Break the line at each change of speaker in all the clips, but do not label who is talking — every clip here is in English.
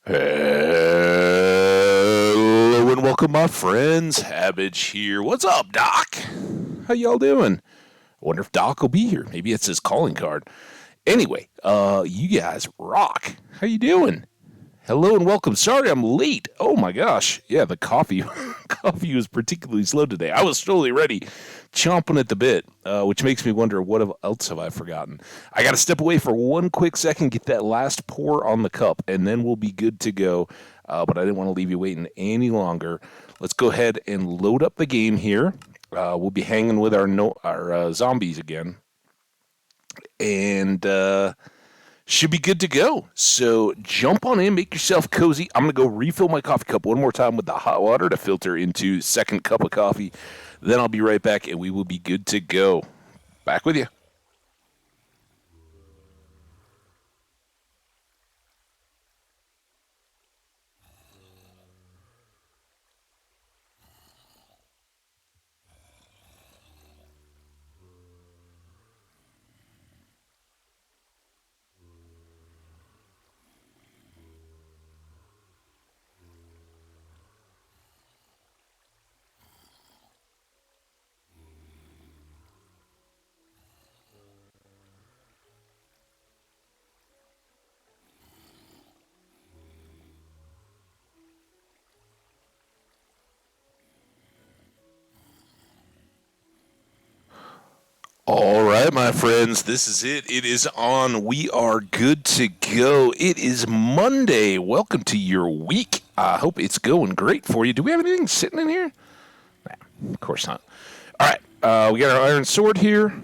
Hello and welcome, my friends. Hambbage here. What's up, Doc? How y'all doing? I wonder if Doc will be here. Maybe it's his calling card. Anyway, you guys rock. How you doing? Hello and welcome. Sorry I'm late. Oh my gosh. Yeah, the coffee coffee was particularly slow today. I was totally ready, chomping at the bit, which makes me wonder what else have I forgotten. I got to step away for one quick second, get that last pour on the cup, and then we'll be good to go. But I didn't want to leave you waiting any longer. Let's go ahead and load up the game here. We'll be hanging with our zombies again. And should be good to go. So jump on in, make yourself cozy. I'm going to go refill my coffee cup one more time with the hot water to filter into second cup of coffee. Then I'll be right back, and we will be good to go. Back with you. All right, my friends, this is it. It is on. We are good to go. It is Monday. Welcome to your week. I hope it's going great for you. Do we have anything sitting in here? Nah, of course not. All right, we got our iron sword here.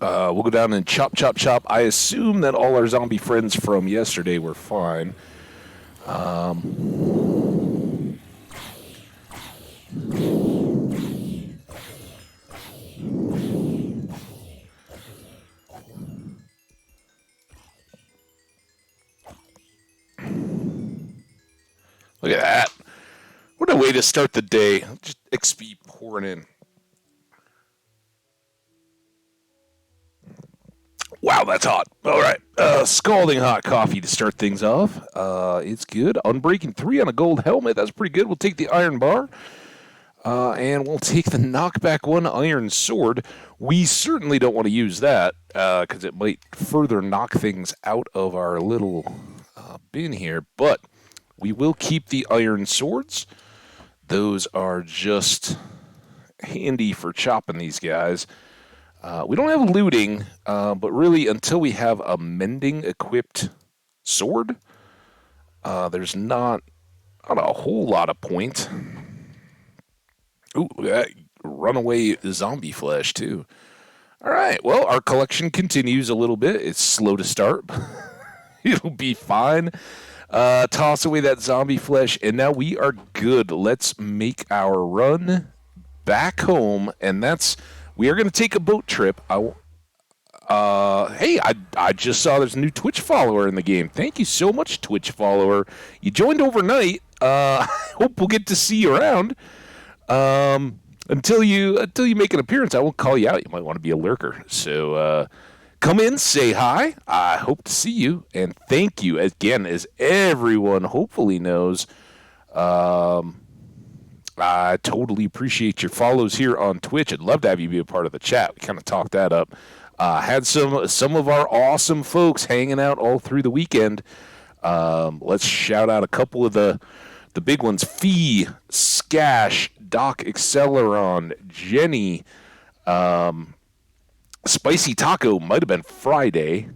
We'll go down and chop, chop, chop. I assume that all our zombie friends from yesterday were fine. Look at that. What a way to start the day. Just XP pouring in. Wow, that's hot. All right. Scalding hot coffee to start things off. It's good. Unbreaking 3 on a gold helmet. That's pretty good. We'll take the iron bar. And we'll take the knockback 1 iron sword. We certainly don't want to use that because it might further knock things out of our little bin here. But we will keep the iron swords. Those are just handy for chopping these guys. We don't have looting, but really until we have a mending equipped sword, there's not a whole lot of point. Ooh, that runaway zombie flesh too. All right, well, our collection continues a little bit. It's slow to start. It'll be fine. Toss away that zombie flesh, and now we are good. Let's make our run back home, and we are going to take a boat trip. Hey, I just saw there's a new Twitch follower in the game. Thank you so much, Twitch follower. You joined overnight. I hope we'll get to see you around. Until you make an appearance, I won't call you out. You might want to be a lurker. So come in, say hi. I hope to see you, and thank you again, as everyone hopefully knows. I totally appreciate your follows here on Twitch. I'd love to have you be a part of the chat. We kind of talked that up. Had some of our awesome folks hanging out all through the weekend. Let's shout out a couple of the big ones. Fee, Skash, Doc Acceleron, Jenny, Spicy Taco, might have been Friday.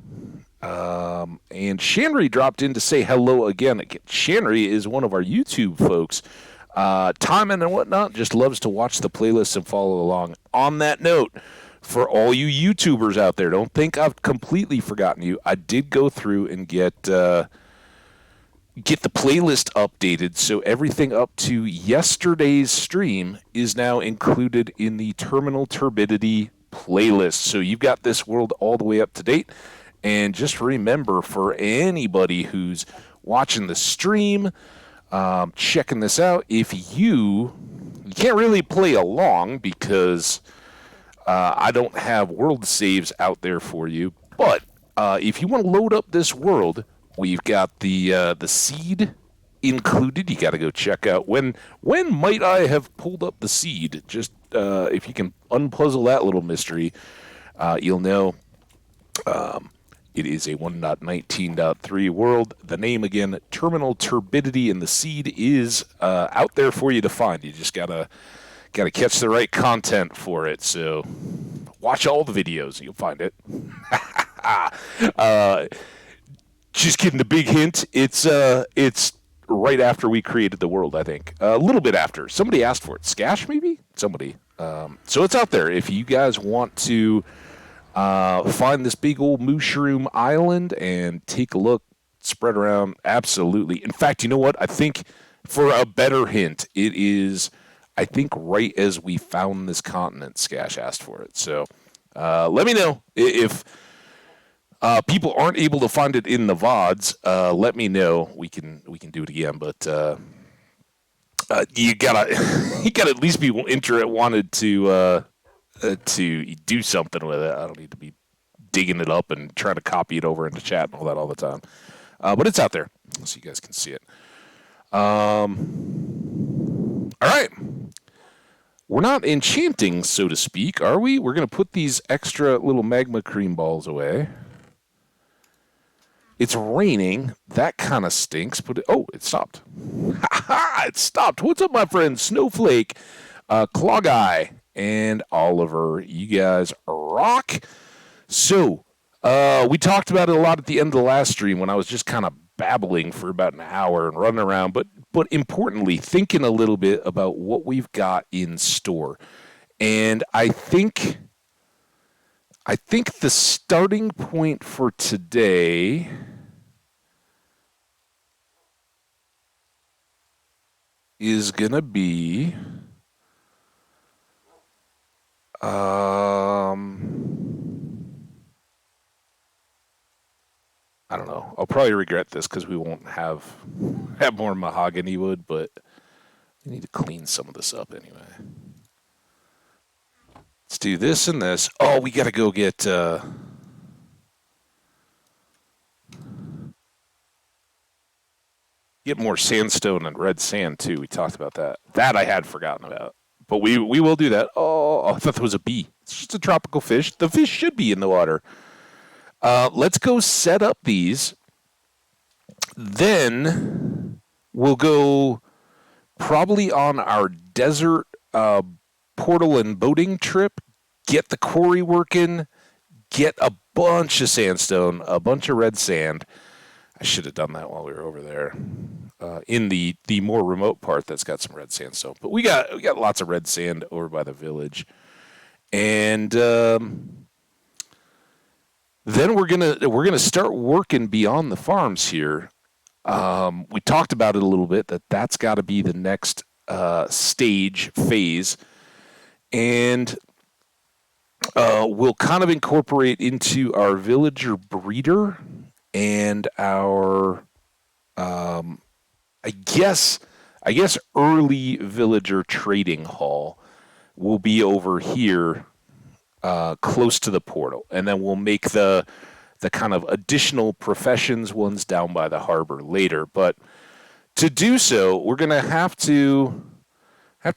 And Shanry dropped in to say hello again. Shanry is one of our YouTube folks. Timon and whatnot, just loves to watch the playlists and follow along. On that note, for all you YouTubers out there, don't think I've completely forgotten you. I did go through and get the playlist updated, so everything up to yesterday's stream is now included in the Terminal Turbidity playlist. So you've got this world all the way up to date. And just remember, for anybody who's watching the stream, checking this out, if you can't really play along because I don't have world saves out there for you, but if you want to load up this world, We've got the seed included. You got to go check out when might I have pulled up the seed? Just if you can unpuzzle that little mystery, you'll know. It is a 1.19.3 world. The name again, Terminal Turbidity, and the seed is out there for you to find. You just gotta catch the right content for it. So watch all the videos, you'll find it. Just kidding. The big hint. It's right after we created the world. I think a little bit after. Somebody asked for it. Skash maybe. Somebody. So it's out there if you guys want to. Find this big old mushroom island and take a look, spread around. Absolutely. In fact, you know what? I think for a better hint, it is, I think, right as we found this continent, Skash asked for it. So let me know if people aren't able to find it in the VODs. Let me know. We can do it again. But you gotta at least be wanted to do something with it. I don't need to be digging it up and trying to copy it over into chat and all that all the time. But it's out there, so you guys can see it. All right. We're not enchanting, so to speak, are we? We're going to put these extra little magma cream balls away. It's raining. That kind of stinks. But it stopped. It stopped. What's up, my friend? Snowflake, Clog Eye, and Oliver. You guys rock. So, we talked about it a lot at the end of the last stream when I was just kind of babbling for about an hour and running around, but importantly, thinking a little bit about what we've got in store. And I think the starting point for today is going to be I don't know. I'll probably regret this because we won't have more mahogany wood, but we need to clean some of this up anyway. Let's do this and this. Oh, we got to go get more sandstone and red sand too. We talked about that. That I had forgotten about. But we will do that. Oh, I thought that was a bee. It's just a tropical fish. The fish should be in the water. Let's go set up these. Then we'll go probably on our desert portal and boating trip, get the quarry working, get a bunch of sandstone, a bunch of red sand. I should have done that while we were over there. In the more remote part that's got some red sandstone. But we got lots of red sand over by the village. And then we're gonna start working beyond the farms here. We talked about it a little bit, that's got to be the next phase. And we'll kind of incorporate into our villager breeder and our I guess early villager trading hall will be over here close to the portal, and then we'll make the kind of additional professions ones down by the harbor later. But to do so, we're gonna have to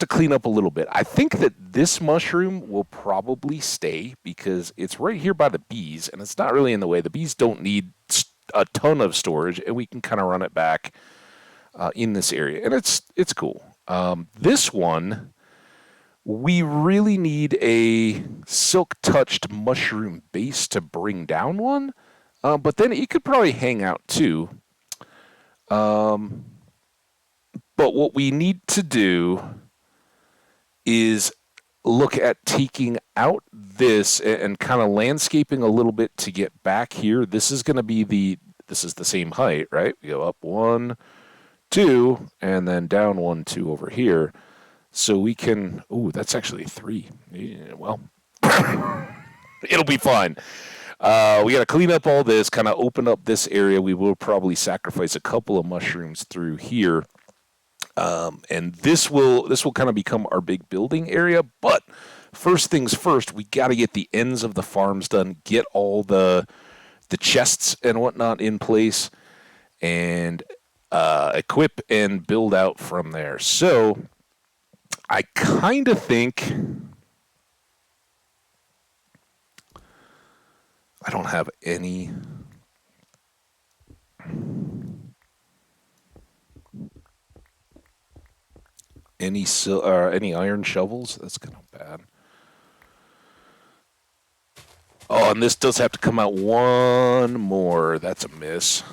clean up a little bit. I think that this mushroom will probably stay because it's right here by the bees, and it's not really in the way. The bees don't need a ton of storage, and we can kind of run it back in this area, and it's cool. This one, we really need a silk-touched mushroom base to bring down one, but then it could probably hang out too. But what we need to do is look at taking out this and kind of landscaping a little bit to get back here. This is going to be this is the same height, right? We go up 1, 2, and then down 1, 2 over here. So we can, that's actually 3. Yeah, well, it'll be fine. We got to clean up all this, kind of open up this area. We will probably sacrifice a couple of mushrooms through here. And this will kind of become our big building area. But first things first, we got to get the ends of the farms done, get all the chests and whatnot in place. and equip and build out from there. So I kind of think I don't have any iron shovels. That's kind of bad. Oh, and this does have to come out one more. That's a miss.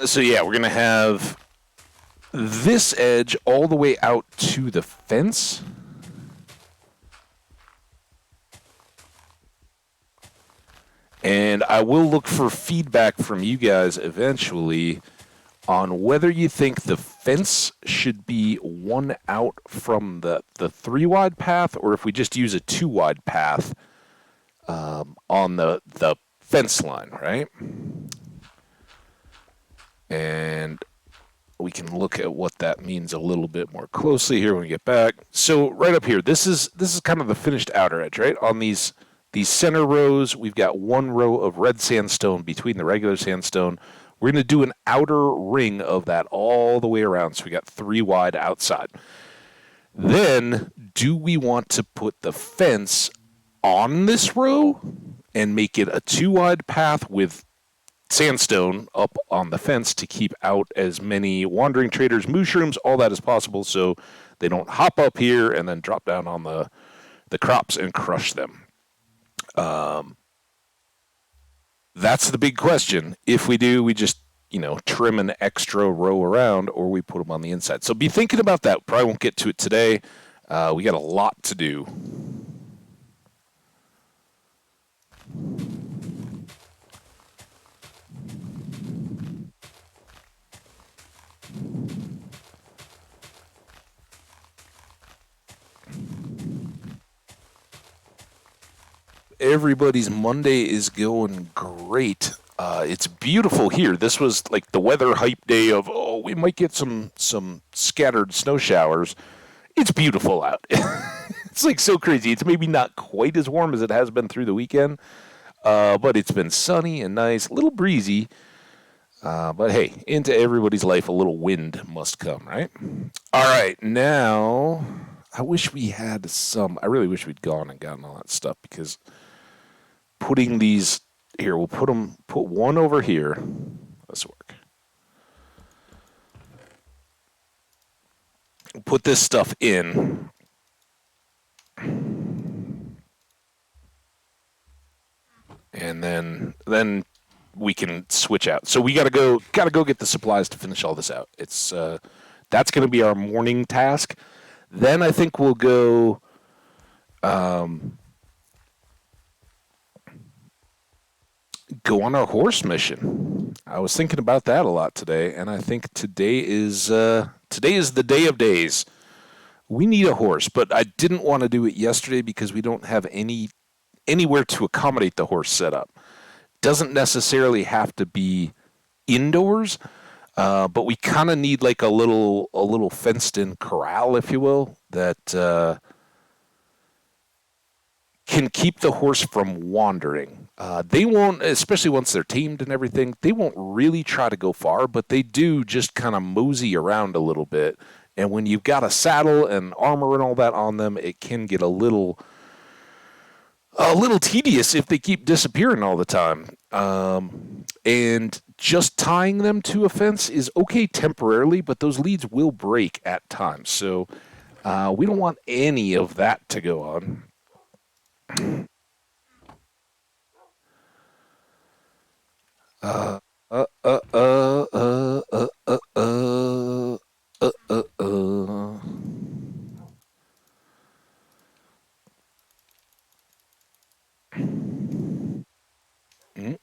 So yeah, we're going to have this edge all the way out to the fence. And I will look for feedback from you guys eventually on whether you think the fence should be one out from the 3-wide path, or if we just use a 2-wide path on the fence line, right? And we can look at what that means a little bit more closely here when we get back. So right up here, this is kind of the finished outer edge, right? On these center rows, we've got one row of red sandstone between the regular sandstone. We're going to do an outer ring of that all the way around. So we got 3 wide outside. Then, do we want to put the fence on this row and make it a 2-wide path with sandstone up on the fence to keep out as many wandering traders, mushrooms, all that as possible, so they don't hop up here and then drop down on the crops and crush them? That's the big question. If we do, we just, trim an extra row around, or we put them on the inside. So be thinking about that. Probably won't get to it today. We got a lot to do. Everybody's Monday is going great. It's beautiful here. This was like the weather hype day of, we might get some scattered snow showers. It's beautiful out. It's like so crazy. It's maybe not quite as warm as it has been through the weekend, but it's been sunny and nice, a little breezy. But hey, into everybody's life, a little wind must come, right? All right, now I wish we had I really wish we'd gone and gotten all that stuff, because putting these here, we'll put one over here. This work. We'll put this stuff in. And then we can switch out. So we gotta go get the supplies to finish all this out. It's that's gonna be our morning task. Then I think we'll go on our horse mission. I was thinking about that a lot today, and I think today is the day of days. We need a horse, but I didn't want to do it yesterday because we don't have anywhere to accommodate the horse setup. Doesn't necessarily have to be indoors, but we kind of need like a little fenced-in corral, if you will, that can keep the horse from wandering. They won't, especially once they're tamed and everything, they won't really try to go far, but they do just kind of mosey around a little bit. And when you've got a saddle and armor and all that on them, it can get a little tedious if they keep disappearing all the time. And just tying them to a fence is okay temporarily, but those leads will break at times. So we don't want any of that to go on. Mm.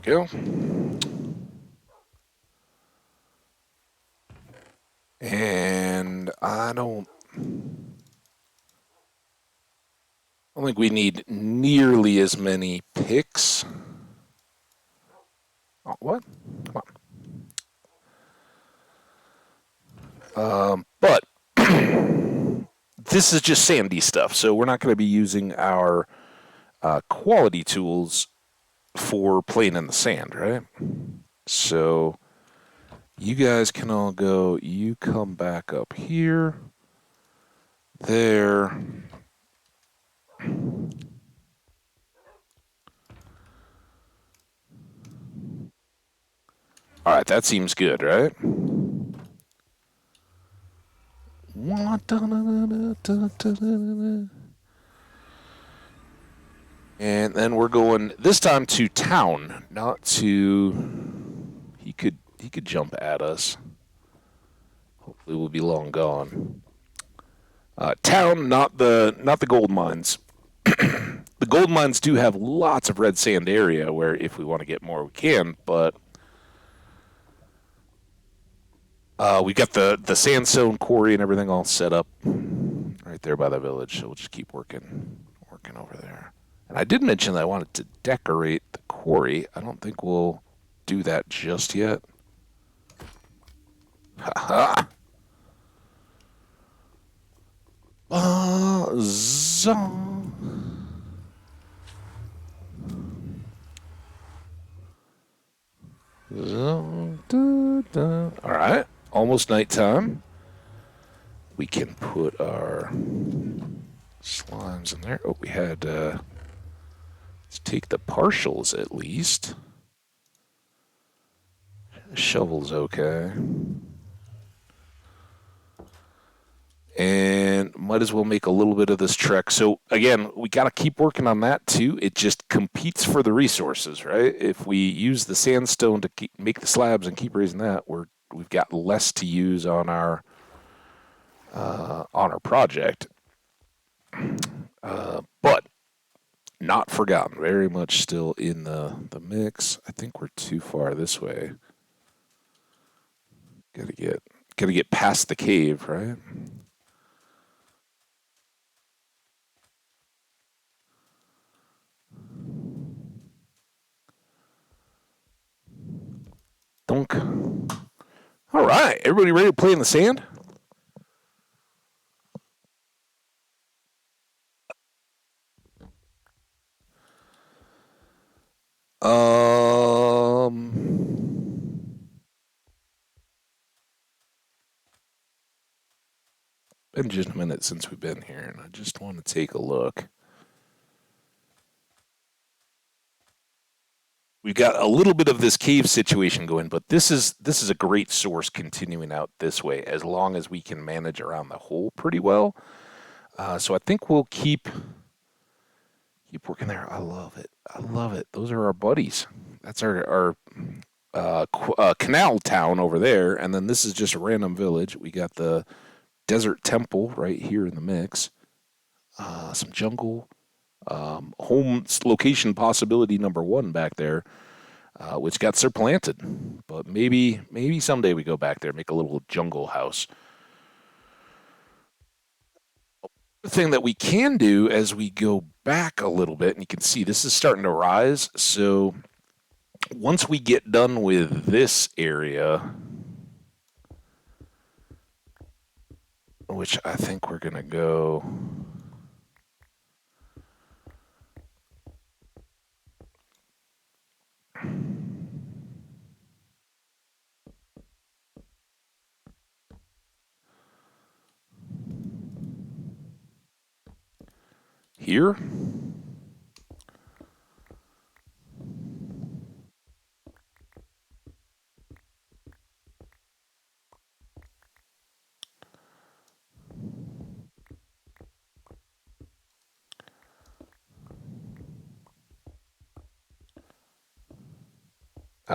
Go. And I don't think we need nearly as many picks. Oh, what? Come on. But this is just sandy stuff, so we're not going to be using our quality tools for playing in the sand, right? So you guys can all go. You come back up here. There. All right, that seems good, right? And then we're going this time to town, not to. He could jump at us. Hopefully, we'll be long gone. Town, not the gold mines. The gold mines do have lots of red sand area where if we want to get more, we can. But we got the sandstone quarry and everything all set up right there by the village. So we'll just keep working over there. And I did mention that I wanted to decorate the quarry. I don't think we'll do that just yet. Ha ha! All right, almost nighttime. We can put our slimes in there. Oh, we had. Let's take the partials at least. The shovel's okay. And might as well make a little bit of this trek. So again, we got to keep working on that too. It just competes for the resources, right? If we use the sandstone to make the slabs and keep raising that, we've got less to use on our project. But not forgotten. Very much still in the mix. I think we're too far this way. Gotta get past the cave, right? Dunk. All right, everybody ready to play in the sand? Been just a minute since we've been here, and I just want to take a look. We've got a little bit of this cave situation going, but this is a great source continuing out this way as long as we can manage around the hole pretty well. So I think we'll keep working there. I love it. I love it. Those are our buddies. That's our canal town over there, and then this is just a random village. We got the desert temple right here in the mix. Some jungle. Home location possibility number one back there, which got surplanted. But maybe someday we go back there, make a little jungle house. The thing that we can do as we go back a little bit, and you can see this is starting to rise. So once we get done with this area, which I think we're going to go. Here.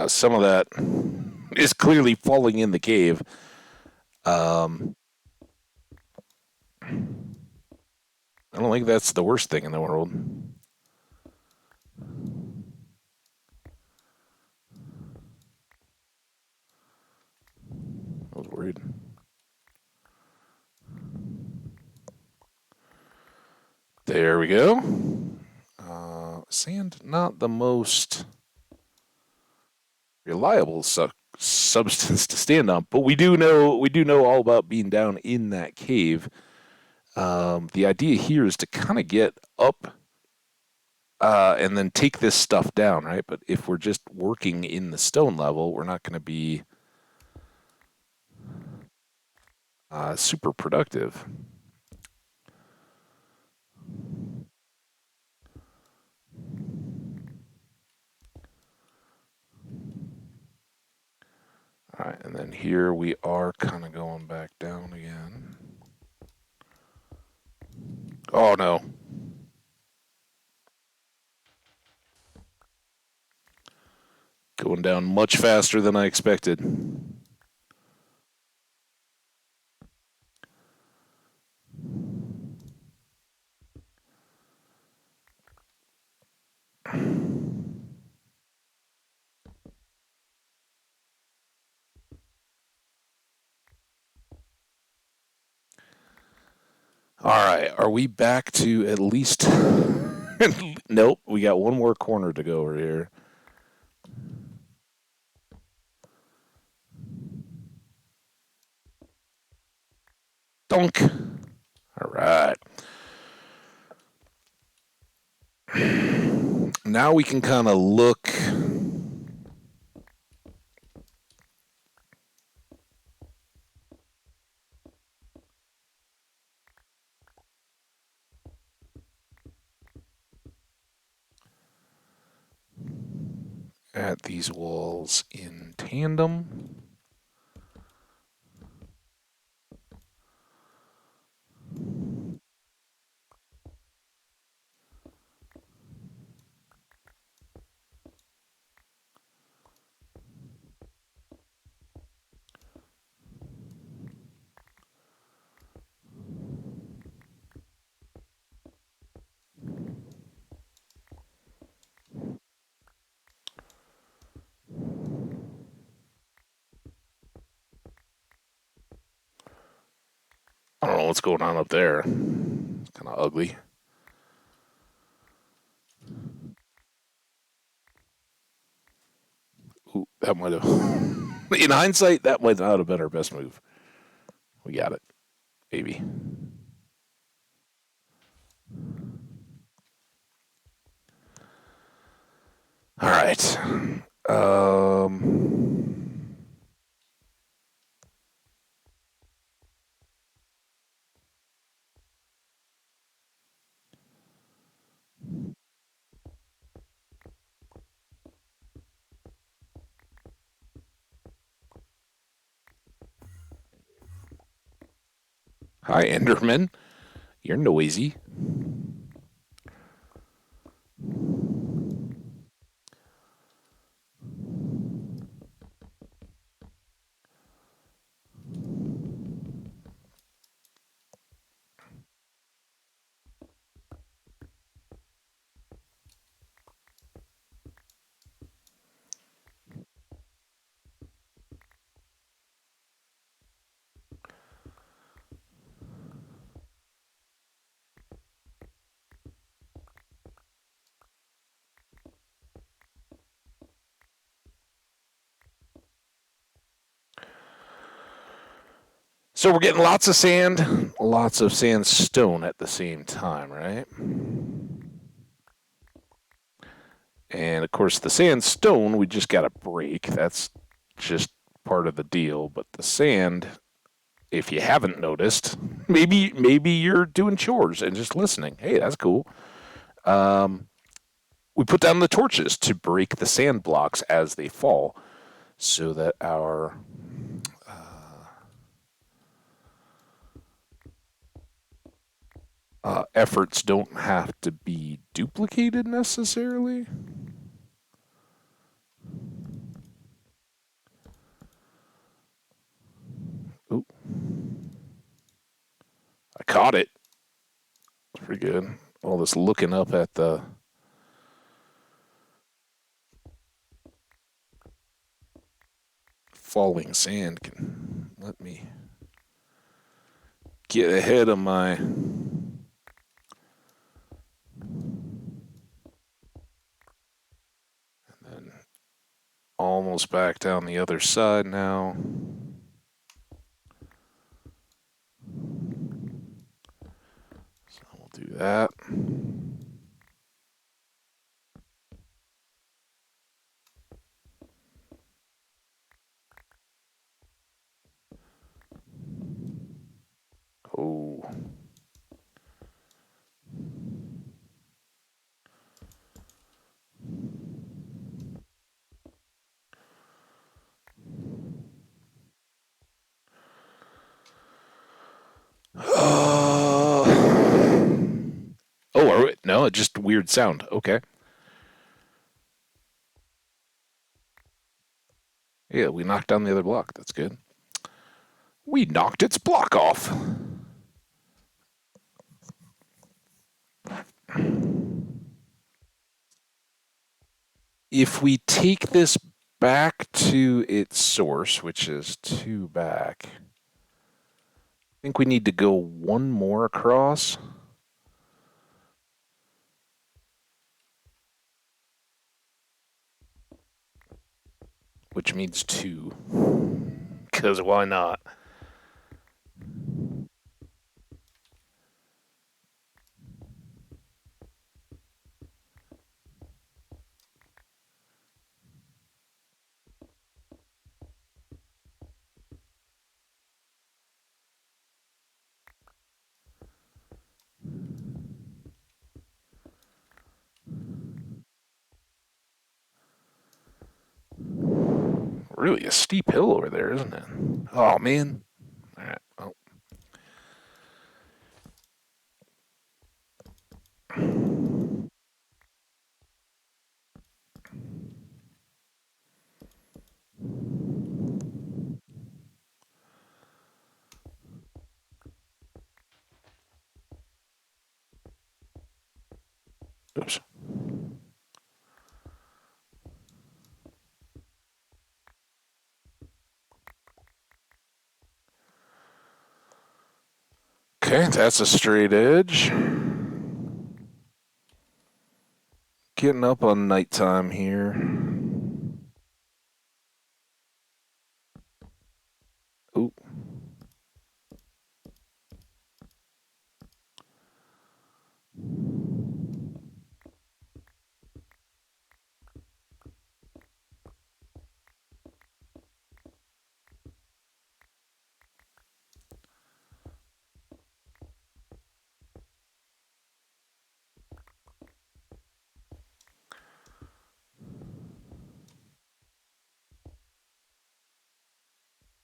Some of that is clearly falling in the cave. I don't think that's the worst thing in the world. I was worried. There we go. Sand, not the most reliable substance to stand on, but we do know all about being down in that cave. The idea here is to kind of get up and then take this stuff down, right? But if we're just working in the stone level, we're not going to be super productive. All right, and then here we are kind of going back down again. Oh no. Going down much faster than I expected. All right, are we back to at least... Nope, we got one more corner to go over here. Dunk. All right. Now we can kind of look... at these walls in tandem. I don't know what's going on up there. It's kind of ugly. Ooh, that might have... In hindsight, that might not have been our best move. We got it. Maybe. All right. Hi, Enderman. You're noisy. So we're getting lots of sand, lots of sandstone at the same time, right? And of course, the sandstone we just got to break. That's just part of the deal. But the sand, if you haven't noticed, maybe you're doing chores and just listening. Hey, that's cool. We put down the torches to break the sand blocks as they fall, so that our efforts don't have to be duplicated necessarily. Oop. I caught it. It's pretty good. All this looking up at the falling sand can let me get ahead of my almost back down the other side now. So we'll do that. Oh. Oh, no, just weird sound. Okay. Yeah, we knocked down the other block. That's good. We knocked its block off. If we take this back to its source, which is 2 back, I think we need to go 1 more across. Which means 2. Because why not? Really a steep hill over there, isn't it? Oh, man. All right. Oh. Oops. Okay, that's a straight edge. Getting up on nighttime here. Ooh.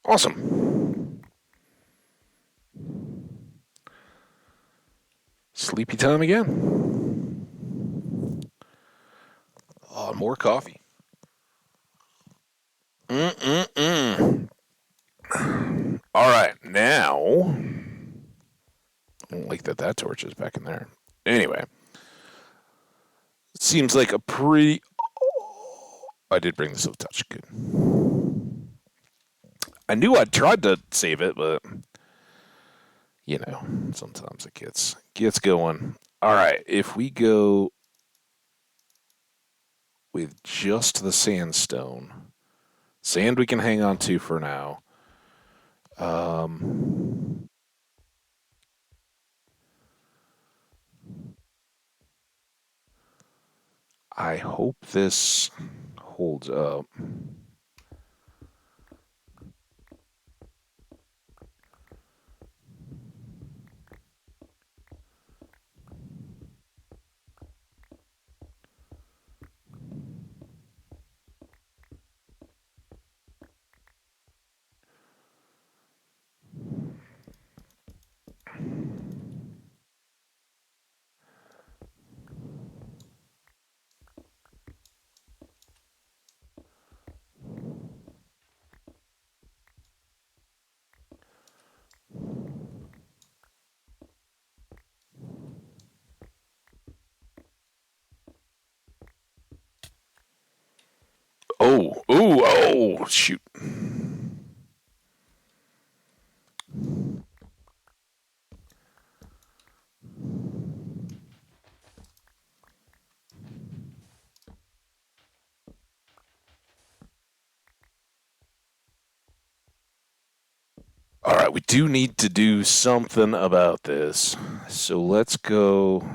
Awesome. Sleepy time again. Oh, more coffee. Mm-mm-mm. All right, now. I don't like that torch is back in there. Anyway. It seems like a pretty... I did bring this up touch. Good. I knew I'd tried to save it, but... sometimes it gets going. All right, if we go with just the sandstone. Sand we can hang on to for now. I hope this holds up. Oh, shoot. All right, we do need to do something about this. So let's go.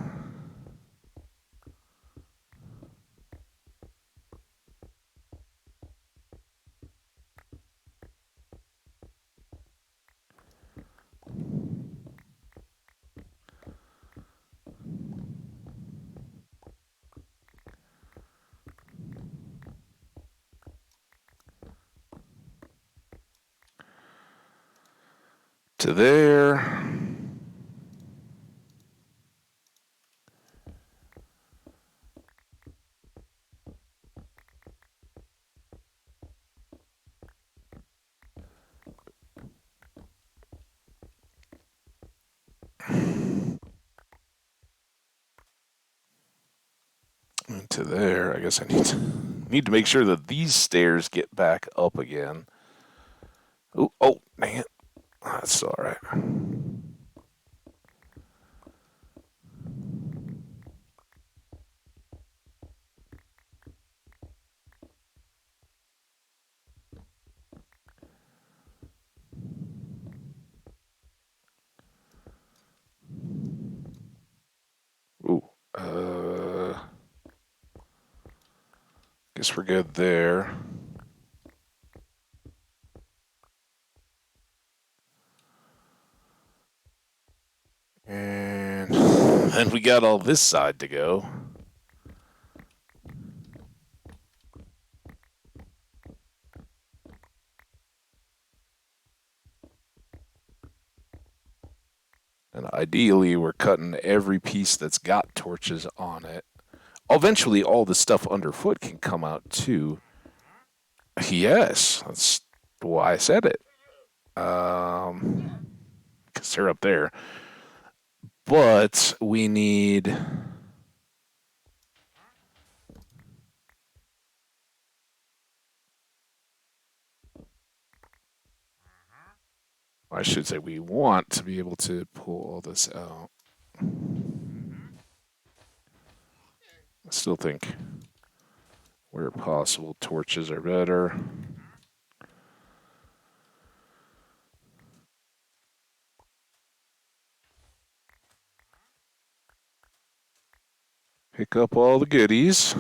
To there. And to there. I guess I need to make sure that these stairs get back up again. Ooh, oh, dang it. That's all right. Ooh, guess we're good there. And then we got all this side to go. And ideally, we're cutting every piece that's got torches on it. Eventually, all the stuff underfoot can come out too. Yes, that's why I said it. Because they're up there. But we need. I should say we want to be able to pull all this out. I still think, where possible, torches are better. Pick up all the goodies.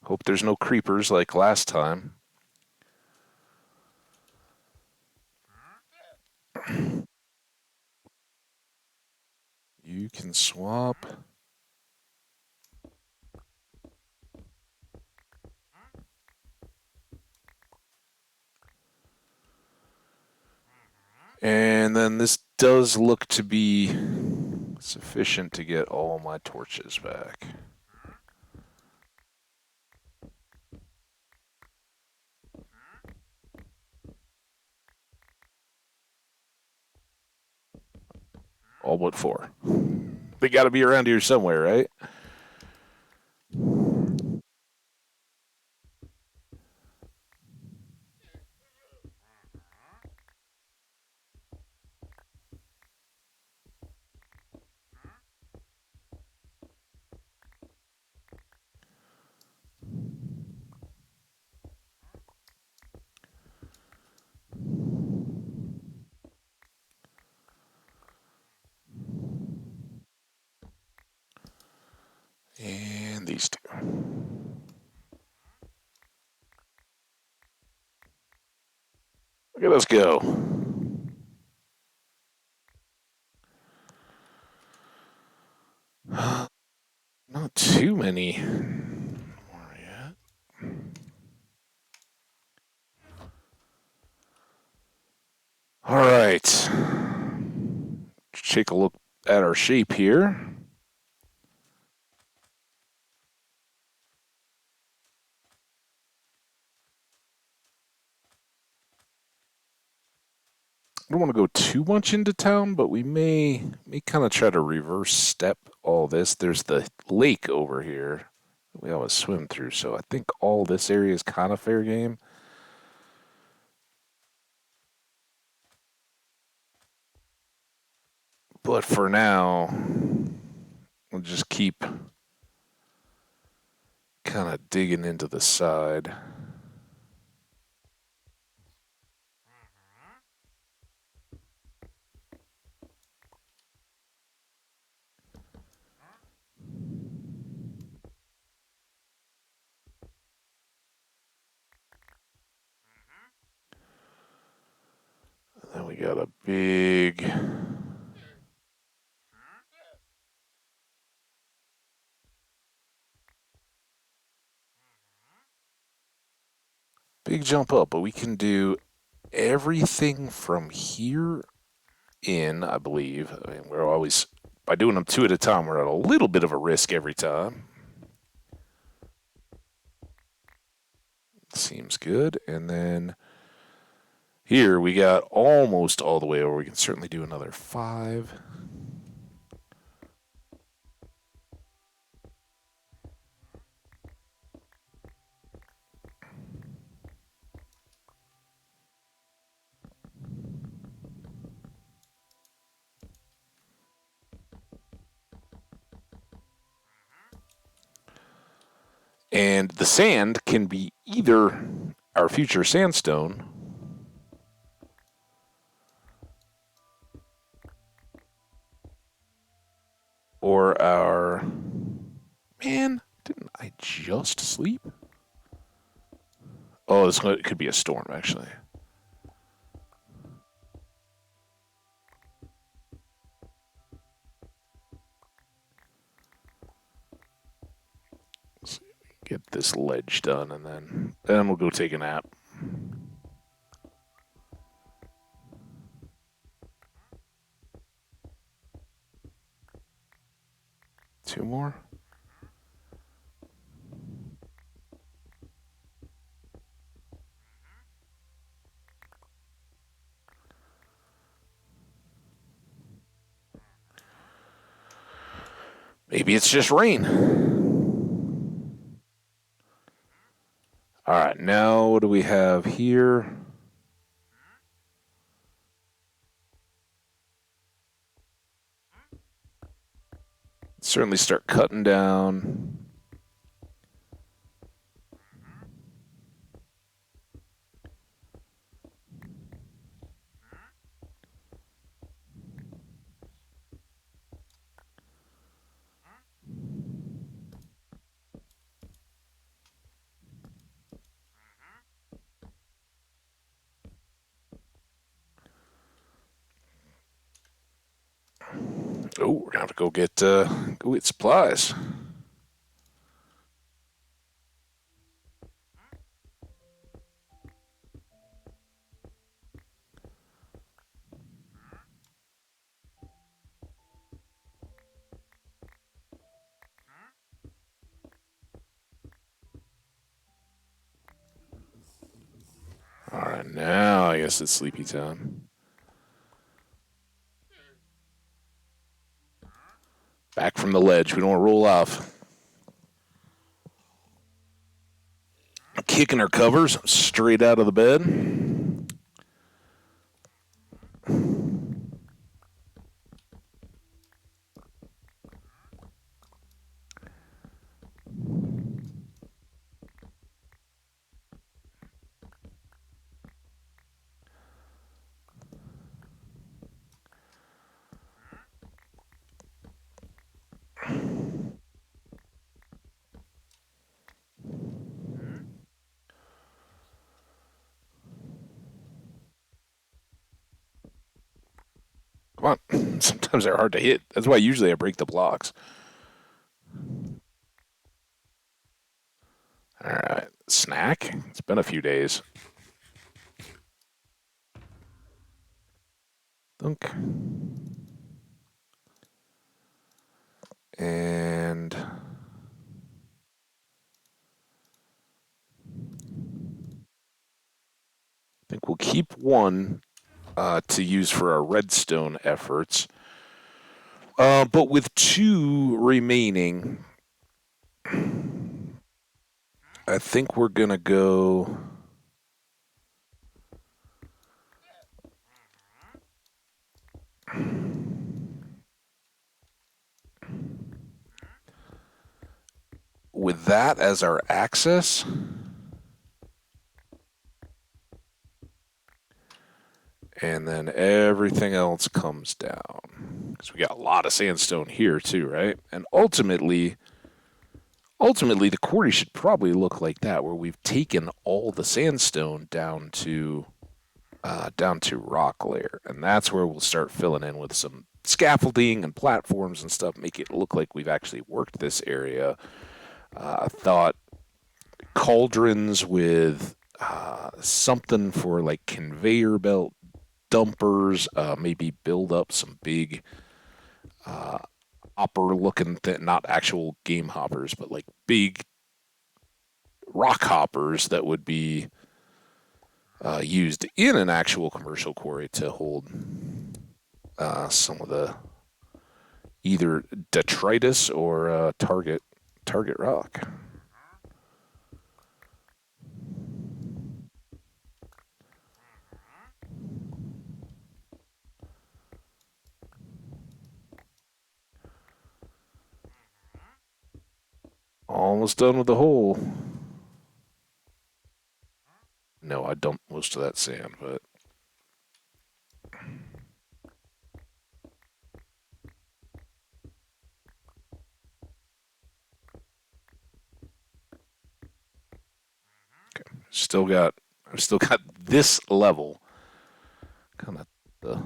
Hope there's no creepers like last time. You can swap. And then this does look to be sufficient to get all my torches back. All but 4. They got to be around here somewhere, right? And these 2. Okay, let's go. Not too many more yet. All right. Take a look at our shape here. I don't want to go too much into town, but we may kind of try to reverse step all this. There's the lake over here we always swim through, so I think all this area is kind of fair game. But for now, we'll just keep kind of digging into the side. got a big... big jump up, but we can do everything from here in, I believe. I mean, we're always, by doing them two at a time, we're at a little bit of a risk every time. Seems good. And then here we got almost all the way over. We can certainly do another 5. And the sand can be either our future sandstone or our... Man, didn't I just sleep? Oh, this could be a storm, actually. Let's get this ledge done, and then we'll go take a nap. Two more. Maybe it's just rain. All right, now what do we have here? Certainly start cutting down. Oh, we're gonna have to go get supplies. All right, now I guess it's sleepy time. Back from the ledge. We don't want to roll off. Kicking our covers straight out of the bed. Come on. Sometimes they're hard to hit. That's why usually I break the blocks. All right. Snack. It's been a few days. Thunk. And I think we'll keep one to use for our redstone efforts. But with 2 remaining, I think we're going to go... with that as our access... and then everything else comes down. Because we got a lot of sandstone here too, right? And ultimately, the quarry should probably look like that, where we've taken all the sandstone down to down to rock layer. And that's where we'll start filling in with some scaffolding and platforms and stuff, make it look like we've actually worked this area. I thought cauldrons with something for like conveyor belt dumpers, maybe build up some big uh, hopper looking not actual game hoppers, but like big rock hoppers that would be used in an actual commercial quarry to hold some of the either detritus or target rock. Almost done with the hole. No, I dumped most of that sand, but still got I've still got this level. Kind of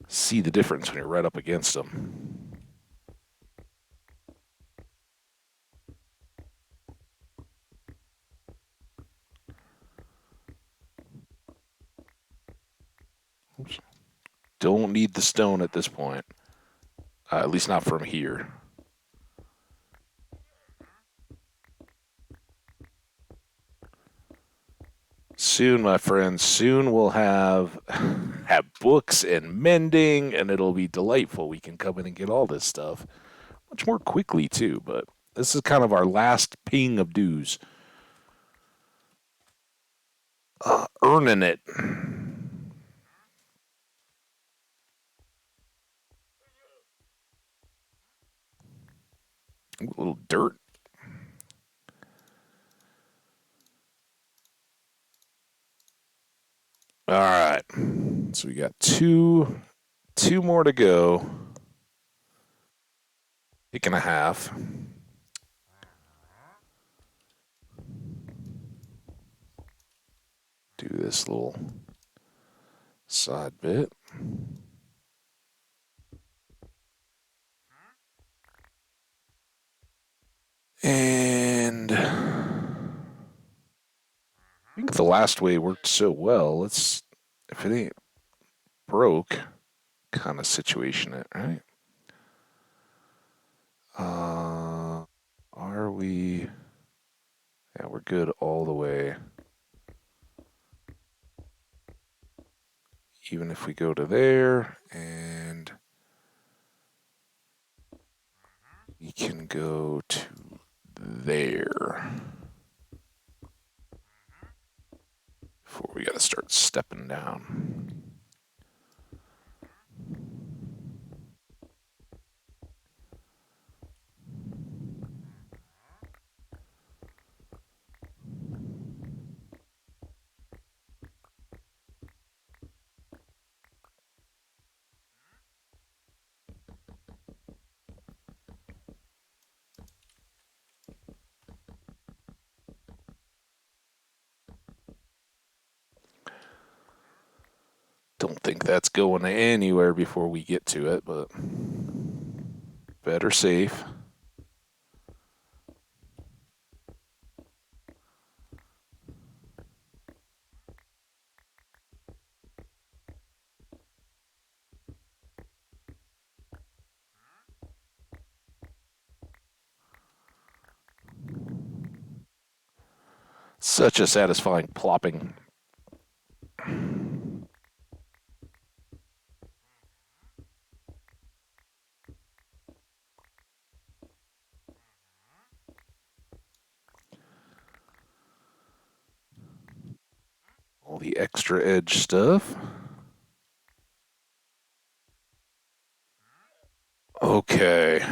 see the difference when you're right up against them. Oops. Don't need the stone at this point. At least not from here. Soon, my friends, soon we'll have books and mending, and it'll be delightful. We can come in and get all this stuff much more quickly too. But this is kind of our last ping of dues, earning it. A little dirt. All right, so we got two more to go. Pick and a half. Do this little side bit. And I think the last way worked so well. Let's, if it ain't broke, kind of situation it, right? Are we? Yeah, we're good all the way. Even if we go to there, and we can go to there before we got to start stepping down. Don't think that's going anywhere before we get to it, but better safe. Such a satisfying plopping. All the extra edge stuff. Okay.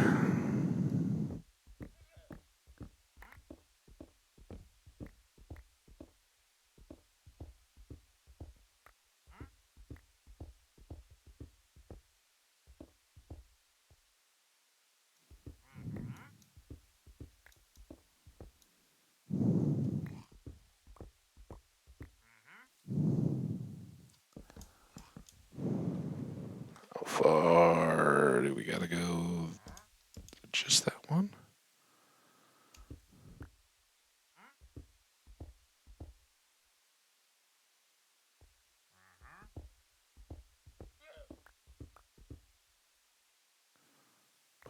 gotta go just that one.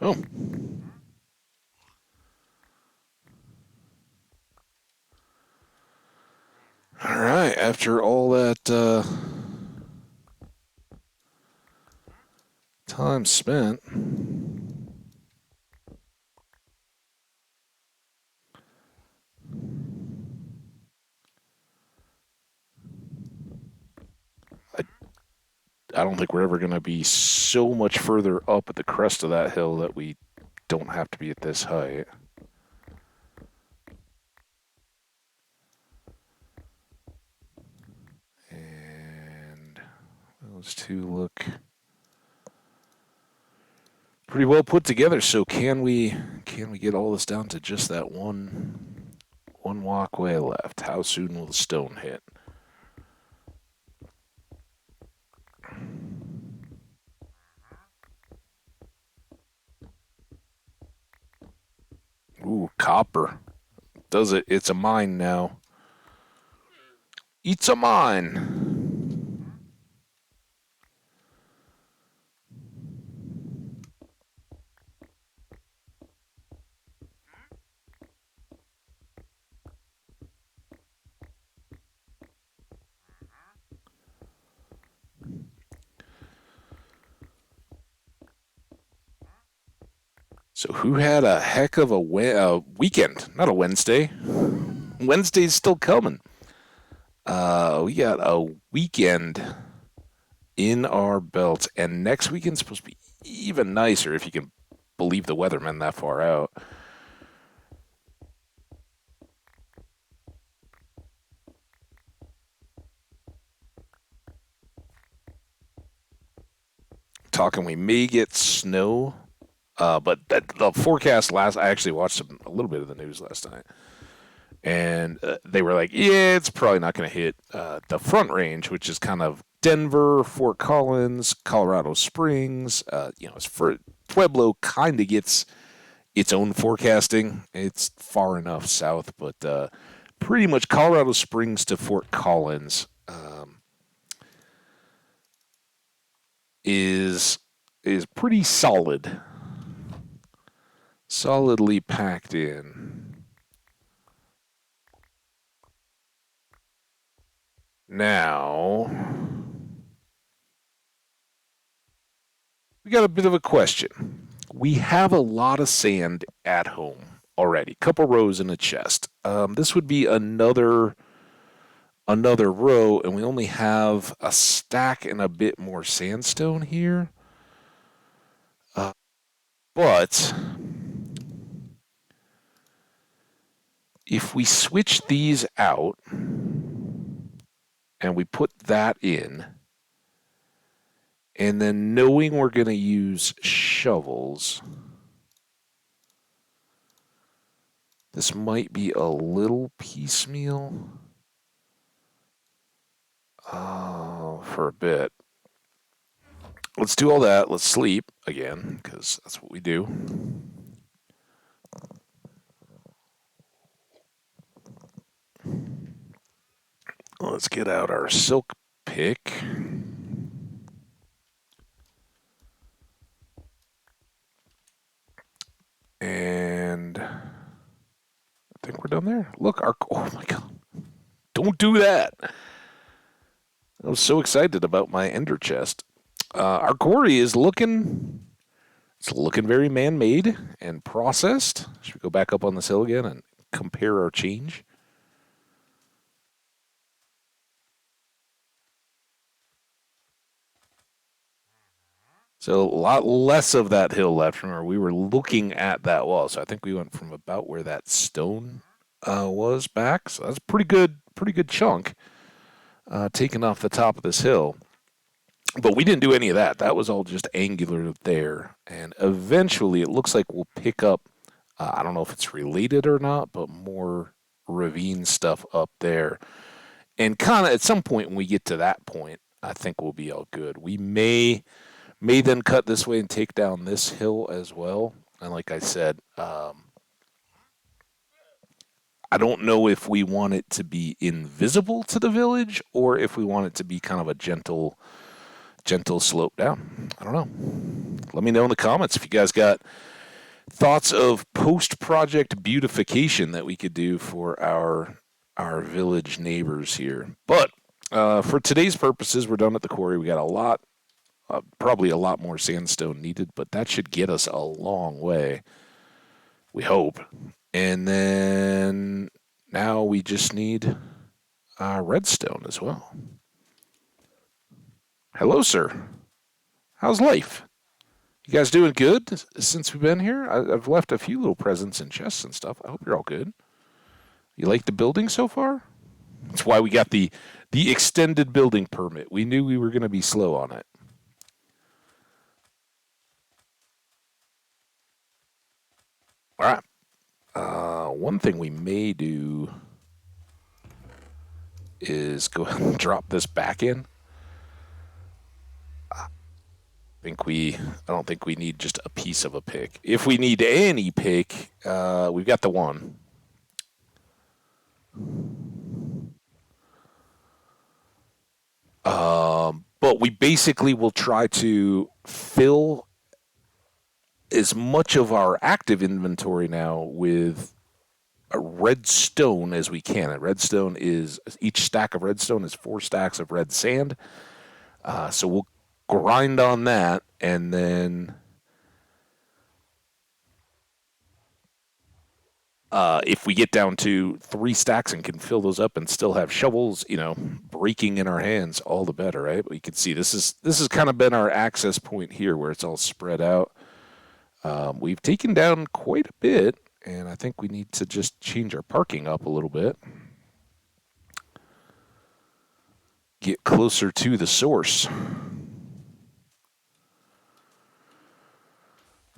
Oh. All right, after all that time spent, I, I don't think we're ever going to be so much further up at the crest of that hill that we don't have to be at this height. And those two look pretty well put together. So can we get all this down to just that one walkway left? How soon will the stone hit? Ooh, copper. Does it? It's a mine now. It's a mine. So who had a heck of a weekend? Not a Wednesday. Wednesday's still coming. We got a weekend in our belts, and next weekend's supposed to be even nicer if you can believe the weathermen that far out. Talking we may get snow, but the forecast I actually watched a little bit of the news last night, and they were like, yeah, it's probably not going to hit the Front Range, which is kind of Denver, Fort Collins, Colorado Springs. It's for Pueblo kind of gets its own forecasting. It's far enough south, but pretty much Colorado Springs to Fort Collins is pretty solidly packed in. Now, we got a bit of a question. We have a lot of sand at home already, couple rows in a chest. This would be another row, and we only have a stack and a bit more sandstone here. But if we switch these out and we put that in, and then knowing we're going to use shovels, this might be a little piecemeal for a bit. Let's do all that. Let's sleep again, because that's what we do. Let's get out our silk pick. And I think we're done there. Look, oh my God. Don't do that. I was so excited about my ender chest. Our quarry is looking very man-made and processed. Should we go back up on this hill again and compare our change? So a lot less of that hill left. Remember, we were looking at that wall, so I think we went from about where that stone was back. So that's pretty good chunk taken off the top of this hill. But we didn't do any of that. That was all just angular there. And eventually, it looks like we'll pick up. I don't know if it's related or not, but more ravine stuff up there. And kind of at some point when we get to that point, I think we'll be all good. We may May then cut this way and take down this hill as well. And like I said, I don't know if we want it to be invisible to the village or if we want it to be kind of a gentle slope down. I don't know. Let me know in the comments if you guys got thoughts of post-project beautification that we could do for our village neighbors here. But for today's purposes, we're done at the quarry. We got a lot, probably a lot more sandstone needed, but that should get us a long way. We hope. And then now we just need redstone as well. Hello, sir. How's life? You guys doing good since we've been here? I've left a few little presents and chests and stuff. I hope you're all good. You like the building so far? That's why we got the extended building permit. We knew we were going to be slow on it. All right. One thing we may do is go ahead and drop this back in. I don't think we need just a piece of a pick. If we need any pick, we've got the one. But we basically will try to fill as much of our active inventory now with a redstone as we can. And redstone is, each stack of redstone is 4 stacks of red sand. So we'll grind on that, and then if we get down to 3 stacks and can fill those up and still have shovels, breaking in our hands, all the better, right? But you can see this has kind of been our access point here, where it's all spread out. We've taken down quite a bit, and I think we need to just change our parking up a little bit. Get closer to the source.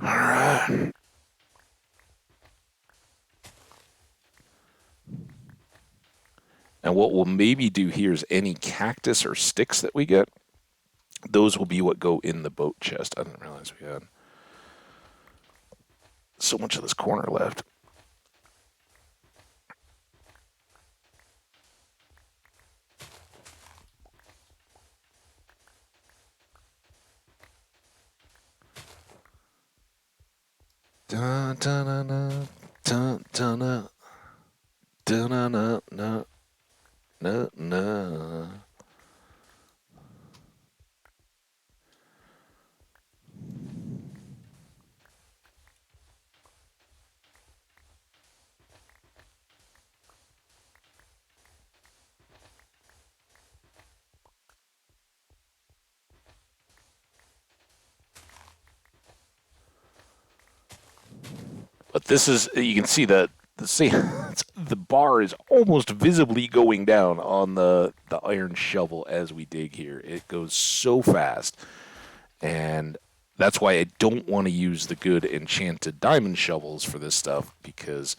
All right. And what we'll maybe do here is any cactus or sticks that we get, those will be what go in the boat chest. I didn't realize we had so much of this corner left. Dun, dun, dun, dun, dun, dun, dun, dun, dun, dun, dun, dun. But this is, you can see the bar is almost visibly going down on the iron shovel as we dig here. It goes so fast. And that's why I don't want to use the good enchanted diamond shovels for this stuff, because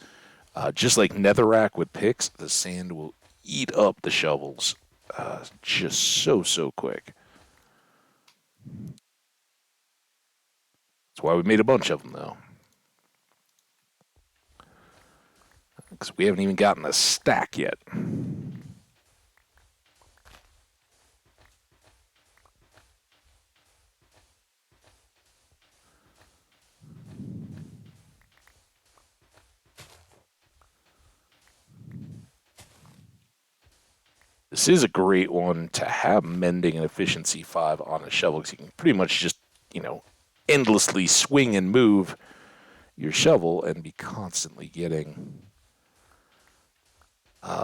just like netherrack with picks, the sand will eat up the shovels just so quick. That's why we made a bunch of them, though. Because we haven't even gotten a stack yet. This is a great one to have mending and efficiency 5 on a shovel, because you can pretty much just, endlessly swing and move your shovel and be constantly getting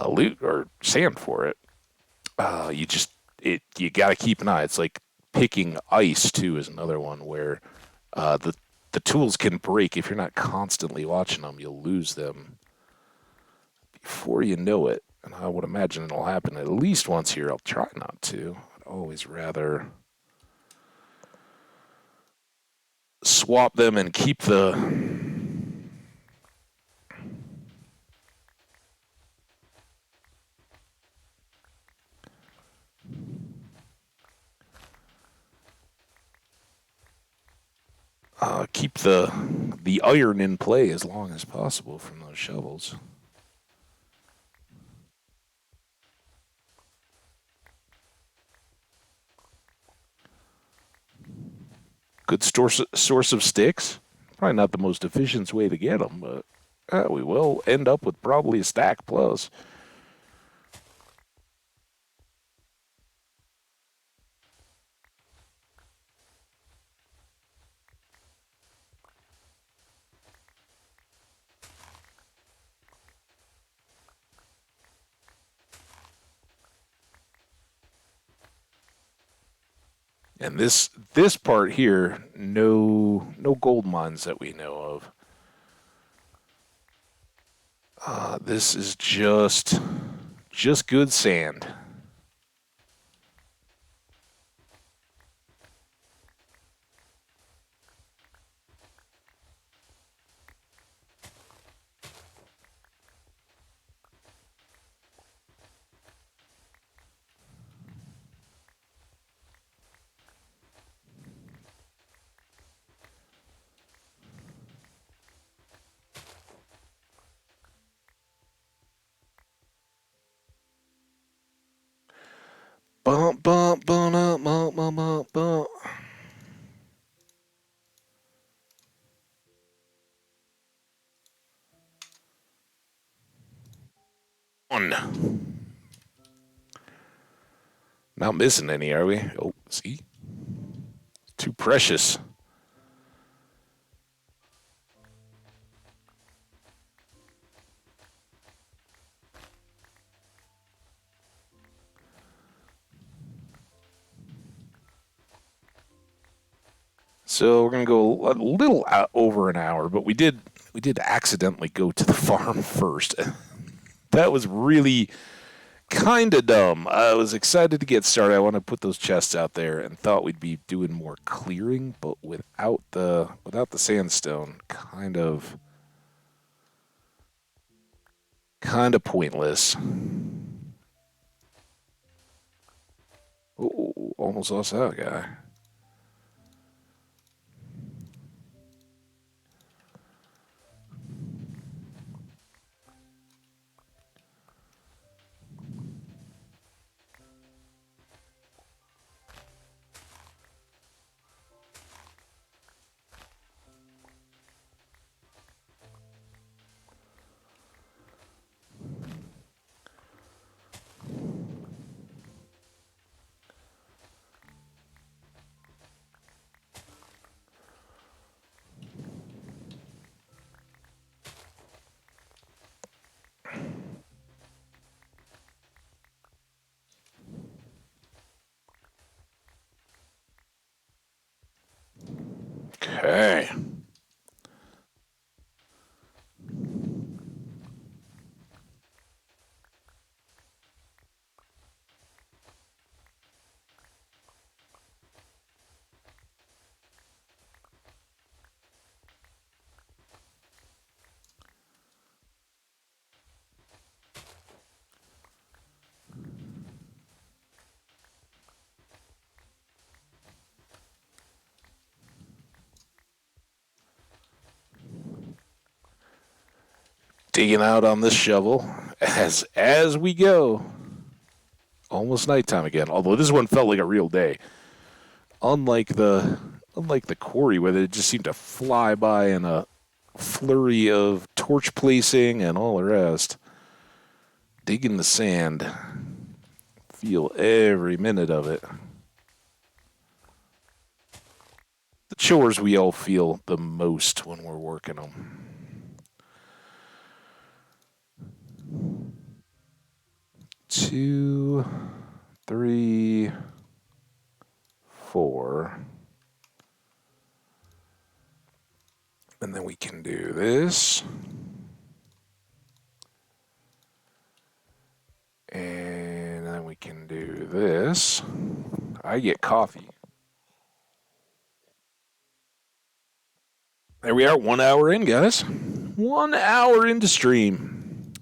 loot or sand for it. You got to keep an eye. It's like picking ice too is another one where the tools can break if you're not constantly watching them. You'll lose them before you know it. And I would imagine it'll happen at least once here. I'll try not to. I'd always rather swap them and keep the keep the iron in play as long as possible from those shovels. Good source of sticks. Probably not the most efficient way to get them, but we will end up with probably a stack plus. And this part here, no gold mines that we know of. This is just good sand. Bump, bump, bump, bump, bump, bump, bump. One. Not missing any, are we? Oh, see? Too precious. So we're gonna go a little over an hour, but we did accidentally go to the farm first. That was really kind of dumb. I was excited to get started. I want to put those chests out there, and thought we'd be doing more clearing, but without the sandstone, kind of pointless. Oh, almost lost that guy. Okay. Digging out on this shovel as we go. Almost nighttime again. Although this one felt like a real day. Unlike the quarry where it just seemed to fly by in a flurry of torch placing and all the rest. Digging the sand. Feel every minute of it. The chores we all feel the most when we're working them. 2, 3, 4. And then we can do this. And then we can do this. I get coffee. There we are, 1 hour in, guys. 1 hour into stream.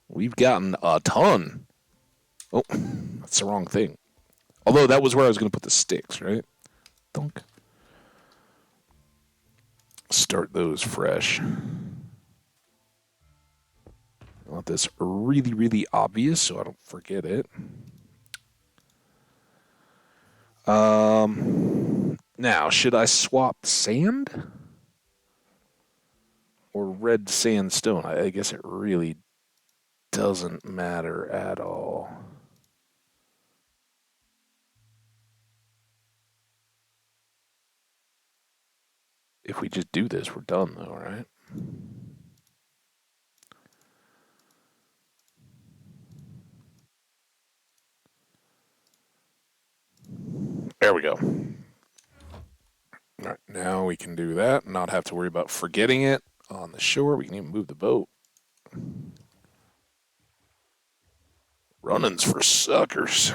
We've gotten a ton. Oh, that's the wrong thing. Although that was where I was going to put the sticks, right? Dunk. Start those fresh. I want this really, really obvious so I don't forget it. Now, should I swap sand or red sandstone? I guess it really doesn't matter at all. If we just do this, we're done, though, right? There we go. All right, now we can do that and not have to worry about forgetting it on the shore. We can even move the boat. Running's for suckers.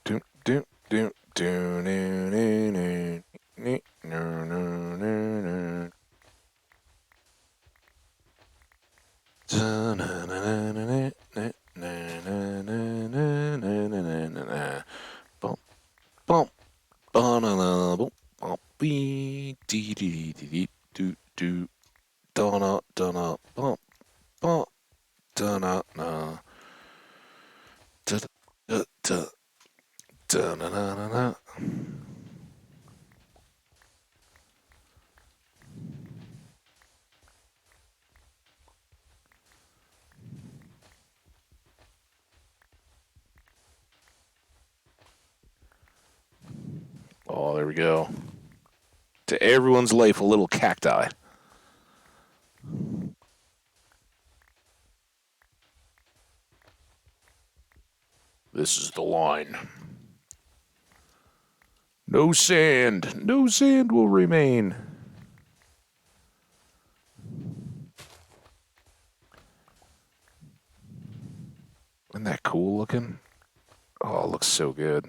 Do, do, do, do, do, do, do, no, no, no, no. Bump, bump, banana, bump, bump, bee, dee, dee, dee, dee, do, do, donna, donna, bump, bump, donna, na, da, da, da, da, na, na, na, na. Oh, there we go. To everyone's life, a little cacti. This is the line. No sand. No sand will remain. Isn't that cool looking? Oh, it looks so good.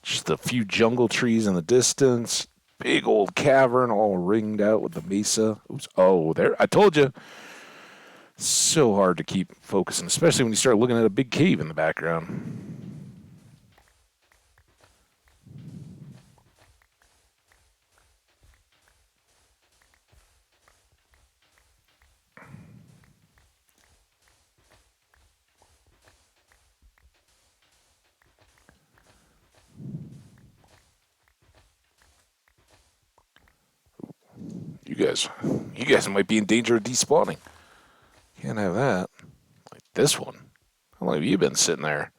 Just a few jungle trees in the distance. Big old cavern all ringed out with the mesa. Oops. Oh, there. I told you. So hard to keep focusing, especially when you start looking at a big cave in the background. You guys, you guys might be in danger of despawning. Can't have that. Like this one. How long have you been sitting there?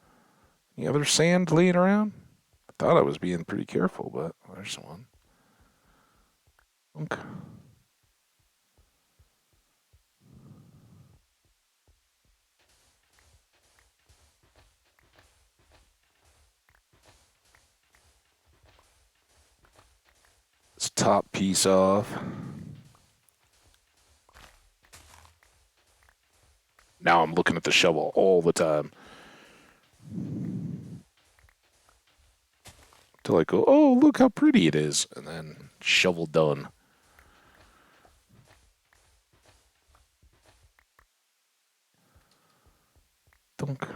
Any other sand laying around? I thought I was being pretty careful, but there's one. Okay. This top piece off. Now I'm looking at the shovel all the time. Till I go, oh, look how pretty it is. And then shovel done. Dunk.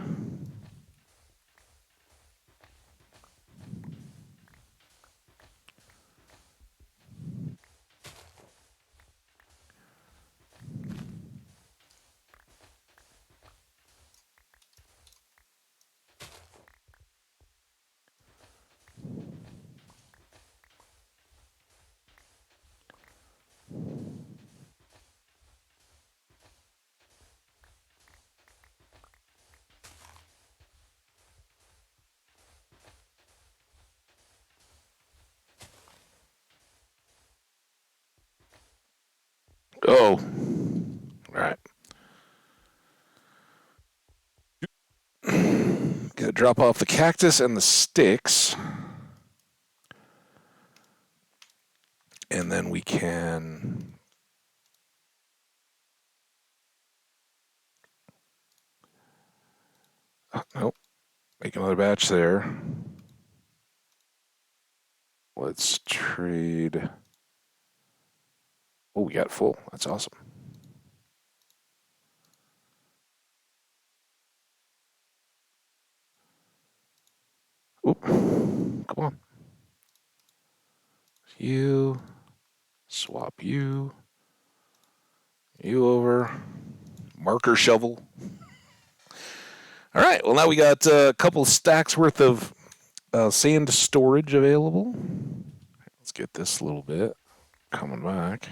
Oh. All right. Gotta drop off the cactus and the sticks. And then we can. Oh, nope. Make another batch there. let's trade. Oh, we got full. That's awesome. Oop. Come on. You. Swap you. You over. Marker shovel. All right. Well, now we got a couple stacks worth of sand storage available. Let's get this little bit coming back.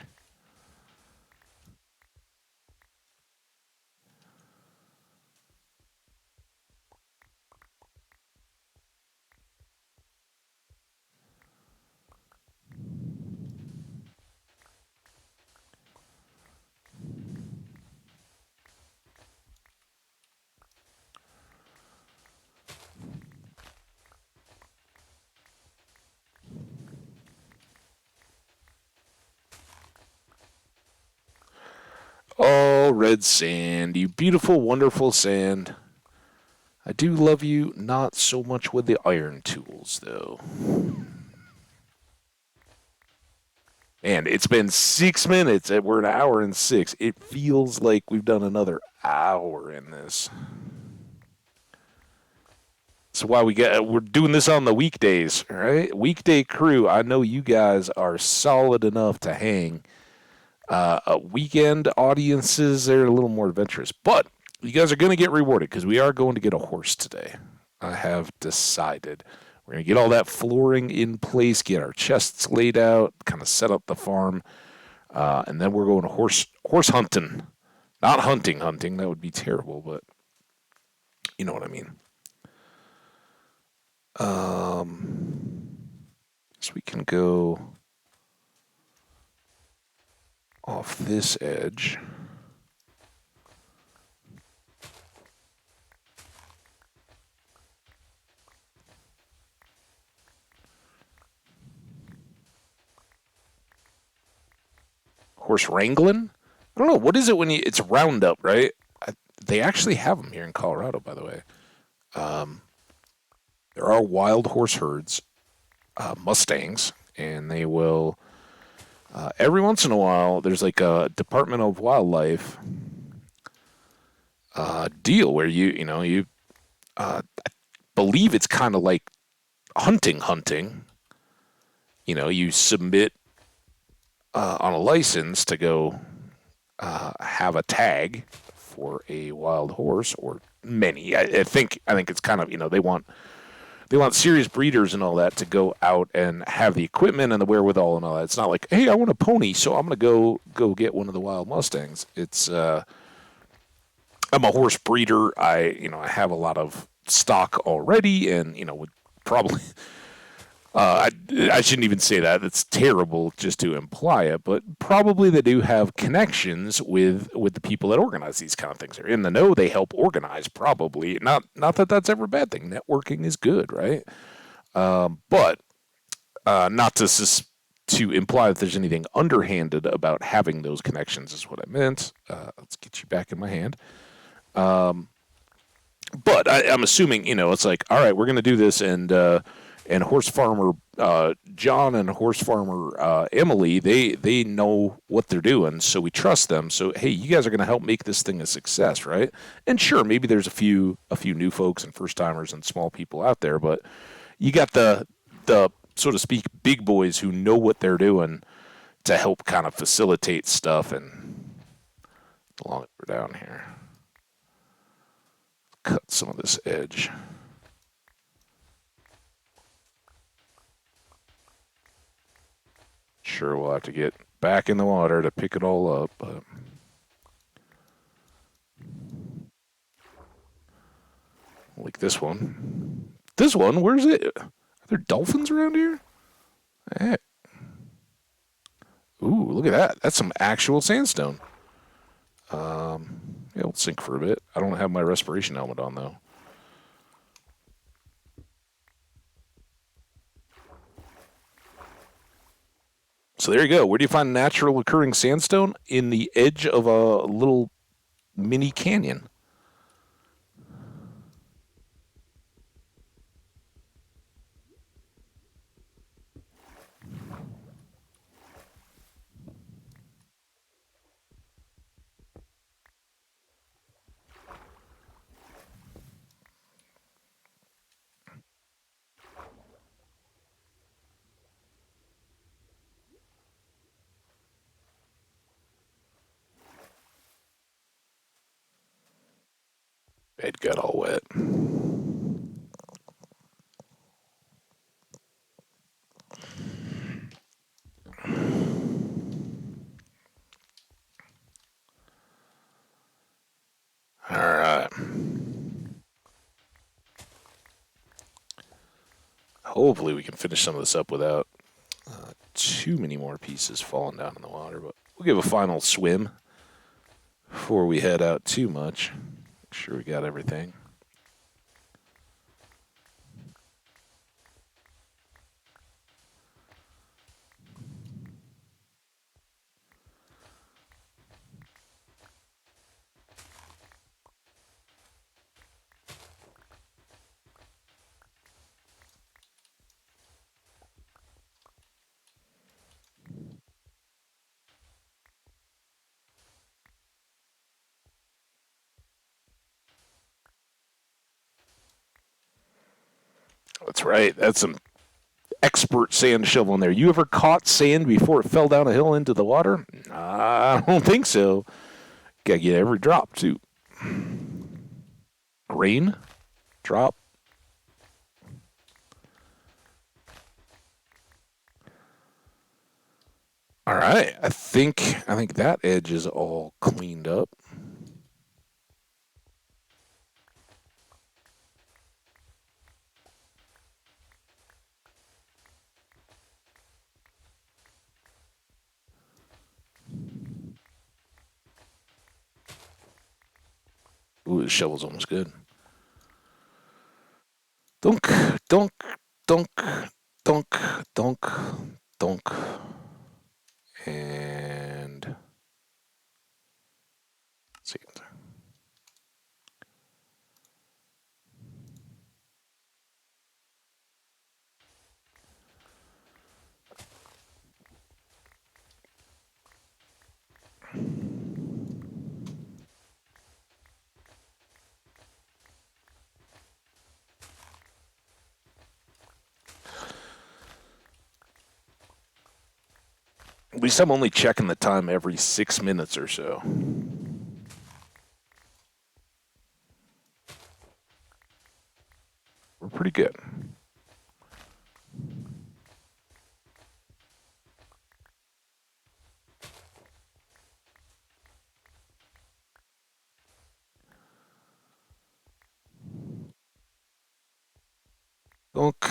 Oh, red sand, you beautiful, wonderful sand. I do love you, not so much with the iron tools, though. And it's been 6 minutes. We're an hour and 6. It feels like we've done another hour in this. That's why we're doing this on the weekdays, right? Weekday crew. I know you guys are solid enough to hang. Weekend audiences, they're a little more adventurous, but you guys are going to get rewarded because we are going to get a horse today. I have decided. We're going to get all that flooring in place, get our chests laid out, kind of set up the farm, and then we're going horse hunting. Not hunting, that would be terrible, but you know what I mean. So we can go off this edge. Horse wrangling? I don't know. What is it when it's roundup, right? They actually have them here in Colorado, by the way. There are wild horse herds, Mustangs, and they will, every once in a while, there's like a Department of Wildlife deal where you I believe it's kind of like hunting. You submit on a license to go have a tag for a wild horse or many. I think it's kind of they want serious breeders and all that to go out and have the equipment and the wherewithal and all that. It's not like, hey, I want a pony, so I'm gonna go get one of the wild Mustangs. It's I'm a horse breeder. I have a lot of stock already, and would probably I shouldn't even say that. It's terrible just to imply it, but probably they do have connections with the people that organize these kind of things. They're in the know. They help organize. Probably not that that's ever a bad thing. Networking is good, right? But not to imply that there's anything underhanded about having those connections is what I meant. Let's get you back in my hand. But I'm assuming it's like, all right, we're going to do this, and horse farmer John and horse farmer Emily, they know what they're doing, so we trust them. So hey, you guys are going to help make this thing a success, right? And sure, maybe there's a few new folks and first timers and small people out there, but you got the so to speak big boys who know what they're doing to help kind of facilitate stuff. And along we're down here, cut some of this edge. Sure, we'll have to get back in the water to pick it all up, but like this one. This one, where's it? Are there dolphins around here? Hey. Ooh, look at that. That's some actual sandstone. Yeah, it'll sink for a bit. I don't have my respiration helmet on, though. So there you go. Where do you find natural occurring sandstone? In the edge of a little mini canyon. Bed got all wet. All right. Hopefully we can finish some of this up without too many more pieces falling down in the water, but we'll give a final swim before we head out too much. Make sure we got everything. That's right. That's some expert sand shoveling there. You ever caught sand before it fell down a hill into the water? I don't think so. Gotta get every drop, too. Rain? Drop? All right. I think that edge is all cleaned up. Ooh, the shovel's almost good. Dunk, dunk, dunk, dunk, dunk, dunk. And let's see. At least I'm only checking the time every 6 minutes or so. We're pretty good. Dunk,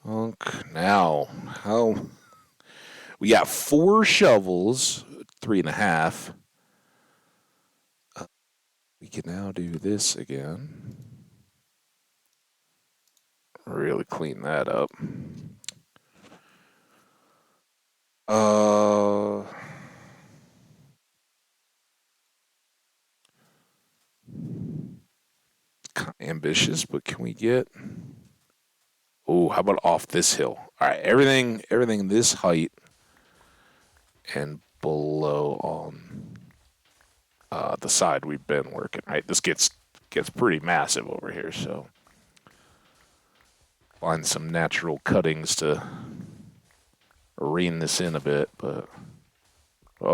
dunk. Now, how? We got 4 shovels, 3.5. We can now do this again. Really clean that up. Uh, kind of ambitious, but can we get? Oh, how about off this hill? All right, everything this height and below on the side we've been working. Right, this gets pretty massive over here, so find some natural cuttings to rein this in a bit. But we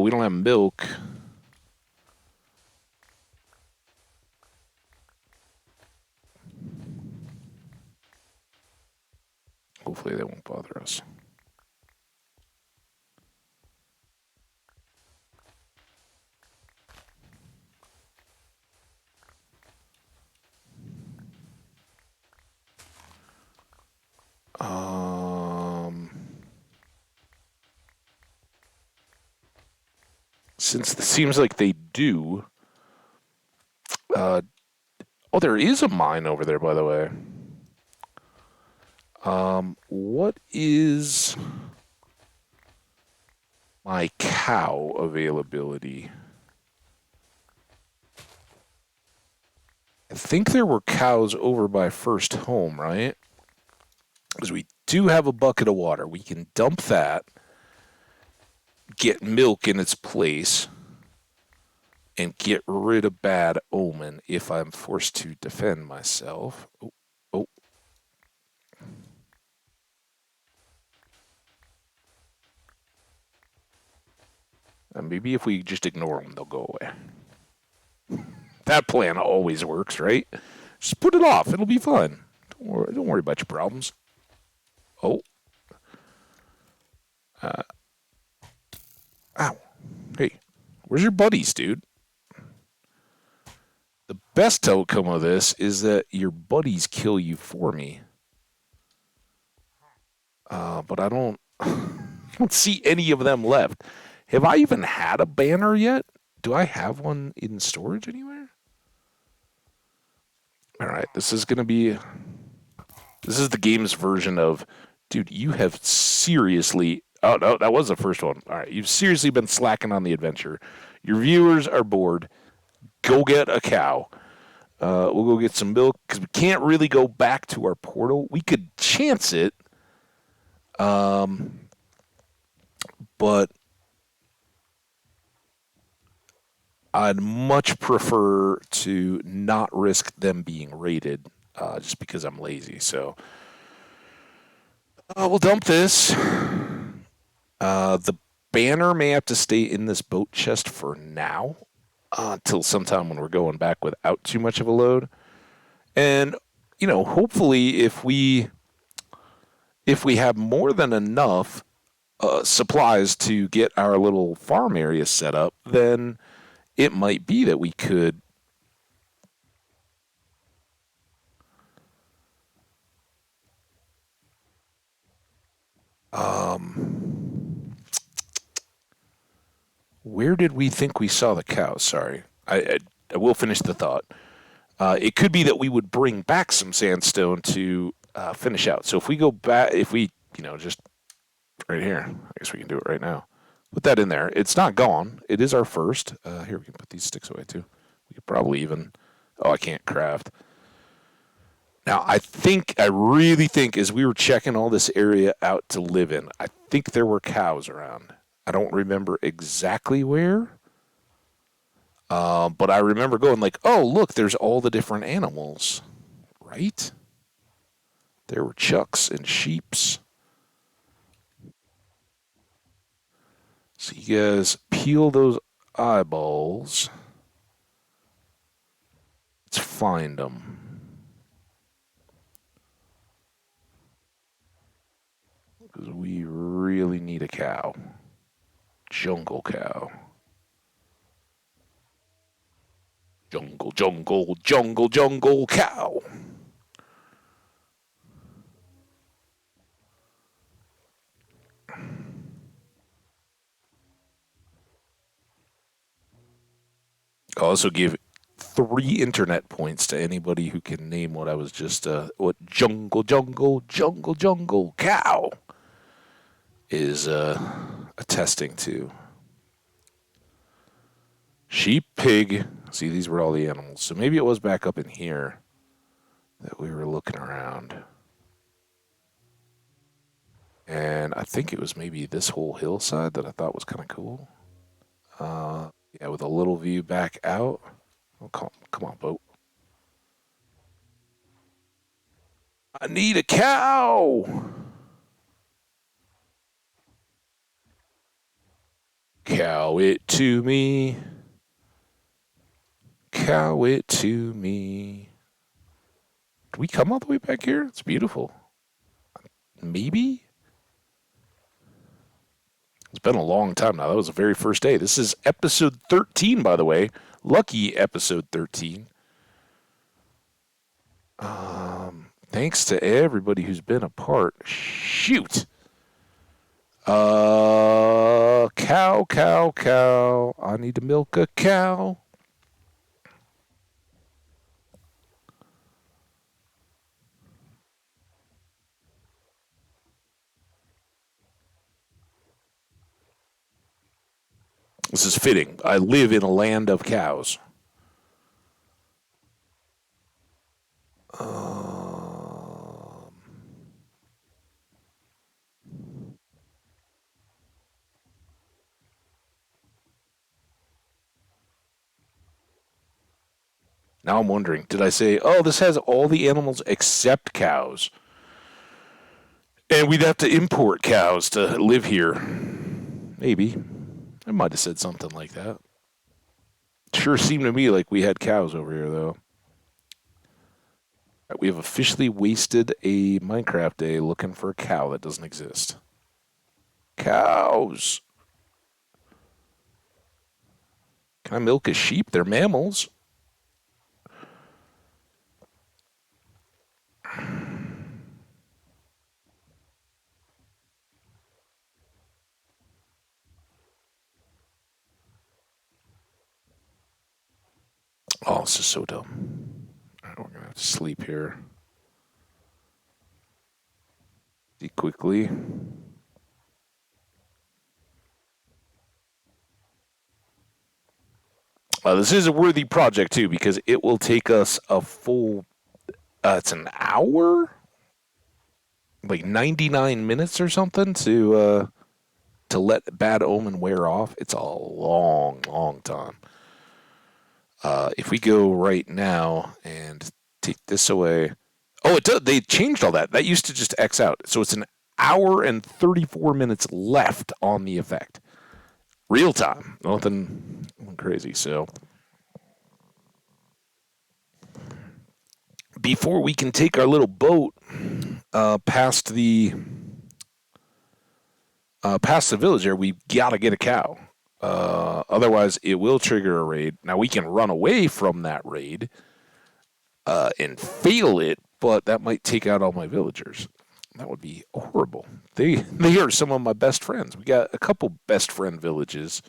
don't have milk. Hopefully they won't bother us. Since it seems like they do. Oh, there is a mine over there, by the way. What is my cow availability? I think there were cows over by first home, right? Because we do have a bucket of water. We can dump that, get milk in its place, and get rid of bad omen if I'm forced to defend myself. Oh. And maybe if we just ignore them, they'll go away. That plan always works, right? Just put it off. It'll be fun. Don't worry about your problems. Oh. Ow. Hey, where's your buddies, dude? The best outcome of this is that your buddies kill you for me. But I don't, don't see any of them left. Have I even had a banner yet? Do I have one in storage anywhere? All right, this is the game's version of, dude, you have seriously. Oh no, that was the first one. All right, you've seriously been slacking on the adventure. Your viewers are bored. Go get a cow. We'll go get some milk because we can't really go back to our portal. We could chance it, but I'd much prefer to not risk them being raided, just because I'm lazy. So we'll dump this. The banner may have to stay in this boat chest for now, till sometime when we're going back without too much of a load. And hopefully, if we have more than enough supplies to get our little farm area set up, then it might be that we could where did we think we saw the cows? Sorry. I will finish the thought. It could be that we would bring back some sandstone to finish out. So if we go back, if we, just right here, I guess we can do it right now. Put that in there. It's not gone. It is our first. Here, we can put these sticks away too. We could probably even, oh, I can't craft. Now, I really think as we were checking all this area out to live in, I think there were cows around. I don't remember exactly where. But I remember going like, oh, look, there's all the different animals, right? There were chucks and sheeps. So you guys peel those eyeballs. Let's find them. Because we really need a cow. Jungle cow. Jungle, jungle, jungle, jungle cow. I'll also give 3 internet points to anybody who can name what I was just, what jungle, jungle, jungle, jungle cow is attesting to. Sheep, pig. See, these were all the animals. So maybe it was back up in here that we were looking around. And I think it was maybe this whole hillside that I thought was kind of cool. Yeah, with a little view back out. Oh, come on, boat. I need a cow. Cow it to me. Cow it to me. Did we come all the way back here? It's beautiful. Maybe? It's been a long time now. That was the very first day. This is episode 13, by the way. Lucky episode 13. Thanks to everybody who's been a part. Shoot. Cow, cow, cow. I need to milk a cow. This is fitting. I live in a land of cows. Now I'm wondering, did I say, oh, this has all the animals except cows? And we'd have to import cows to live here. Maybe. I might have said something like that. Sure seemed to me like we had cows over here, though. We have officially wasted a Minecraft day looking for a cow that doesn't exist. Cows! Can I milk a sheep? They're mammals. Oh, this is so dumb. All right, we're going to have to sleep here. See quickly. This is a worthy project, too, because it will take us a full... it's an hour? Like 99 minutes or something to let Bad Omen wear off. It's a long, long time. If we go right now and take this away... Oh, it does. They changed all that. That used to just X out. So it's an hour and 34 minutes left on the effect. Real time. Nothing crazy. So before we can take our little boat past the village there, we've got to get a cow. Otherwise, it will trigger a raid. Now, we can run away from that raid and fail it, but that might take out all my villagers. That would be horrible. They are some of my best friends. We got a couple best friend villages.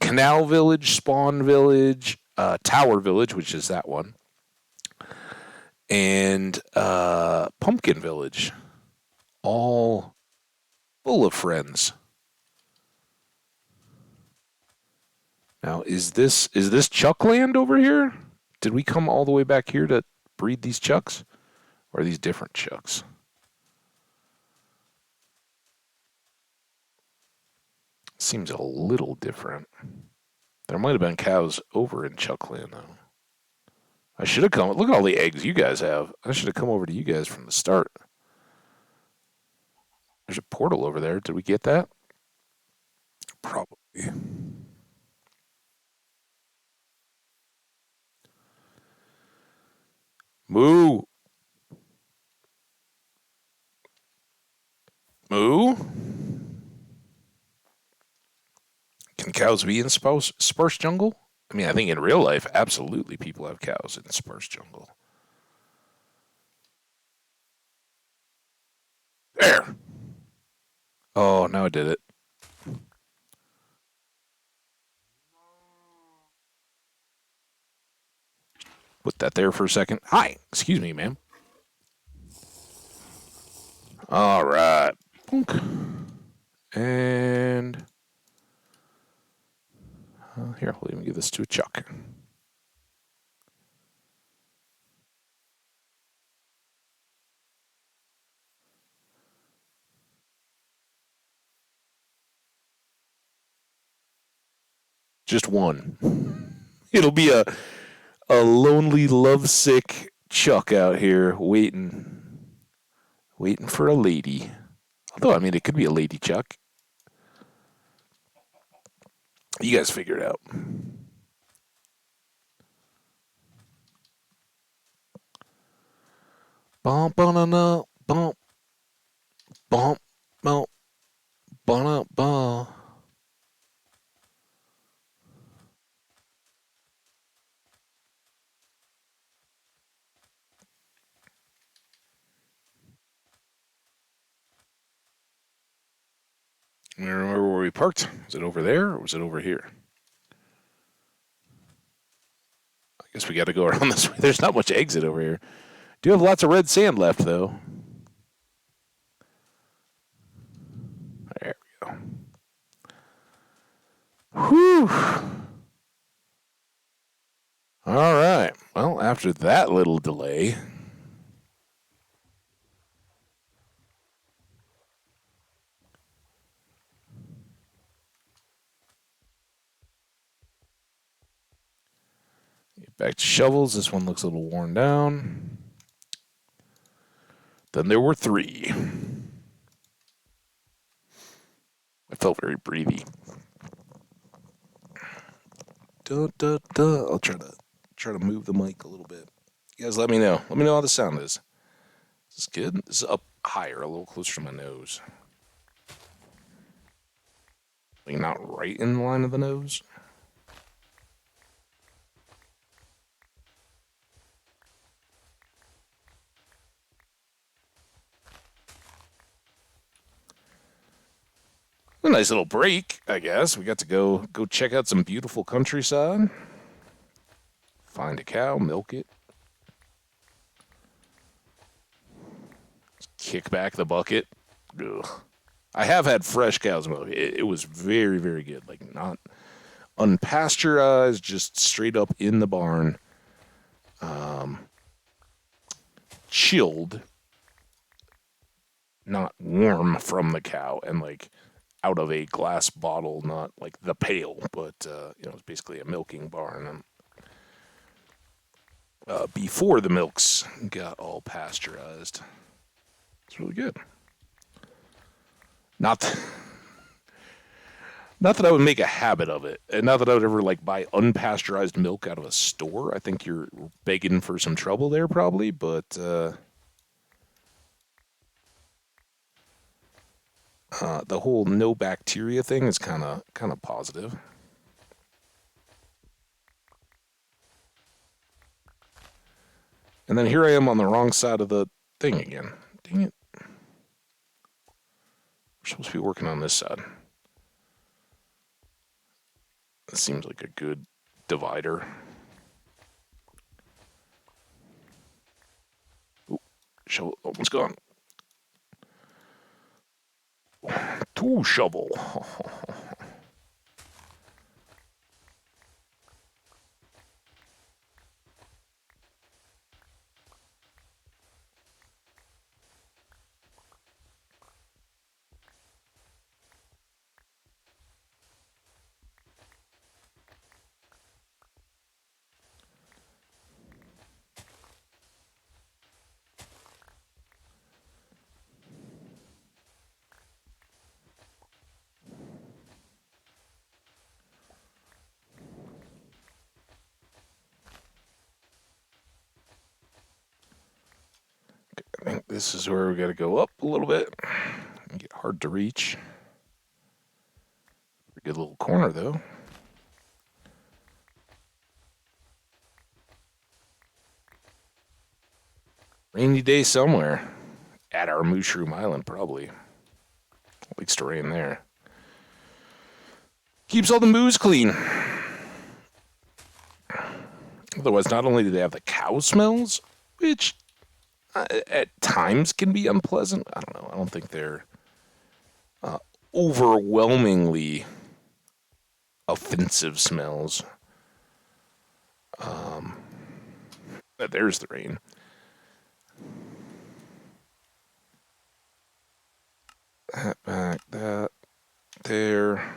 Canal Village, Spawn Village, Tower Village, which is that one, and Pumpkin Village. All full of friends. Now, is this Chuck land over here? Did we come all the way back here to breed these Chucks? Or are these different Chucks? Seems a little different. There might have been cows over in Chuckland, though. I should have come. Look at all the eggs you guys have. I should have come over to you guys from the start. There's a portal over there. Did we get that? Probably. Moo. Moo. Can cows be in sparse jungle? I mean, I think in real life, absolutely, people have cows in sparse jungle. There. Oh, now I did it. Put that there for a second. Hi. Excuse me, ma'am. All right. And here, I'll even give this to a Chuck. Just one. It'll be a lonely, lovesick Chuck out here waiting for a lady. Although, I mean, it could be a lady Chuck. You guys figure it out. Bump, bump, bump, bump, bump, bump, bump. I remember where we parked. Was it over there or was it over here? I guess we got to go around this way. There's not much exit over here. Do have lots of red sand left, though. There we go. Whew. All right. Well, after that little delay, get back to shovels. This one looks a little worn down. Then there were three. I felt very breathy. I'll try to move the mic a little bit. You guys, let me know. Let me know how the sound is. Is this good? This is up higher, a little closer to my nose. Like not right in the line of the nose. A nice little break, I guess. We got to go check out some beautiful countryside. Find a cow, milk it. Kick back the bucket. Ugh. I have had fresh cow's milk. It was very, very good. Like not unpasteurized, just straight up in the barn. Chilled, not warm from the cow, and like out of a glass bottle, not like the pail, but it's basically a milking barn. And before the milks got all pasteurized, it's really good. Not that I would make a habit of it, and not that I would ever like buy unpasteurized milk out of a store. I think you're begging for some trouble there, probably, but the whole no bacteria thing is kind of positive. And then here I am on the wrong side of the thing again. Dang it. We're supposed to be working on this side. That seems like a good divider. Ooh, shovel almost gone. Tool shovel. I think this is where we got to go up a little bit. Get hard to reach. Good little corner though. Rainy day somewhere. At our Mushroom Island, probably. Likes to rain there. Keeps all the moose clean. Otherwise, not only do they have the cow smells, which at times can be unpleasant. I don't know. I don't think they're overwhelmingly offensive smells. There's the rain. That back, that there.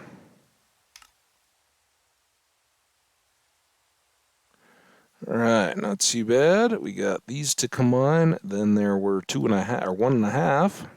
All right, not too bad. We got these to combine. Then there were 2.5 or 1.5.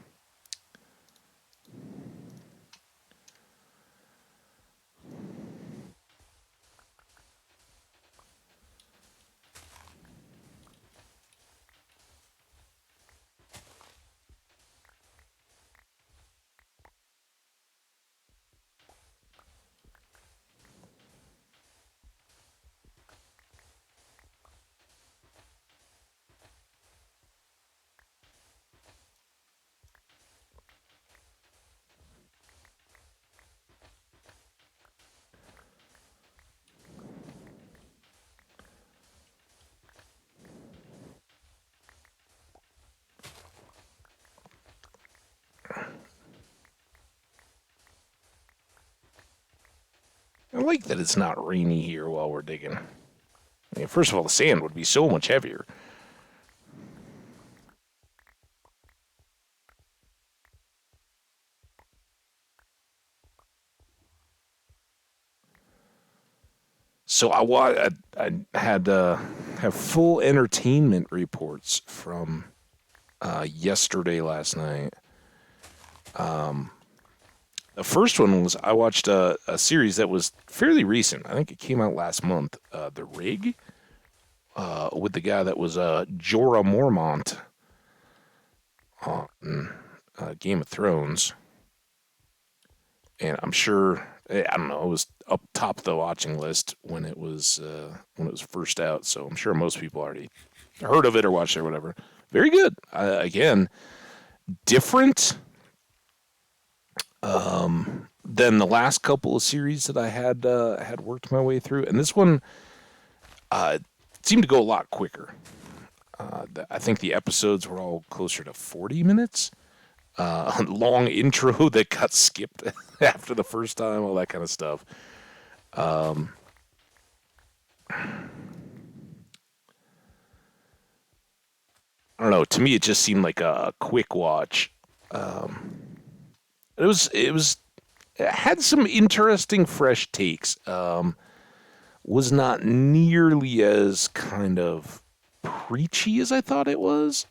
I like that it's not rainy here while we're digging. I mean, first of all, the sand would be so much heavier. So I had have full entertainment reports from yesterday, last night. The first one was I watched a series that was fairly recent. I think it came out last month. The Rig, with the guy that was Jorah Mormont on Game of Thrones, and I'm sure I don't know, it was up top of the watching list when it was first out. So I'm sure most people already heard of it or watched it or whatever. Very good. Again, different than the last couple of series that I had worked my way through, and this one uh, seemed to go a lot quicker. I think the episodes were all closer to 40 minutes. A long intro that got skipped after the first time, all that kind of stuff. I don't know. To me, it just seemed like a quick watch. It had some interesting fresh takes. Was not nearly as kind of preachy as I thought it was.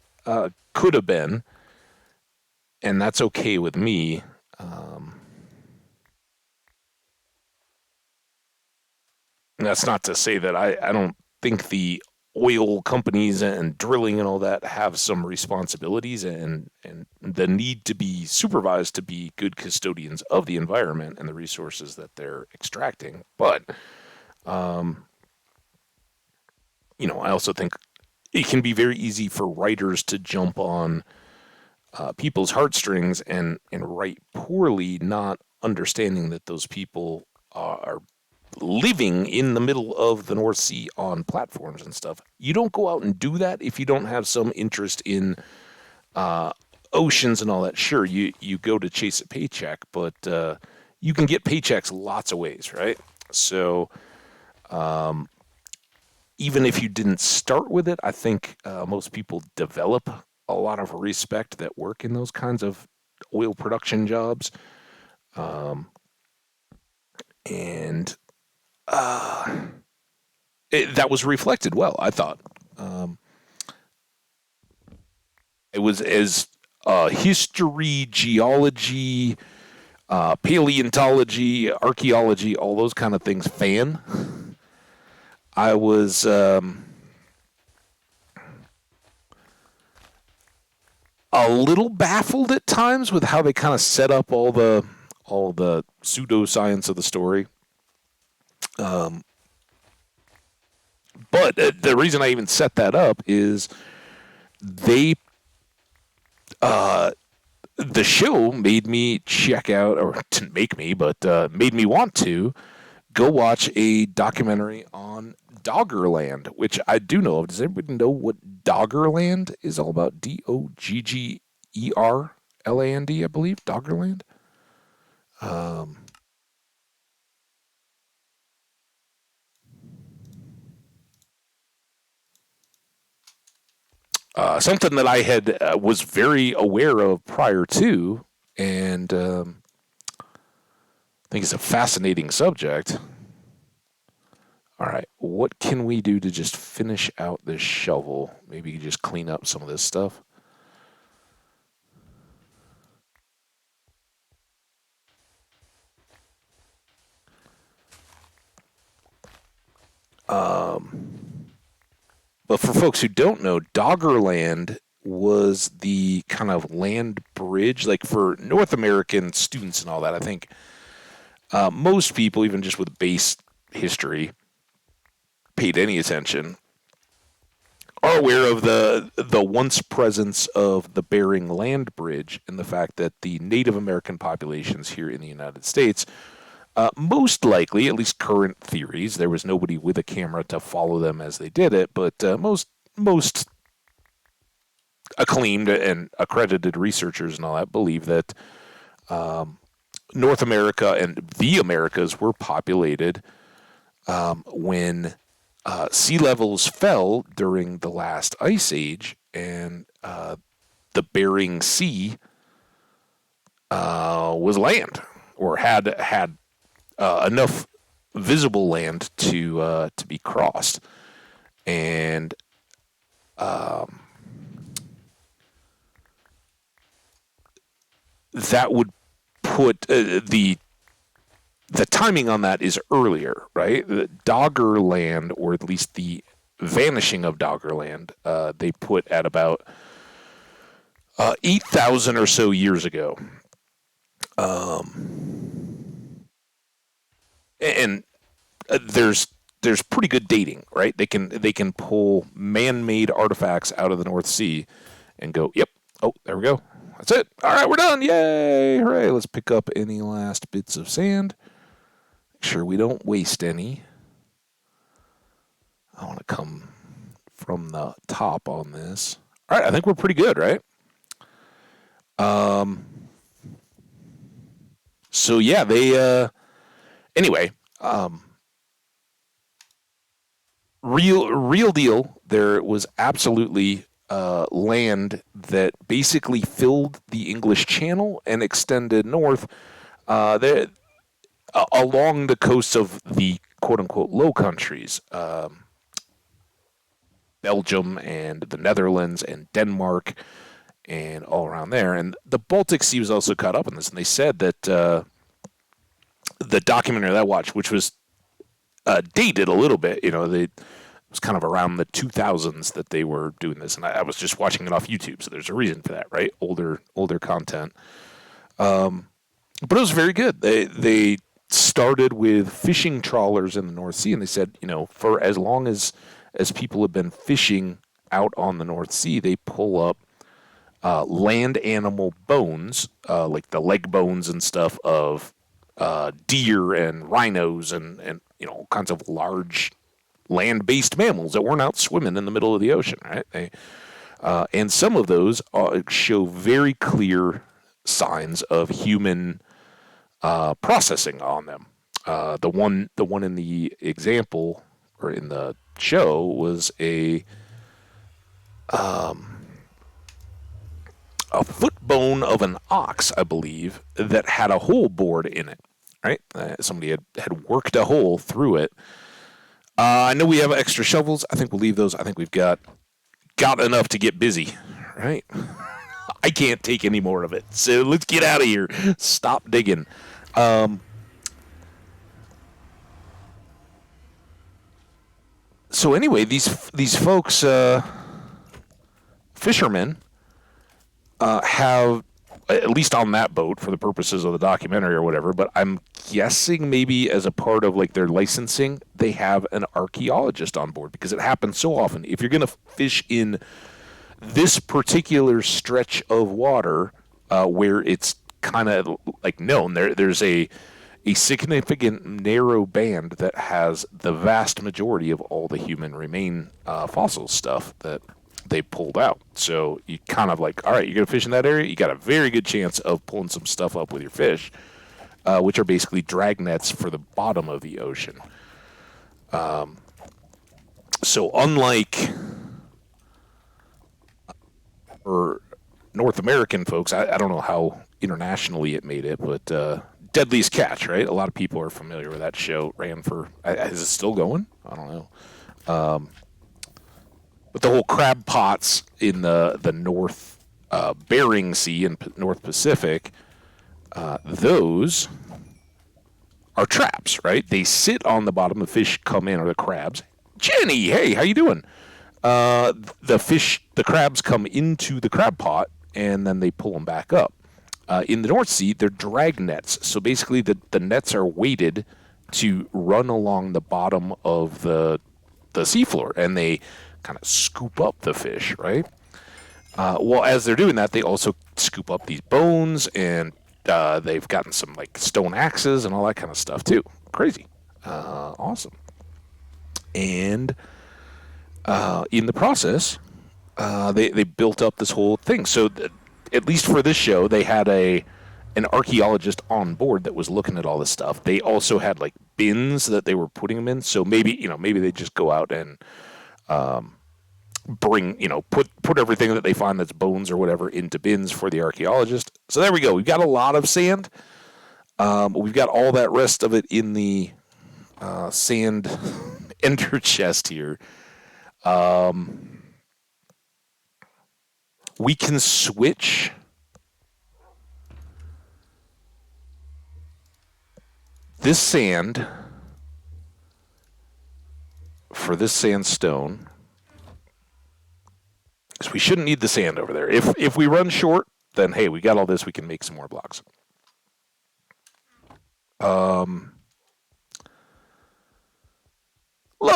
Could have been, and that's okay with me. And that's not to say that I don't think the oil companies and drilling and all that have some responsibilities and the need to be supervised to be good custodians of the environment and the resources that they're extracting. But I also think it can be very easy for writers to jump on people's heartstrings and write poorly, not understanding that those people are living in the middle of the North Sea on platforms and stuff. You don't go out and do that if you don't have some interest in oceans and all that. Sure, you go to chase a paycheck, but you can get paychecks lots of ways, right? So even if you didn't start with it, I think most people develop a lot of respect that work in those kinds of oil production jobs. And that was reflected well, I thought. It was as history, geology, paleontology, archaeology, all those kind of things fan. I was a little baffled at times with how they kind of set up all the pseudoscience of the story. But the reason I even set that up is they the show made me check out, or didn't make me, but made me want to go watch a documentary on Doggerland, which I do know of. Does everybody know what Doggerland is all about? Doggerland, I believe. Doggerland. Something that I had was very aware of prior to, and I think it's a fascinating subject. All right, what can we do to just finish out this shovel? Maybe just clean up some of this stuff. But for folks who don't know, Doggerland was the kind of land bridge, like for North American students and all that. I think most people, even just with base history, paid any attention, are aware of the once presence of the Bering Land Bridge and the fact that the Native American populations here in the United States, most likely, at least current theories, there was nobody with a camera to follow them as they did it, but most acclaimed and accredited researchers and all that believe that North America and the Americas were populated when sea levels fell during the last ice age, and the Bering Sea was land, or had enough visible land to be crossed, and that would put the timing on that is earlier, right? The Doggerland, or at least the vanishing of Doggerland, they put at about 8,000 or so years ago. And there's pretty good dating, right? They can pull man-made artifacts out of the North Sea and go, yep, oh, there we go. That's it. All right, we're done. Yay, hooray. Let's pick up any last bits of sand. Make sure we don't waste any. I want to come from the top on this. All right, I think we're pretty good, right? So yeah, they anyway, real deal. There was absolutely land that basically filled the English Channel and extended north there, along the coasts of the quote unquote Low Countries, Belgium and the Netherlands and Denmark and all around there. And the Baltic Sea was also caught up in this. And they said that the documentary that I watched, which was dated a little bit, it was kind of around the 2000s that they were doing this. And I was just watching it off YouTube. So there's a reason for that, right? Older content. But it was very good. They started with fishing trawlers in the North Sea. And they said, for as long as people have been fishing out on the North Sea, they pull up land animal bones, like the leg bones and stuff of deer and rhinos and all kinds of large land-based mammals that weren't out swimming in the middle of the ocean, right? And some of those show very clear signs of human processing on them. The one in the example or in the show was a foot bone of an ox, I believe, that had a hole bored in it. Right? Somebody had worked a hole through it. I know we have extra shovels. I think we'll leave those. I think we've got enough to get busy. Right? I can't take any more of it. So let's get out of here. Stop digging. So anyway, these folks, fishermen, have, at least on that boat for the purposes of the documentary or whatever, but I'm guessing maybe as a part of like their licensing, they have an archaeologist on board, because it happens so often. If you're going to fish in this particular stretch of water where it's kind of like known, there's a significant narrow band that has the vast majority of all the human remain fossil stuff that they pulled out. So you kind of like, all right, you're going to fish in that area, you got a very good chance of pulling some stuff up with your fish, which are basically drag nets for the bottom of the ocean. So unlike for North American folks, I don't know how internationally it made it, but Deadliest Catch, right? A lot of people are familiar with that show. Ran for, is it still going? I don't know. But the whole crab pots in the North Bering Sea and North Pacific, those are traps, right? They sit on the bottom. The fish come in, or the crabs. Jenny, hey, how you doing? The crabs come into the crab pot, and then they pull them back up. In the North Sea, they're drag nets. So basically, the nets are weighted to run along the bottom of the seafloor, and they kind of scoop up the fish, right? Well, as they're doing that, they also scoop up these bones, and they've gotten some like stone axes and all that kind of stuff too. Crazy, awesome. And in the process, they built up this whole thing. So at least for this show, they had an archaeologist on board that was looking at all this stuff. They also had like bins that they were putting them in. So maybe they just go out and bring, put everything that they find that's bones or whatever into bins for the archaeologist. So there we go. We've got a lot of sand. We've got all that rest of it in the sand ender chest here. We can switch this sand, for this sandstone, because we shouldn't need the sand over there. If we run short, then hey, we got all this. We can make some more blocks. Love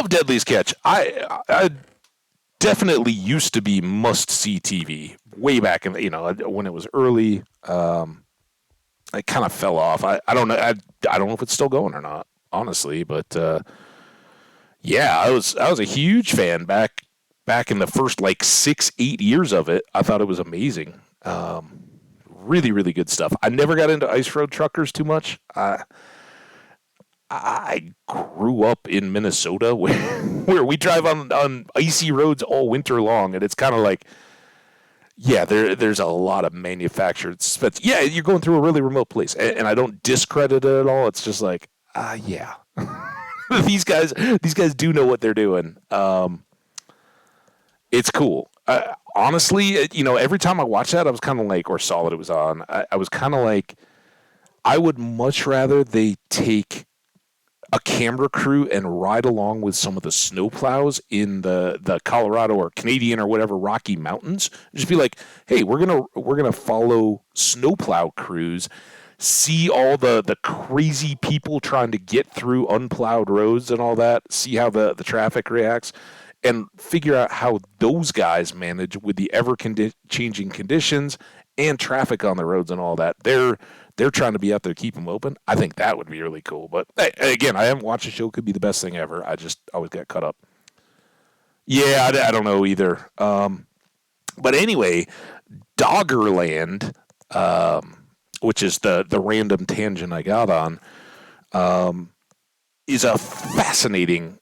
Deadly's Catch. I definitely used to be must-see TV way back in, when it was early. I kind of fell off. I don't know. I don't know if it's still going or not, honestly. But yeah, I was a huge fan back in the first like 6-8 years of it. I thought it was amazing. Really, really good stuff. I never got into Ice Road Truckers too much. I grew up in Minnesota where we drive on icy roads all winter long, and it's kind of like, yeah, there's a lot of manufactured spec. Yeah, you're going through a really remote place, and I don't discredit it at all. It's just like, yeah, these guys do know what they're doing. It's cool. Honestly, every time I watch that, I was kind of like, or saw that it was on, I was kind of like, I would much rather they take a camera crew and ride along with some of the snowplows in the Colorado or Canadian or whatever Rocky Mountains. Just be like, hey, we're gonna follow snowplow crews, see all the crazy people trying to get through unplowed roads and all that, see how the traffic reacts, and figure out how those guys manage with the changing conditions and traffic on the roads and all that. They're trying to be out there, keep them open. I think that would be really cool. But hey, again, I haven't watched the show. Could be the best thing ever. I just always got caught up. Yeah, I don't know either. But anyway, Doggerland, which is the random tangent I got on, is a fascinating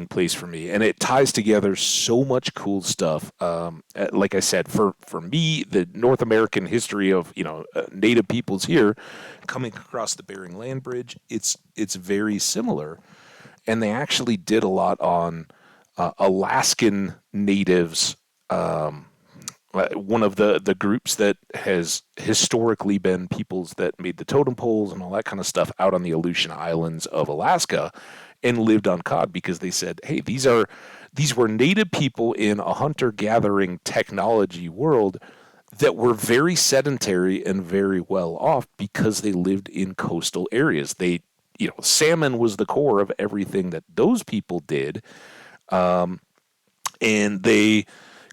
place for me, and it ties together so much cool stuff. Like I said, for me, the North American history of Native peoples here coming across the Bering Land Bridge, it's very similar, and they actually did a lot on Alaskan natives. One of the groups that has historically been peoples that made the totem poles and all that kind of stuff out on the Aleutian Islands of Alaska and lived on cod, because they said, hey, these were native people in a hunter-gathering technology world that were very sedentary and very well off because they lived in coastal areas. Salmon was the core of everything that those people did, and they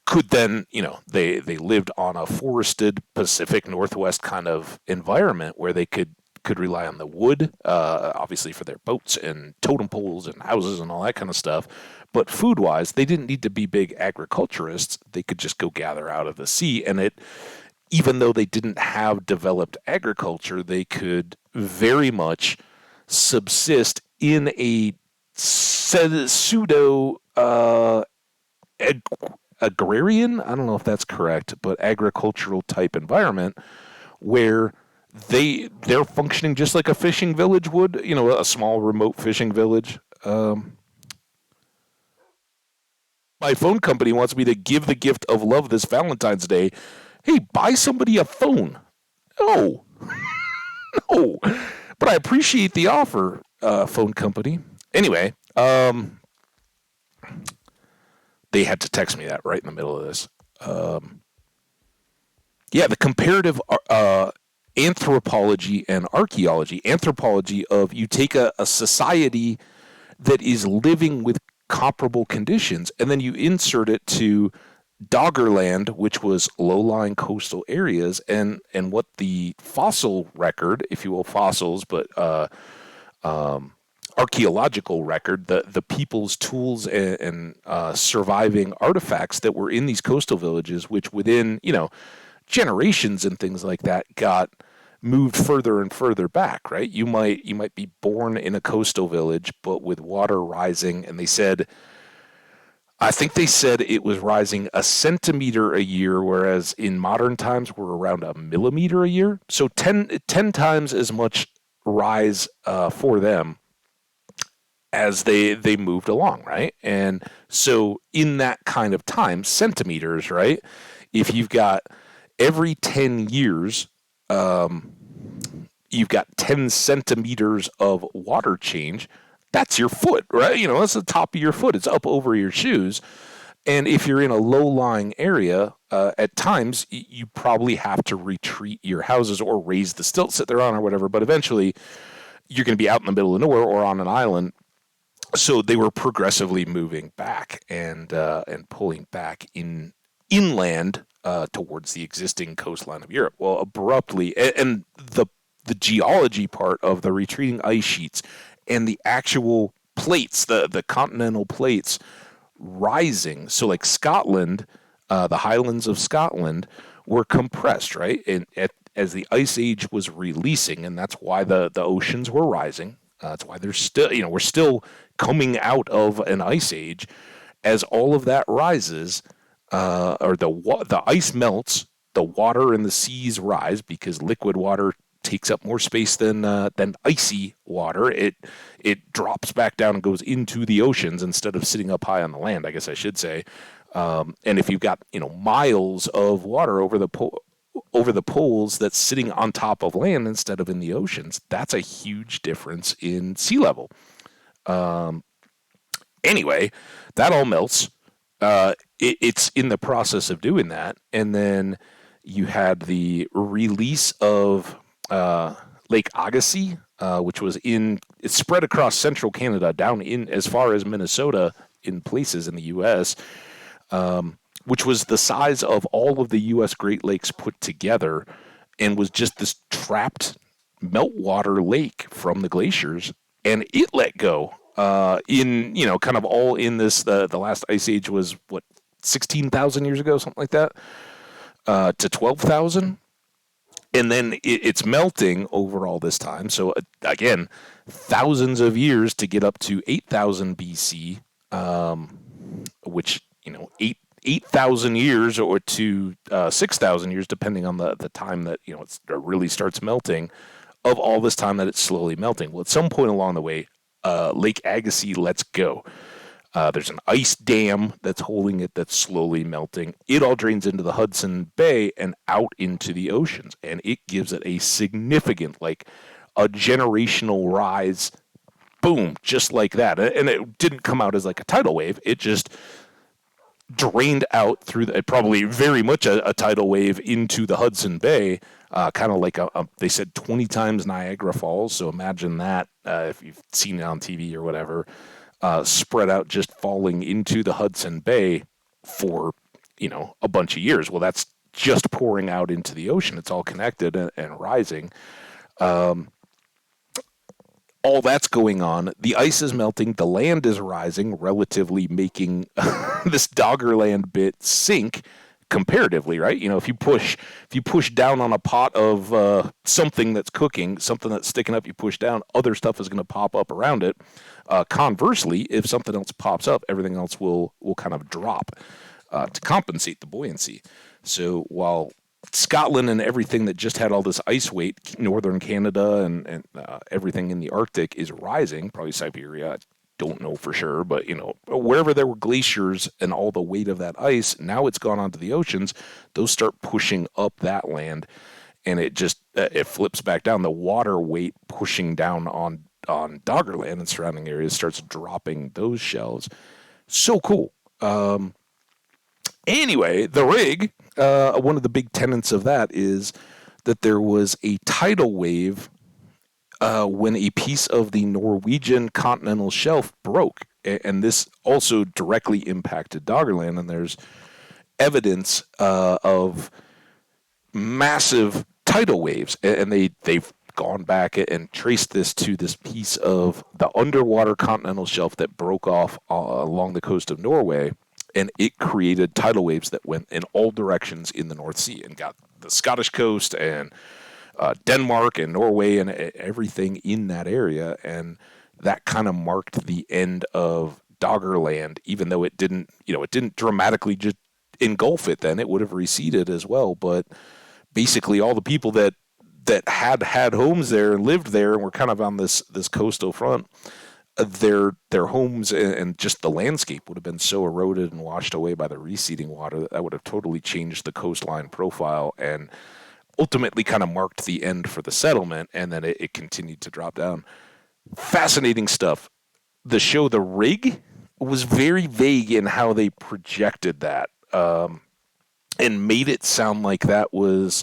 could then, they lived on a forested Pacific Northwest kind of environment where they could rely on the wood, obviously for their boats and totem poles and houses and all that kind of stuff. But food-wise, they didn't need to be big agriculturists. They could just go gather out of the sea. And even though they didn't have developed agriculture, they could very much subsist in a pseudo agrarian, I don't know if that's correct, but agricultural type environment where they're functioning just like a fishing village would, a small remote fishing village. My phone company wants me to give the gift of love this Valentine's Day. Hey, buy somebody a phone. No. No. But I appreciate the offer, phone company. Anyway, they had to text me that right in the middle of this. Yeah, the comparative anthropology and archaeology. Anthropology of you take a society that is living with comparable conditions, and then you insert it to Doggerland, which was low-lying coastal areas, and what the fossil record, if you will, fossils, but archaeological record, the people's tools and surviving artifacts that were in these coastal villages, which within, generations and things like that got moved further and further back, right? You might be born in a coastal village, but with water rising, and I think they said it was rising a centimeter a year, whereas in modern times we're around a millimeter a year. So 10 times as much rise for them as they moved along, right? And so in that kind of time, centimeters, right? If you've got every 10 years, you've got 10 centimeters of water change. That's your foot, right? That's the top of your foot. It's up over your shoes. And if you're in a low-lying area, at times you probably have to retreat your houses or raise the stilts that they're on or whatever. But eventually, you're going to be out in the middle of nowhere or on an island. So they were progressively moving back and pulling back inland towards the existing coastline of Europe. Well, abruptly, and the geology part of the retreating ice sheets and the actual plates, the continental plates rising. So like Scotland, the Highlands of Scotland were compressed, right? And as the ice age was releasing, and that's why the oceans were rising. That's why there's still, we're still coming out of an ice age. As all of that rises, or the ice melts, the water in the seas rise because liquid water takes up more space than icy water. It drops back down and goes into the oceans instead of sitting up high on the land, I guess I should say. And if you've got miles of water over the poles that's sitting on top of land instead of in the oceans, that's a huge difference in sea level. Anyway, that all melts. It's in the process of doing that, and then you had the release of Lake Agassiz, which was it's spread across central Canada, down in as far as Minnesota in places in the U.S., which was the size of all of the U.S. Great Lakes put together, and was just this trapped meltwater lake from the glaciers, and it let go. Kind of all in this, the last ice age was, 16,000 years ago, something like that, to 12,000. And then it's melting over all this time. So again, thousands of years to get up to 8,000 BC, which, 8,000 years or to 6,000 years, depending on the time that, it really starts melting, of all this time that it's slowly melting. Well, at some point along the way, Lake Agassiz lets go. There's an ice dam that's holding it that's slowly melting. It all drains into the Hudson Bay and out into the oceans, and it gives it a significant, a generational rise. Boom, just like that. And it didn't come out as like a tidal wave. It just drained out through probably very much a tidal wave into the Hudson Bay, kind of like they said 20 times Niagara Falls. So imagine that, if you've seen it on TV or whatever, spread out, just falling into the Hudson Bay for, a bunch of years. Well, that's just pouring out into the ocean. It's all connected and rising. All that's going on. The ice is melting. The land is rising, relatively making this Doggerland bit sink comparatively, right? If you push down on a pot of something that's cooking, something that's sticking up, you push down, other stuff is going to pop up around it. Conversely, if something else pops up, everything else will kind of drop to compensate the buoyancy. So while Scotland and everything that just had all this ice weight, northern Canada and everything in the Arctic is rising, probably Siberia, I don't know for sure, but wherever there were glaciers and all the weight of that ice, now it's gone onto the oceans, those start pushing up that land, and it just it flips back down. The water weight pushing down on Doggerland and surrounding areas starts dropping those shelves. So cool. Anyway, the rig, one of the big tenets of that is that there was a tidal wave when a piece of the Norwegian continental shelf broke. And this also directly impacted Doggerland. And there's evidence of massive tidal waves. And they've gone back and traced this to this piece of the underwater continental shelf that broke off along the coast of Norway. And it created tidal waves that went in all directions in the North Sea and got the Scottish coast and Denmark and Norway and everything in that area. And that kind of marked the end of Doggerland, even though it didn't dramatically just engulf it then. It would have receded as well. But basically all the people that had homes there and lived there and were kind of on this coastal front, their homes and just the landscape would have been so eroded and washed away by the receding water that would have totally changed the coastline profile and ultimately kind of marked the end for the settlement, and then it continued to drop down. Fascinating stuff. The show The Rig was very vague in how they projected that, and made it sound like that was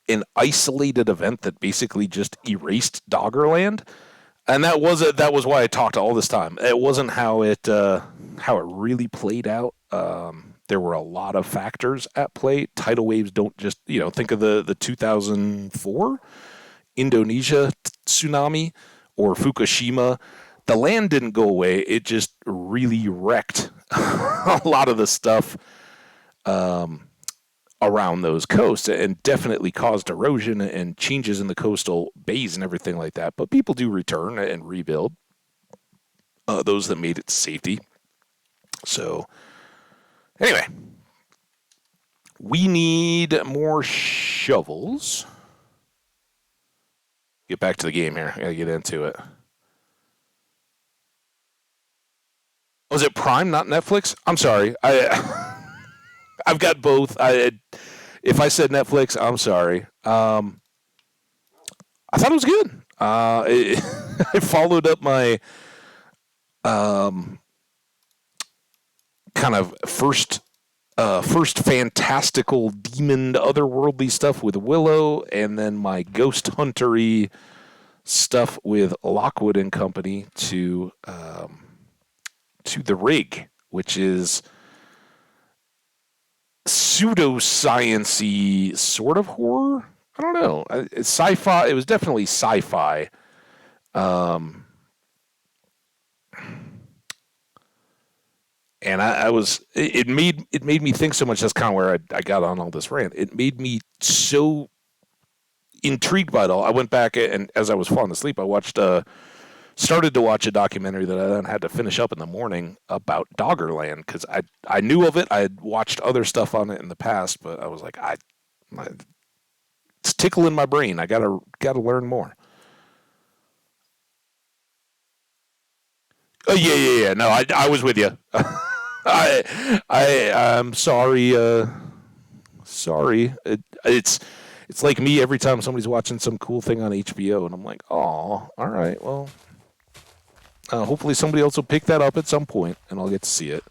an isolated event that basically just erased Doggerland. And that was why I talked all this time. It wasn't how it really played out. There were a lot of factors at play. Tidal waves don't just think of the 2004 Indonesia tsunami or Fukushima. The land didn't go away. It just really wrecked a lot of the stuff around those coasts, and definitely caused erosion and changes in the coastal bays and everything like that. But people do return and rebuild, those that made it to safety. So anyway, we need more shovels. Get back to the game here. I gotta get into it. Was it Prime, not Netflix? I'm sorry. I've got both. If I said Netflix, I'm sorry. I thought it was good. I followed up my kind of first fantastical demon otherworldly stuff with Willow, and then my ghost huntery stuff with Lockwood and Company to The Rig, which is pseudoscience-y sort of horror. I don't know. It's sci-fi. It was definitely sci-fi. And it made me think so much. That's kind of where I got on all this rant. It made me so intrigued by it all. I went back, and as I was falling asleep, I started to watch a documentary that I then had to finish up in the morning about Doggerland, because I knew of it. I had watched other stuff on it in the past, but I was like, it's tickling my brain. I gotta learn more. Oh yeah. No, I was with you. I'm sorry. Sorry. It's like me every time somebody's watching some cool thing on HBO, and I'm like, oh, all right, well, hopefully somebody else will pick that up at some point, and I'll get to see it.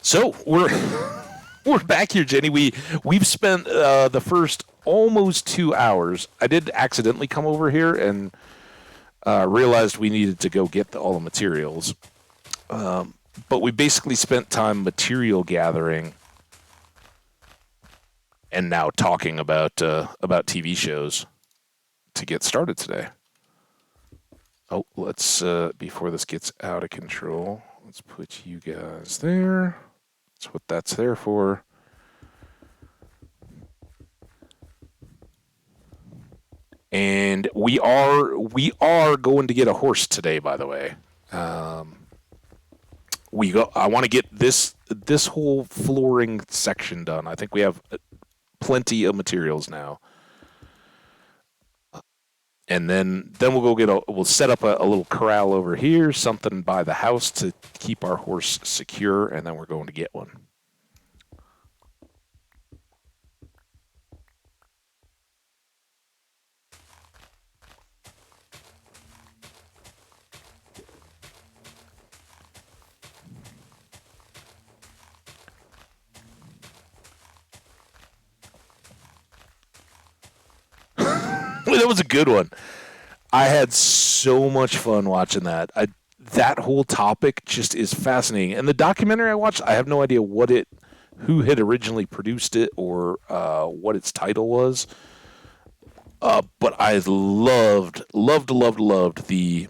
So we're back here, Jenny. We've spent the first almost 2 hours. I did accidentally come over here and realized we needed to go get all the materials. But we basically spent time material gathering and now talking about TV shows to get started today. Oh, let's before this gets out of control, let's put you guys there. That's what that's there for. And we are going to get a horse today, by the way. I want to get this whole flooring section done. I think we have plenty of materials now. And then we'll set up a little corral over here, something by the house to keep our horse secure, and then we're going to get one. That was a good one. I had so much fun watching that. That whole topic just is fascinating. And the documentary I watched, I have no idea who had originally produced it or what its title was. But I loved the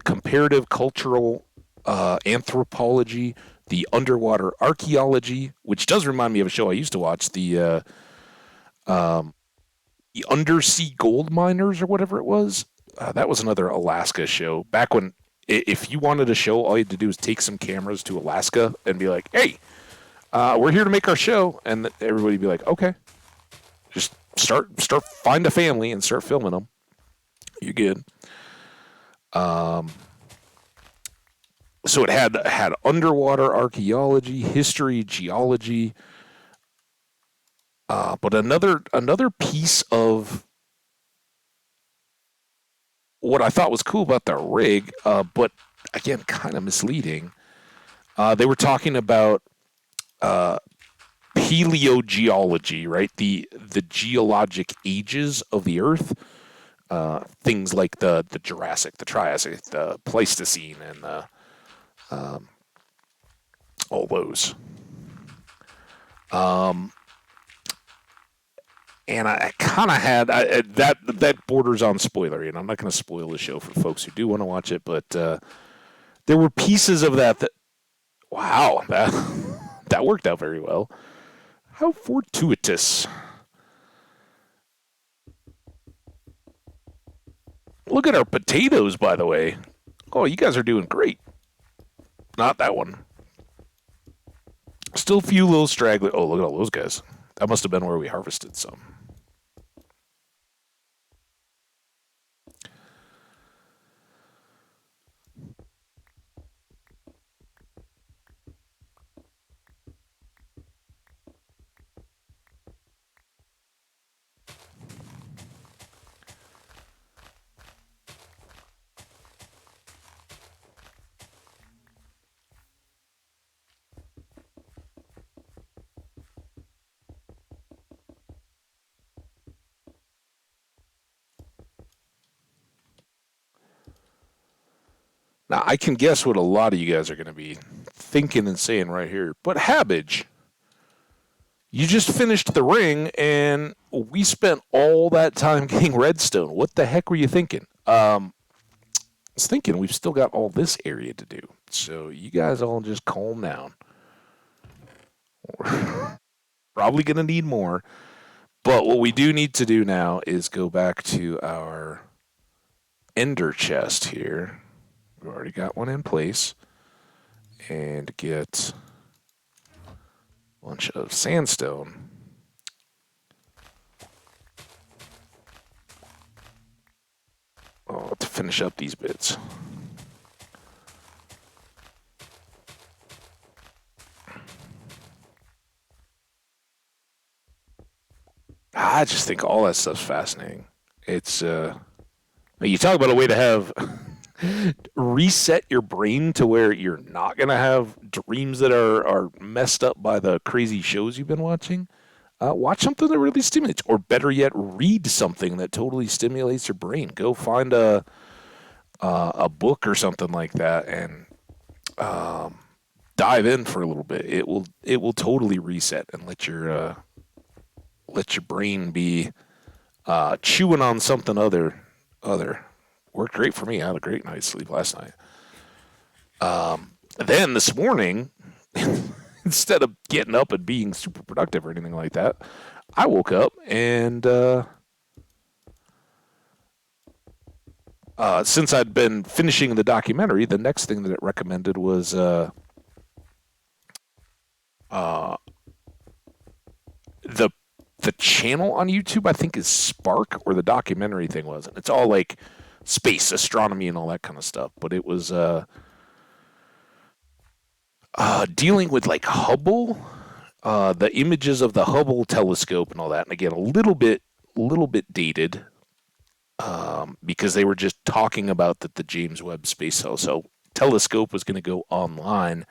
comparative cultural anthropology, the underwater archaeology, which does remind me of a show I used to watch, the undersea gold miners or whatever it was. That was another Alaska show. Back when, if you wanted a show, all you had to do was take some cameras to Alaska and be like, hey, we're here to make our show. And everybody would be like, okay. Just find a family and start filming them. You're good. so it had underwater archaeology, history, geology, but another piece of what I thought was cool about the rig, but again, kind of misleading. They were talking about uh, paleogeology, right? The geologic ages of the Earth, things like the Jurassic, the Triassic, the Pleistocene, and all those. Um, and I kind of had that borders on spoilery, and I'm not going to spoil the show for folks who do want to watch it, but there were pieces of that wow, that worked out very well. How fortuitous! Look at our potatoes, by the way. Oh, you guys are doing great. Not that one. Still a few little straggler. Oh, look at all those guys. That must have been where we harvested some. Now, I can guess what a lot of you guys are going to be thinking and saying right here. But Hambbage, you just finished the ring, and we spent all that time getting redstone. What the heck were you thinking? I was thinking we've still got all this area to do. So you guys all just calm down. Probably going to need more. But what we do need to do now is go back to our ender chest here. We've already got one in place. And get a bunch of sandstone. Oh, to finish up these bits. I just think all that stuff's fascinating. It's you talk about a way to have reset your brain to where you're not gonna have dreams that are messed up by the crazy shows you've been watching. Watch something that really stimulates, or better yet, read something that totally stimulates your brain. Go find a book or something like that, and dive in for a little bit. It will totally reset and let your brain be chewing on something other. Worked great for me. I had a great night's sleep last night. Then this morning, instead of getting up and being super productive or anything like that, I woke up and since I'd been finishing the documentary, the next thing that it recommended was uh, the the channel on YouTube. I think is Spark, or the documentary thing was, and it's all like space, astronomy, and all that kind of stuff. But it was dealing with like Hubble, the images of the Hubble telescope and all that. And again, a little bit dated, because they were just talking about that the James Webb Space Telescope was going to go online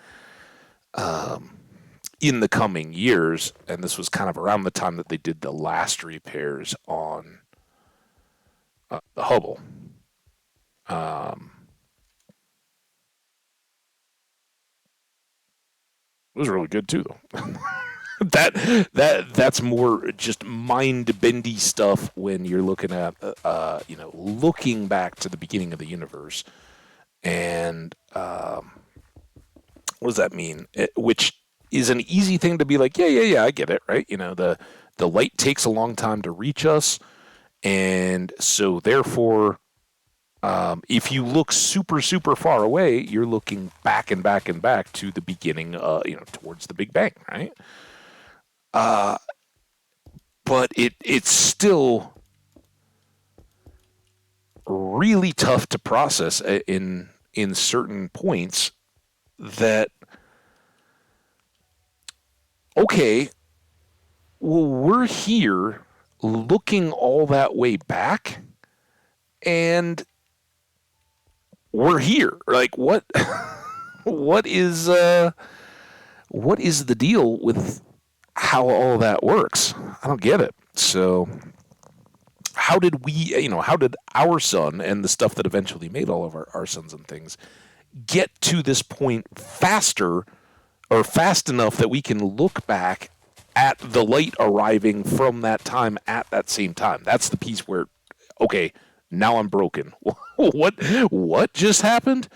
in the coming years, and this was kind of around the time that they did the last repairs on the Hubble. Um, it was really good too, though. That's more just mind bendy stuff when you're looking at looking back to the beginning of the universe, and what does that mean? Which is an easy thing to be like, yeah, I get it, right? The light takes a long time to reach us, and so therefore, if you look super super far away, you're looking back and back and back to the beginning, towards the Big Bang, right? Uh, but it's still really tough to process in certain points, that, okay, well, we're here looking all that way back, and we're here. Like, what is the deal with how all that works? I don't get it. So, how did our sun and the stuff that eventually made all of our suns and things get to this point faster or fast enough that we can look back at the light arriving from that time at that same time? That's the piece where, okay, now I'm broken. What just happened?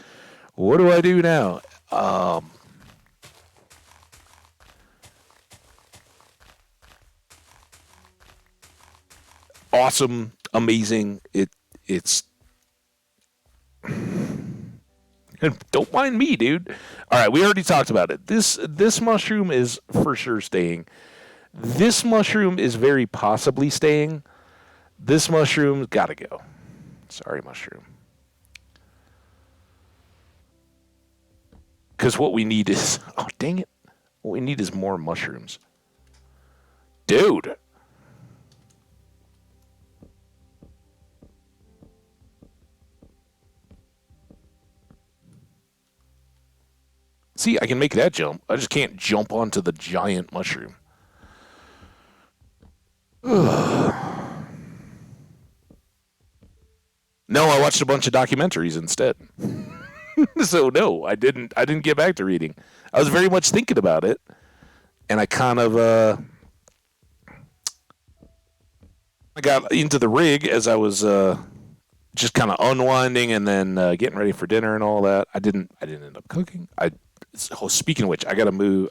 What do I do now? Awesome, amazing. It's don't mind me, dude. All right, we already talked about it. This mushroom is for sure staying. This mushroom is very possibly staying. This mushroom's got to go. Sorry, mushroom. Because what we need is, oh dang it, what we need is more mushrooms, dude. See, I can make that jump. I just can't jump onto the giant mushroom. No, I watched a bunch of documentaries instead. So no, I didn't get back to reading. I was very much thinking about it, and I kind of I got into the rig as I was just kind of unwinding and then getting ready for dinner and all that. I didn't end up cooking. Speaking of which, I gotta move.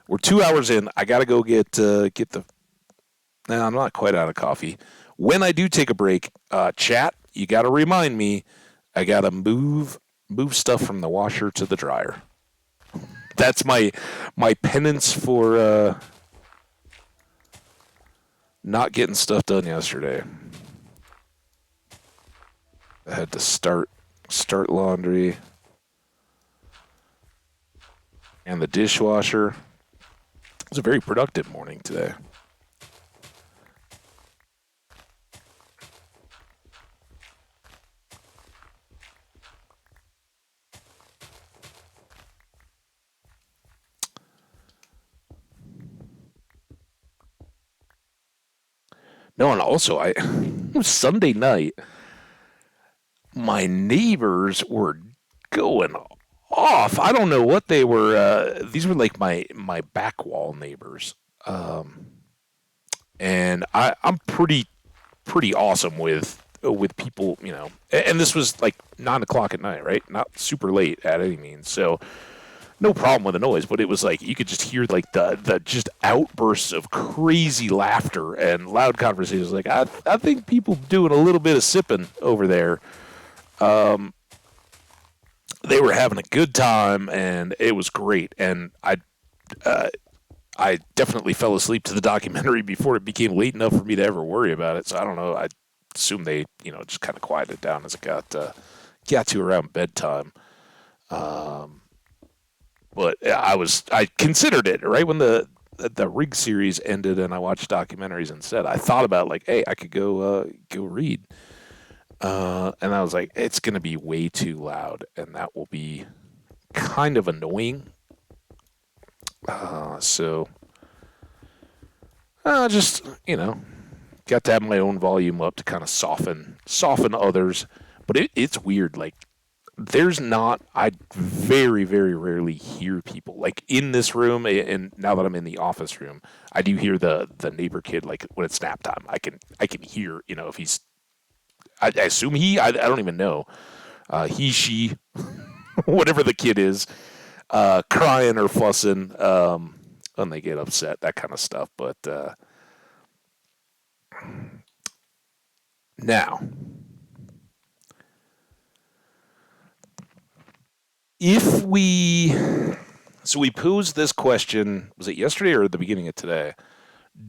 We're 2 hours in. I gotta go get the. No, I'm not quite out of coffee. When I do take a break, chat, you gotta remind me. I gotta move stuff from the washer to the dryer. That's my penance for not getting stuff done yesterday. I had to start laundry and the dishwasher. It was a very productive morning today. No, and also it was Sunday night. My neighbors were going off. I don't know what they were. These were like my back wall neighbors, and I'm pretty awesome with people, you know. And this was like 9 o'clock at night, right? Not super late at any means. So no problem with the noise, but it was like you could just hear like the just outbursts of crazy laughter and loud conversations. Like I think people doing a little bit of sipping over there. They were having a good time and it was great. And I definitely fell asleep to the documentary before it became late enough for me to ever worry about it. So I don't know. I assume they, just kind of quieted down as it got to around bedtime. But I considered it right when the Rig series ended and I watched documentaries instead. I thought about like, hey, I could go read. And I was like, it's going to be way too loud and that will be kind of annoying. So just, got to have my own volume up to kind of soften others. But it's weird. Like, I very, very rarely hear people. Like, in this room, and now that I'm in the office room, I do hear the neighbor kid, like, when it's nap time. I can hear, if he's, I assume I don't even know. He, she, whatever the kid is, crying or fussing when they get upset, that kind of stuff. But now, if we posed this question, was it yesterday or at the beginning of today?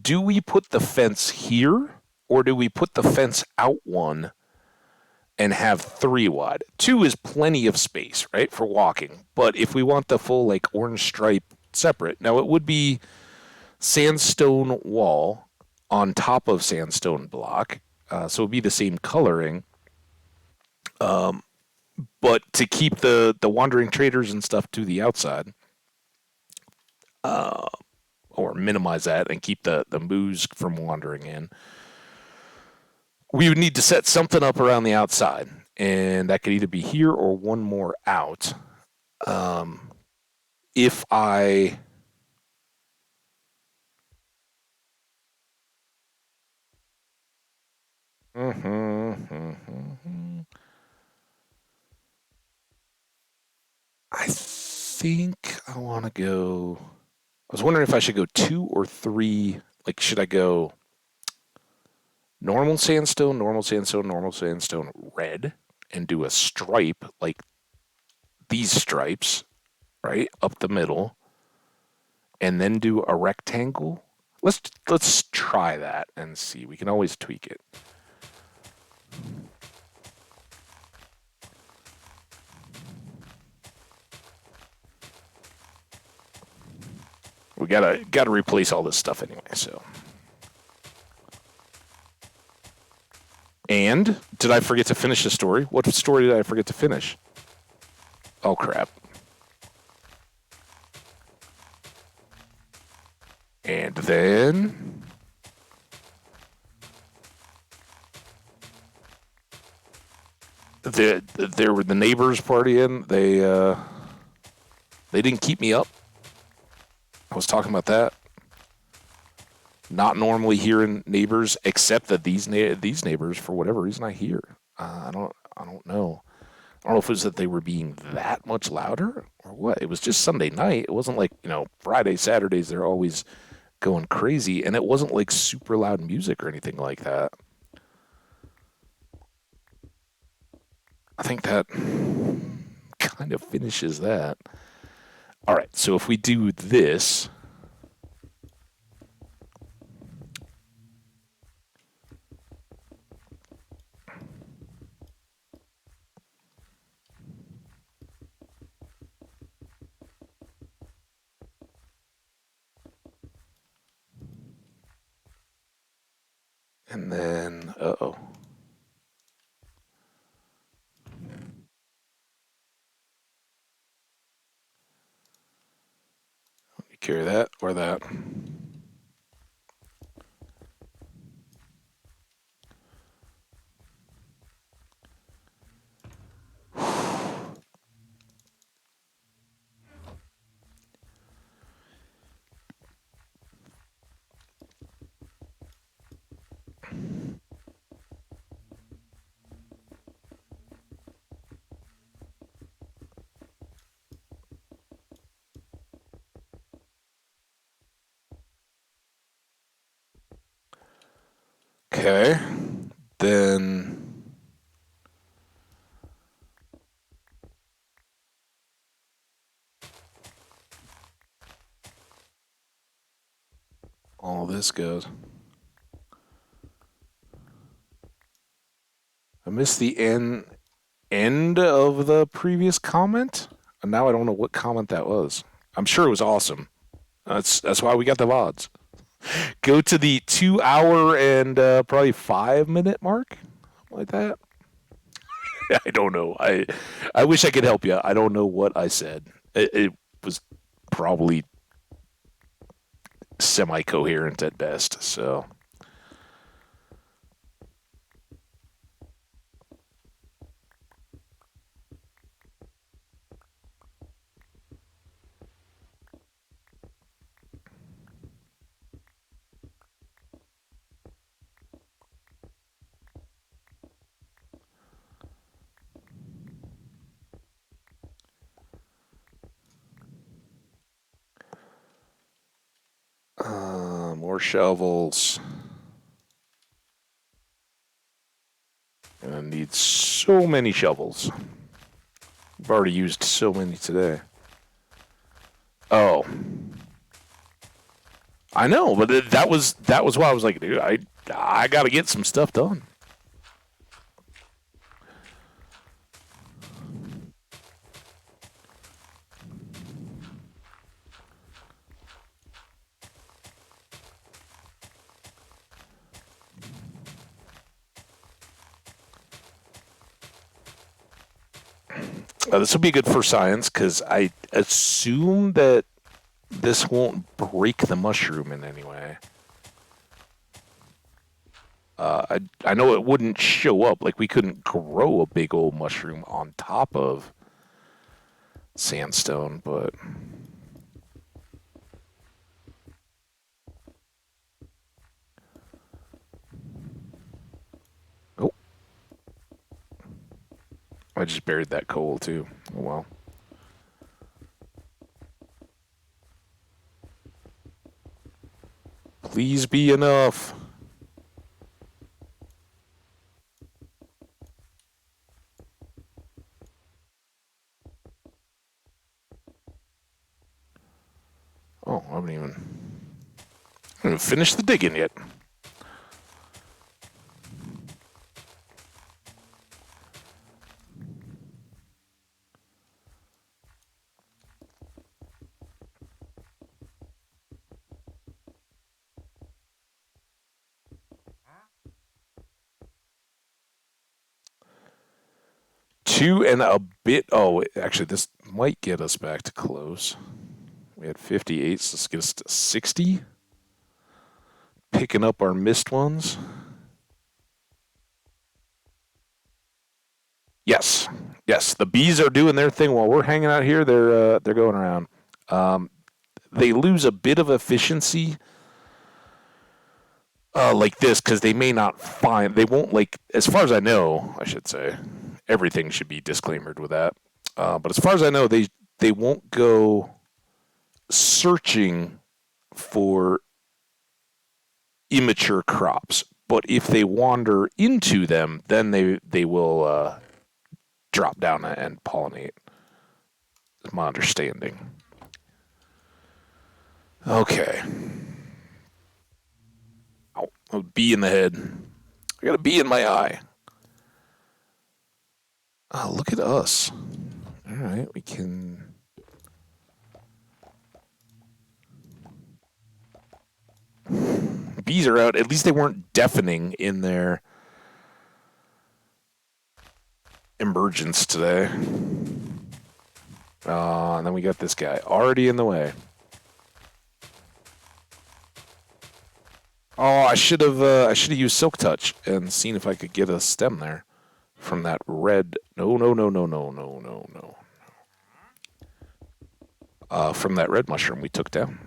Do we put the fence here or do we put the fence out one and have 3 wide. 2 is plenty of space, right, for walking. But if we want the full like orange stripe separate, now it would be sandstone wall on top of sandstone block, so it would be the same coloring. But to keep the wandering traders and stuff to the outside, or minimize that and keep the moose from wandering in, we would need to set something up around the outside, and that could either be here or one more out. If I I think I want to go. I was wondering if I should go 2 or 3. Like, should I go normal sandstone, normal sandstone, normal sandstone, red, and do a stripe like these stripes, right, up the middle, and then do a rectangle? Let's try that and see. We can always tweak it. We gotta replace all this stuff anyway, so. And did I forget to finish the story? What story did I forget to finish? Oh crap. And then there were the neighbors partying. They didn't keep me up. I was talking about that. Not normally hearing neighbors, except that these neighbors, for whatever reason, I hear. I don't know. I don't know if it was that they were being that much louder or what. It was just Sunday night. It wasn't like, Friday, Saturdays, they're always going crazy. And it wasn't like super loud music or anything like that. I think that kind of finishes that. All right, so if we do this. And then, uh-oh. Let me carry that or that. Okay, then all this goes. I missed the end of the previous comment, and now I don't know what comment that was. I'm sure it was awesome. That's why we got the VODs. Go to the 2 hour and probably 5 minute mark, like that. I don't know. I wish I could help you. I don't know what I said. It was probably semi-coherent at best. So. More shovels. And I need so many shovels. I've already used so many today. Oh. I know, but that was why I was like, dude, I got to get some stuff done. This will be good for science because I assume that this won't break the mushroom in any way. I know it wouldn't show up. Like, we couldn't grow a big old mushroom on top of sandstone, but... Oh. I just buried that coal, too. Oh, well. Please be enough. Oh, I haven't even finished the digging yet. Two and a bit. Oh, actually, this might get us back to close. We had 58, so let's get us to 60. Picking up our missed ones. Yes, yes. The bees are doing their thing while we're hanging out here. They're going around. Um, they lose a bit of efficiency like this because they may not find. They won't like. As far as I know, I should say, everything should be disclaimed with that. But as far as I know, they won't go searching for immature crops. But if they wander into them, then they will drop down and pollinate. Is my understanding. Okay. Oh, a bee in the head. I got a bee in my eye. Oh, look at us. All right, we can. Bees are out. At least they weren't deafening in their emergence today. And then we got this guy already in the way. Oh, I should have used Silk Touch and seen if I could get a stem there from that red. No. From that red mushroom we took down.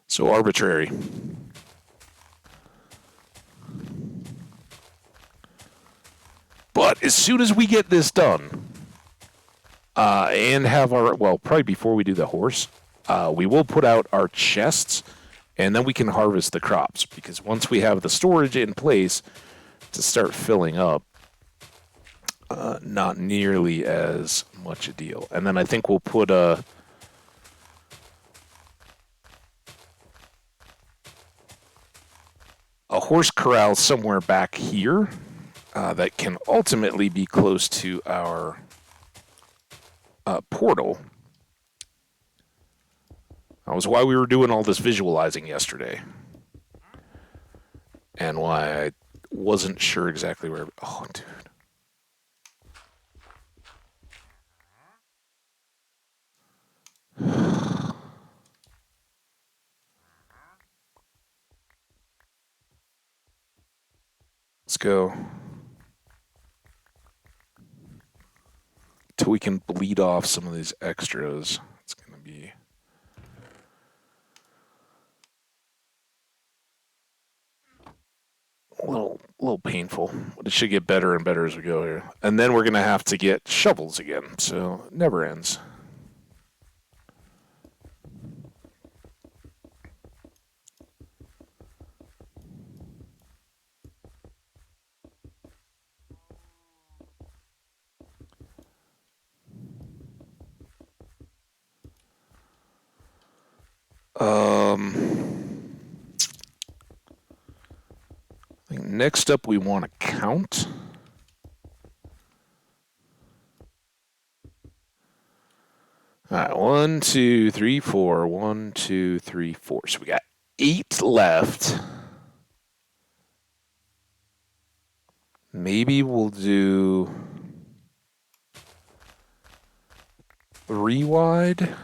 So arbitrary. But as soon as we get this done, and have our, well, probably before we do the horse, we will put out our chests, and then we can harvest the crops. Because once we have the storage in place to start filling up, not nearly as much a deal. And then I think we'll put a horse corral somewhere back here that can ultimately be close to our portal. That was why we were doing all this visualizing yesterday. And why I wasn't sure exactly where... Oh, dude. Let's go. Till we can bleed off some of these extras. It's going to be... a little painful, but it should get better and better as we go here. And then we're going to have to get shovels again, so it never ends. I think next up we want to count. All right, 1, 2, 3, 4. 1, 2, 3, 4. So we got 8 left. Maybe we'll do 3 wide.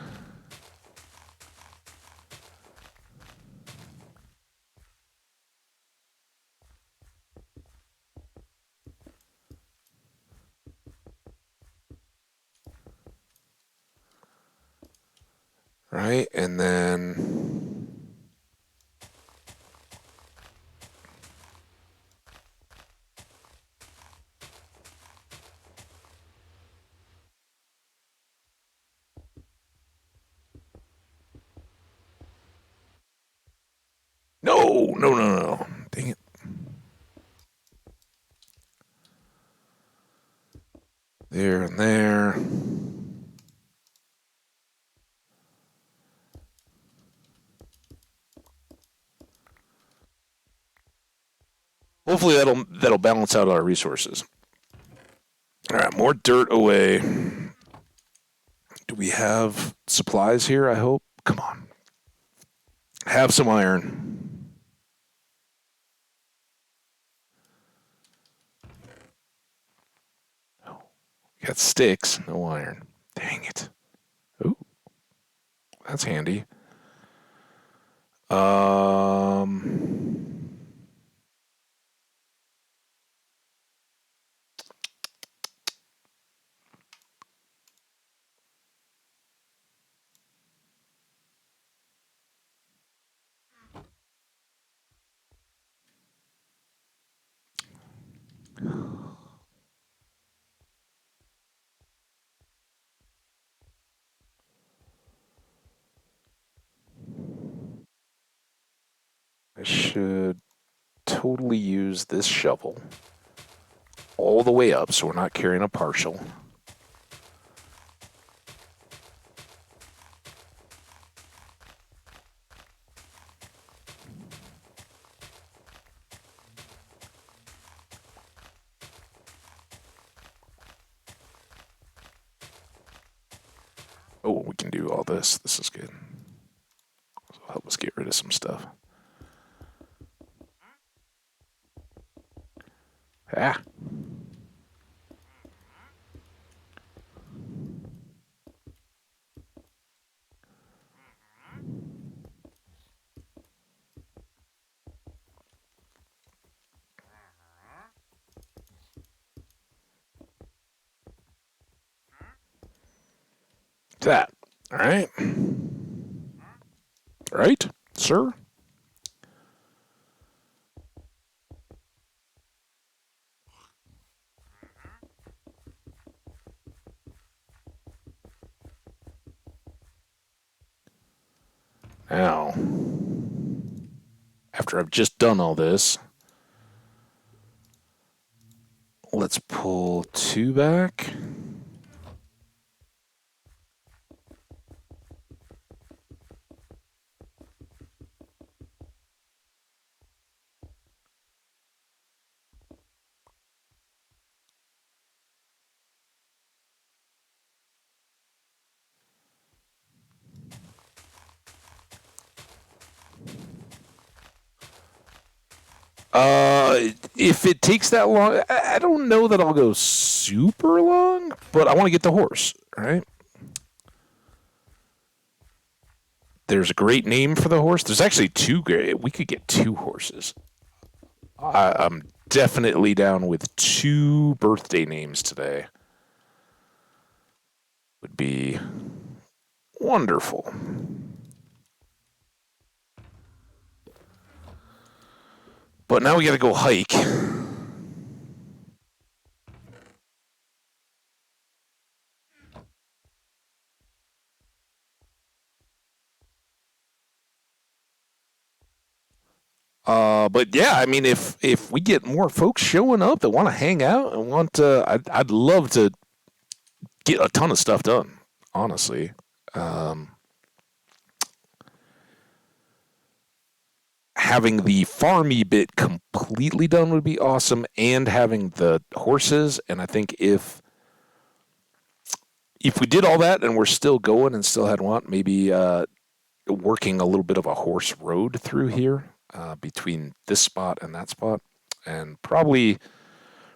Right, and then no. Dang it. There and there. Hopefully that'll balance out our resources. All right, more dirt away. Do we have supplies here? I hope. Come on. Have some iron. Oh, we got sticks, no iron. Dang it. Ooh, that's handy. I should totally use this shovel all the way up so we're not carrying a partial. Oh, we can do all this. This is good. This will help us get rid of some stuff. Ah. That. All right. Right, sir? Now, after I've just done all this, let's pull 2 back. If it takes that long, I don't know that I'll go super long, but I want to get the horse, right? There's a great name for the horse. There's actually 2 great. We could get 2 horses. I'm definitely down with 2 birthday names today. Would be wonderful. But now we got to go hike. But yeah, I mean, if we get more folks showing up that want to hang out and want, I'd love to get a ton of stuff done. Honestly, having the farmy bit completely done would be awesome, and having the horses. And I think if If we did all that and we're still going and still had want, maybe working a little bit of a horse road through here between this spot and that spot, and probably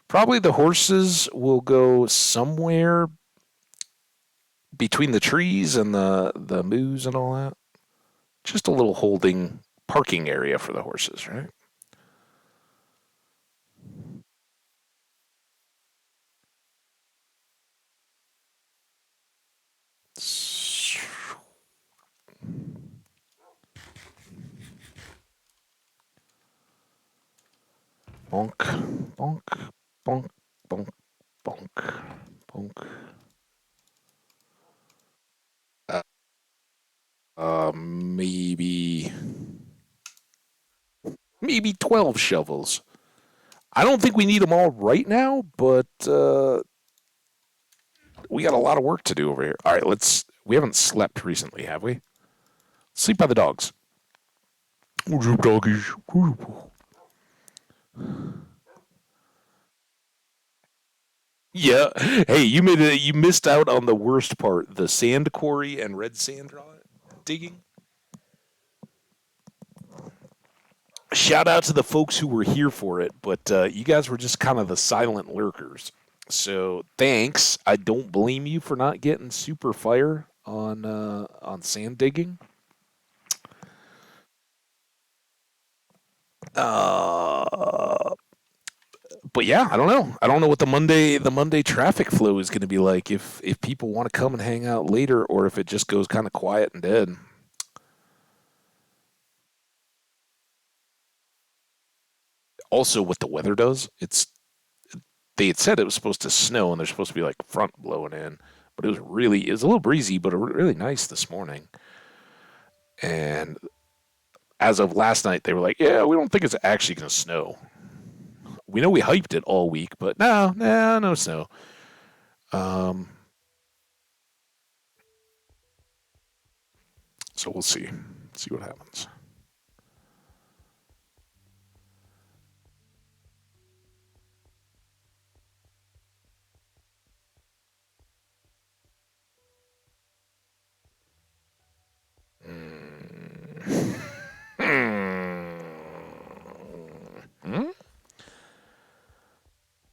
the horses will go somewhere between the trees and the moos and all that. Just a little holding parking area for the horses, right? Bonk, bonk, bonk, bonk, bonk, bonk. Uh, maybe 12 shovels. I don't think we need them all right now, but we got a lot of work to do over here. All right, let's. We haven't slept recently, have we? Sleep by the dogs. What's up, doggies? Yeah. Hey, you missed out on the worst part: the sand quarry and red sand digging. Shout out to the folks who were here for it, but you guys were just kind of the silent lurkers. So thanks. I don't blame you for not getting super fire on sand digging. Uh, but yeah, I don't know. I don't know what the Monday traffic flow is going to be like if people want to come and hang out later, or if it just goes kind of quiet and dead. Also, what the weather does, they had said it was supposed to snow and there's supposed to be like front blowing in, but it was a little breezy, but really nice this morning. And as of last night, they were like, yeah, we don't think it's actually going to snow. We know we hyped it all week, but no snow. Um, so we'll see what happens. Hmm?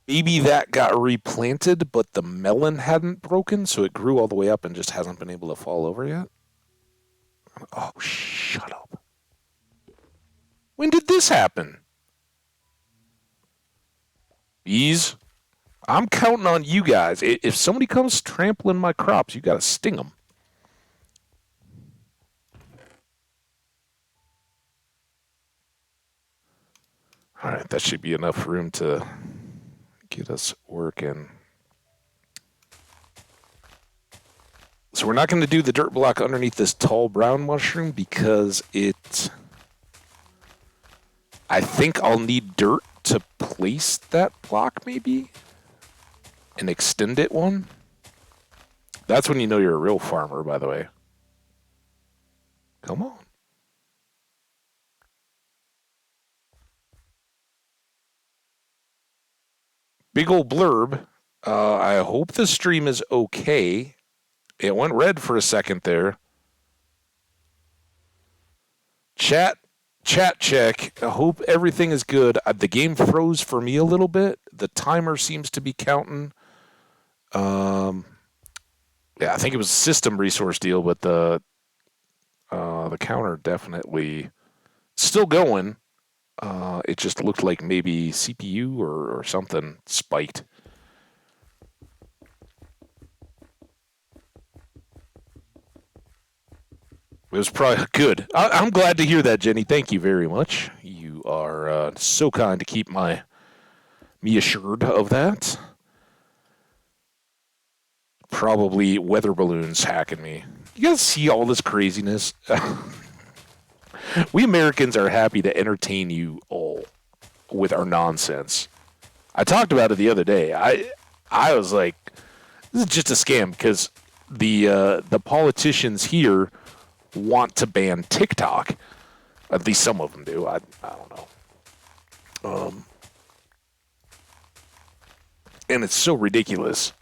Maybe that got replanted, but the melon hadn't broken, so it grew all the way up and just hasn't been able to fall over yet. Oh, shut up. When did this happen? Bees? I'm counting on you guys. If somebody comes trampling my crops, you got to sting them. All right, that should be enough room to get us working. So we're not going to do the dirt block underneath this tall brown mushroom because I think I'll need dirt to place that block maybe and extend it one. That's when you know you're a real farmer, by the way. Come on. Big old blurb. I hope the stream is okay. It went red for a second there. Chat, chat check. I hope everything is good. The game froze for me a little bit. The timer seems to be counting. Um, yeah, I think it was a system resource deal, but the counter definitely still going. It just looked like maybe CPU or something spiked. It was probably good. I'm glad to hear that, Jenny. Thank you very much. You are so kind to keep me assured of that. Probably weather balloons hacking me. You guys see all this craziness? We Americans are happy to entertain you all with our nonsense. I talked about it the other day. I was like, this is just a scam because the politicians here want to ban TikTok. At least some of them do. I don't know. Um, and it's so ridiculous.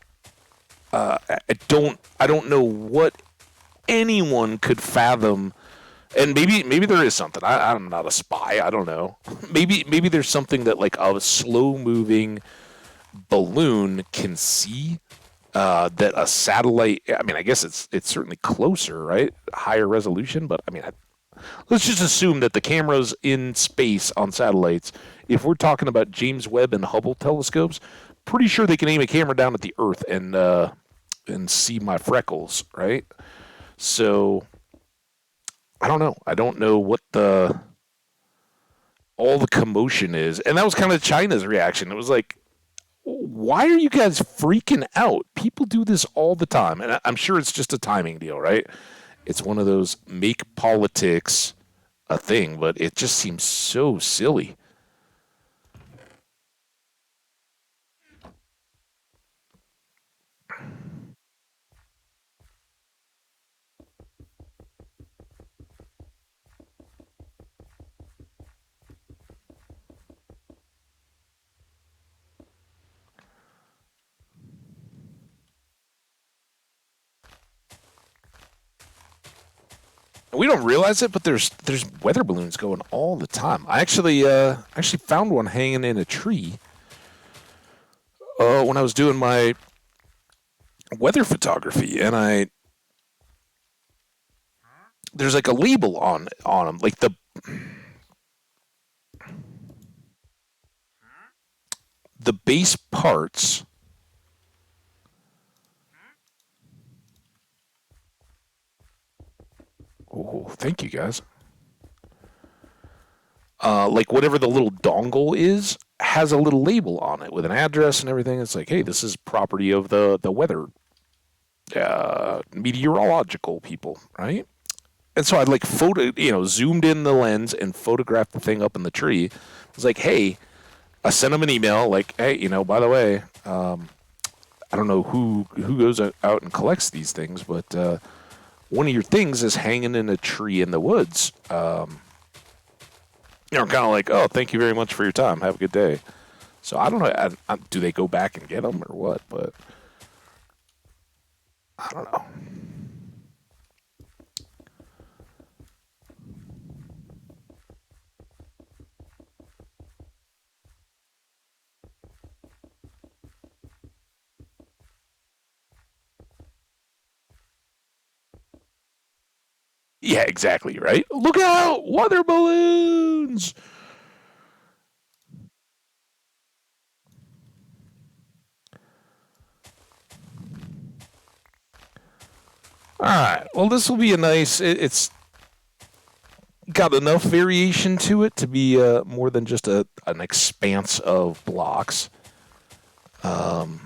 I don't know what anyone could fathom. And maybe there is something. I'm not a spy. I don't know. Maybe there's something that like a slow moving balloon can see that a satellite. I mean, I guess it's certainly closer, right? Higher resolution, but I mean, let's just assume that the cameras in space on satellites, if we're talking about James Webb and Hubble telescopes, pretty sure they can aim a camera down at the Earth and see my freckles, right? So I don't know. I don't know what the all the commotion is, and that was kind of China's reaction. It was like, why are you guys freaking out? People do this all the time, and I'm sure it's just a timing deal, right? It's one of those make politics a thing, but it just seems so silly. We don't realize it, but there's weather balloons going all the time. I actually found one hanging in a tree when I was doing my weather photography, and I there's like a label on them, like the base parts. Oh, thank you guys. Like whatever the little dongle is has a little label on it with an address and everything. It's like, hey, this is property of the weather meteorological people, right? And so I like zoomed in the lens and photographed the thing up in the tree. I was like, hey, I sent them an email like, hey, by the way, I don't know who goes out and collects these things, but one of your things is hanging in a tree in the woods. Kind of like, oh, thank you very much for your time. Have a good day. So I don't know. Do they go back and get them or what? But I don't know. Yeah, exactly, right? Look out! Weather balloons! All right. Well, this will be a nice. It's got enough variation to it to be more than just an expanse of blocks. Um,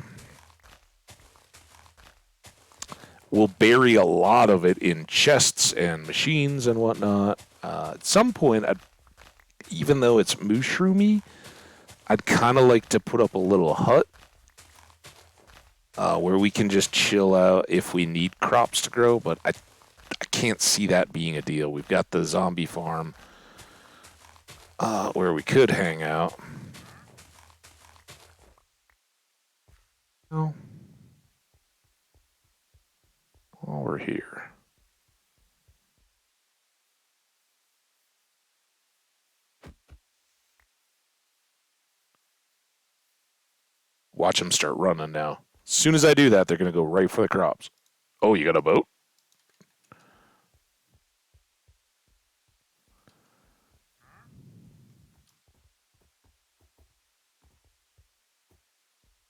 we'll bury a lot of it in chests and machines and whatnot. At some point, even though it's mushroomy, I'd kind of like to put up a little hut where we can just chill out if we need crops to grow. But I can't see that being a deal. We've got the zombie farm where we could hang out. Oh, while we're here. Watch them start running now. As soon as I do that, they're going to go right for the crops. Oh, you got a boat?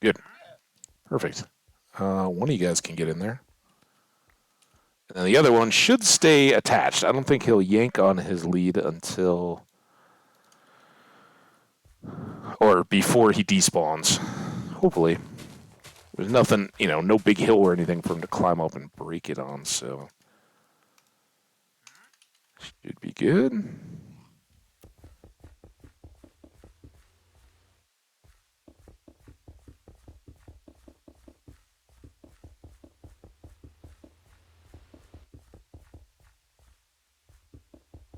Good. Perfect. One of you guys can get in there. And the other one should stay attached. I don't think he'll yank on his lead until or before he despawns. Hopefully. There's nothing, no big hill or anything for him to climb up and break it on, so should be good.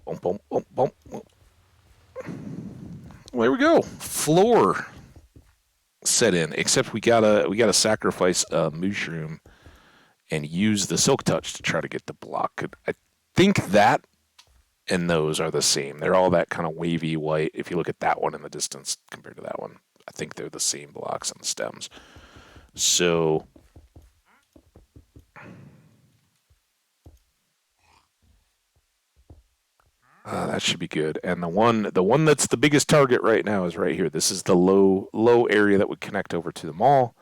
Boom, boom, boom, boom. Well, there we go. Floor set in. Except we gotta sacrifice a mushroom and use the silk touch to try to get the block. I think that and those are the same. They're all that kind of wavy white. If you look at that one in the distance compared to that one, I think they're the same blocks on the stems. So that should be good. And the one that's the biggest target right now is right here. This is the low area that would connect over to the mall.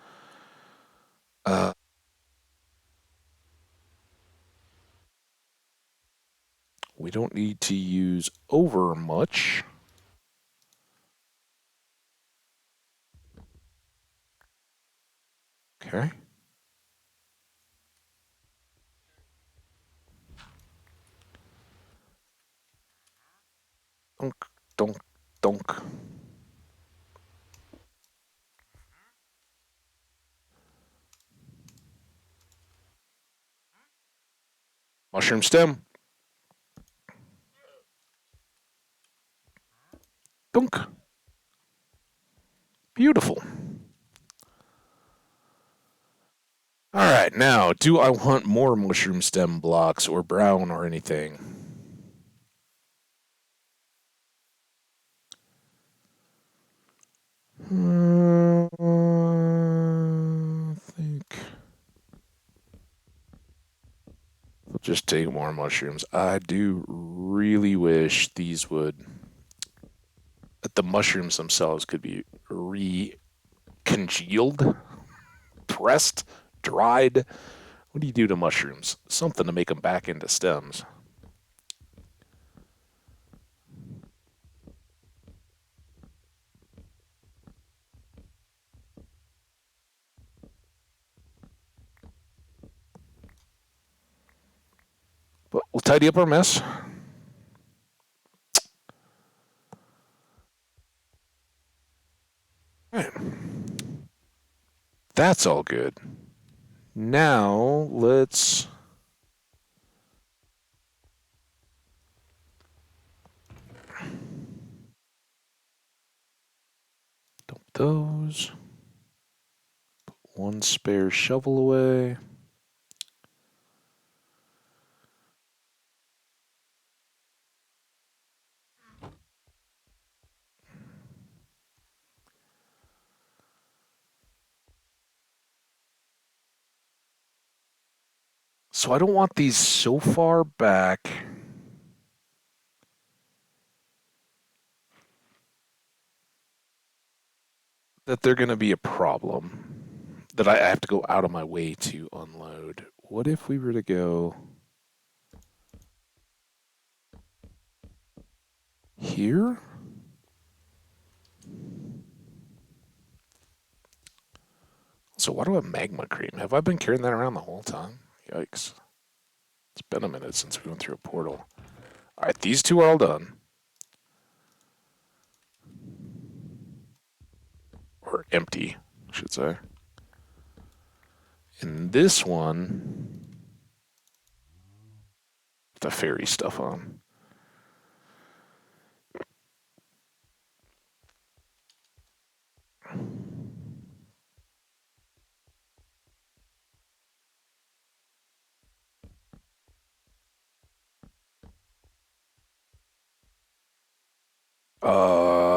We don't need to use over much. Okay. Dunk, dunk, dunk. Mushroom stem. Dunk. Beautiful. All right, now, do I want more mushroom stem blocks or brown or anything? I think we'll just take more mushrooms. I do really wish that the mushrooms themselves could be recongealed, pressed, dried. What do you do to mushrooms? Something to make them back into stems. But we'll tidy up our mess. All right. That's all good. Now let's dump those. Put one spare shovel away. So I don't want these so far back that they're going to be a problem that I have to go out of my way to unload. What if we were to go here? So why do I have magma cream? Have I been carrying that around the whole time? Yikes. It's been a minute since we went through a portal. All right, these two are all done. Or empty, I should say. And this one, the fairy stuff on.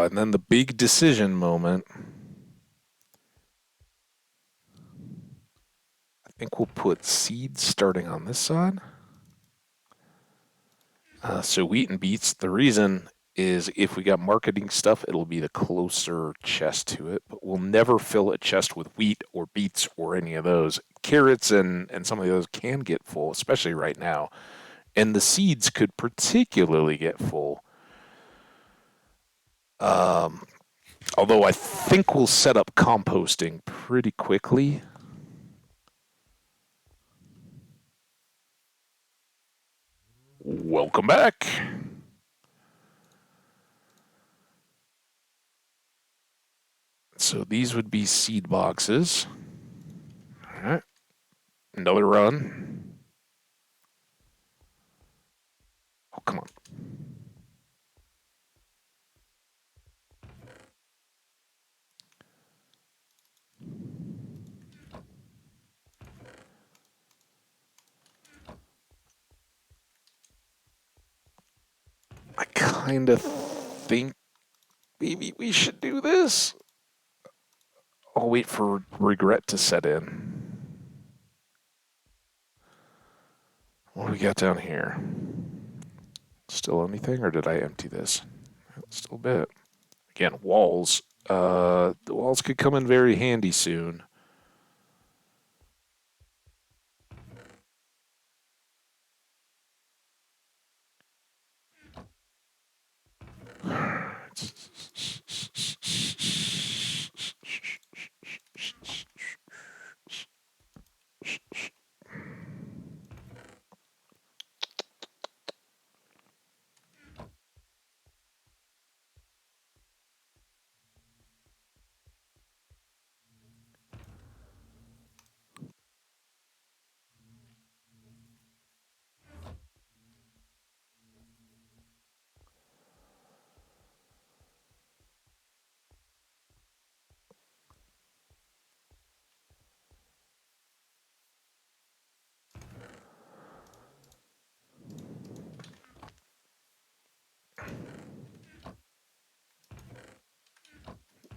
And then the big decision moment. I think we'll put seeds starting on this side. So wheat and beets. The reason is if we got marketing stuff, it'll be the closer chest to it. But we'll never fill a chest with wheat or beets or any of those. Carrots and some of those can get full, especially right now. And the seeds could particularly get full. Although I think we'll set up composting pretty quickly. Welcome back. So these would be seed boxes. All right. Another run. Oh, come on. kind of think maybe we should do this. I'll wait for regret to set in. What do we got down here? Still anything, or did I empty this? Still a bit. Again, walls. The walls could come in very handy soon.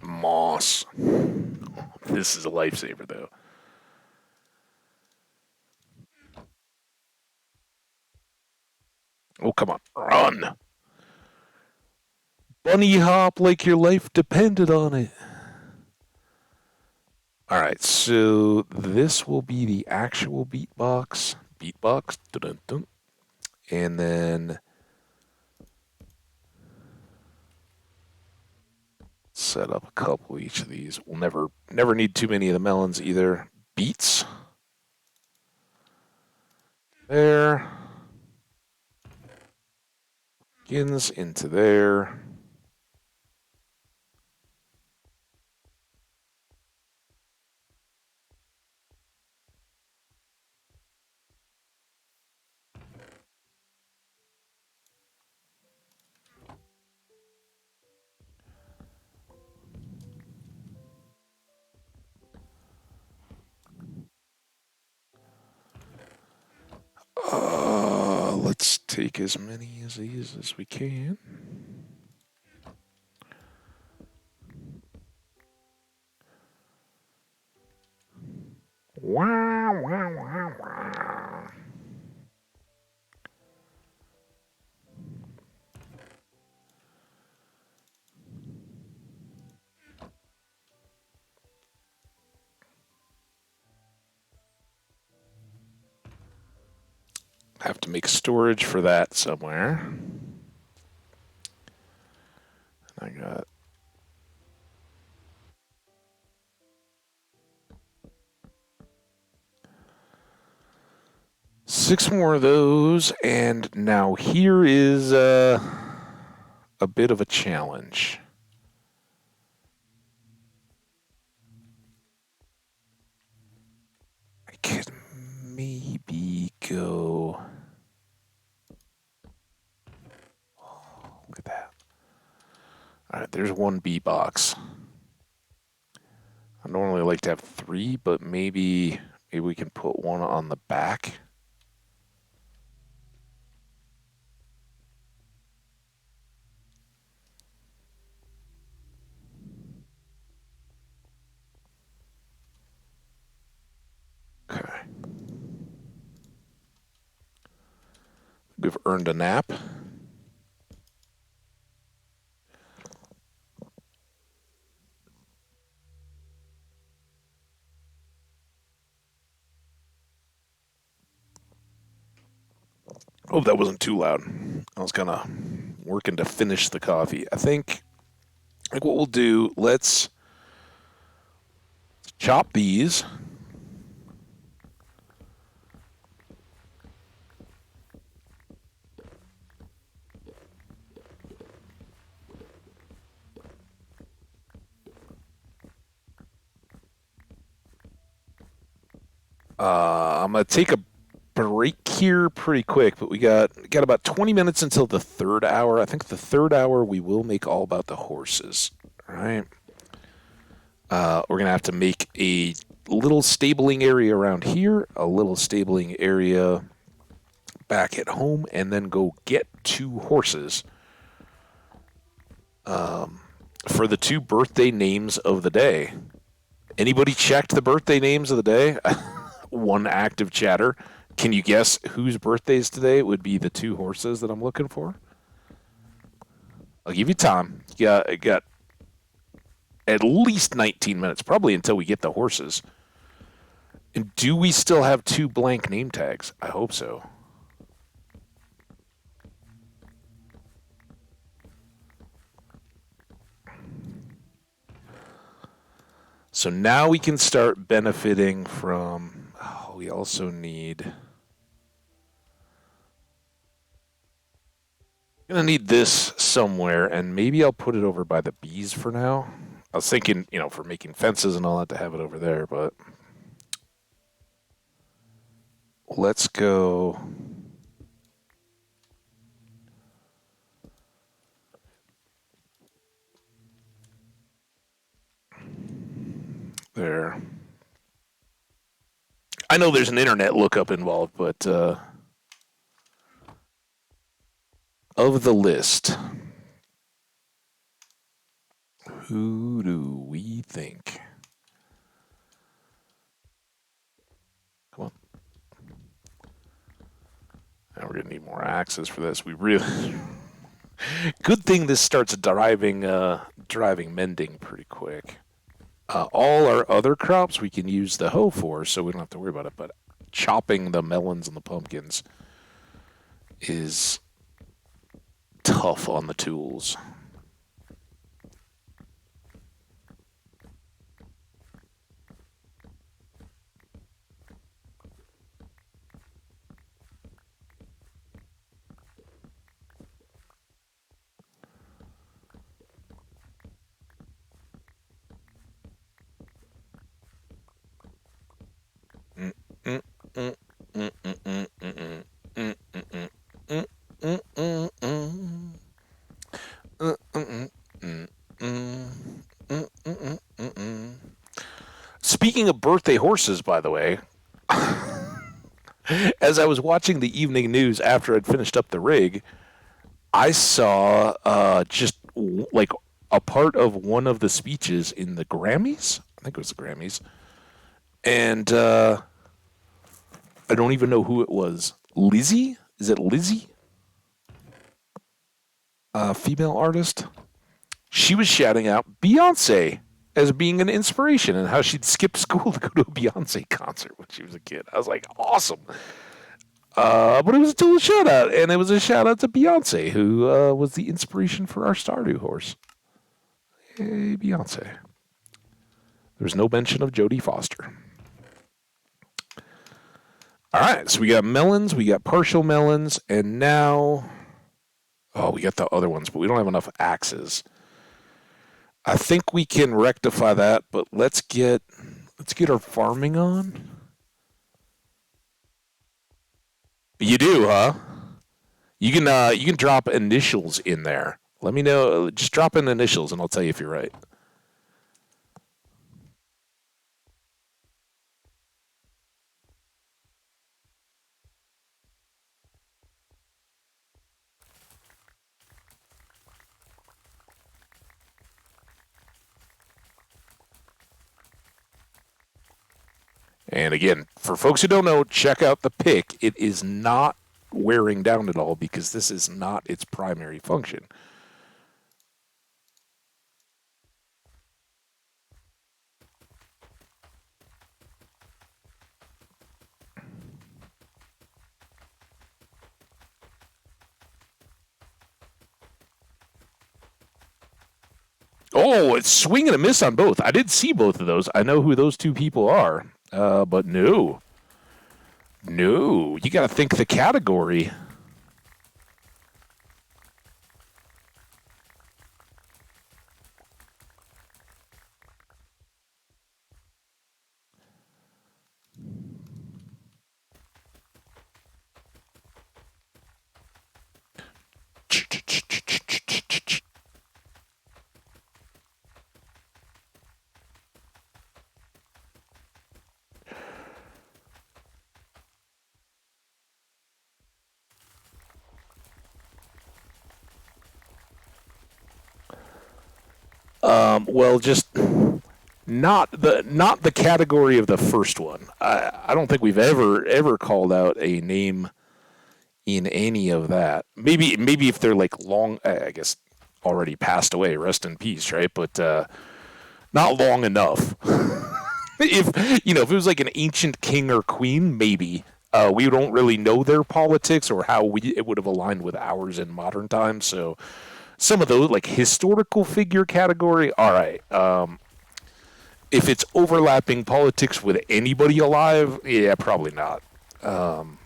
Moss. This is a lifesaver, though. Oh, come on. Run! Bunny hop like your life depended on it. All right, so this will be the actual beatbox. Beatbox. Dun-dun-dun. And then set up a couple of each of these. We'll never need too many of the melons either. Beets. There. Begins into there. Let's take as many of these as we can. Wow, wow, wow, wow. Have to make storage for that somewhere. I got 6 more of those, and now here is a bit of a challenge. I could maybe go. Oh, look at that. All right, there's one bee box. I normally like to have 3, but maybe we can put one on the back. Okay. We've earned a nap. Hope that wasn't too loud. I was kind of working to finish the coffee. I think what we'll do, let's chop these. I'm going to take a break here pretty quick, but we got about 20 minutes until the 3rd hour. I think the 3rd hour we will make all about the horses. All right. We're going to have to make a little stabling area around here, a little stabling area back at home, and then go get 2 horses. For the two birthday names of the day. Anybody checked the birthday names of the day? One active chatter. Can you guess whose birthdays today would be the two horses that I'm looking for? I'll give you time. You got at least 19 minutes, probably until we get the horses. And do we still have two blank name tags? I hope so. So now we can start benefiting from. Oh, we also need. Gonna need this somewhere, and maybe I'll put it over by the bees for now. I was thinking, for making fences and all that to have it over there, but let's go. There. I know there's an internet lookup involved, but of the list, who do we think? Come on. Now we're gonna need more axes for this. We really. Good thing this starts driving mending pretty quick. All our other crops we can use the hoe for, so we don't have to worry about it. But chopping the melons and the pumpkins is tough on the tools. Speaking of birthday horses, by the way, as I was watching the evening news after I'd finished up the rig, I saw just like a part of one of the speeches in the Grammys. I think it was the Grammys. And I don't even know who it was. Lizzie? Is it Lizzie? Female artist? She was shouting out Beyonce as being an inspiration and how she'd skip school to go to a Beyonce concert when she was a kid. I was like, awesome. But it was a total shout out, and it was a shout out to Beyonce, who was the inspiration for our Stardew horse. Hey, Beyonce. There's no mention of Jodie Foster. All right, so we got melons, we got partial melons, and now, we got the other ones, but we don't have enough axes. I think we can rectify that, but let's get our farming on. You do, huh? You can drop initials in there. Let me know. Just drop in initials, and I'll tell you if you're right. And again, for folks who don't know, check out the pick. It is not wearing down at all because this is not its primary function. Oh, it's swing and a miss on both. I did see both of those. I know who those two people are. But no. No. You got to think the category. Well, just not the category of the first one. I don't think we've ever called out a name in any of that. Maybe if they're like long, I guess already passed away, rest in peace, right? But not long enough. If it was like an ancient king or queen, maybe. We don't really know their politics or how it would have aligned with ours in modern times. So some of those, like historical figure category, all right. If it's overlapping politics with anybody alive, yeah, probably not. Um,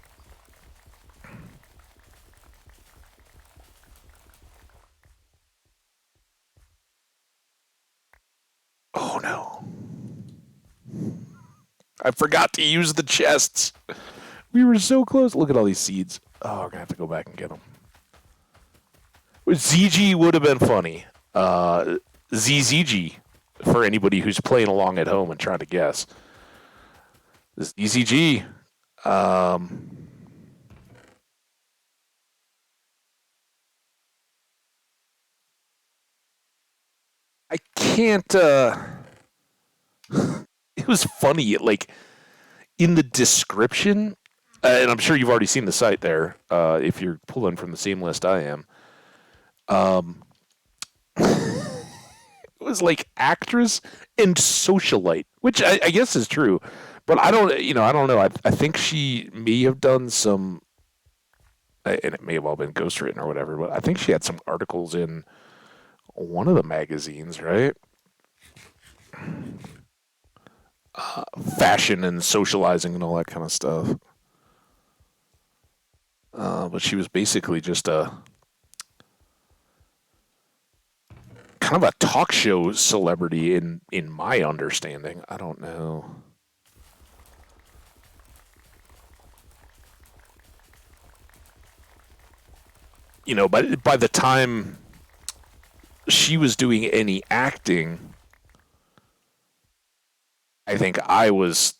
oh no, I forgot to use the chests. We were so close. Look at all these seeds. Oh, we're gonna have to go back and get them. ZG would have been funny. ZZG for anybody who's playing along at home and trying to guess. This ECG. Um, I can't. It was funny. Like in the description, and I'm sure you've already seen the site there. If you're pulling from the same list I am, um, it was like actress and socialite, which I guess is true. But I don't. I don't know. I think she may have done some, and it may have all been ghostwritten or whatever. But I think she had some articles in one of the magazines, right? Fashion and socializing and all that kind of stuff. But she was basically just a kind of a talk show celebrity in my understanding. I don't know. By the time she was doing any acting, I think I was,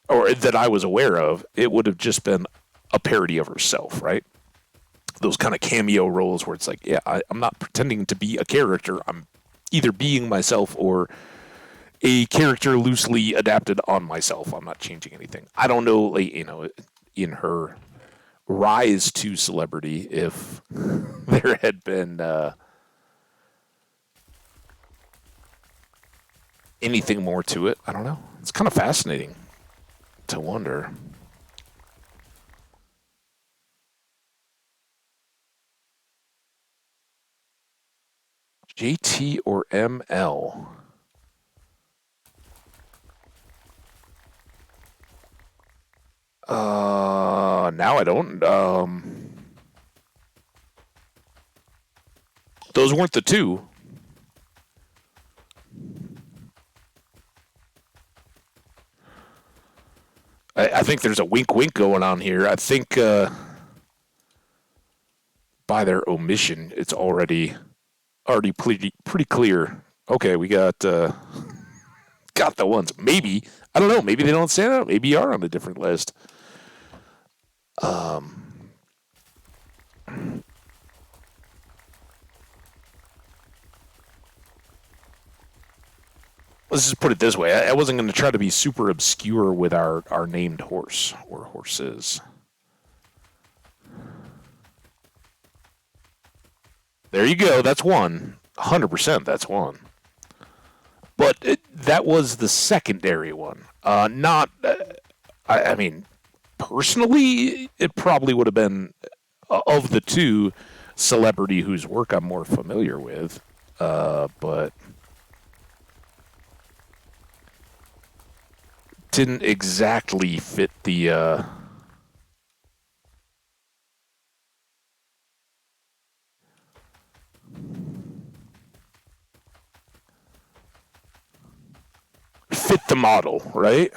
or that I was aware of, it would have just been a parody of herself, right? Those kind of cameo roles where it's like, yeah, I'm not pretending to be a character. I'm either being myself or a character loosely adapted on myself. I'm not changing anything. I don't know, like, in her rise to celebrity, if there had been anything more to it. I don't know. It's kind of fascinating to wonder. JT or ML? Now I don't. Those weren't the two. I think there's a wink wink going on here. I think by their omission, it's already pretty clear. Okay, we got the ones. Maybe, I don't know. Maybe they don't stand out. Maybe you are on a different list. Um, let's just put it this way. I wasn't going to try to be super obscure with our named horse or horses. There you go. That's one. 100% that's one. But that was the secondary one. Not, I mean, personally, it probably would have been, of the two, celebrity whose work I'm more familiar with. But didn't exactly fit the model, right?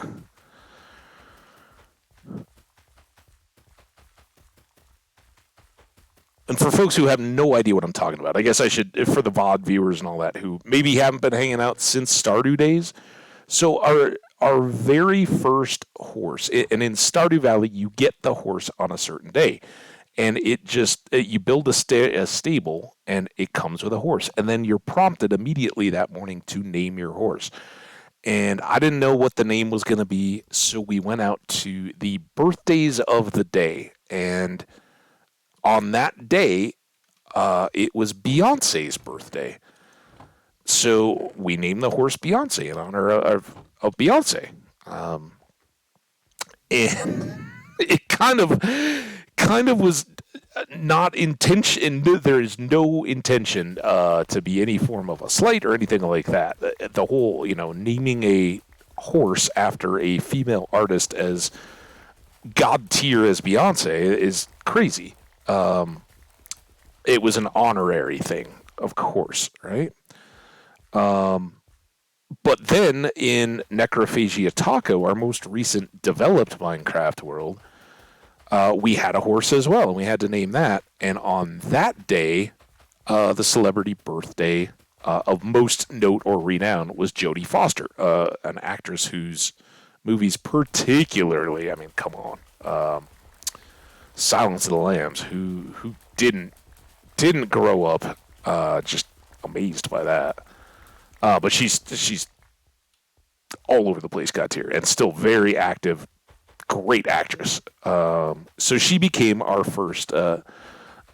And for folks who have no idea what I'm talking about, I guess I should, for the VOD viewers and all that who maybe haven't been hanging out since Stardew days. So our very first horse, and in Stardew Valley, you get the horse on a certain day. and it just you build a stable, and it comes with a horse, and then you're prompted immediately that morning to name your horse. And I didn't know what the name was going to be, so we went out to the birthdays of the day, and on that day, it was Beyonce's birthday. So we named the horse Beyonce in honor of Beyonce. And it kind of was not intention. There is no intention to be any form of a slight or anything like that. The whole, naming a horse after a female artist as god tier as Beyonce is crazy. It was an honorary thing, of course, right? But then in Necrophagia Taco, our most recent developed Minecraft world, we had a horse as well, and we had to name that. And on that day, the celebrity birthday of most note or renown was Jodie Foster, an actress whose movies particularly, I mean, come on, Silence of the Lambs, who didn't grow up, just amazed by that. But she's all over the place, got here, and still very active, great actress. So she became our first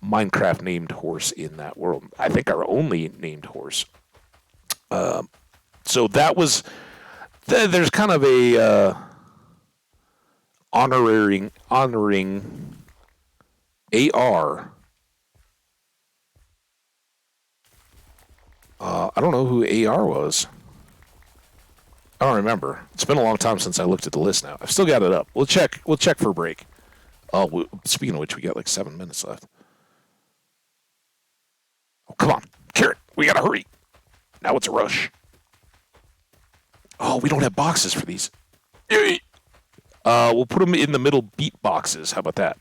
Minecraft named horse in that world. I think our only named horse. So that was there's kind of a honoring AR. I don't know who AR was. I don't remember. It's been a long time since I looked at the list now. I've still got it up. We'll check. We'll check for a break. Oh, speaking of which, we got like 7 minutes left. Oh, come on, Carrot. We gotta hurry. Now it's a rush. Oh, we don't have boxes for these. We'll put them in the middle beat boxes. How about that?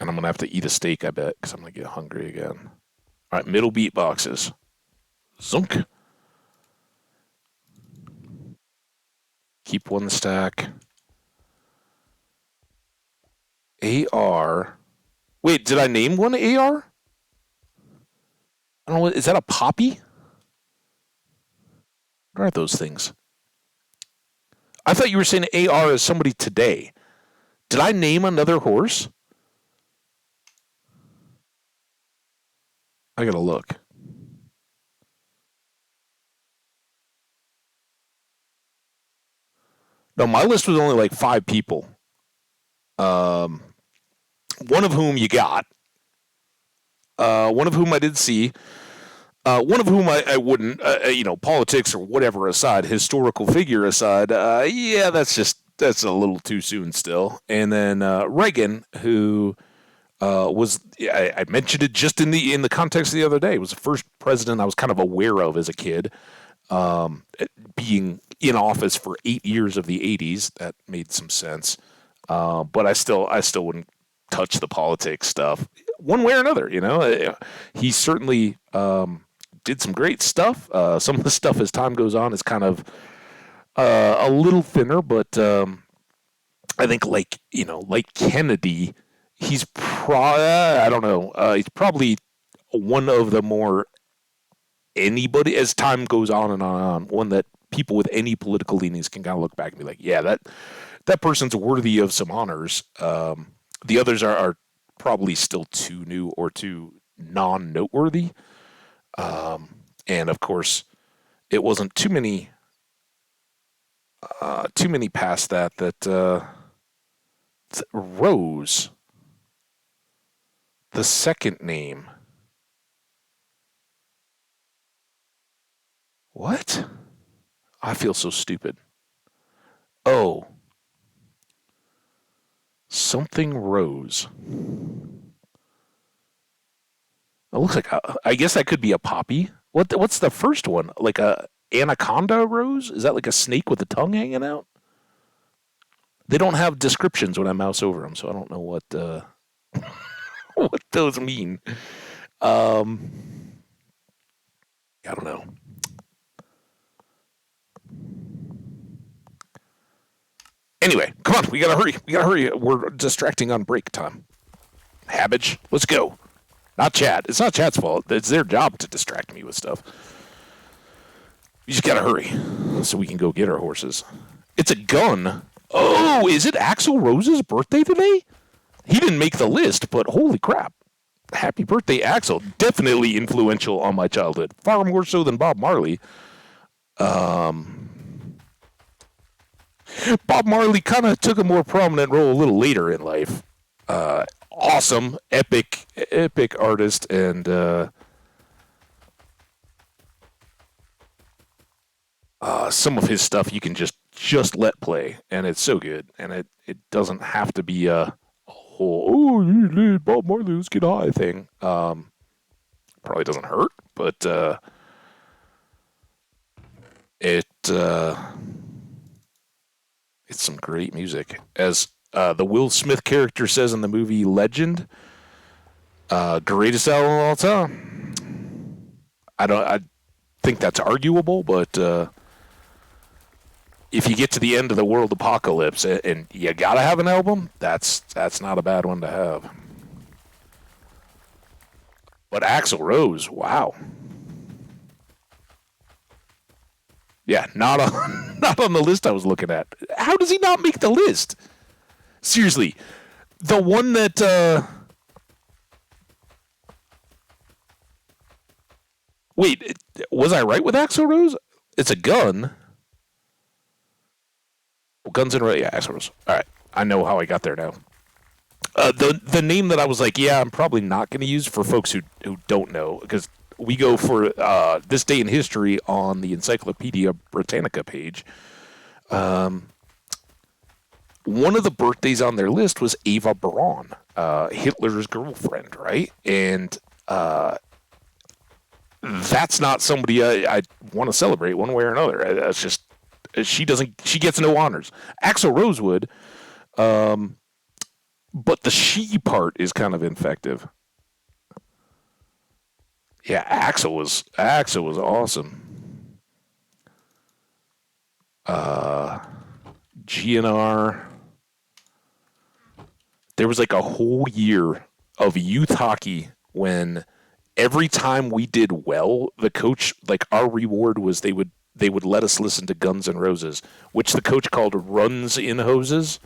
And I'm going to have to eat a steak, I bet, because I'm going to get hungry again. All right, middle beat boxes. Zunk. Keep one stack. AR. Wait, did I name one AR? I don't know. Is that a poppy? What are those things? I thought you were saying AR as somebody today. Did I name another horse? I gotta look. No, my list was only like 5 people. Um, one of whom you got. One of whom I did see. One of whom I wouldn't. Politics or whatever aside, historical figure aside. Yeah, that's a little too soon still. And then Reagan, who was I mentioned it just in the context of the other day. It was the first president I was kind of aware of as a kid, being in office for 8 years of the '80s. That made some sense, but I still wouldn't touch the politics stuff one way or another. He certainly did some great stuff. Some of the stuff as time goes on is kind of a little thinner, but I think like Kennedy, I don't know. He's probably one of the more anybody as time goes on and on and on. One that people with any political leanings can kind of look back and be like, yeah, that person's worthy of some honors. The others are probably still too new or too non-noteworthy. And of course, it wasn't too many past that Rose, the second name. What? I feel so stupid. Oh, something Rose. It looks like I guess that could be a poppy. What's the first one? Like a anaconda rose? Is that like a snake with a tongue hanging out? They don't have descriptions when I mouse over them, so I don't know what what those mean. Um, I don't know. Anyway, come on, we gotta hurry. We gotta hurry. We're distracting on break time. Hambbage, let's go. Not Chad. It's not Chad's fault. It's their job to distract me with stuff. You just gotta hurry so we can go get our horses. It's a gun. Oh, is it Axl Rose's birthday today? He didn't make the list, but holy crap. Happy birthday, Axl. Definitely influential on my childhood. Far more so than Bob Marley. Bob Marley kind of took a more prominent role a little later in life. Awesome, epic artist, and some of his stuff you can just let play, and it's so good, and it doesn't have to be a whole Bob Marley, let's get high thing. Probably doesn't hurt, but it it's some great music. As the Will Smith character says in the movie Legend, greatest album of all time. I think that's arguable, but if you get to the end of the world apocalypse and you gotta have an album, that's not a bad one to have. But Axl Rose, wow. Yeah, not on not on the list I was looking at. How does he not make the list? Seriously, the one that wait, was I right with Axl Rose? It's a gun. Guns N' Roses. Yeah, Axl Rose. All right, I know how I got there now. The name that I was like, yeah, I'm probably not going to use for folks who don't know, because we go for this day in history on the Encyclopedia Britannica page. One of the birthdays on their list was Eva Braun, Hitler's girlfriend, right? And that's not somebody I want to celebrate one way or another. That's just she gets no honors. Axl Rose would, but the she part is kind of infective. Yeah, Axl was awesome. GNR. There was like a whole year of youth hockey when every time we did well, the coach, like, our reward was they would let us listen to Guns N' Roses, which the coach called Runs in Hoses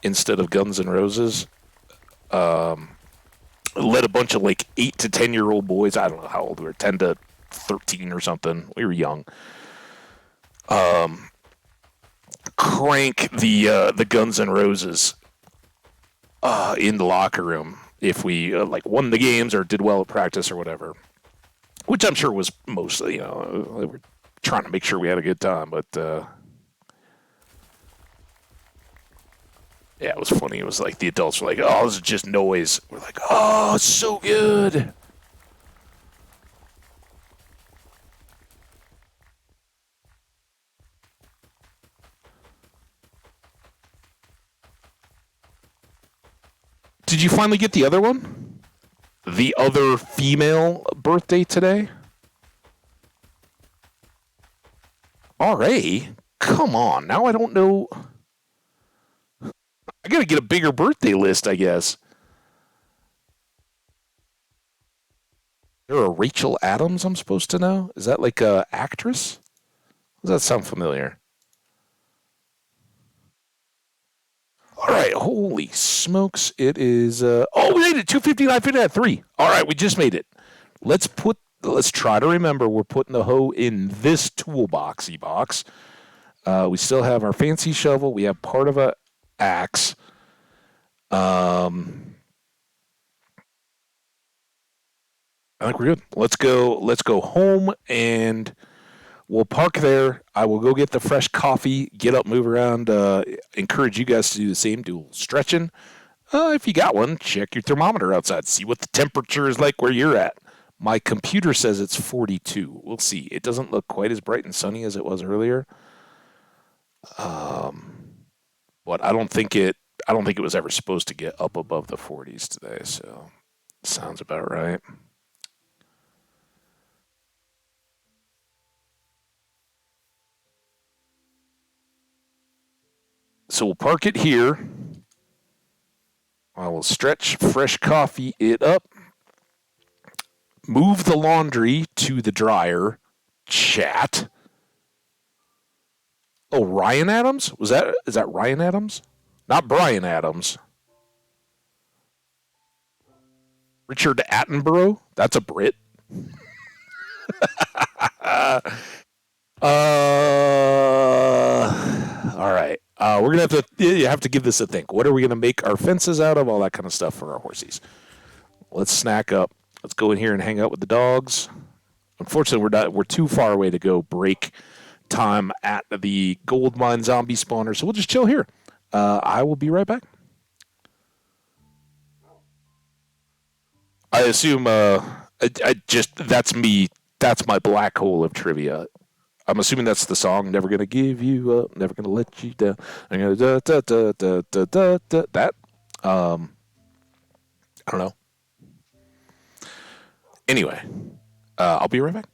instead of Guns N' Roses. Led a bunch of like 8 to 10-year-old boys. I don't know how old we were, 10 to 13 or something. We were young. Crank the Guns N' Roses in the locker room if we like won the games or did well at practice or whatever, which I'm sure was mostly, they were trying to make sure we had a good time, but yeah, it was funny. It was like the adults were like, oh, this is just noise. We're like, oh, it's so good. Did you finally get the other one? The other female birthday today? RA? Come on. Now I don't know. I gotta get a bigger birthday list, I guess. There a Rachel Adams I'm supposed to know? Is that like a actress? Does that sound familiar? All right, holy smokes! It is. Oh, we made it. 259, 59, 3. All right, we just made it. Let's try to remember we're putting the hoe in this toolboxy box. We still have our fancy shovel. We have part of a axe. I think we're good. Let's go. Let's go home, and we'll park there. I will go get the fresh coffee. Get up, move around. Encourage you guys to do the same. Do a little stretching. If you got one, check your thermometer outside. See what the temperature is like where you're at. My computer says it's 42. We'll see. It doesn't look quite as bright and sunny as it was earlier. But I don't think it. I don't think it was ever supposed to get up above the 40s today. So sounds about right. So we'll park it here. I will stretch fresh coffee it up. Move the laundry to the dryer. Chat. Oh, Ryan Adams? Is that Ryan Adams? Not Brian Adams. Richard Attenborough? That's a Brit. All right. We're gonna have to give this a think. What are we gonna make our fences out of? All that kind of stuff for our horsies. Let's snack up. Let's go in here and hang out with the dogs. Unfortunately, we're too far away to go break time at the gold mine zombie spawner, so we'll just chill here. I will be right back. I assume I just that's me. That's my black hole of trivia. I'm assuming that's the song "Never Gonna Give You Up, Never Gonna Let You Down." I'm gonna that. I don't know. Anyway, I'll be right back.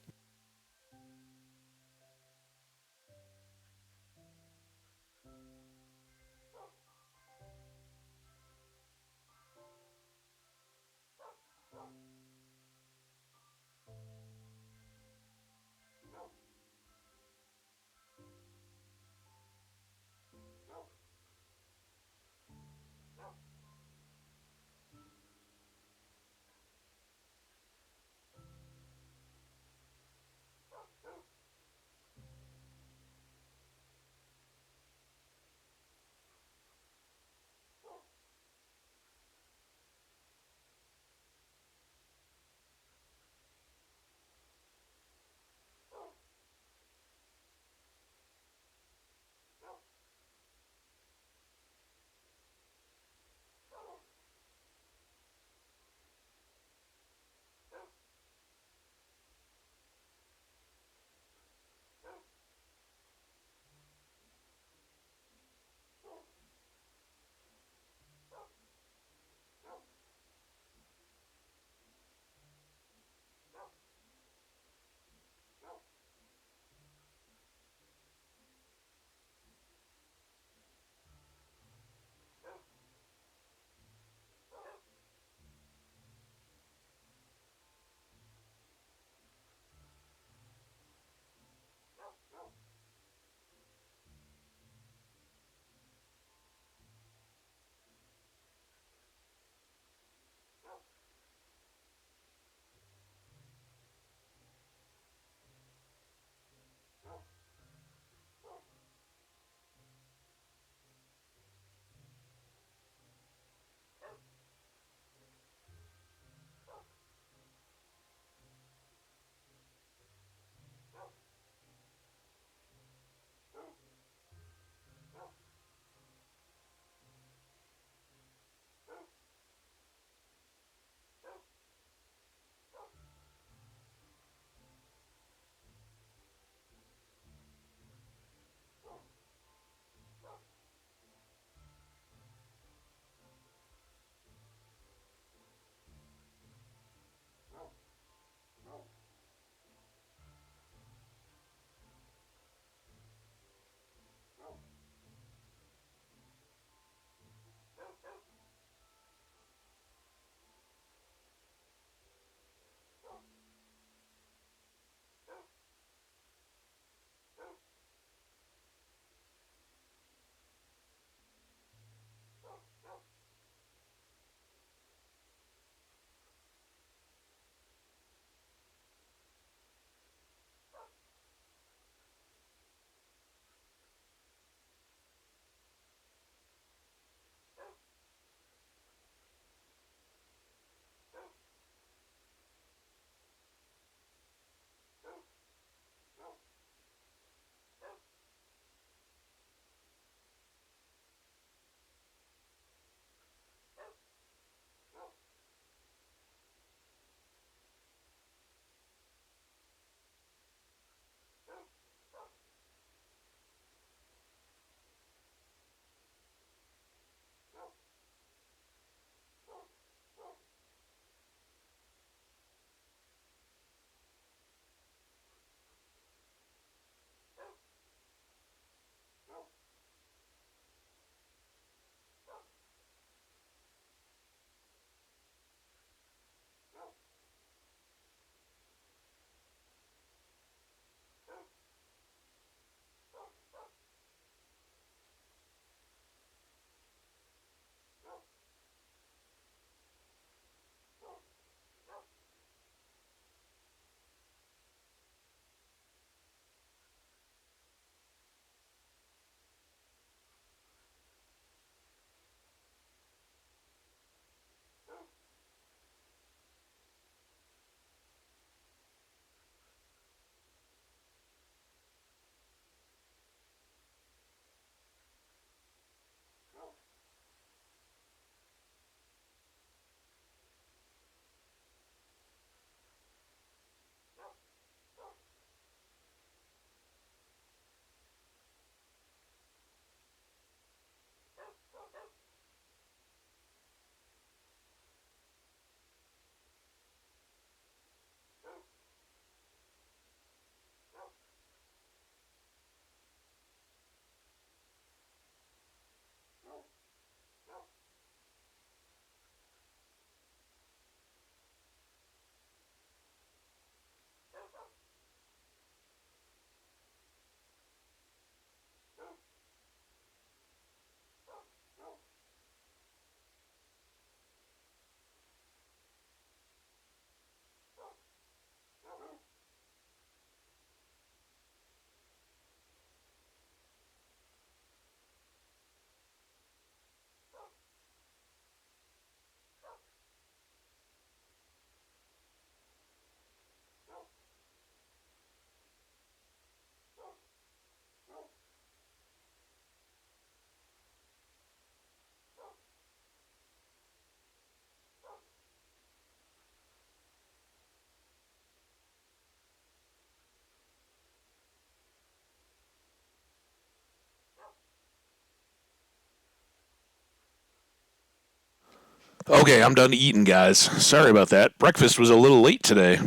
Okay, I'm done eating, guys. Sorry about that. Breakfast was a little late today.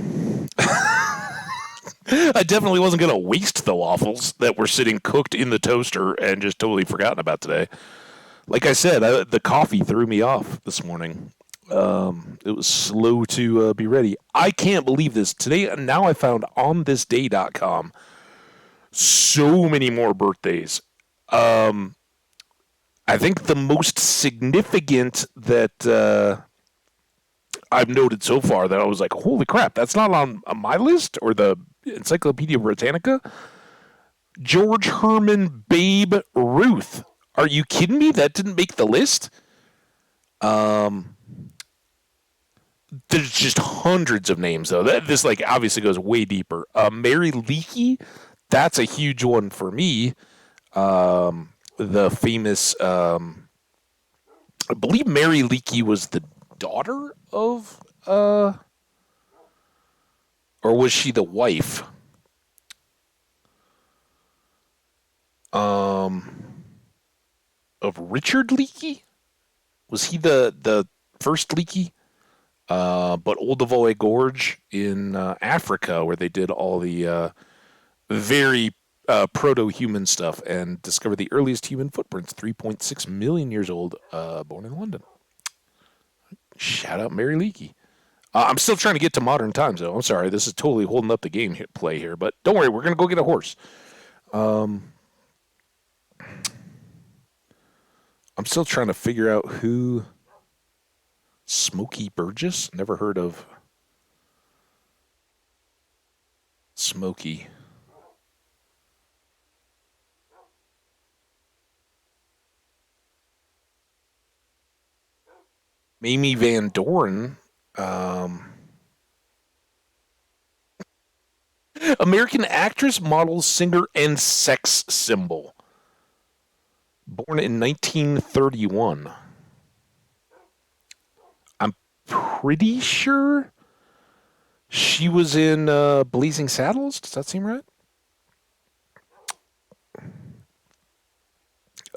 I definitely wasn't going to waste the waffles that were sitting cooked in the toaster and just totally forgotten about today. Like I said, the coffee threw me off this morning. It was slow to be ready. I can't believe this. Today, now I found onthisday.com so many more birthdays. I think the most significant that I've noted so far that I was like, holy crap, that's not on my list or the Encyclopedia Britannica. George Herman Babe Ruth. Are you kidding me? That didn't make the list? There's just hundreds of names, though. This, like, obviously goes way deeper. Mary Leakey, that's a huge one for me. The famous, I believe Mary Leakey was the daughter of, or was she the wife? Of Richard Leakey? Was he the first Leakey? But Olduvai Gorge in Africa, where they did all the very proto-human stuff and discovered the earliest human footprints, 3.6 million years old, born in London. Shout out Mary Leakey. I'm still trying to get to modern times, though. I'm sorry, this is totally holding up the game play here, but don't worry, we're going to go get a horse. I'm still trying to figure out who... Smokey Burgess? Never heard of Smokey. Mamie Van Doren. American actress, model, singer, and sex symbol. Born in 1931. I'm pretty sure she was in Blazing Saddles. Does that seem right?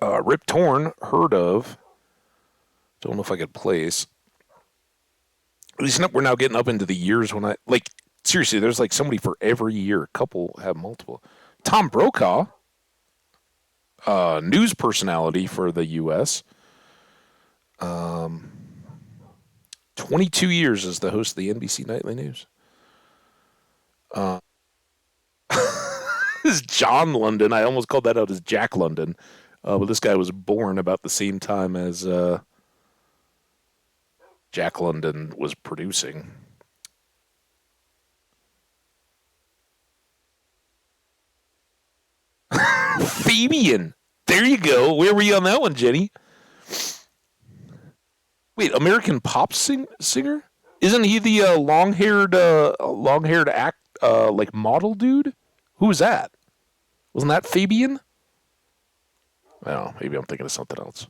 Rip Torn, heard of. Don't know if I could place. At least we're now getting up into the years when I... Like, seriously, there's like somebody for every year. A couple have multiple. Tom Brokaw, news personality for the U.S. 22 years as the host of the NBC Nightly News. This is John London. I almost called that out as Jack London. But this guy was born about the same time as Jack London was producing. Fabian. There you go. Where were you on that one, Jenny? Wait, American pop singer? Isn't he the long-haired act like model dude? Who was that? Wasn't that Fabian? I don't know. Maybe I'm thinking of something else.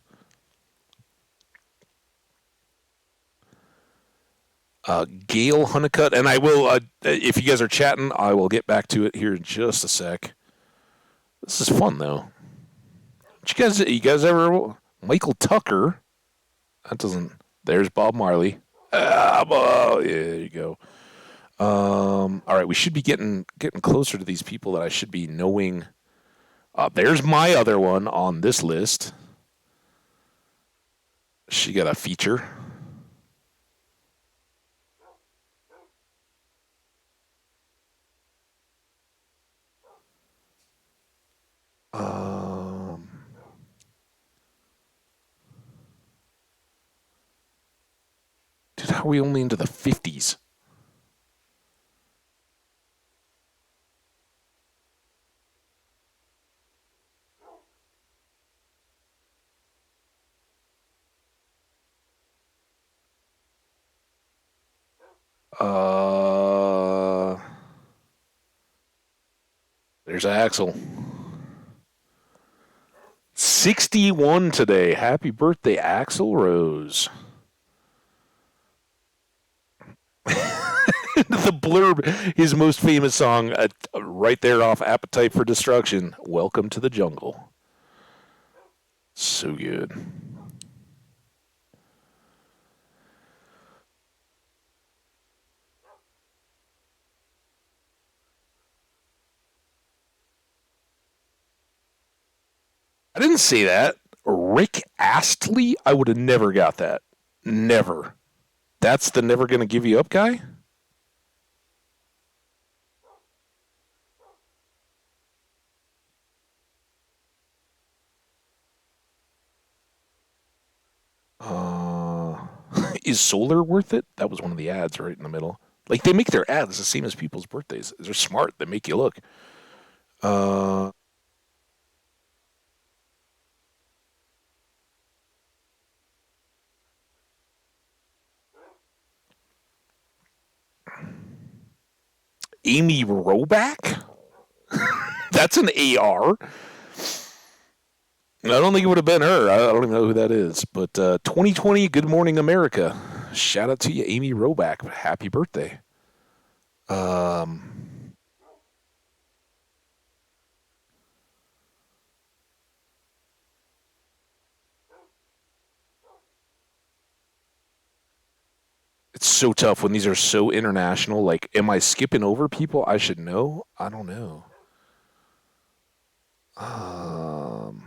Gail Honeycutt, and I will. If you guys are chatting, I will get back to it here in just a sec. This is fun though. You guys ever Michael Tucker? That doesn't. There's Bob Marley. Yeah, there you go. All right, we should be getting closer to these people that I should be knowing. There's my other one on this list. She got a feature. Dude, how are we only into the 50s? There's Axel. 61 today. Happy birthday, Axel Rose. The blurb, his most famous song, right there off Appetite for Destruction. Welcome to the jungle. So good. I didn't say that. Rick Astley? I would have never got that. Never. That's the never gonna give you up guy? Uh, is solar worth it? That was one of the ads right in the middle. Like they make their ads the same as people's birthdays. They're smart. They make you look. Uh, Amy Roback? That's an AR. I don't think it would have been her. I don't even know who that is. But 2020, Good Morning America. Shout out to you, Amy Roback. Happy birthday. Um, it's so tough when these are so international. Like, am I skipping over people I should know? I don't know. Um,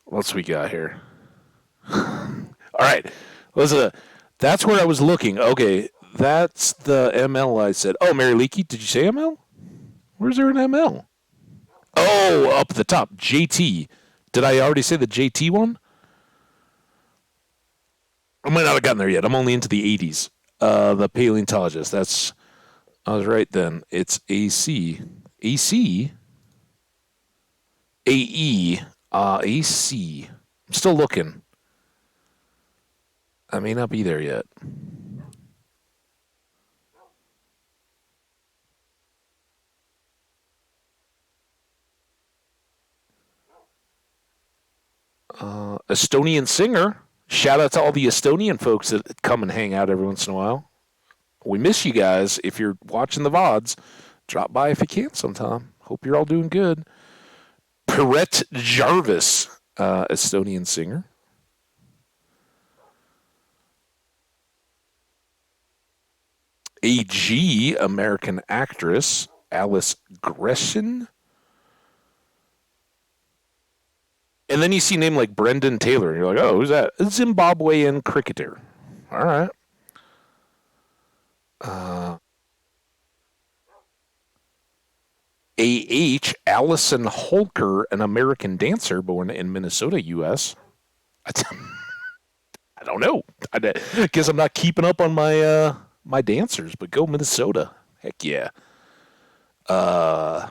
what's we got here? All right. Listen, that's where I was looking. Okay, that's the ML I said. Oh, Mary Leakey, did you say ML? Where's there an ML? Oh, up the top, JT. Did I already say the JT one? I might not have gotten there yet. I'm only into the 80s. The paleontologist. That's. I was right then. It's AC. AC? AE. AC. I'm still looking. I may not be there yet. Estonian singer. Shout out to all the Estonian folks that come and hang out every once in a while. We miss you guys. If you're watching the VODs, drop by if you can sometime. Hope you're all doing good. Perrette Jarvis, Estonian singer. AG, American actress. Alice Gresham. And then you see a name like Brendan Taylor, and you're like, oh, who's that? A Zimbabwean cricketer. All right. Uh, AH, Allison Holker, an American dancer born in Minnesota, U.S. I don't know. I guess I'm not keeping up on my dancers, but go Minnesota. Heck yeah. Uh,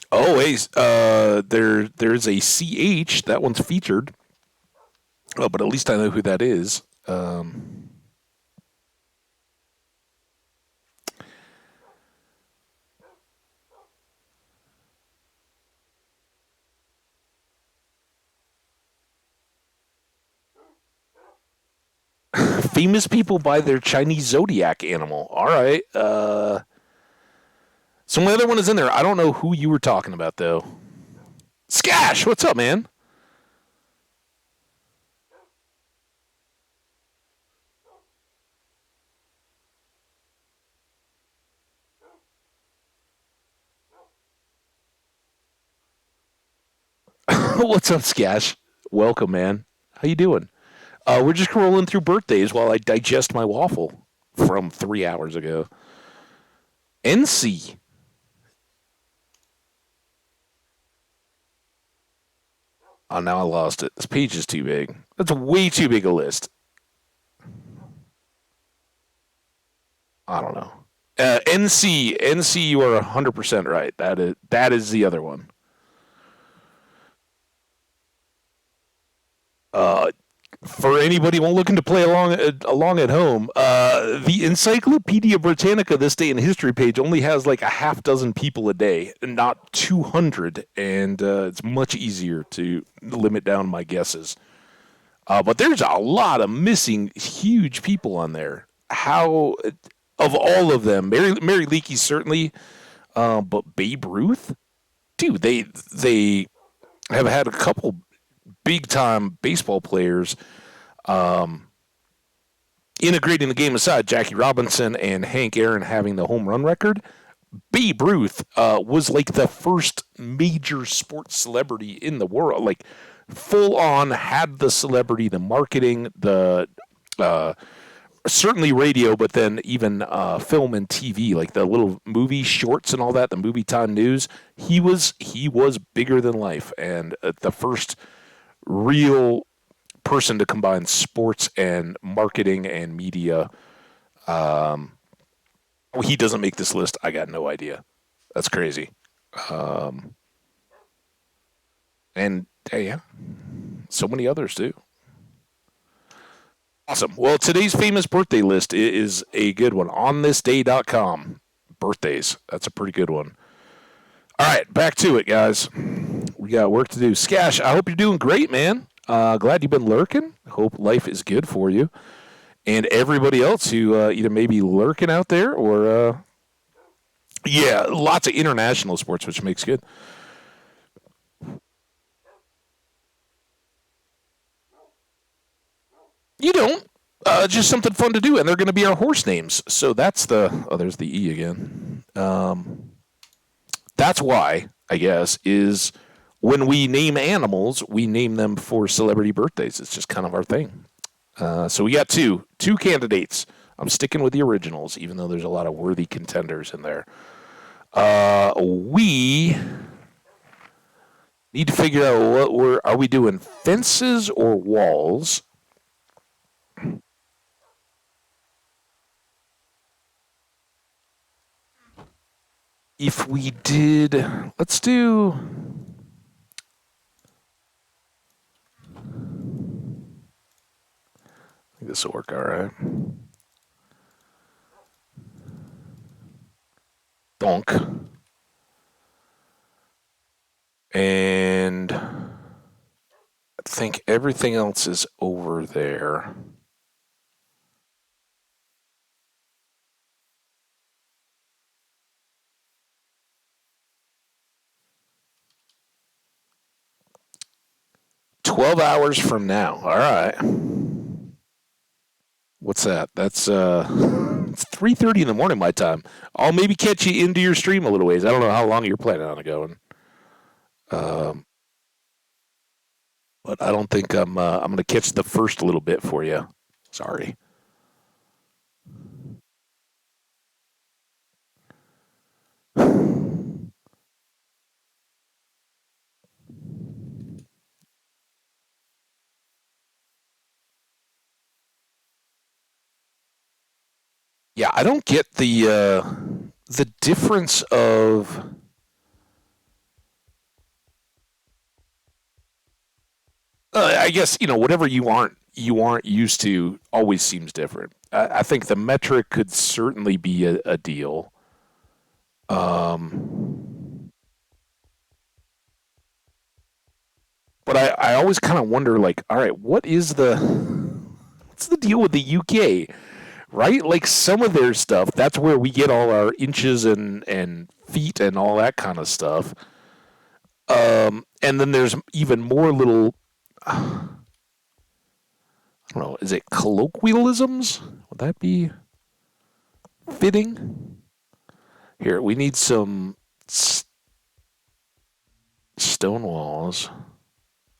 oh, hey, there's a CH. That one's featured. Oh, but at least I know who that is. Famous people by their Chinese zodiac animal. All right. So my other one is in there. I don't know who you were talking about though. Skash, what's up, man? What's up, Skash? Welcome, man. How you doing? We're just rolling through birthdays while I digest my waffle from 3 hours ago. NC. Oh, now I lost it. This page is too big. That's way too big a list. I don't know. NC, you are 100% right. That is the other one. Uh, For anybody looking to play along at home, the Encyclopedia Britannica this day in history page only has like a half dozen people a day, not 200, and it's much easier to limit down my guesses. But there's a lot of missing huge people on there. How of all of them, Mary Leakey certainly, but Babe Ruth, dude, they have had a couple big time baseball players integrating the game aside, Jackie Robinson and Hank Aaron having the home run record. Babe Ruth was like the first major sports celebrity in the world. Like full on had the celebrity, the marketing, the certainly radio, but then even film and TV, like the little movie shorts and all that, the movie time news. He was bigger than life, and the first real person to combine sports and marketing and media. He doesn't make this list. I got no idea. That's crazy. And yeah, so many others too. Awesome. Well, today's famous birthday list is a good one. OnThisDay.com. Birthdays. That's a pretty good one. All right, back to it, guys. We got work to do. Skash, I hope you're doing great, man. Glad you've been lurking. Hope life is good for you. And everybody else who either may be lurking out there or, yeah, lots of international sports, which makes good. You don't. Just something fun to do, and they're going to be our horse names. So that's the. Oh, there's the E again. That's why, I guess, is when we name animals, we name them for celebrity birthdays. It's just kind of our thing. So we got two candidates. I'm sticking with the originals, even though there's a lot of worthy contenders in there. We need to figure out are we doing fences or walls? If we did, let's do. I think this will work all right. Donk. And I think everything else is over there. $12 from now. All right. What's that? That's it's 3:30 in the morning my time. I'll maybe catch you into your stream a little ways. I don't know how long you're planning on going. Um, but I don't think I'm going to catch the first little bit for you. Sorry. Yeah, I don't get the difference of. I guess whatever you aren't used to always seems different. I think the metric could certainly be a deal. But I always kind of wonder, like, all right, what's the deal with the UK, right? Like some of their stuff, that's where we get all our inches and feet and all that kind of stuff. And then there's even more little, I don't know, is it colloquialisms? Would that be fitting? Here, we need some stone walls.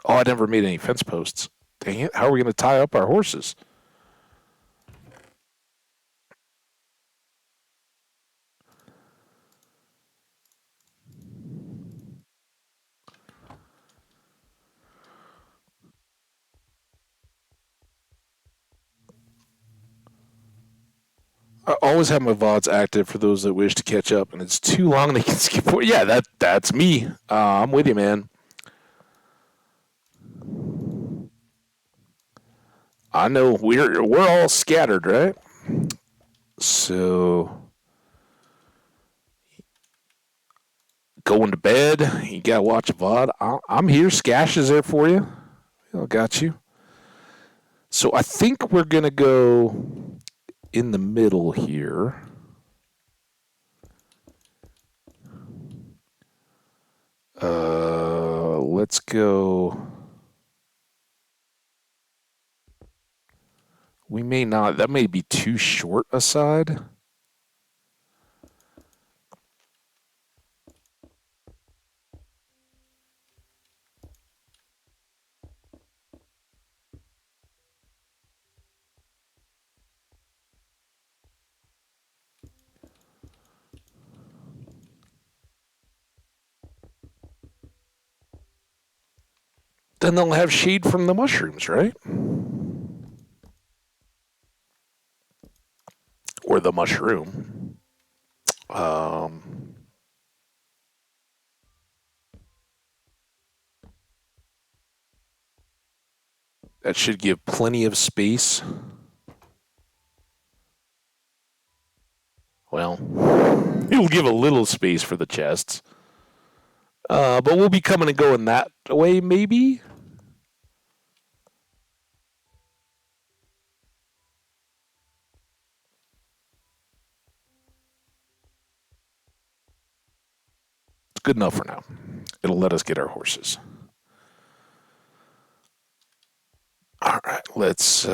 Oh, I never made any fence posts. Dang it! How are we going to tie up our horses? I always have my VODs active for those that wish to catch up, and it's too long they can skip forward. Yeah, that's me. I'm with you, man. I know we're all scattered, right? So going to bed. You gotta watch a VOD. I'm here. Skash is there for you. I got you. So I think we're gonna go in the middle here. Let's go. We may not. That may be too short a side. Then they'll have shade from the mushrooms, right? Or the mushroom. That should give plenty of space. Well, it'll give a little space for the chests. But we'll be coming and going that way, maybe? It's good enough for now. It'll let us get our horses. All right, let's...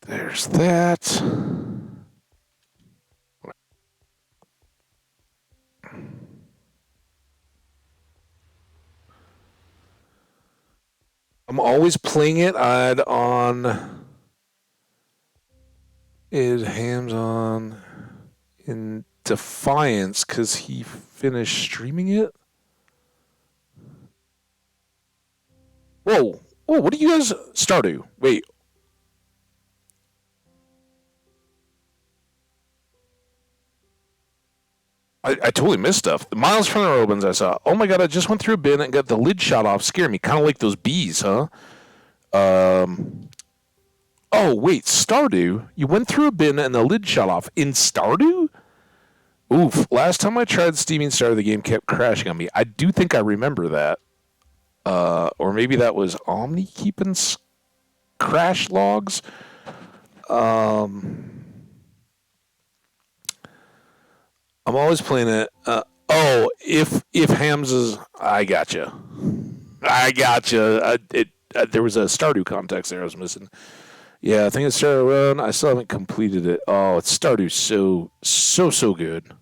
There's that. I'm always playing it on... It hams on in Defiance because he finished streaming it. Whoa, what do you guys... Stardew, wait. I totally missed stuff. The miles from the Robins I saw. Oh my god, I just went through a bin and got the lid shot off. Scare me. Kind of like those bees, huh? Oh, wait. Stardew? You went through a bin and the lid shot off in Stardew? Oof. Last time I tried steaming Stardew, the game kept crashing on me. I do think I remember that. Or maybe that was Omni keeping crash logs. I'm always playing it. If Hamza's, I gotcha. There was a Stardew context there I was missing. Yeah, I think it started around. I still haven't completed it. Oh, it's Stardew so good.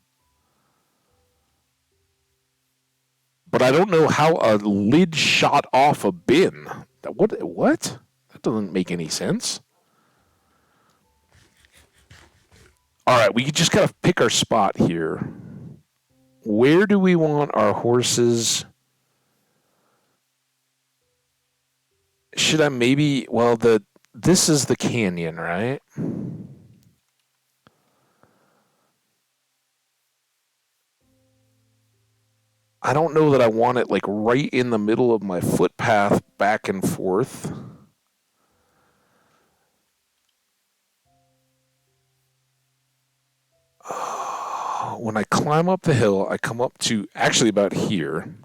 But I don't know how a lid shot off a bin. What? That doesn't make any sense. All right, we just gotta pick our spot here. Where do we want our horses? Should I maybe? Well, this is the canyon, right? I don't know that I want it like right in the middle of my footpath back and forth. When I climb up the hill, I come up to actually about here.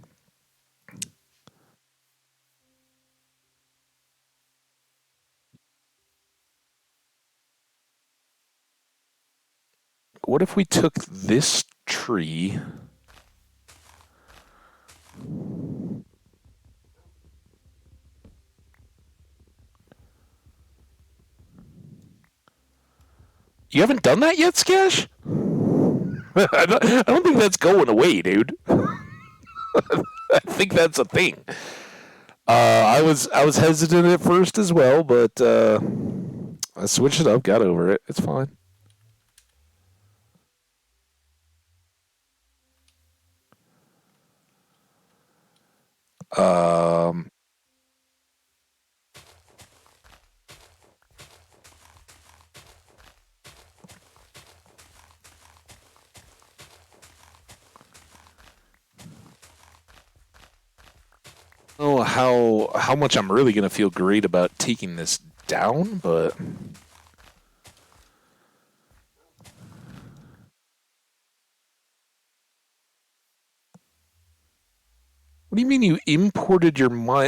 What if we took this tree? You haven't done that yet, Skash? I don't think that's going away, dude. I think that's a thing. I was hesitant at first as well, but I switched it up, got over it. It's fine. Oh, how much I'm really gonna feel great about taking this down, but what do you mean you imported your my?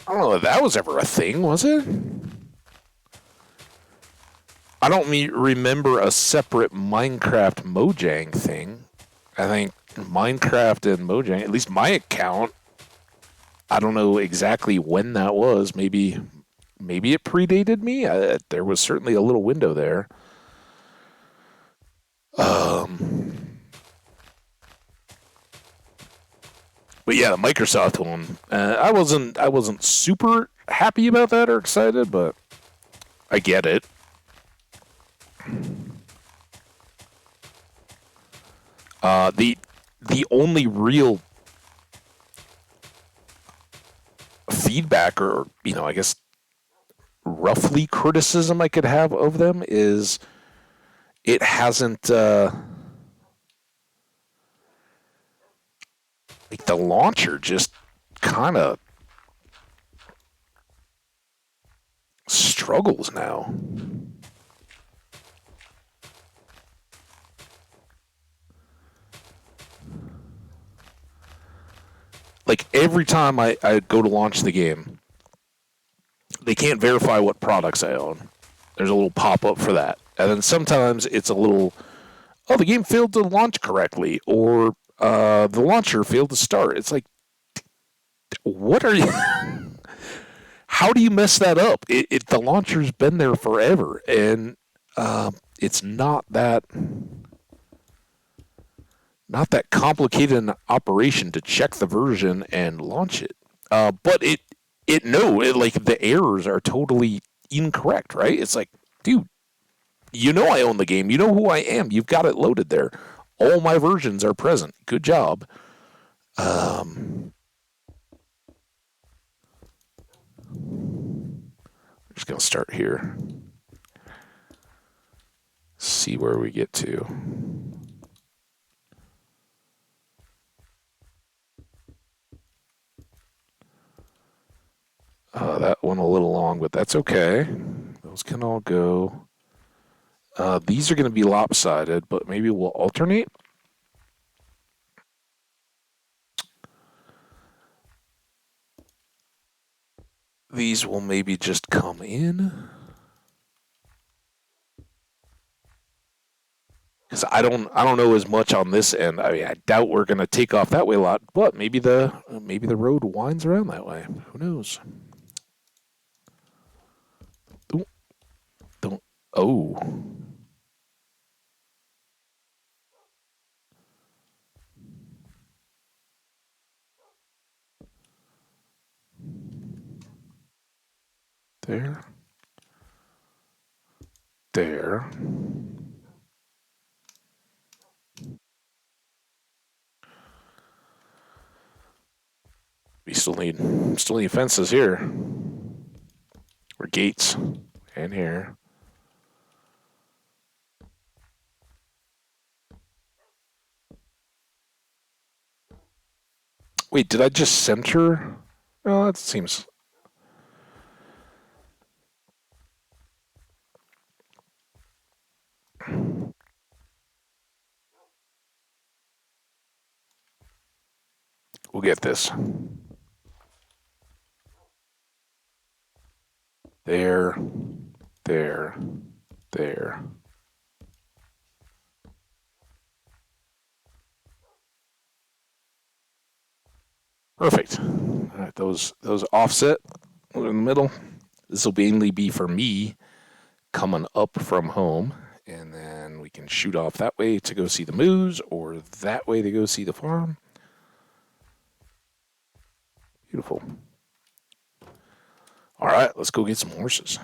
I don't know if that was ever a thing, was it? I don't remember a separate Minecraft Mojang thing. I think Minecraft and Mojang, at least my account, I don't know exactly when that was. Maybe it predated me. There was certainly a little window there. Um, but yeah, the Microsoft one, I wasn't super happy about that or excited, but I get it. The only real feedback, or I guess roughly criticism I could have of them is it hasn't like the launcher just kind of struggles now. Like every time I go to launch the game, they can't verify what products I own. There's a little pop up for that. And then sometimes it's a little, oh, the game failed to launch correctly, or the launcher failed to start. It's like, what are you? How do you mess that up? The launcher's been there forever, and it's not that complicated an operation to check the version and launch it. But like the errors are totally incorrect, right? It's like, dude, I own the game. You know who I am. You've got it loaded there. All my versions are present. Good job. I'm just gonna start here. See where we get to. That one a little long, but that's okay. Those can all go. These are going to be lopsided, but maybe we'll alternate. These will maybe just come in. Because I don't know as much on this end. I mean, I doubt we're going to take off that way a lot, but maybe the road winds around that way. Who knows? Ooh, don't. Oh. There. There. We still need fences here. Or gates. And here. Wait, did I just center? Oh, that seems. We'll get this. There. There. There. Perfect. All right, those offset in the middle. This will mainly be for me coming up from home, and then we can shoot off that way to go see the moose, or that way to go see the farm. Beautiful. All right, let's go get some horses.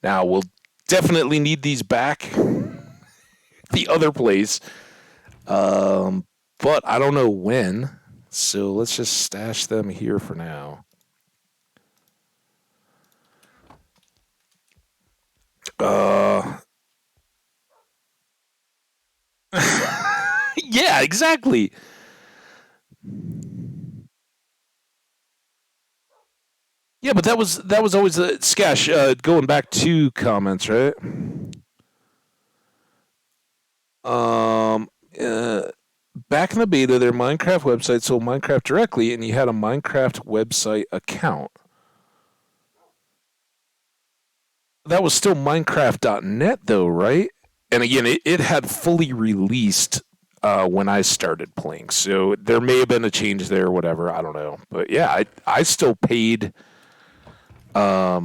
Now we'll definitely need these back. The other place, but I don't know when. So let's just stash them here for now. Yeah, exactly. Yeah, but that was always a Skash. Going back to comments, right? Um, uh, Back in the beta, their Minecraft website sold Minecraft directly, and you had a Minecraft website account. That was still Minecraft.net, though, right? And again, it had fully released when I started playing, so there may have been a change there, or whatever. I don't know, but yeah, I still paid for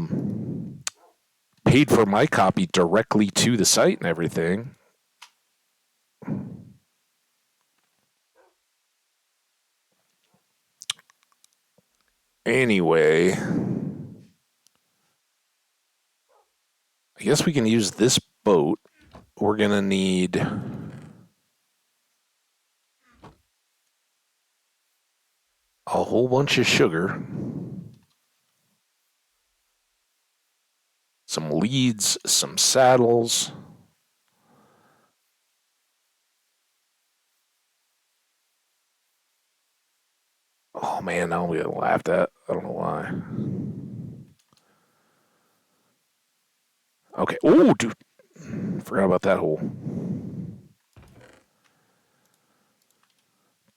my copy directly to the site and everything. Anyway, I guess we can use this boat. We're going to need a whole bunch of sugar, some leads, some saddles. Oh man, now I'm getting laughed at. I don't know why. Okay. Oh, dude. Forgot about that hole.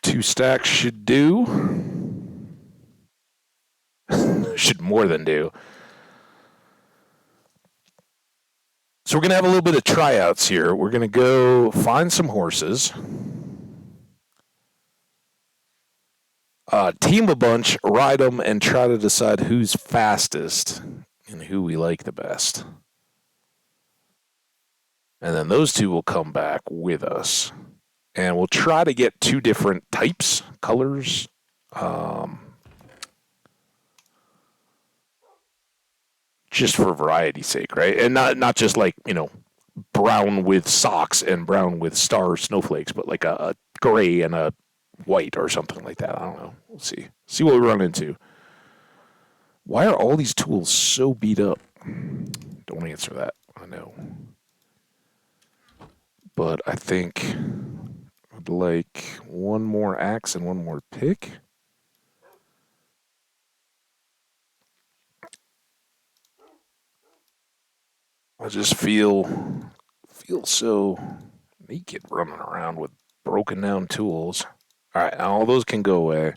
2 stacks should do. Should more than do. So we're going to have a little bit of tryouts here. We're going to go find some horses. Team a bunch, ride them, and try to decide who's fastest and who we like the best. And then those two will come back with us. And we'll try to get 2 different types, colors. Just for variety's sake, right? And not just like, brown with socks and brown with star snowflakes, but like a gray and a white or something like that. I don't know. We'll see. See what we run into. Why are all these tools so beat up? Don't answer that. I know. But I think I'd like 1 more axe and 1 more pick. I just feel so naked running around with broken down tools. All right, all those can go away.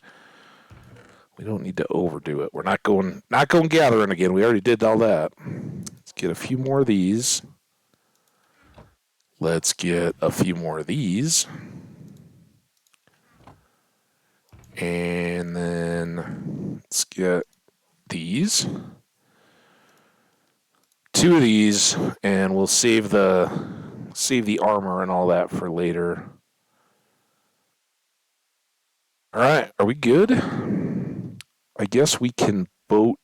We don't need to overdo it. We're not going gathering again. We already did all that. Let's get a few more of these. Let's get a few more of these. And then let's get these. 2 of these, and we'll save the armor and all that for later. All right, are we good? I guess we can boat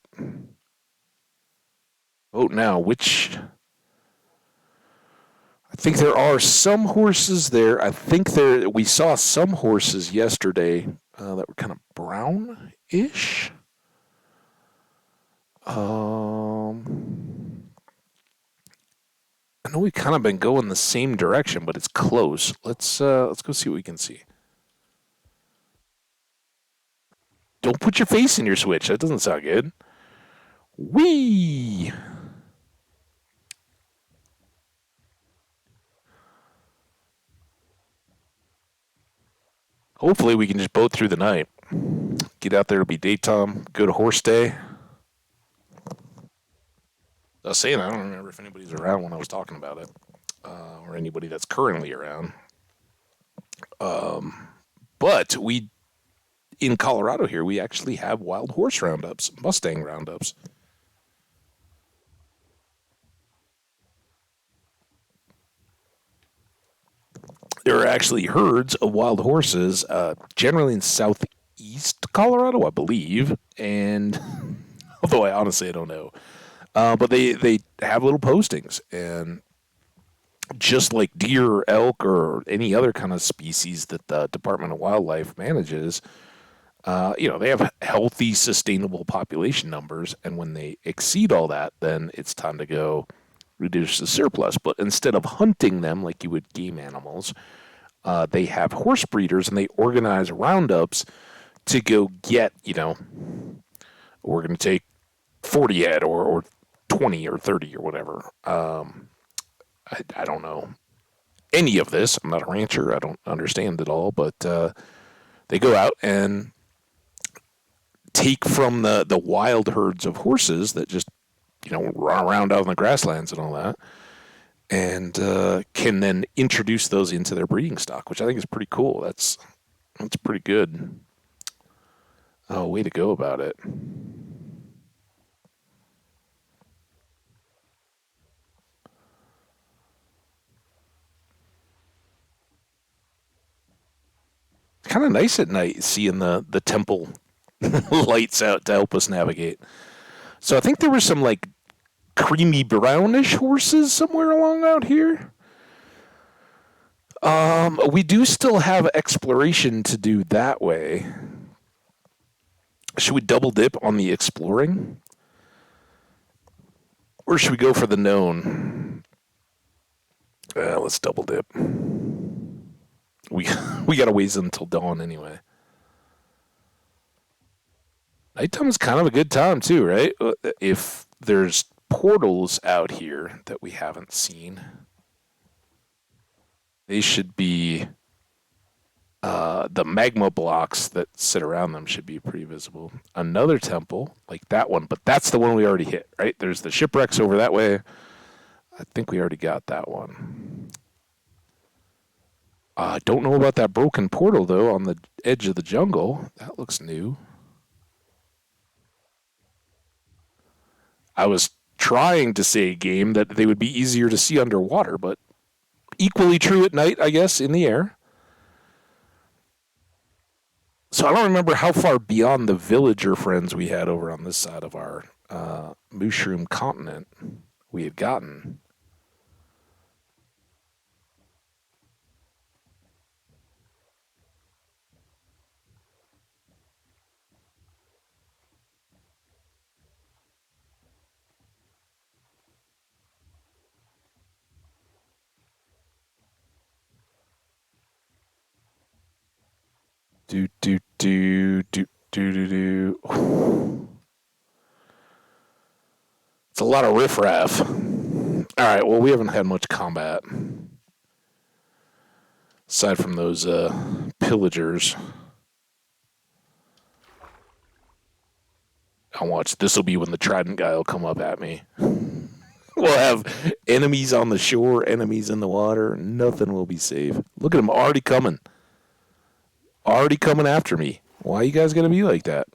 now. I think there are some horses there. I think we saw some horses yesterday that were kind of brown-ish. I know we've kind of been going the same direction, but it's close. Let's go see what we can see. Don't put your face in your Switch. That doesn't sound good. Whee! Hopefully we can just boat through the night. Get out there, it'll be daytime. Go to horse day. I was saying, I don't remember if anybody's around when I was talking about it, or anybody that's currently around. But in Colorado here, we actually have wild horse roundups, Mustang roundups. There are actually herds of wild horses, generally in southeast Colorado, I believe. And although I honestly don't know, but they have little postings, and just like deer or elk or any other kind of species that the Department of Wildlife manages, They have healthy, sustainable population numbers, and when they exceed all that, then it's time to go reduce the surplus. But instead of hunting them like you would game animals, they have horse breeders and they organize roundups to go get, we're going to take 40 head or 20 or 30 or whatever. I don't know any of this. I'm not a rancher. I don't understand it all, but they go out and take from the wild herds of horses that just, run around out in the grasslands and all that, and can then introduce those into their breeding stock, which I think is pretty cool. That's pretty good. Oh, way to go about it. It's kind of nice at night seeing the temple lights out to help us navigate. So I think there were some like creamy brownish horses somewhere along out here. We do still have exploration to do that way. Should we double dip on the exploring? Or should we go for the known? Let's double dip. We we got to wait until dawn anyway. Nighttime is kind of a good time too, right? If there's portals out here that we haven't seen, they should be the magma blocks that sit around them should be pretty visible. Another temple like that one, but that's the one we already hit, right? There's the shipwrecks over that way. I think we already got that one. I don't know about that broken portal though on the edge of the jungle. That looks new. I was trying to say, game, that they would be easier to see underwater, but equally true at night, I guess, in the air. So I don't remember how far beyond the villager friends we had over on this side of our mushroom continent we had gotten. Do, do, do, do, do, do, do. It's a lot of riffraff. All right, well, we haven't had much combat. Aside from those pillagers. I'll watch. This will be when the trident guy will come up at me. We'll have enemies on the shore, enemies in the water. Nothing will be safe. Look at him already coming. Already coming after me. Why you guys gonna be like that?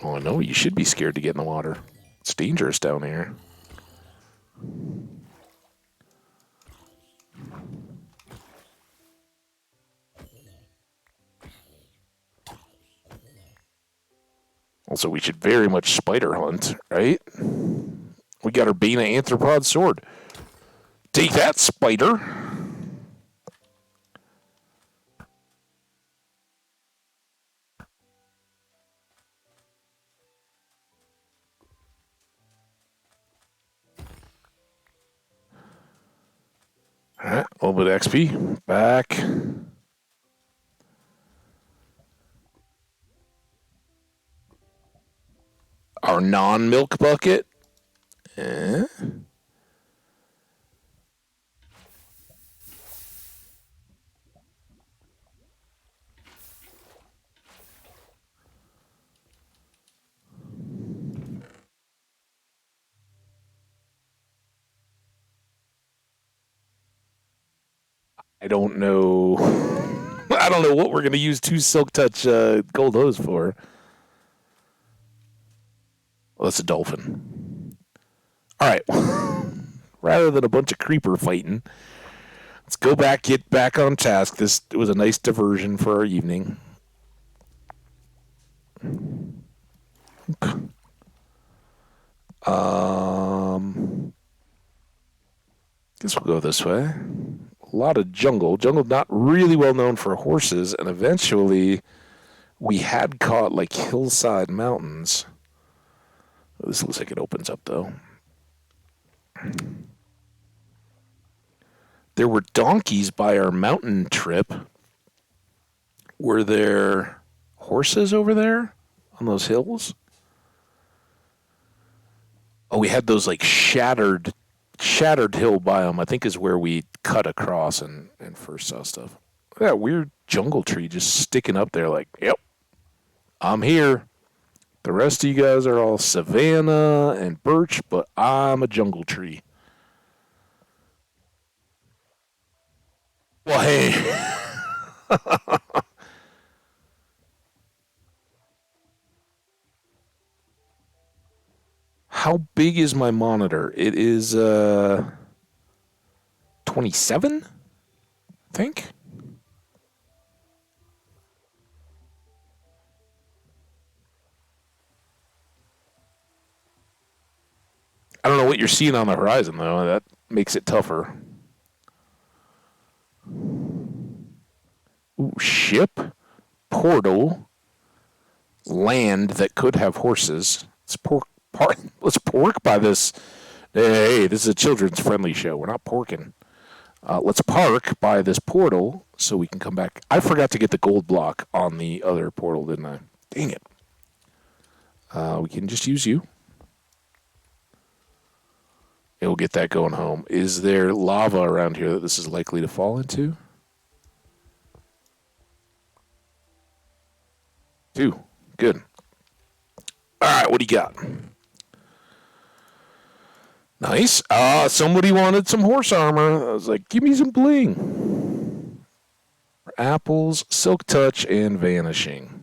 Oh, no, you should be scared to get in the water. It's dangerous down here. Also, we should very much spider hunt, right? We got our Bana Anthropod sword. Take that, spider. All right, a little bit of XP. Back. Our non-milk bucket. Eh? I don't know. I don't know what we're going to use two Silk Touch gold hose for. Well, that's a dolphin. All right. Rather than a bunch of creeper fighting, let's go back, get back on task. This was a nice diversion for our evening. Guess we'll go this way. A lot of jungle. Jungle not really well known for horses, and eventually we had caught like hillside mountains. This looks like it opens up though. There were donkeys by our mountain trip. Were there horses over there on those hills? Oh, we had those like shattered hill biome. I think is where we cut across and first saw stuff. That weird jungle tree just sticking up there, like, yep, I'm here. The rest of you guys are all savanna and birch, but I'm a jungle tree. Well, hey, how big is my monitor? It is 27, I think. I don't know what you're seeing on the horizon though. That makes it tougher. Ooh, ship, portal, land that could have horses. Let's pork by this. Hey, this is a children's friendly show. We're not porking. Let's park by this portal so we can come back. I forgot to get the gold block on the other portal, didn't I? Dang it. We can just use you. And we'll get that going home. Is there lava around here that this is likely to fall into? Two. Good. All right, what do you got? Nice. Somebody wanted some horse armor. I was like, give me some bling. Apples, silk touch, and vanishing.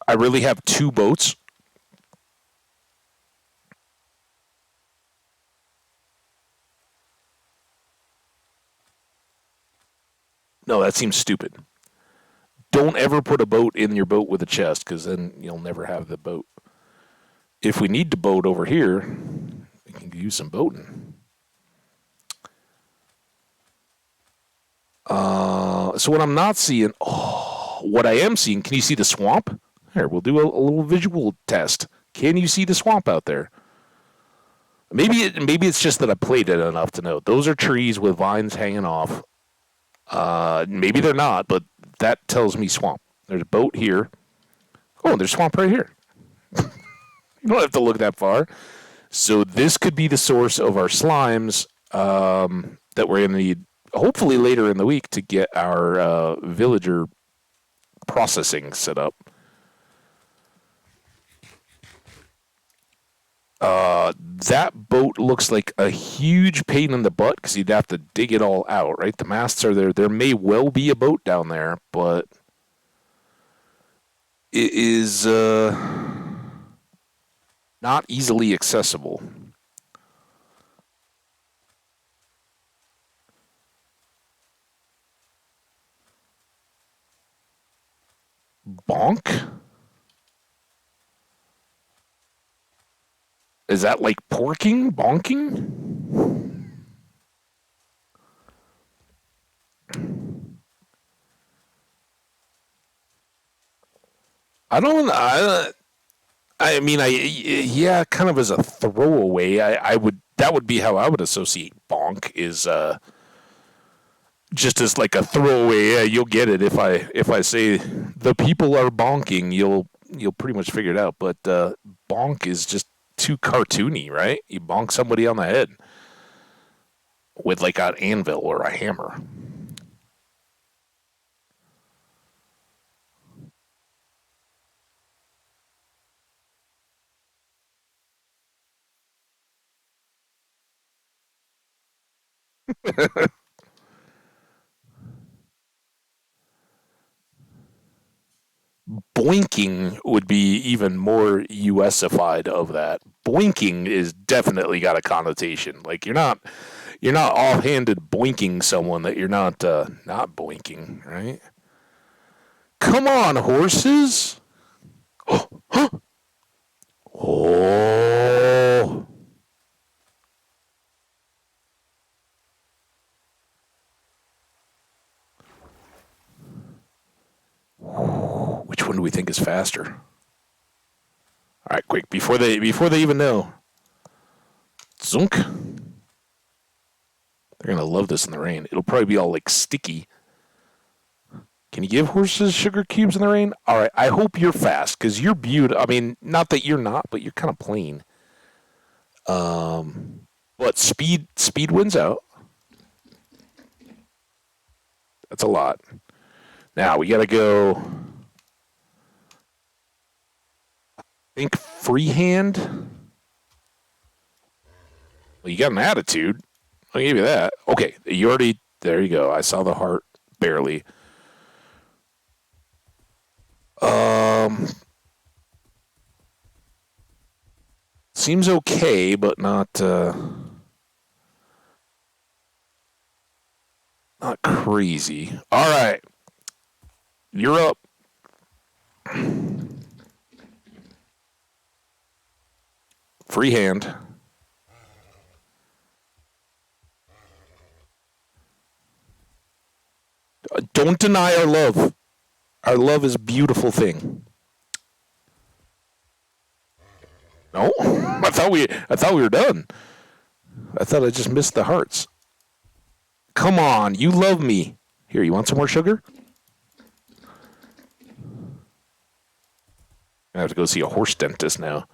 I really have two boats. No, that seems stupid. Don't ever put a boat in your boat with a chest, because then you'll never have the boat. If we need to boat over here, we can use some boating. So what I'm not seeing, what I am seeing, can you see the swamp? Here, we'll do a little visual test. Can you see the swamp out there? Maybe it's just that I played it enough to know. Those are trees with vines hanging off. Maybe they're not, but that tells me swamp. There's a boat here. Oh, there's swamp right here. You don't have to look that far. So this could be the source of our slimes that we're going to need, hopefully later in the week, to get our villager processing set up. That boat looks like a huge pain in the butt because you'd have to dig it all out, right? The masts are there. There may well be a boat down there, but it is not easily accessible. Bonk? Is that like porking? Bonking? I don't. I mean, yeah, kind of as a throwaway. I would that would be how I would associate bonk is just as like a throwaway. Yeah, you'll get it if I say the people are bonking. You'll pretty much figure it out. But bonk is just too cartoony, right? You bonk somebody on the head with like an anvil or a hammer. Boinking would be even more USified of that. Boinking is definitely got a connotation. Like you're not you're not offhanded boinking someone that you're not boinking, right? Come on, horses. Oh. Which one do we think is faster? All right, quick, before they even know. Zunk. They're gonna love this in the rain. It'll probably be all like sticky. Can you give horses sugar cubes in the rain? All right, I hope you're fast because you're beautiful. I mean, not that you're not, but you're kind of plain. But speed wins out. That's a lot. Now we gotta go. Think freehand. Well, you got an attitude. I'll give you that. Okay, you already. There you go. I saw the heart barely. Seems okay, but not crazy. All right, you're up. Freehand. Don't deny our love. Our love is a beautiful thing. No, I thought we were done. I thought I just missed the hearts. Come on, you love me. Here, you want some more sugar? I have to go see a horse dentist now.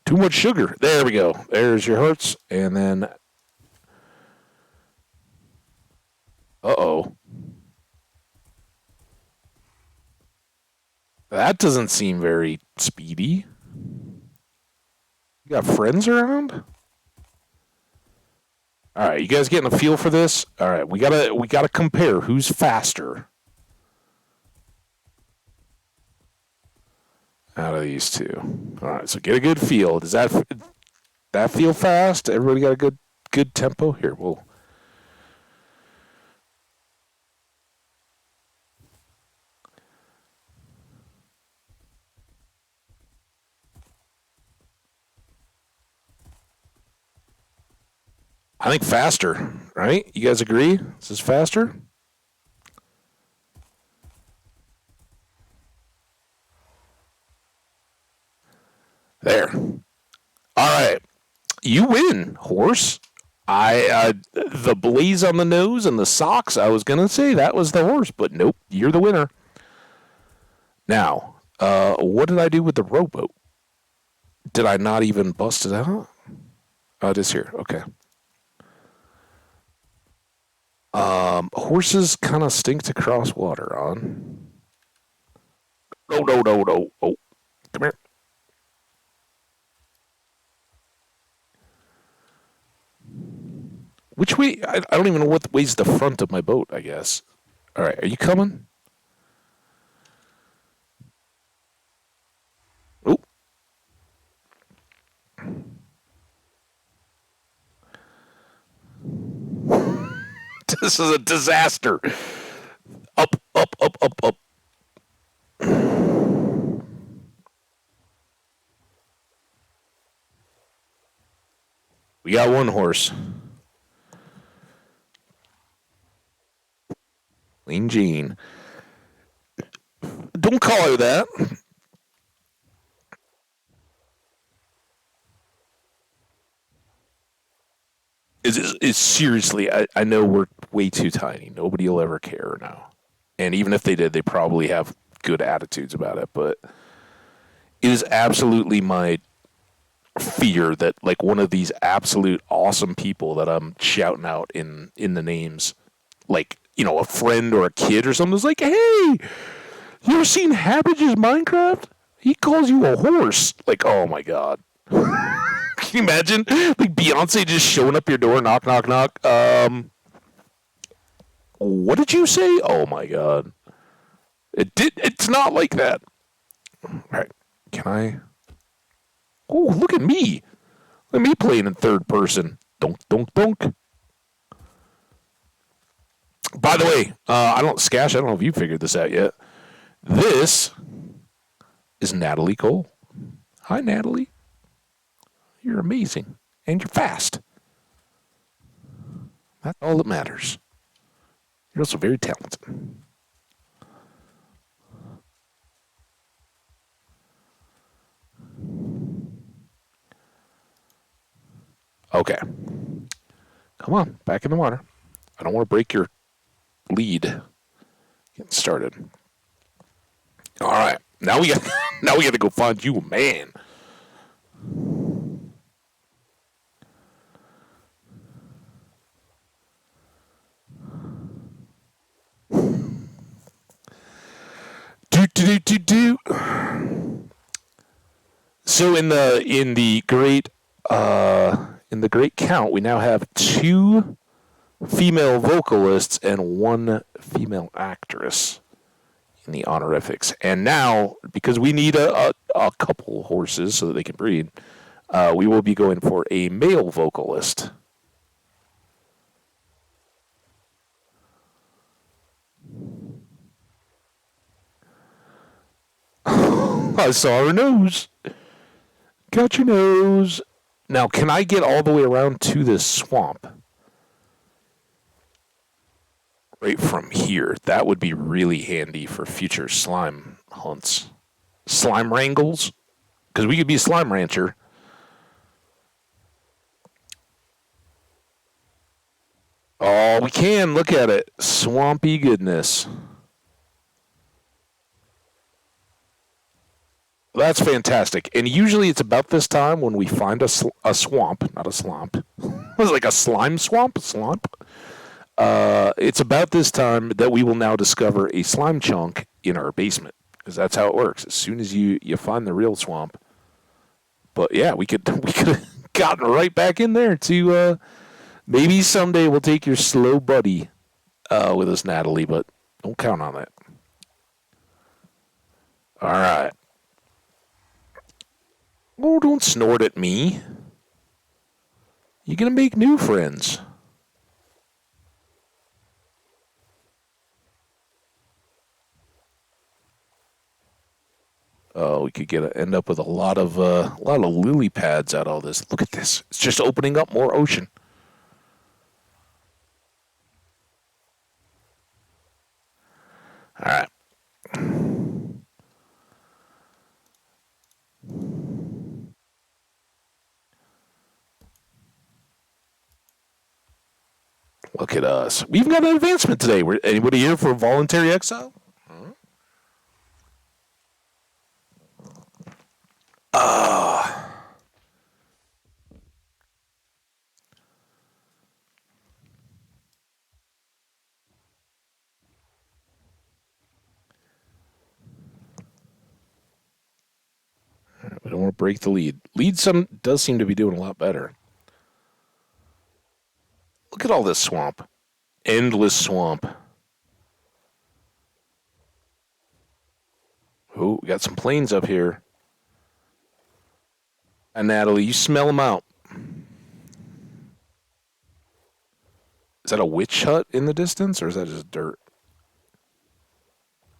Too much sugar. There we go. There's your hearts, and then. Uh-oh. That doesn't seem very speedy. You got friends around? All right, you guys getting a feel for this? All right, we gotta compare who's faster out of these two. All right, so get a good feel. Does that feel fast? Everybody got a good tempo here. We'll. I think faster, right? You guys agree? This is faster? There. All right. You win, horse. The blaze on the nose and the socks, I was going to say that was the horse, but nope, you're the winner. Now, what did I do with the rowboat? Did I not even bust it out? Oh, it is here. Okay. Horses kind of stink to cross water on. No. Oh, come here. Which way? I don't even know what way's the front of my boat, I guess. All right, are you coming? Oh. This is a disaster. Up. We got one horse. Lean Jean. Don't call her that. Is seriously, I know we're way too tiny. Nobody will ever care now. And even if they did, they probably have good attitudes about it. But it is absolutely my fear that like one of these absolute awesome people that I'm shouting out in the names, like, you know, a friend or a kid or something is like, hey, you ever seen Habbidge's Minecraft? He calls you a horse. Like, oh my God. Can you imagine? Like Beyonce just showing up your door, knock, knock, knock. What did you say? Oh my God. It's not like that. All right. Can I? Oh, look at me. Look at me playing in third person. Donk, donk, donk. By the way, Skash, I don't know if you figured this out yet. This is Natalie Cole. Hi, Natalie. You're amazing. And you're fast. That's all that matters. You're also very talented. Okay. Come on, back in the water. I don't want to break your lead. Getting started. All right. Now we got to go find you a man. Do. So in the great count, we now have 2 female vocalists and 1 female actress in the honorifics. And now, because we need a couple horses so that they can breed, we will be going for a male vocalist. I saw her nose. Got your nose. Now, can I get all the way around to this swamp? Right from here. That would be really handy for future slime hunts. Slime wrangles? Because we could be a slime rancher. Oh, we can. Look at it. Swampy goodness. That's fantastic. And usually it's about this time when we find a swamp, not a slump. It was like a slime swamp? Slump? It's about this time that we will now discover a slime chunk in our basement. Because that's how it works. As soon as you find the real swamp. But yeah, we could have gotten right back in there to maybe someday we'll take your slow buddy with us, Natalie, but don't count on it. All right. Oh, don't snort at me. You're going to make new friends. Oh, we could end up with a lot of lily pads out of all this. Look at this. It's just opening up more ocean. All right. Look at us. We've got an advancement today. Anybody here for voluntary exile? We don't want to break the lead. Lead does seem to be doing a lot better. Look at all this swamp. Endless swamp. Oh, we got some planes up here. And Natalie, you smell them out. Is that a witch hut in the distance, or is that just dirt?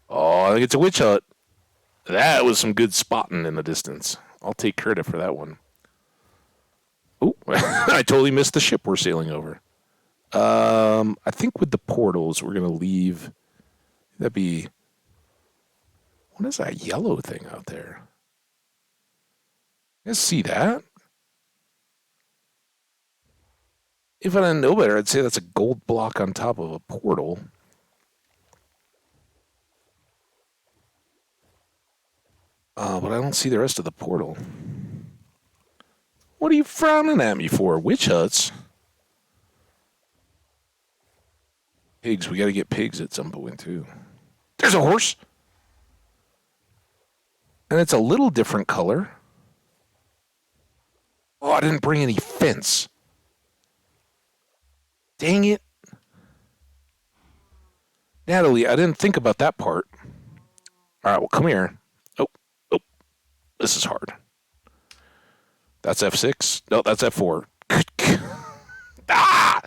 Oh, I think it's a witch hut. That was some good spotting in the distance. I'll take credit for that one. Oh, I totally missed the ship we're sailing over. I think with the portals, we're going to leave. That'd be. What is that yellow thing out there? You guys see that? If I didn't know better, I'd say that's a gold block on top of a portal. But I don't see the rest of the portal. What are you frowning at me for? Witch huts? Pigs. We got to get pigs at some point, too. There's a horse. And it's a little different color. Oh, I didn't bring any fence. Dang it. Natalie, I didn't think about that part. All right, well, come here. Oh, this is hard. That's F6. No, that's F4. Ah!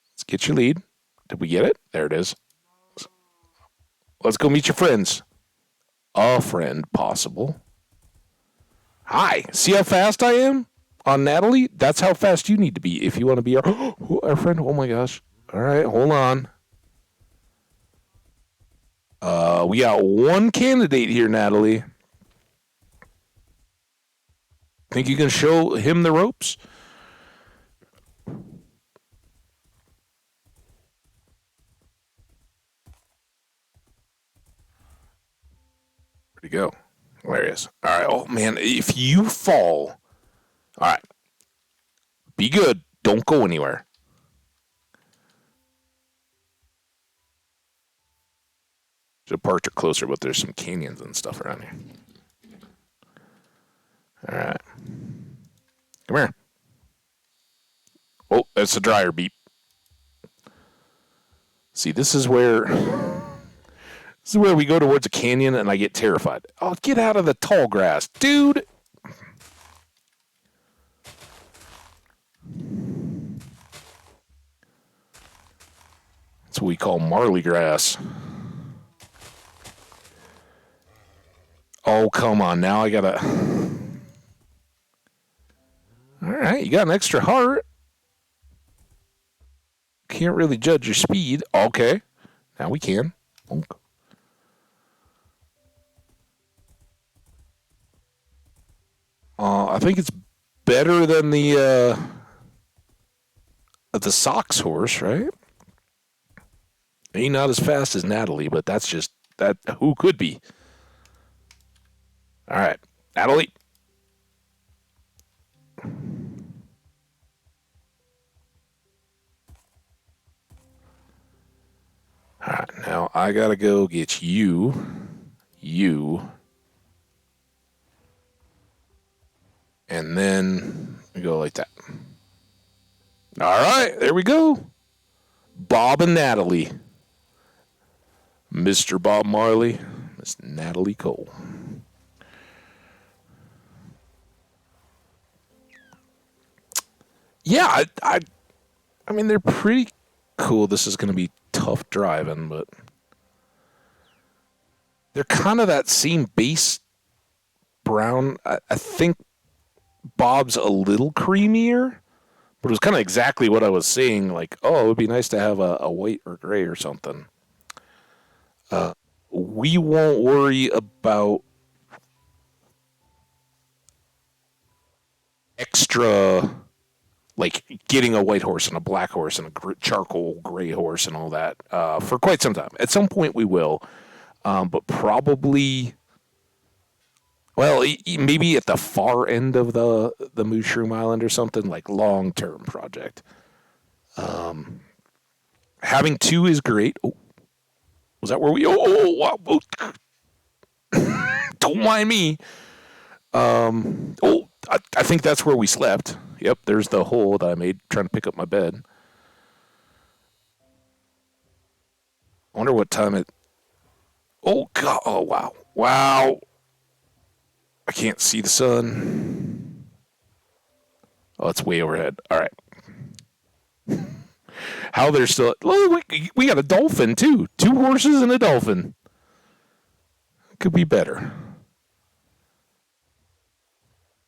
Let's get your lead. Did we get it? There it is. Let's go meet your friends. A friend, possible. Hi. See how fast I am on Natalie? That's how fast you need to be if you want to be our friend. Oh my gosh. All right, hold on. We got one candidate here, Natalie. Think you can show him the ropes? Where'd he go? There he is. All right. Oh, man. If you fall, all right. Be good. Don't go anywhere. Should park it closer, but there's some canyons and stuff around here. All right. Come here. Oh, that's a dryer beep. See, this is where we go towards a canyon and I get terrified. Oh, get out of the tall grass, dude. That's what we call marley grass. Oh, come on. Now I gotta... All right, you got an extra heart. Can't really judge your speed. Okay. Now we can. I think it's better than the Sox horse, right? Ain't not as fast as Natalie, but that's just that. Who could be? All right, Natalie. All right, now I gotta go get you, and then we go like that. All right, there we go. Bob and Natalie. Mr. Bob Marley, Miss Natalie Cole. Yeah, I mean, they're pretty cool. This is going to be tough driving, but they're kind of that same base brown. I think Bob's a little creamier, but it was kind of exactly what I was saying. Like, oh, it would be nice to have a white or gray or something. We won't worry about extra, like getting a white horse and a black horse and a charcoal gray horse and all that for quite some time. At some point we will, but probably, well, maybe at the far end of the Mushroom Island or something, like long-term project. Having two is great. Oh, was that where we? Wow. Don't mind me. I think that's where we slept. Yep, there's the hole that I made trying to pick up my bed. I wonder what time it... Oh, God. Oh, wow. Wow. I can't see the sun. Oh, it's way overhead. All right. How they're still... Oh, we got a dolphin, too. 2 horses and a dolphin. Could be better.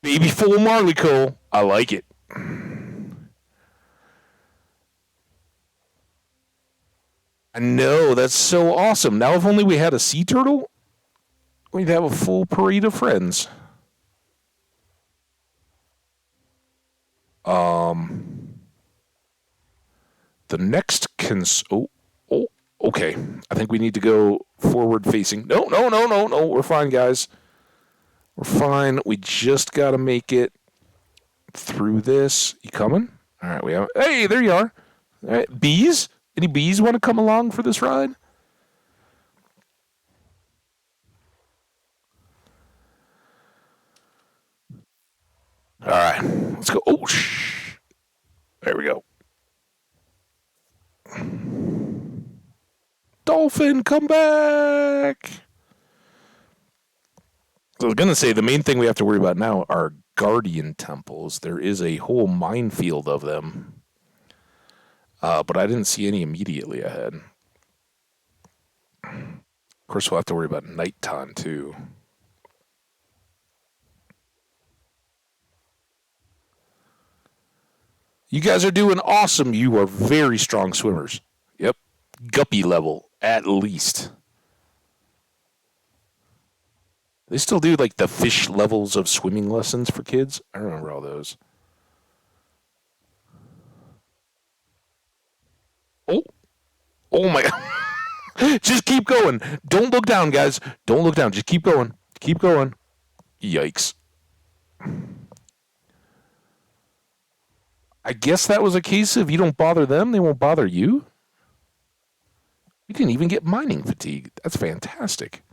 Baby full of Marley Cole. I like it. I know, that's so awesome. Now if only we had a sea turtle, we'd have a full parade of friends. The next okay. I think we need to go forward facing. No. We're fine, guys. We're fine. We just got to make it through this. You coming? All right, we have. Hey, there you are. All right, bees? Any bees want to come along for this ride? All right, let's go. Oh, there we go. Dolphin, come back. So I was going to say the main thing we have to worry about now are guardian temples. There is a whole minefield of them, but I didn't see any immediately ahead. Of course, we'll have to worry about nighttime, too. You guys are doing awesome. You are very strong swimmers. Yep. Guppy level, at least. They still do like the fish levels of swimming lessons for kids. I remember all those. Oh, oh my God. Just keep going. Don't look down, guys. Don't look down. Just keep going. Keep going. Yikes. I guess that was a case of you don't bother them, they won't bother you. You didn't even get mining fatigue. That's fantastic.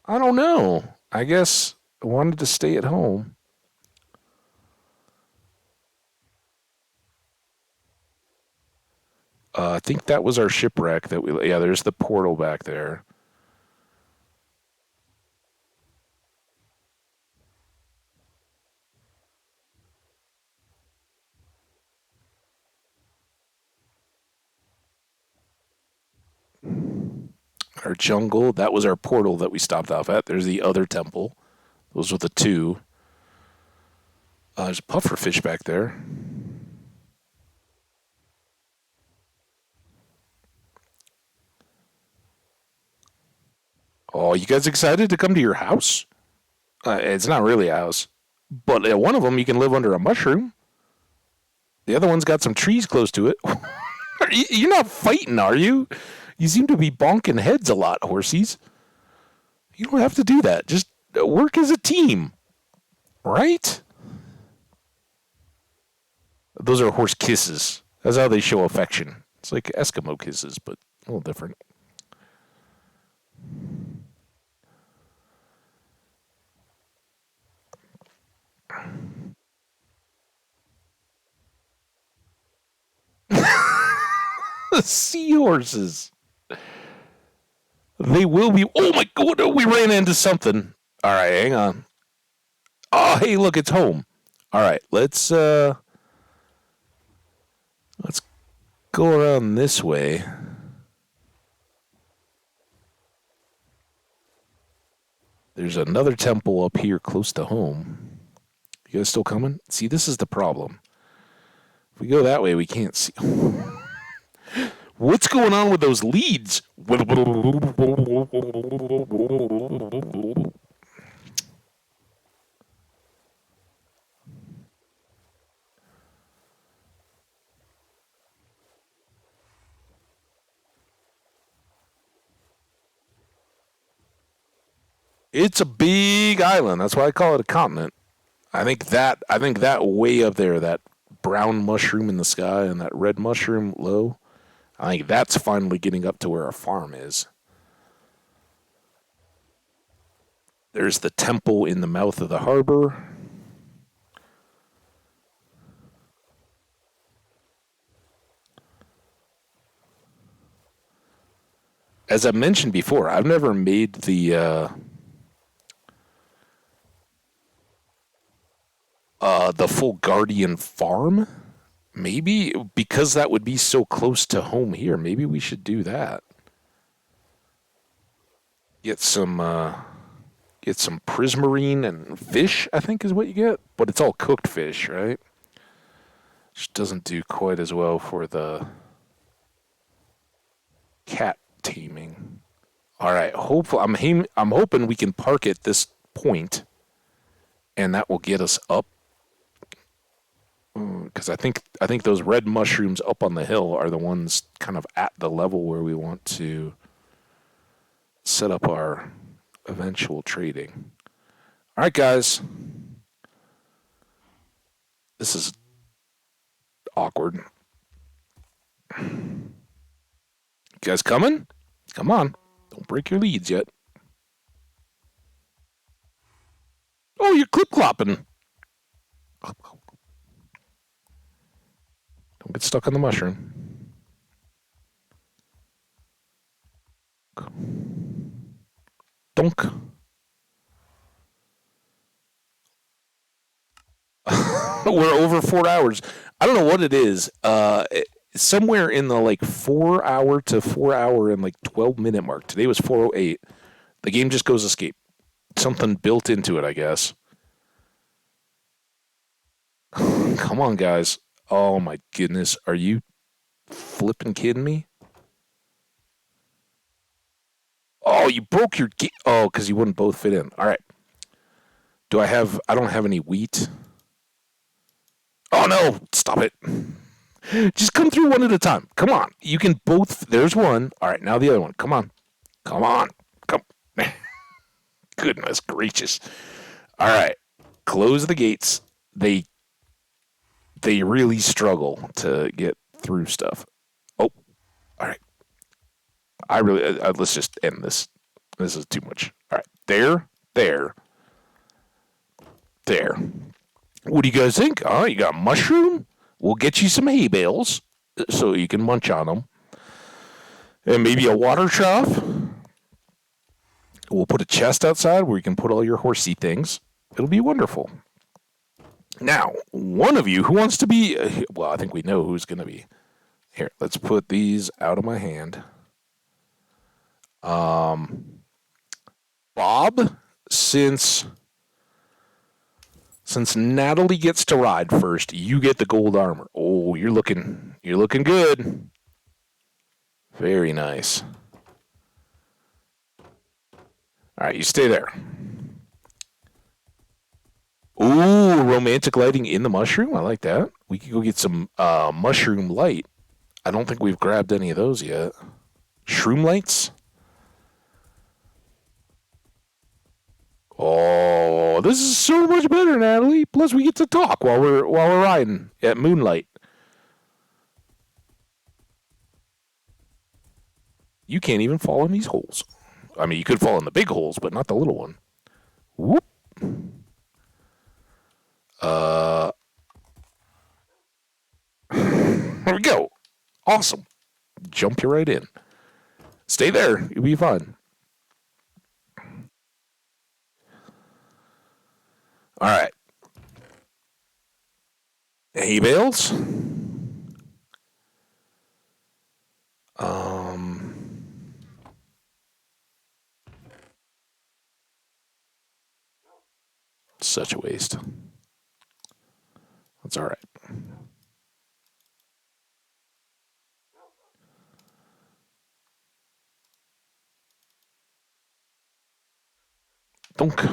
I don't know. I guess I wanted to stay at home. I think that was our shipwreck that we. Yeah, there's the portal back there. Our jungle. That was our portal that we stopped off at. There's the other temple. Those were the two. There's a pufferfish back there. Oh, you guys excited to come to your house? It's not really a house. But one of them, you can live under a mushroom. The other one's got some trees close to it. You're not fighting, are you? You seem to be bonking heads a lot, horsies. You don't have to do that. Just work as a team. Right? Those are horse kisses. That's how they show affection. It's like Eskimo kisses, but a little different. Seahorses. They will be. Oh my God! We ran into something. All right, hang on. Oh, hey, look, it's home. All right, let's go around this way. There's another temple up here close to home. You guys still coming? See, this is the problem. If we go that way, we can't see. What's going on with those leads? It's a big island. That's why I call it a continent. I think that way up there, that brown mushroom in the sky and that red mushroom low, I think that's finally getting up to where our farm is. There's the temple in the mouth of the harbor. As I mentioned before, I've never made the full Guardian farm. Maybe because that would be so close to home here, maybe we should do that. Get some prismarine and fish, I think is what you get, but it's all cooked fish, right? Which doesn't do quite as well for the cat taming. All right, hopefully I'm hoping we can park at this point, and that will get us up. Because I think those red mushrooms up on the hill are the ones kind of at the level where we want to set up our eventual trading. All right, guys. This is awkward. You guys coming? Come on. Don't break your leads yet. Oh, you're clip-clopping. Don't get stuck on the mushroom. Donk. We're over 4 hours. I don't know what it is. Somewhere in the like 4 hour to 4 hour and like 12 minute mark. Today was 4:08. The game just goes escape. Something built into it, I guess. Come on, guys. Oh my goodness. Are you flipping kidding me? Oh, you broke your. Oh, because you wouldn't both fit in. All right. I don't have any wheat. Oh no! Stop it. Just come through one at a time. Come on. You can both. There's one. All right, now the other one. Come on. Come on. Come. Goodness gracious. All right. Close the gates. They really struggle to get through stuff. Oh, all right. Let's just end this. This is too much. All right. There. What do you guys think? Oh, you got a mushroom? We'll get you some hay bales so you can munch on them. And maybe a water trough. We'll put a chest outside where you can put all your horsey things. It'll be wonderful. Now, one of you who wants to be... well, I think we know who's going to be. Here, let's put these out of my hand. Bob, since Natalie gets to ride first, you get the gold armor. Oh, you're looking good. Very nice. All right, you stay there. Ooh, romantic lighting in the mushroom. I like that. We could go get some mushroom light. I don't think we've grabbed any of those yet. Shroom lights? Oh, this is so much better, Natalie. Plus, we get to talk while we're riding at moonlight. You can't even fall in these holes. I mean, you could fall in the big holes, but not the little one. Whoop. There we go. Awesome. Jump you right in. Stay there. You'll be fine. All right. Hay bales. Such a waste. That's all right. Dunk.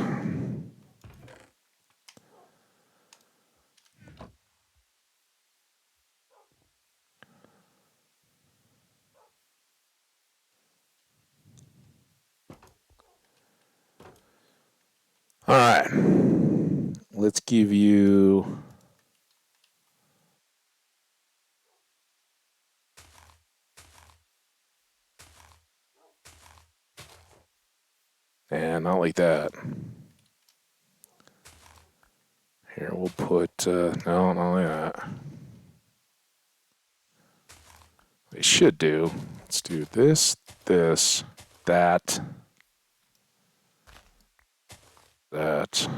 All right. Let's give you... and not like that. Here, we'll put... no, not like that. They should do. Let's do this, that, that.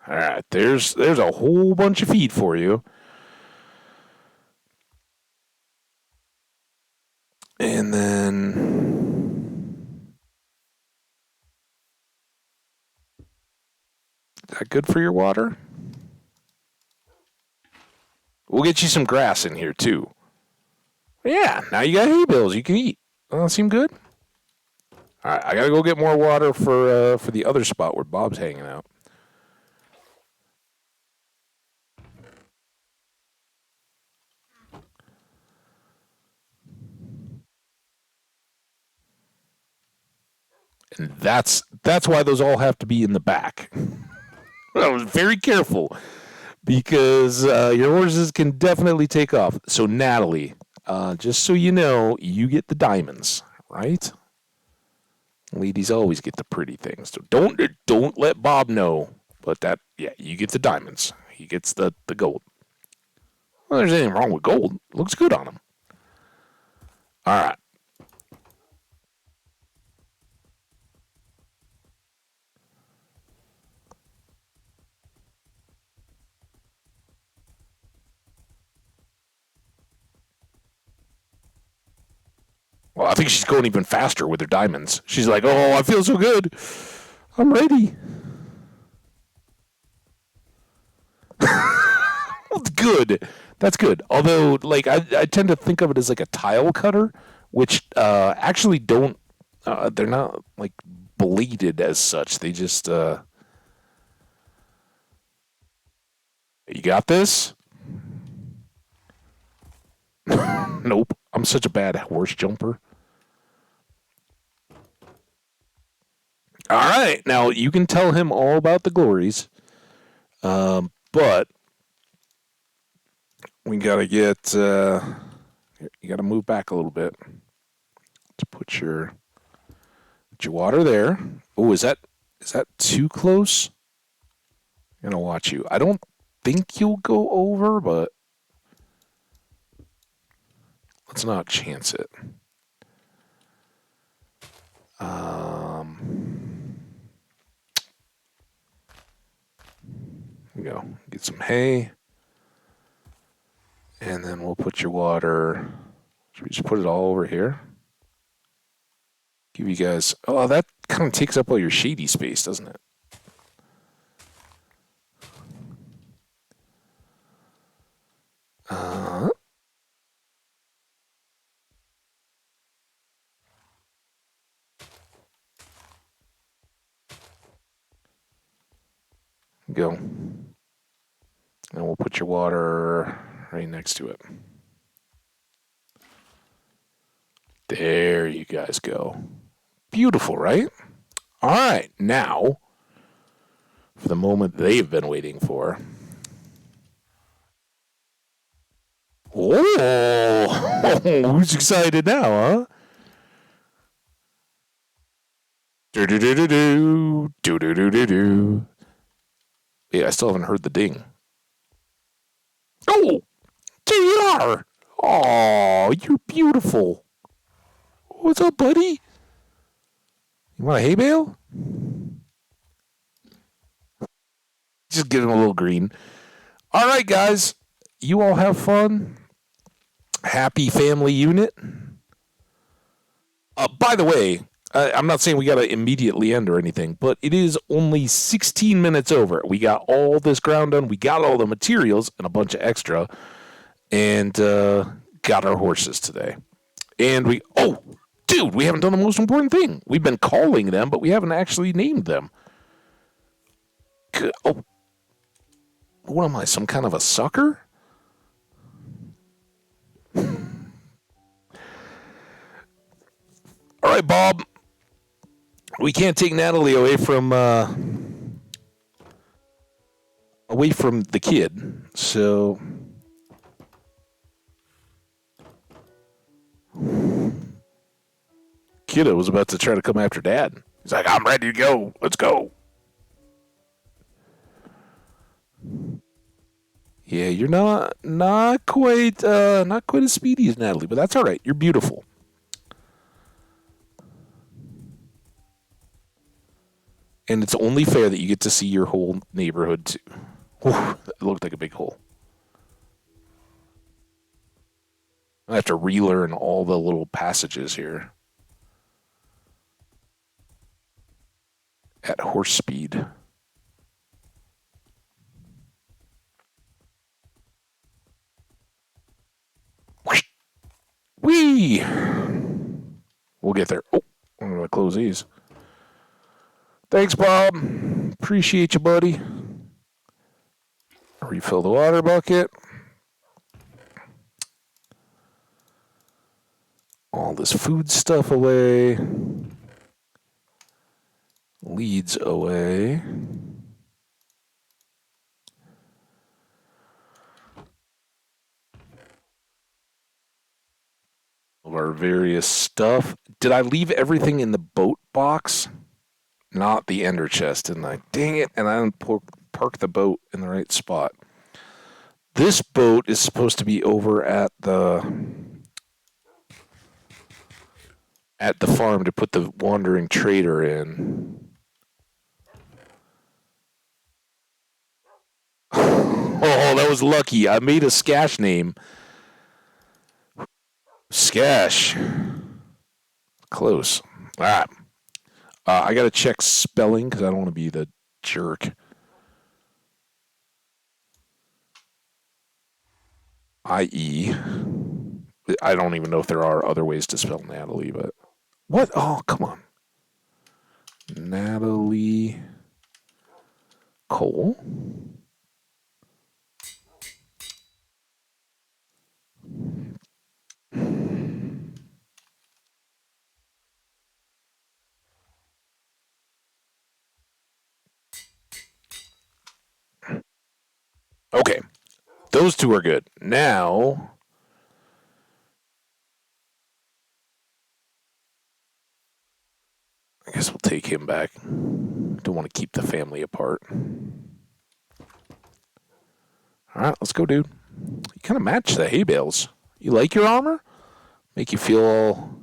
All right, there's a whole bunch of feed for you. And then... is that good for your water? We'll get you some grass in here, too. Yeah, now you got hay bales you can eat. Doesn't that seem good? All right, I got to go get more water for the other spot where Bob's hanging out. And that's why those all have to be in the back. I was very careful because your horses can definitely take off. So Natalie, just so you know, you get the diamonds, right? Ladies always get the pretty things. So don't let Bob know. But you get the diamonds. He gets the gold. Well, there's anything wrong with gold. It looks good on him. All right. Well, I think she's going even faster with her diamonds. She's like, oh, I feel so good. I'm ready. Good. That's good. Although, like, I tend to think of it as like a tile cutter, which actually don't, they're not like bladed as such. They just, you got this? Nope. I'm such a bad horse jumper. All right. Now, you can tell him all about the glories, but we got to get, you got to move back a little bit to put your water there. Oh, is that too close? I'm going to watch you. I don't think you'll go over, but let's not chance it. Here we go. Get some hay. And then we'll put your water. Should we just put it all over here? Give you guys. Oh, that kind of takes up all your shady space, doesn't it? Go. And we'll put your water right next to it. There you guys go. Beautiful, right? All right, now for the moment they've been waiting for. Oh, who's excited now, huh? Do do do do do do do do do do. Yeah, I still haven't heard the ding. Oh, there you are. Oh, you're beautiful. What's up, buddy? You want a hay bale? Just give him a little green. All right, guys. You all have fun. Happy family unit. By the way, I'm not saying we got to immediately end or anything, but it is only 16 minutes over. We got all this ground done. We got all the materials and a bunch of extra, and got our horses today. And dude, we haven't done the most important thing. We've been calling them, but we haven't actually named them. Oh, what am I, some kind of a sucker? All right, Bob. We can't take Natalie away from the kid. So Kiddo was about to try to come after Dad. He's like, "I'm ready to go. Let's go." Yeah, you're not quite as speedy as Natalie, but that's all right. You're beautiful. And it's only fair that you get to see your whole neighborhood, too. Whew, it looked like a big hole. I have to relearn all the little passages here. At horse speed. Whee! We'll get there. Oh, I'm going to close these. Thanks, Bob. Appreciate you, buddy. Refill the water bucket. All this food stuff away. Leads away. Of our various stuff. Did I leave everything in the boat box? Not the ender chest, didn't I? Dang it, and I didn't park the boat in the right spot. This boat is supposed to be over at the farm to put the wandering trader in. Oh, that was lucky. I made a Skash name. Skash. Close. All right. I got to check spelling because I don't want to be the jerk. I.e., I don't even know if there are other ways to spell Natalie, but. What? Oh, come on. Natalie Cole? Okay. Those two are good. Now, I guess we'll take him back. Don't want to keep the family apart. All right, let's go, dude. You kind of match the hay bales. You like your armor? Make you feel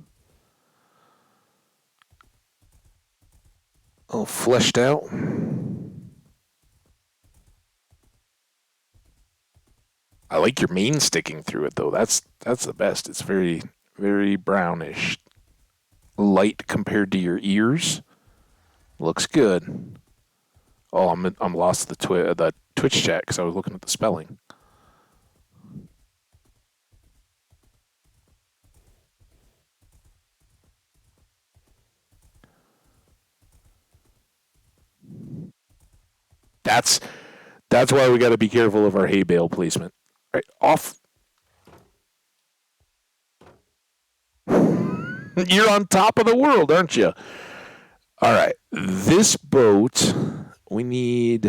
all fleshed out. I like your mane sticking through it, though. That's the best. It's very, very brownish. Light compared to your ears. Looks good. Oh, I'm lost the Twitch chat because I was looking at the spelling. That's why we got to be careful of our hay bale placement. Right off. You're on top of the world, aren't you? All right, this boat we need.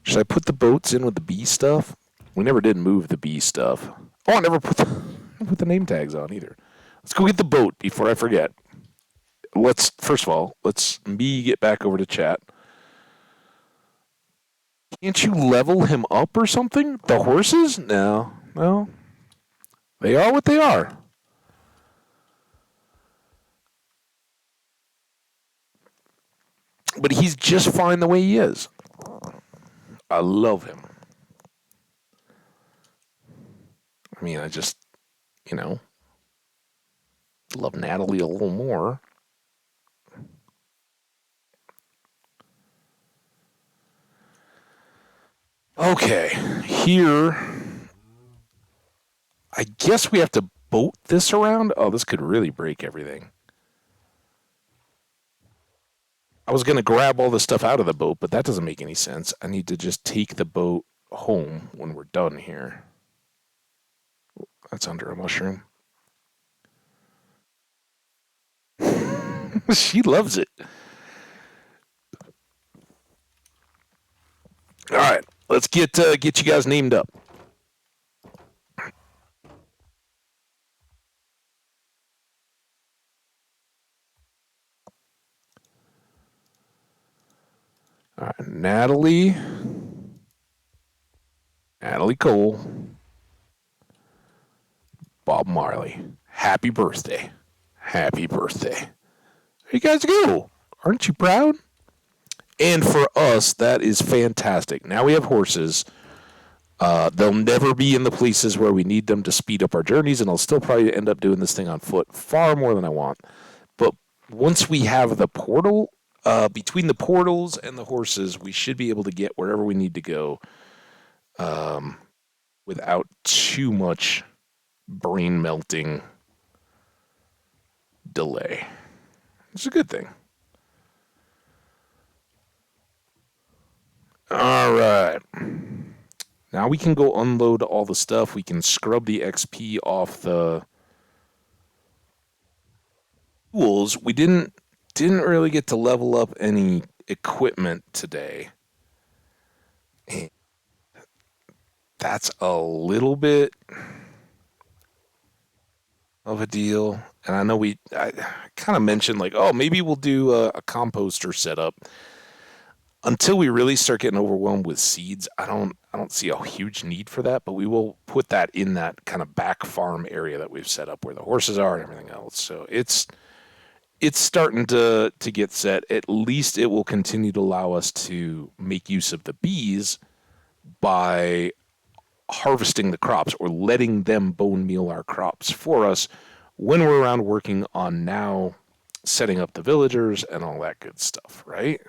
Should I put the boats in with the B stuff? We never did move the B stuff. Oh, I never put the name tags on either. Let's go get the boat before I forget. First of all, let's me get back over to chat. Can't you level him up or something? The horses? No. Well, they are what they are. But he's just fine the way he is. I love him. I mean, I just, love Natalie a little more. Okay, here, I guess we have to boat this around. Oh, this could really break everything. I was going to grab all the stuff out of the boat, but that doesn't make any sense. I need to just take the boat home when we're done here. That's under a mushroom. She loves it. All right, let's get you guys named up. All right, Natalie Cole, Bob Marley. Happy birthday. Happy birthday. There you guys go. Aren't you proud? And for us, that is fantastic. Now we have horses. They'll never be in the places where we need them to speed up our journeys, and I'll still probably end up doing this thing on foot far more than I want. But once we have the portal, between the portals and the horses, we should be able to get wherever we need to go without too much brain melting delay. It's a good thing. All right. Now we can go unload all the stuff. We can scrub the XP off the tools. We didn't really get to level up any equipment today. That's a little bit of a deal. And I know I kind of mentioned like, oh, maybe we'll do a composter setup. Until we really start getting overwhelmed with seeds, I don't see a huge need for that, but we will put that in that kind of back farm area that we've set up where the horses are and everything else. So it's starting to get set. At least it will continue to allow us to make use of the bees by harvesting the crops or letting them bone meal our crops for us when we're around working on now setting up the villagers and all that good stuff, right?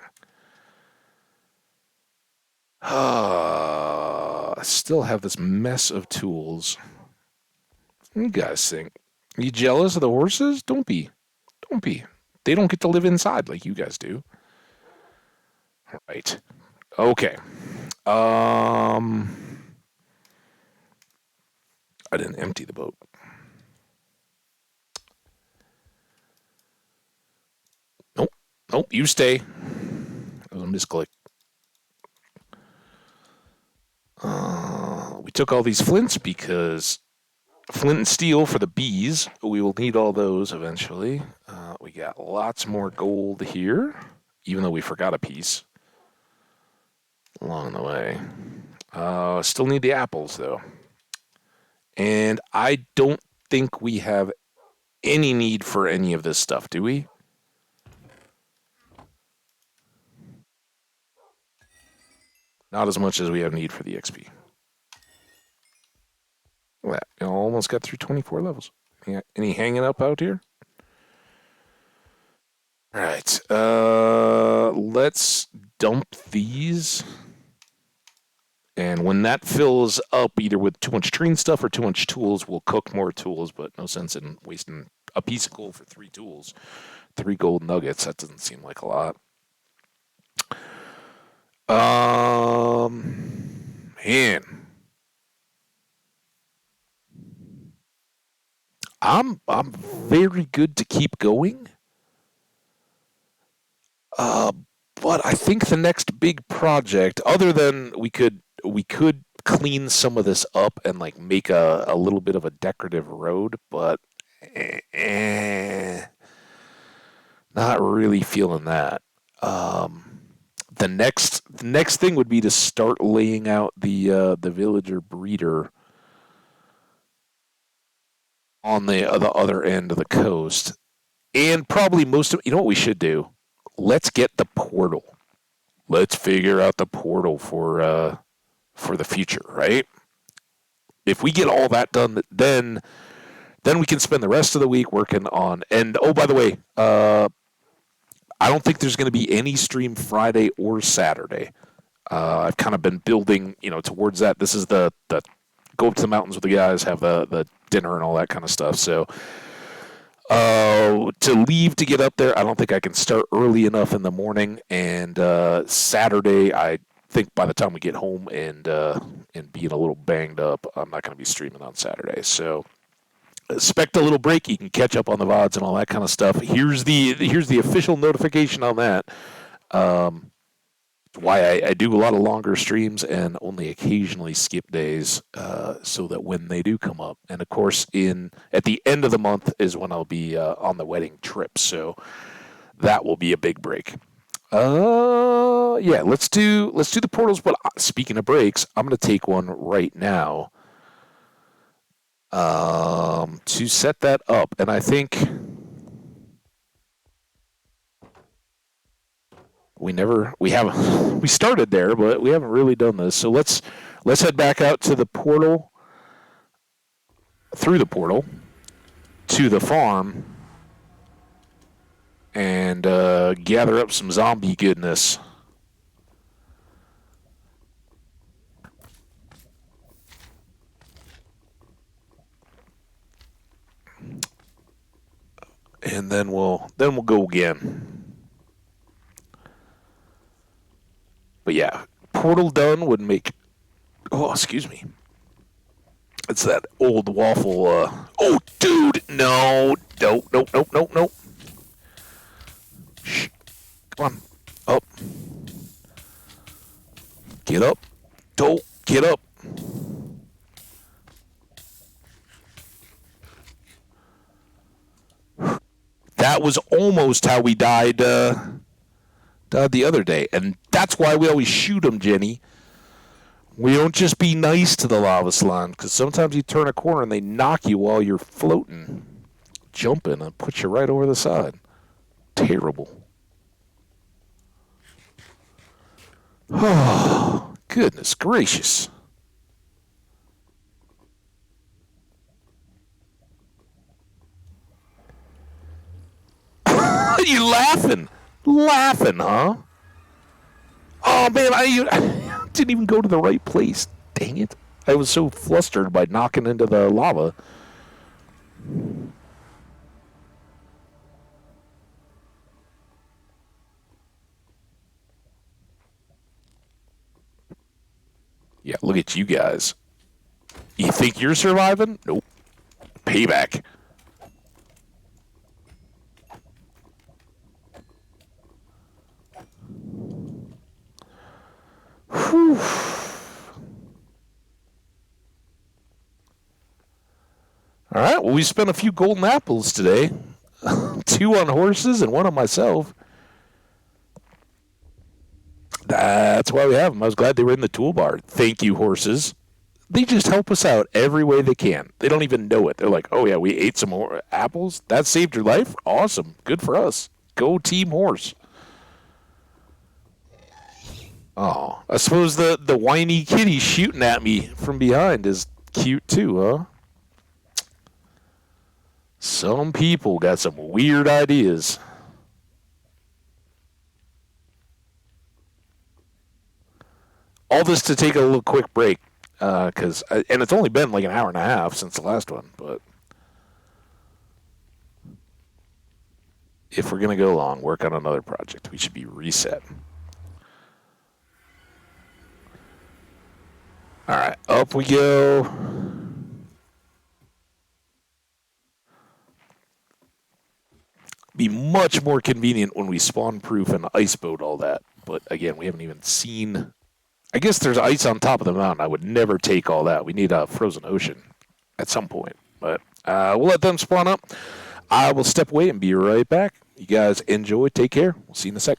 I still have this mess of tools. What do you guys think? Are you jealous of the horses? Don't be. Don't be. They don't get to live inside like you guys do. Right. Okay. I didn't empty the boat. Nope. Nope. You stay. That was a misclick. We took all these flints because flint and steel for the bees. We will need all those eventually. We got lots more gold here, even though we forgot a piece along the way. Still need the apples, though. And I don't think we have any need for any of this stuff, do we? Not as much as we have need for the XP. Well, almost got through 24 levels. Any hanging up out here? All right. Let's dump these. And when that fills up, either with too much train stuff or too much tools, we'll cook more tools, but no sense in wasting a piece of gold for 3 tools. 3 gold nuggets, that doesn't seem like a lot. Man. I'm very good to keep going. But I think the next big project, other than we could clean some of this up and like make a little bit of a decorative road, but not really feeling that. The next thing would be to start laying out the villager breeder on the other end of the coast, and probably most of you know what we should do. Let's get the portal. Let's figure out the portal for the future, right? If we get all that done, then we can spend the rest of the week working on. And oh, by the way, I don't think there's going to be any stream Friday or Saturday. I've kind of been building, towards that. This is the go up to the mountains with the guys, have the dinner and all that kind of stuff. So to leave to get up there, I don't think I can start early enough in the morning. And Saturday, I think by the time we get home and being a little banged up, I'm not going to be streaming on Saturday. So expect a little break. You can catch up on the VODs and all that kind of stuff. Here's the official notification on that. Why I do a lot of longer streams and only occasionally skip days, so that when they do come up, and of course at the end of the month is when I'll be on the wedding trip, so that will be a big break. Yeah, let's do the portals. But speaking of breaks, I'm gonna take one right now, to set that up, and I think. We started there, but we haven't really done this. So let's head back out to the portal, through the portal, to the farm, and gather up some zombie goodness. And then we'll go again. But yeah, portal done would make. Oh, excuse me. It's that old waffle. Oh, dude, no, nope. Shh, come on, up. Get up. Don't get up. That was almost how we died the other day. And that's why we always shoot them, Jenny. We don't just be nice to the lava slime, because sometimes you turn a corner and they knock you while you're floating, jumping, and put you right over the side. Terrible. Oh, goodness gracious. Laughing, huh? Oh, man, I didn't even go to the right place. Dang it. I was so flustered by knocking into the lava. Yeah, look at you guys. You think you're surviving? Nope. Payback. Whew. All right, well, we spent a few golden apples today. 2 on horses and 1 on myself. That's why we have them. I was glad they were in the toolbar. Thank you, horses. They just help us out every way they can. They don't even know it. They're like, oh, yeah, we ate some more apples. That saved your life? Awesome. Good for us. Go team horse. Oh, I suppose the whiny kitty shooting at me from behind is cute too, huh? Some people got some weird ideas. All this to take a little quick break, and it's only been like an hour and a half since the last one. But if we're gonna go long, work on another project, we should be reset. All right, up we go. Be much more convenient when we spawn proof and ice boat all that. But again, we haven't even seen. I guess there's ice on top of the mountain. I would never take all that. We need a frozen ocean at some point. But we'll let them spawn up. I will step away and be right back. You guys enjoy. Take care. We'll see you in a sec.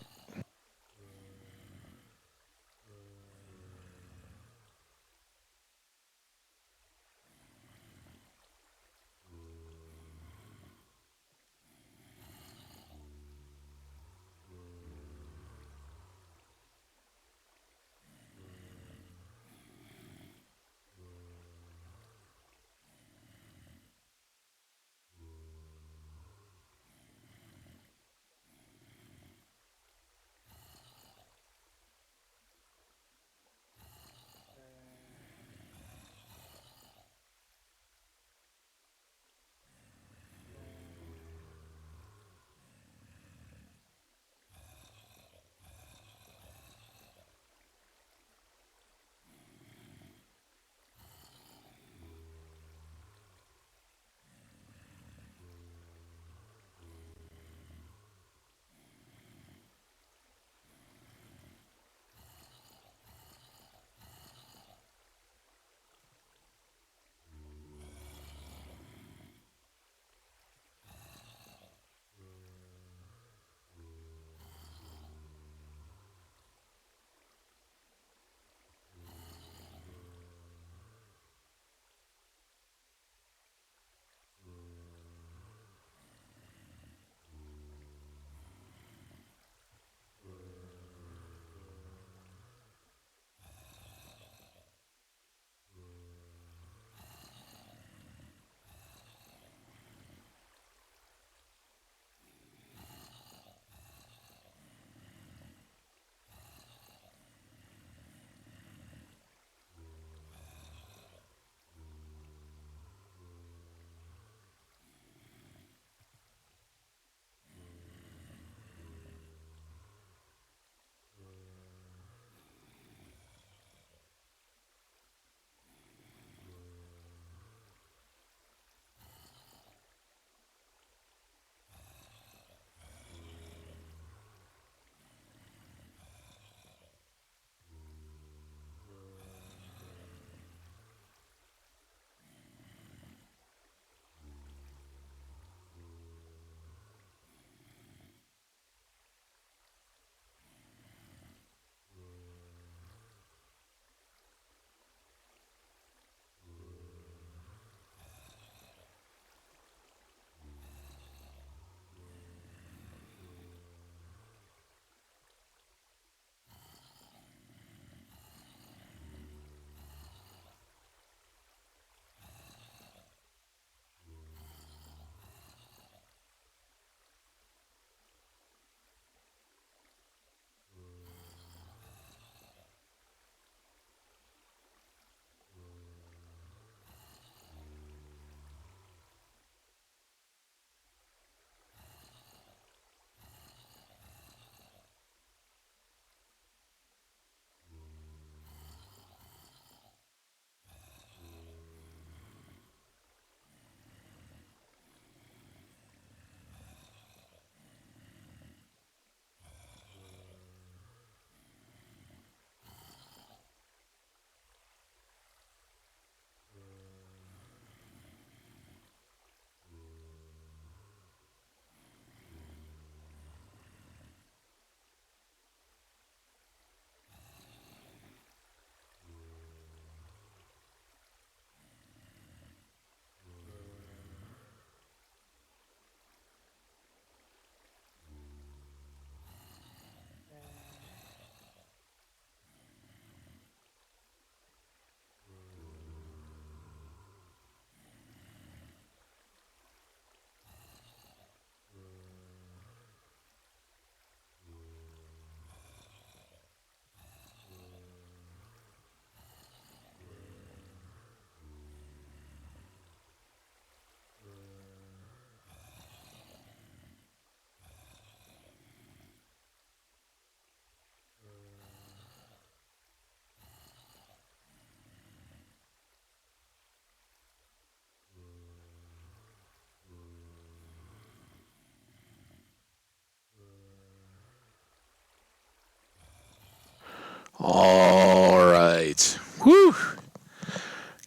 All right. Whew.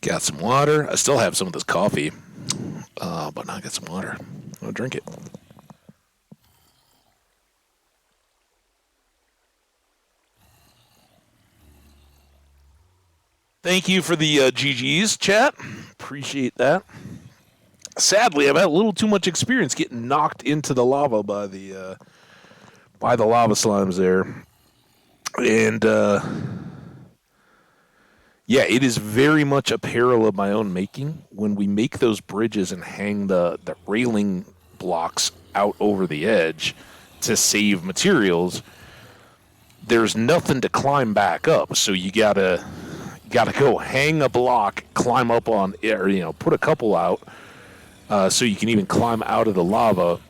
Got some water. I still have some of this coffee, but now I got some water. I'll drink it. Thank you for the GGs, chat. Appreciate that. Sadly, I've had a little too much experience getting knocked into the lava by the lava slimes there, and yeah, it is very much a peril of my own making when we make those bridges and hang the railing blocks out over the edge to save materials. There's nothing to climb back up, so you gotta go hang a block, climb up on it, or put a couple out, so you can even climb out of the lava.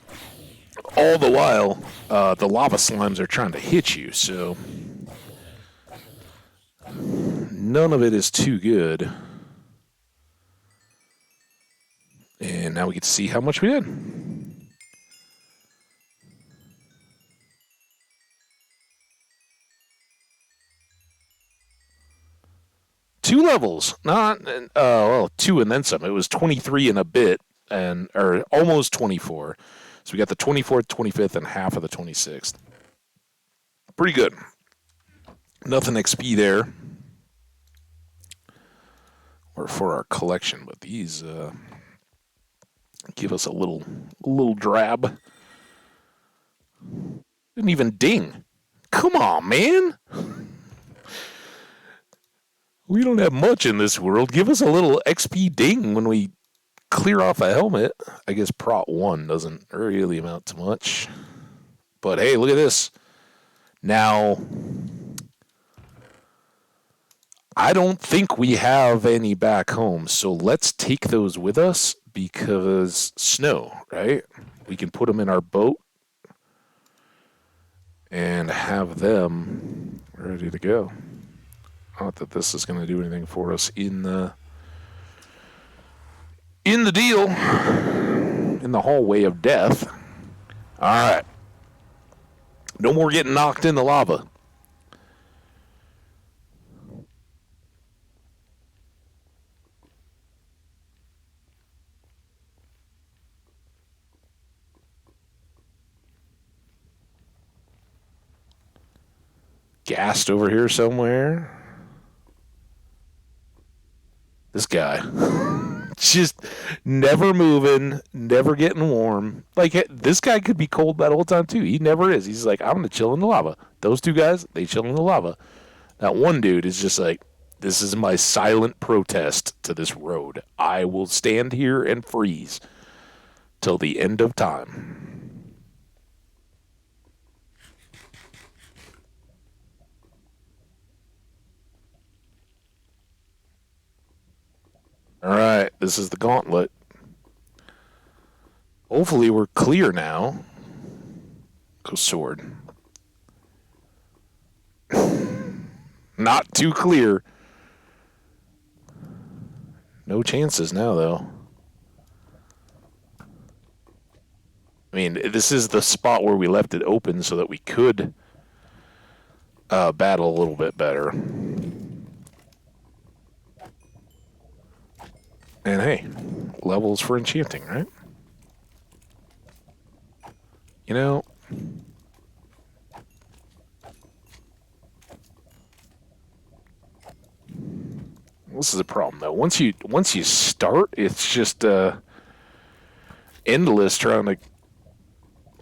All the while, the lava slimes are trying to hit you, so none of it is too good. And now we get to see how much we did. Two levels, not well, two and then some. It was 23 and a bit, or almost 24. So we got the 24th, 25th, and half of the 26th. Pretty good. Nothing XP there, or for our collection, but these give us a little drab. Didn't even ding. Come on, man. We don't have much in this world. Give us a little XP ding when we clear off a helmet. I guess Prot 1 doesn't really amount to much. But hey, look at this. Now, I don't think we have any back home, so let's take those with us because snow, right? We can put them in our boat and have them ready to go. Not that this is going to do anything for us in the deal, in the hallway of death. All right. No more getting knocked in the lava. Gassed over here somewhere. This guy. Just never moving, never getting warm. Like, this guy could be cold that whole time, too. He never is. He's like, I'm going to chill in the lava. Those two guys, they chill in the lava. That one dude is just like, this is my silent protest to this road. I will stand here and freeze till the end of time. All right, this is the gauntlet. Hopefully we're clear now. Go sword. Not too clear. No chances now, though. I mean, this is the spot where we left it open so that we could battle a little bit better. And hey, levels for enchanting, right? You know, this is a problem though. Once you start, it's just endless trying to.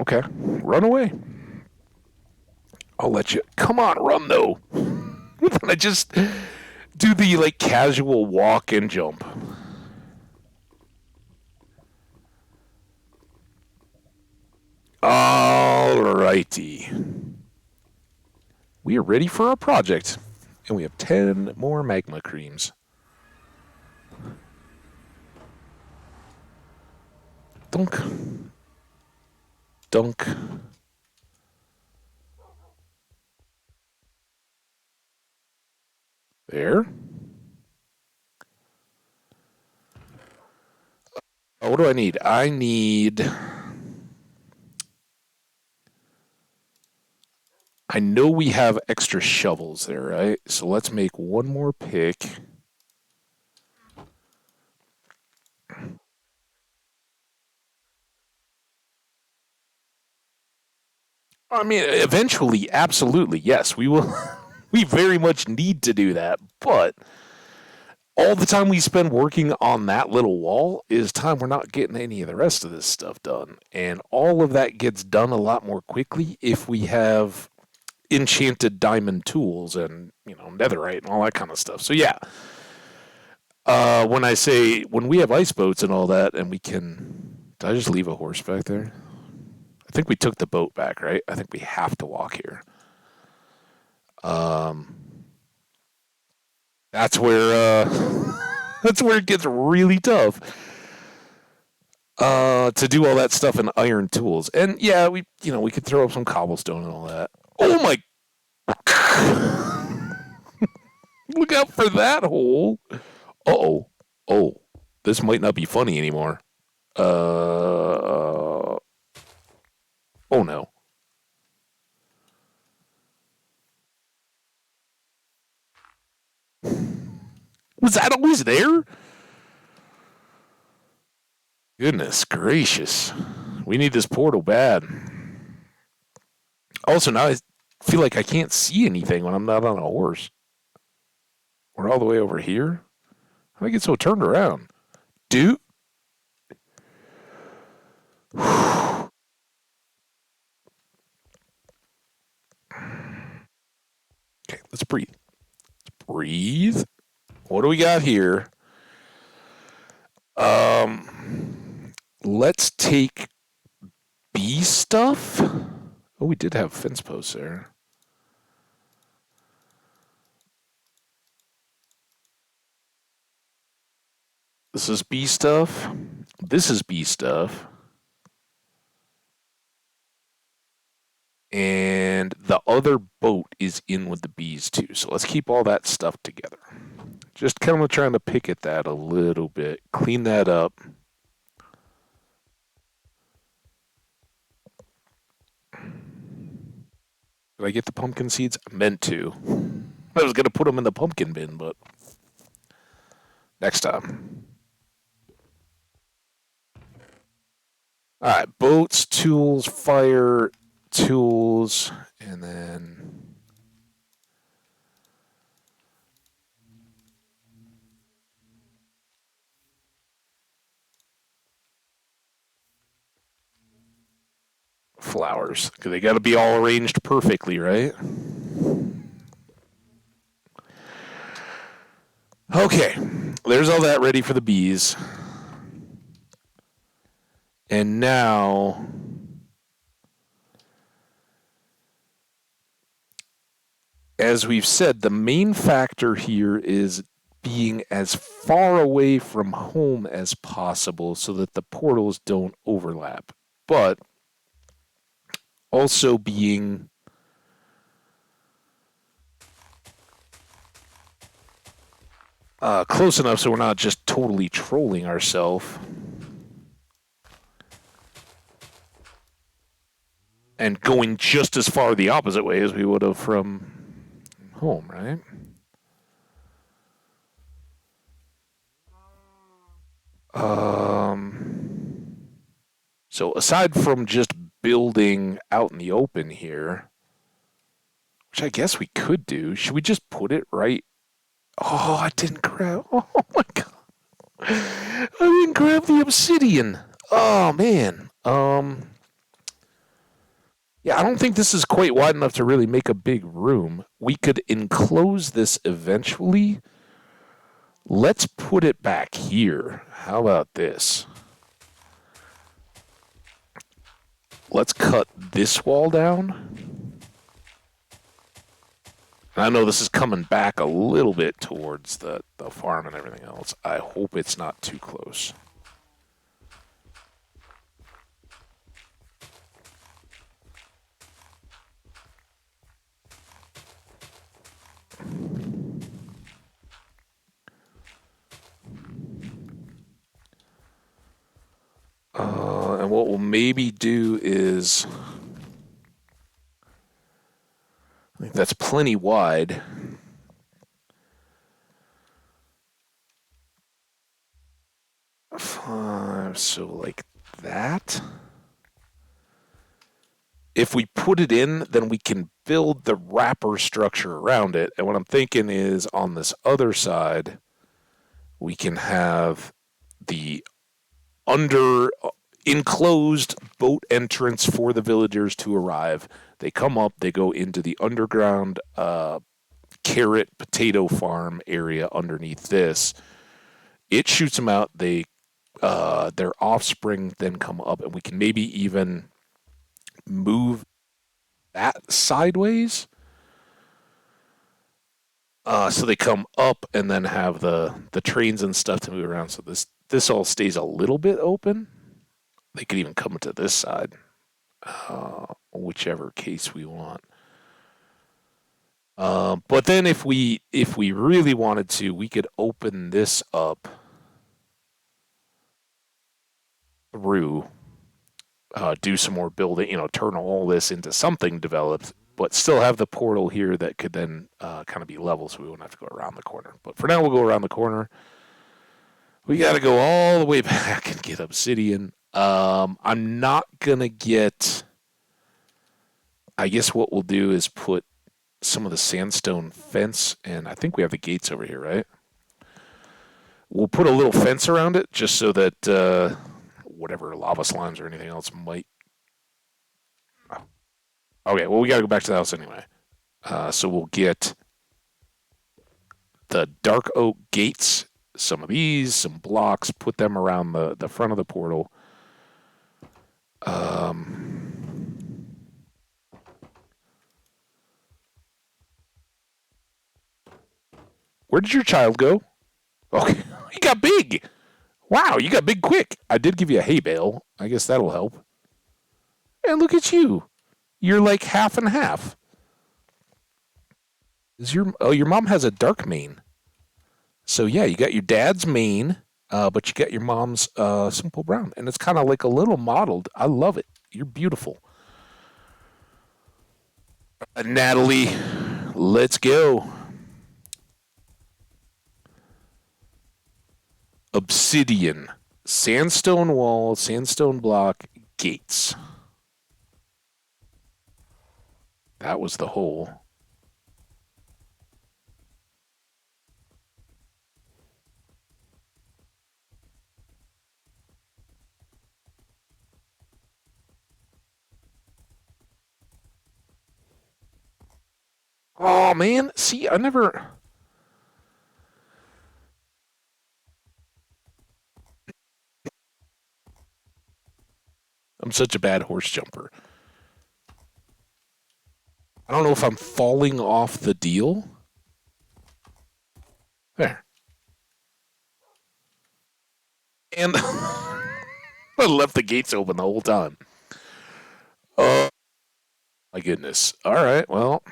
Okay, run away. I'll let you. Come on, run though. I just do the like casual walk and jump. Alrighty. We are ready for our project. And we have 10 more magma creams. Dunk. Dunk. There. What do I need? I need I know we have extra shovels there, right? So let's make one more pick. I mean, eventually, absolutely, yes, we will. We very much need to do that, but all the time we spend working on that little wall is time we're not getting any of the rest of this stuff done. And all of that gets done a lot more quickly if we have enchanted diamond tools and, netherite and all that kind of stuff. So, yeah, when we have ice boats and all that, and we can. Did I just leave a horse back there? I think we took the boat back, right? I think we have to walk here. Um, that's where that's where it gets really tough. To do all that stuff in iron tools. And yeah, we could throw up some cobblestone and all that. Oh my! Look out for that hole. Uh-oh. Oh, this might not be funny anymore. Oh no. Was that always there? Goodness gracious. We need this portal bad. Also, now I feel like I can't see anything when I'm not on a horse. We're all the way over here? How do I get so turned around? Dude? Okay, let's breathe. Breathe. What do we got here? Let's take bee stuff. Oh, we did have fence posts there. This is bee stuff. This is bee stuff. And the other boat is in with the bees too. So let's keep all that stuff together. Just kind of trying to pick at that a little bit. Clean that up. Did I get the pumpkin seeds? I meant to. I was going to put them in the pumpkin bin, but next time. All right, boats, tools, fire, tools, and then flowers. Because they got to be all arranged perfectly, right? Okay, there's all that ready for the bees. And now, as we've said, the main factor here is being as far away from home as possible so that the portals don't overlap. But also being close enough so we're not just totally trolling ourselves. And going just as far the opposite way as we would have from home, right? So aside from just building out in the open here, which I guess we could do, should we just put it right? Oh, I didn't grab. Oh my god, I didn't grab the obsidian. Oh man. Yeah, I don't think this is quite wide enough to really make a big room. We could enclose this eventually. Let's put it back here. How about this? Let's cut this wall down. And I know this is coming back a little bit towards the farm and everything else. I hope it's not too close. And what we'll maybe do is that's plenty wide. So like that. If we put it in, then we can build the wrapper structure around it. And what I'm thinking is on this other side, we can have the under enclosed boat entrance for the villagers to arrive. They come up, they go into the underground carrot potato farm area underneath this. It shoots them out. They their offspring then come up, and we can maybe even move that sideways. So they come up and then have the trains and stuff to move around. So this all stays a little bit open. They could even come to this side, whichever case we want. But then if we really wanted to, we could open this up through, do some more building, turn all this into something developed, but still have the portal here that could then kind of be level, so we wouldn't have to go around the corner. But for now, we'll go around the corner. We got to go all the way back and get obsidian. I'm not going to get... I guess what we'll do is put some of the sandstone fence, and I think we have the gates over here, right? We'll put a little fence around it just so that whatever lava slimes or anything else might... Okay, well, we got to go back to the house anyway. So we'll get the dark oak gates, some of these, some blocks, put them around the front of the portal. Where did your child go? Okay, you got big. Wow, you got big quick. I did give you a hay bale. I guess that'll help. And look at you. You're like half and half. Your mom has a dark mane. So yeah, you got your dad's mane, but you got your mom's simple brown, and it's kind of like a little mottled. I love it. You're beautiful. Natalie, let's go. Obsidian, sandstone wall, sandstone block, gates. That was the hole. Oh, man. See, I'm such a bad horse jumper. I don't know if I'm falling off the deal. There. And I left the gates open the whole time. Oh, my goodness. All right, well.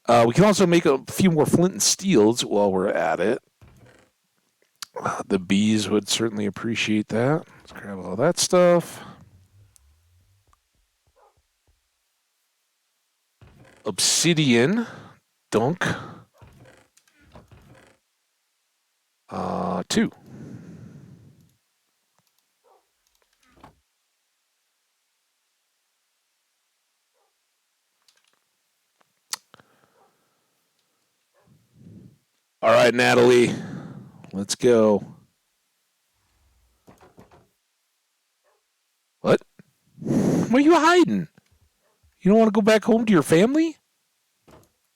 We can also make a few more flint and steels while we're at it. The bees would certainly appreciate that. Let's grab all that stuff. Obsidian. Dunk. 2. All right, Natalie. Let's go. What? Where are you hiding? You don't want to go back home to your family?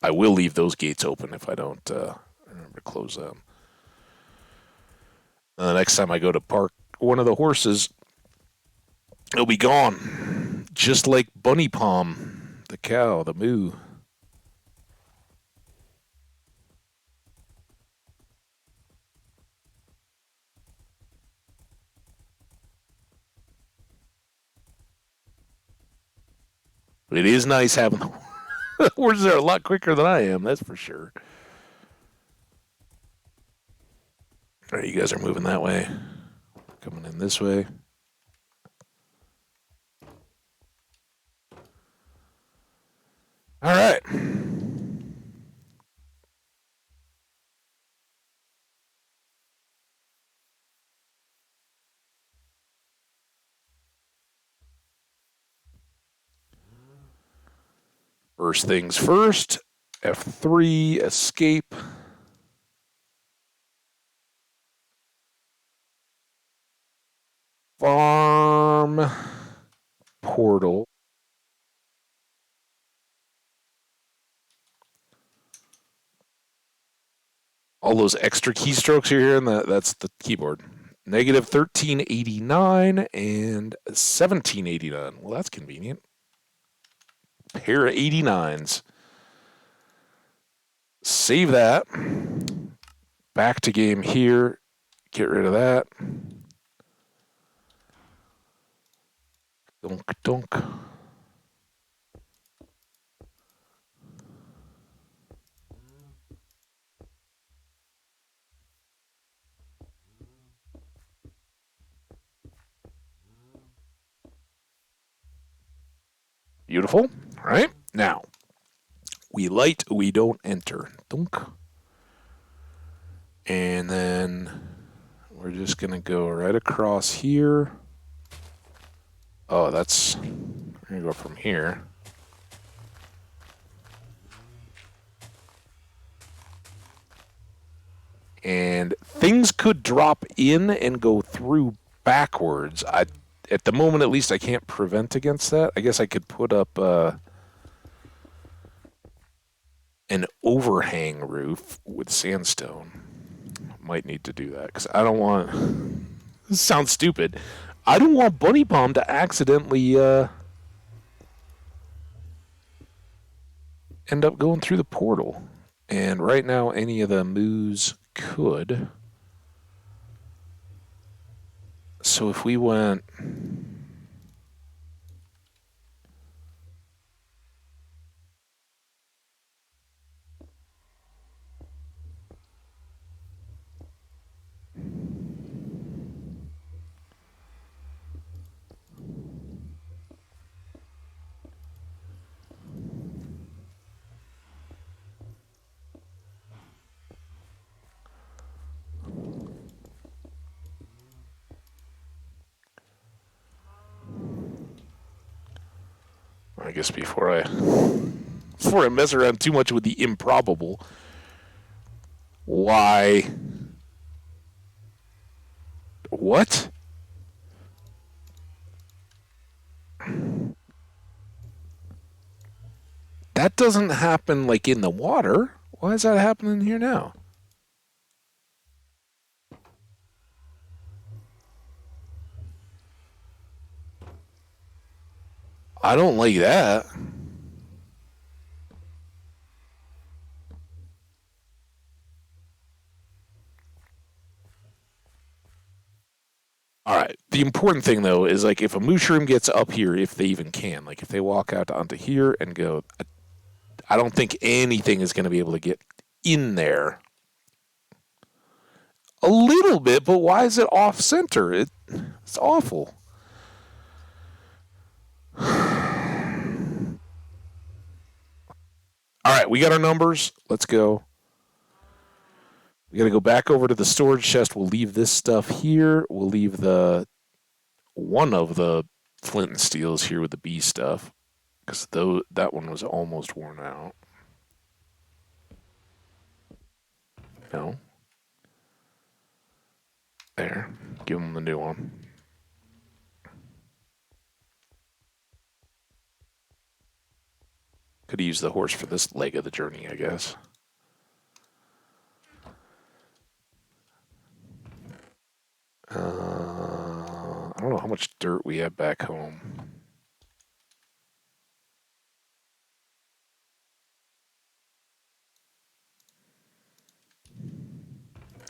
I will leave those gates open if I don't remember to close them. Next time I go to park one of the horses, it'll be gone. Just like Bunny Palm, the cow, the moo. But it is nice having the horses are a lot quicker than I am, that's for sure. All right, you guys are moving that way. Coming in this way. First things first, F3, escape. Farm, portal. All those extra keystrokes you're hearing, that's the keyboard. Negative 1389 and 1789. Well, that's convenient. Pair of 89s. Save that. Back to game here. Get rid of that. Dunk, dunk. Beautiful. All right. Now, we light, we don't enter. Dunk. And then we're just going to go right across here. Oh, that's... We're going to go from here. And things could drop in and go through backwards. At the moment, at least, I can't prevent against that. I guess I could put up an overhang roof with sandstone. Might need to do that because I don't want... This sounds stupid. I don't want Bunny Bomb to accidentally end up going through the portal. And right now, any of the moves could. So if we went... I guess before I mess around too much with the improbable, why? What? That doesn't happen like in the water. Why is that happening here now? I don't like that. All right. The important thing, though, is like if a mushroom gets up here, if they even can, like if they walk out onto here and go, I don't think anything is going to be able to get in there. A little bit, but why is it off center? It's awful. All right, we got our numbers. Let's go. We got to go back over to the storage chest. We'll leave this stuff here. We'll leave the one of the flint and steels here with the B stuff because that one was almost worn out. No. There. Give him the new one. Could use the horse for this leg of the journey, I guess. I don't know how much dirt we have back home.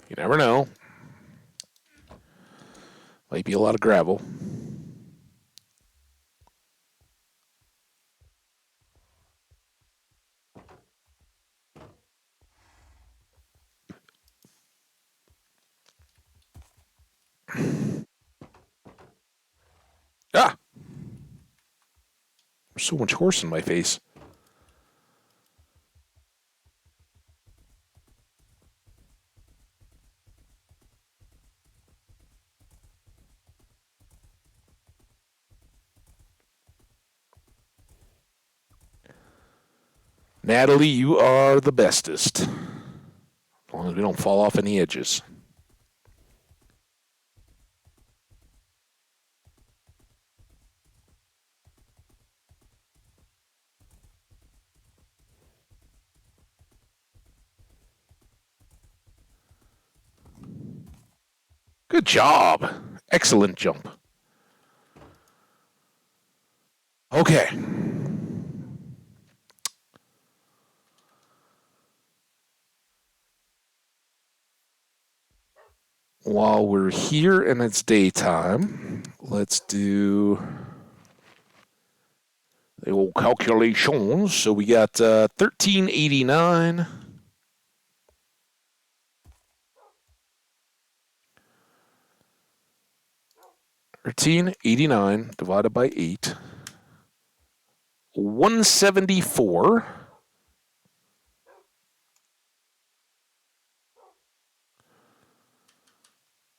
You never know. Might be a lot of gravel. Ah! There's so much horse in my face. Natalie, you are the bestest. As long as we don't fall off any edges. Good job. Excellent jump. Okay. While we're here and it's daytime, let's do the old calculations. So we got 1389. 1389 divided by 8. 174.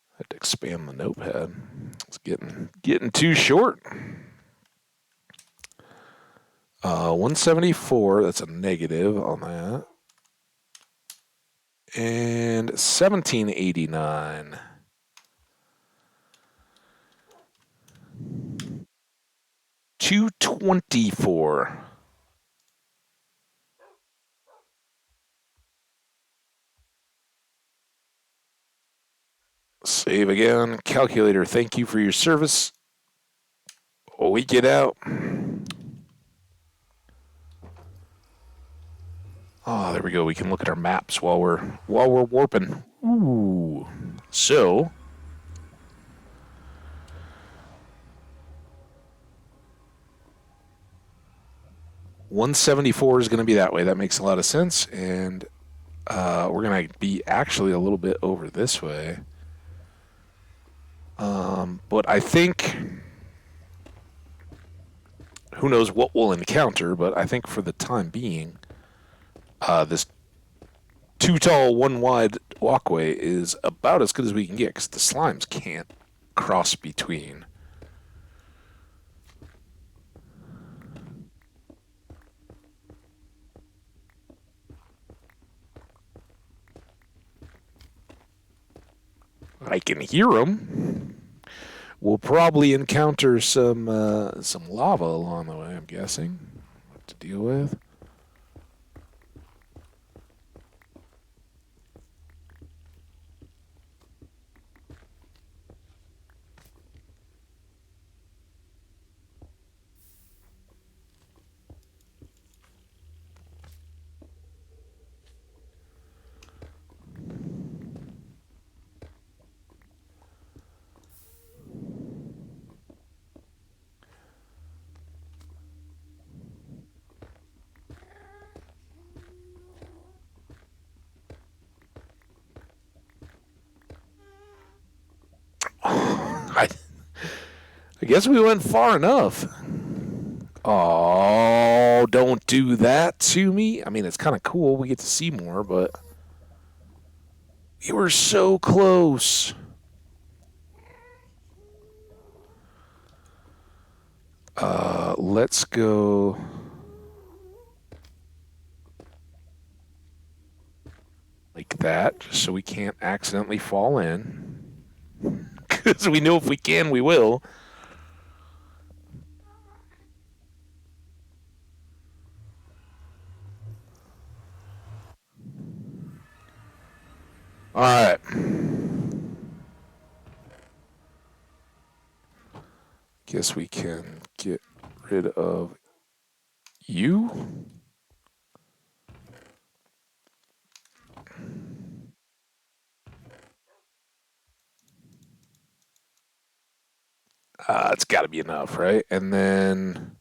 I had to expand the notepad. It's getting too short. 174, that's a negative on that. And 1789. 224. Save again. Calculator, thank you for your service. We get out. Oh, there we go. We can look at our maps while we're warping. Ooh. So 174 is going to be that way. That makes a lot of sense. And we're going to be actually a little bit over this way. But I think, who knows what we'll encounter, but I think for the time being, this 2 tall, 1 wide walkway is about as good as we can get because the slimes can't cross between. I can hear them. We'll probably encounter some lava along the way, I'm guessing, what to deal with. I guess we went far enough. Oh, don't do that to me. I mean, it's kind of cool. We get to see more, but we were so close. Let's go. Like that, just so we can't accidentally fall in. Because we know if we can, we will. All right. Guess we can get rid of you. It's got to be enough, right? And then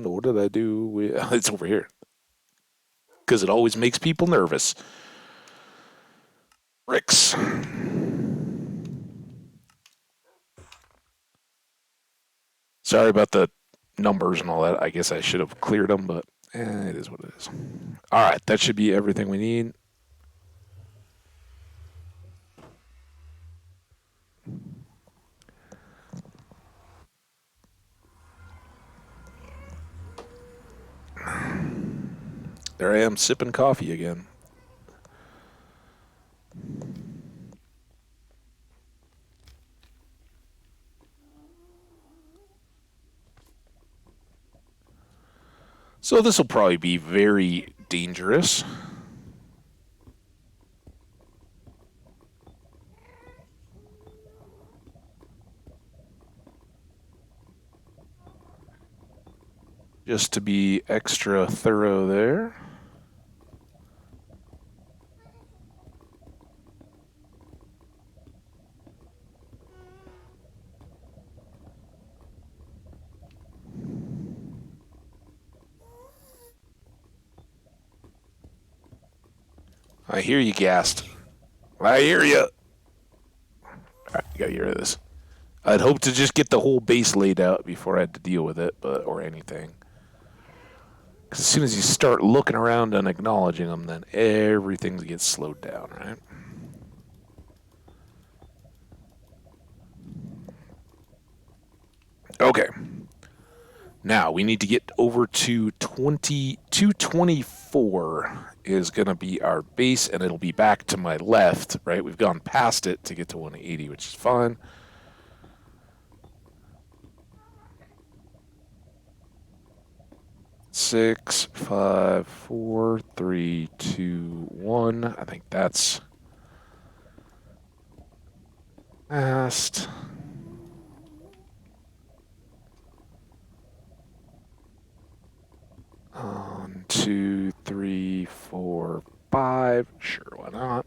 what did I do? It's over here because it always makes people nervous. Bricks. Sorry about the numbers and all that. I guess I should have cleared them, but it is what it is. All right, that should be everything we need. There I am sipping coffee again. So this will probably be very dangerous. Just to be extra thorough there. I hear you, Gast. I hear you. All right, you gotta get rid of this. I'd hoped to just get the whole base laid out before I had to deal with it, or anything. Because as soon as you start looking around and acknowledging them, then everything gets slowed down, right? Okay. Now we need to get over to 224 is going to be our base, and it'll be back to my left, right? We've gone past it to get to 180, which is fine. Six, five, four, three, two, one. I think that's fast. One, two, three, four, five. Sure, why not?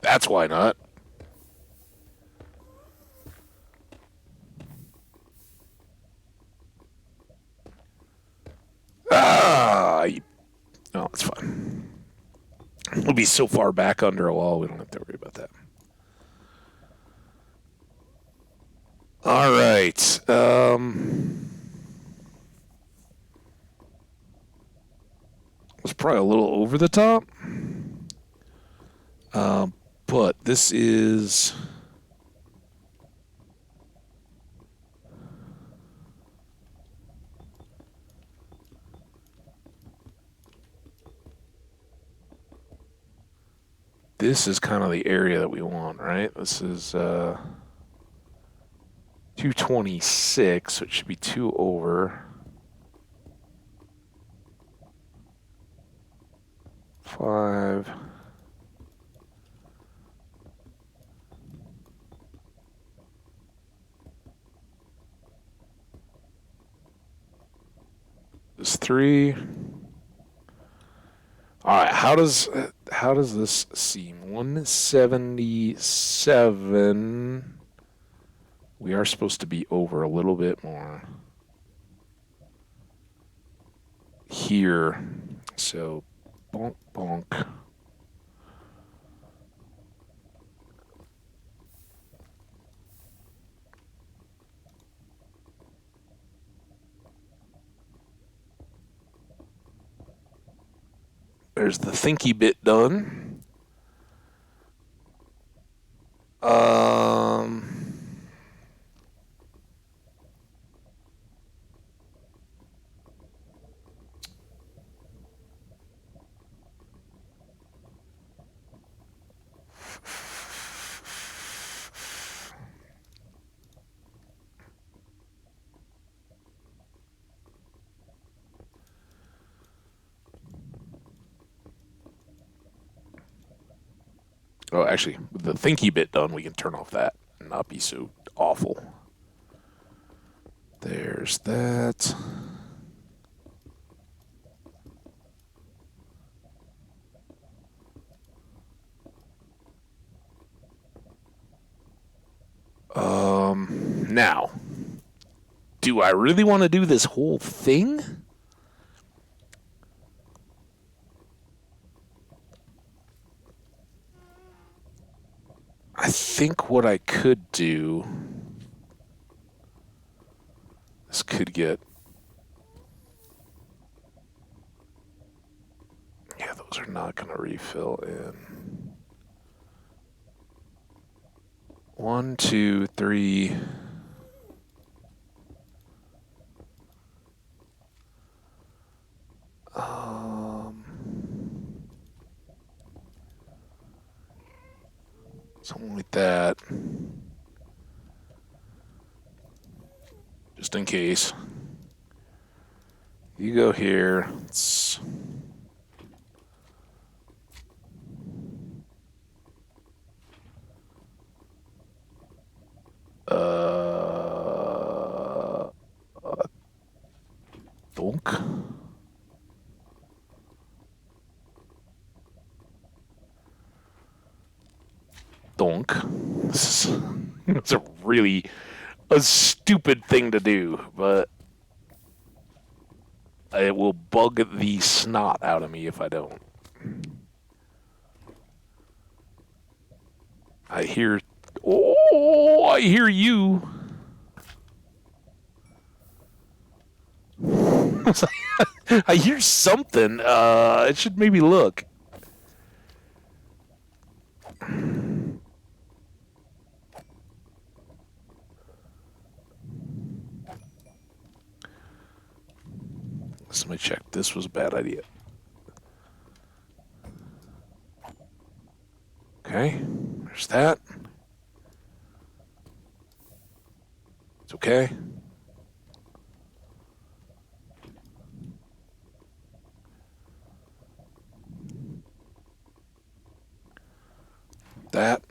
That's why not. No, it's fine. We'll be so far back under a wall, we don't have to worry about that. All right. It's probably a little over the top. But this is... This is kind of the area that we want, right? This is 226, so it should be 2 over. 5. This 3. All right, how does this seem? 177. We are supposed to be over a little bit more here. So, bonk, bonk. There's the thinky bit done. Oh, actually, with the thinky bit done, we can turn off that and not be so awful. There's that. Now, do I really want to do this whole thing? I think what I could do... This could get... Yeah, those are not going to refill in. 1, 2, 3. Something like that. Just in case. You go here. It's... Donk. Donk. It's a really stupid thing to do, but it will bug the snot out of me if I don't. I hear... Oh, I hear you. I hear something. It should maybe look. Let me check. This was a bad idea. Okay, there's that. It's okay. That.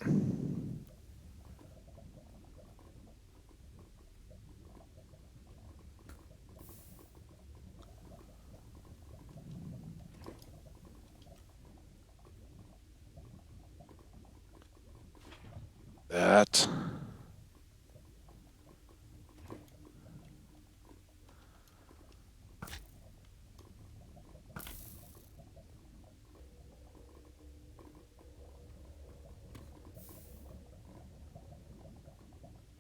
That.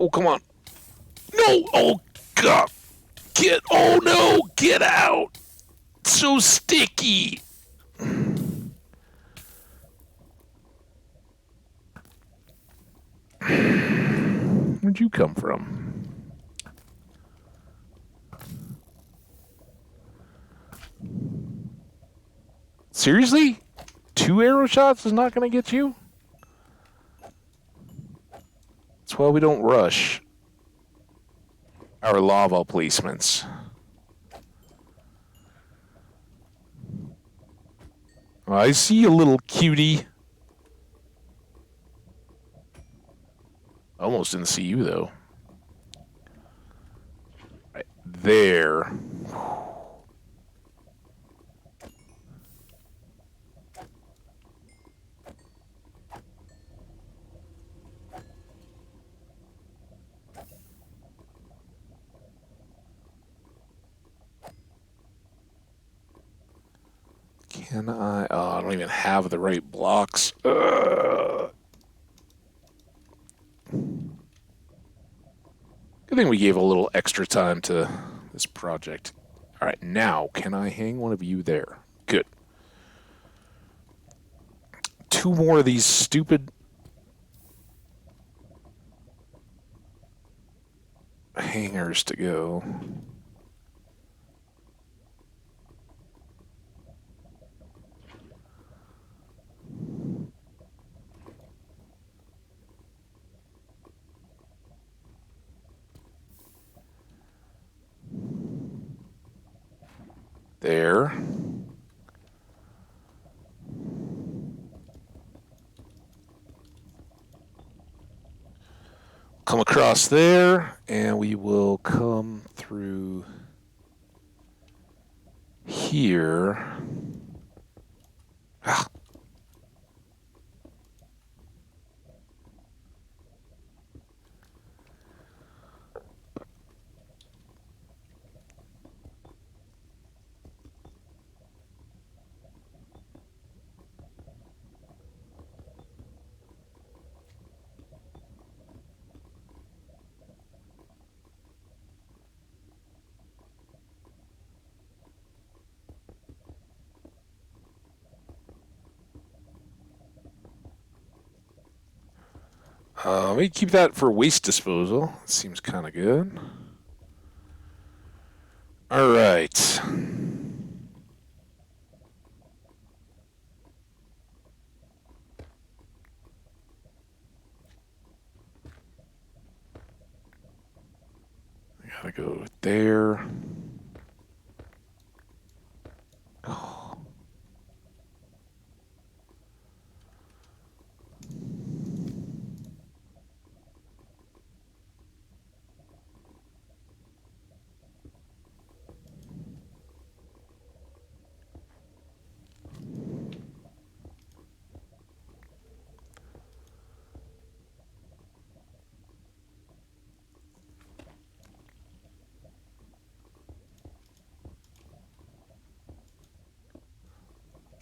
Oh, come on. No! Oh, God! Oh, no! Get out! It's so sticky! Where'd you come from? Seriously? 2 arrow shots is not going to get you? That's why we don't rush our lava placements. I see you, little cutie. Almost didn't see you, though. Right there. Can I? Oh, I don't even have the right blocks. Good thing we gave a little extra time to this project. All right, now, can I hang one of you there? Good. 2 more of these stupid hangers to go. There. Come across there, and we will come through here. Ah. Maybe keep that for waste disposal. Seems kind of good. All right. Gotta go there. Oh.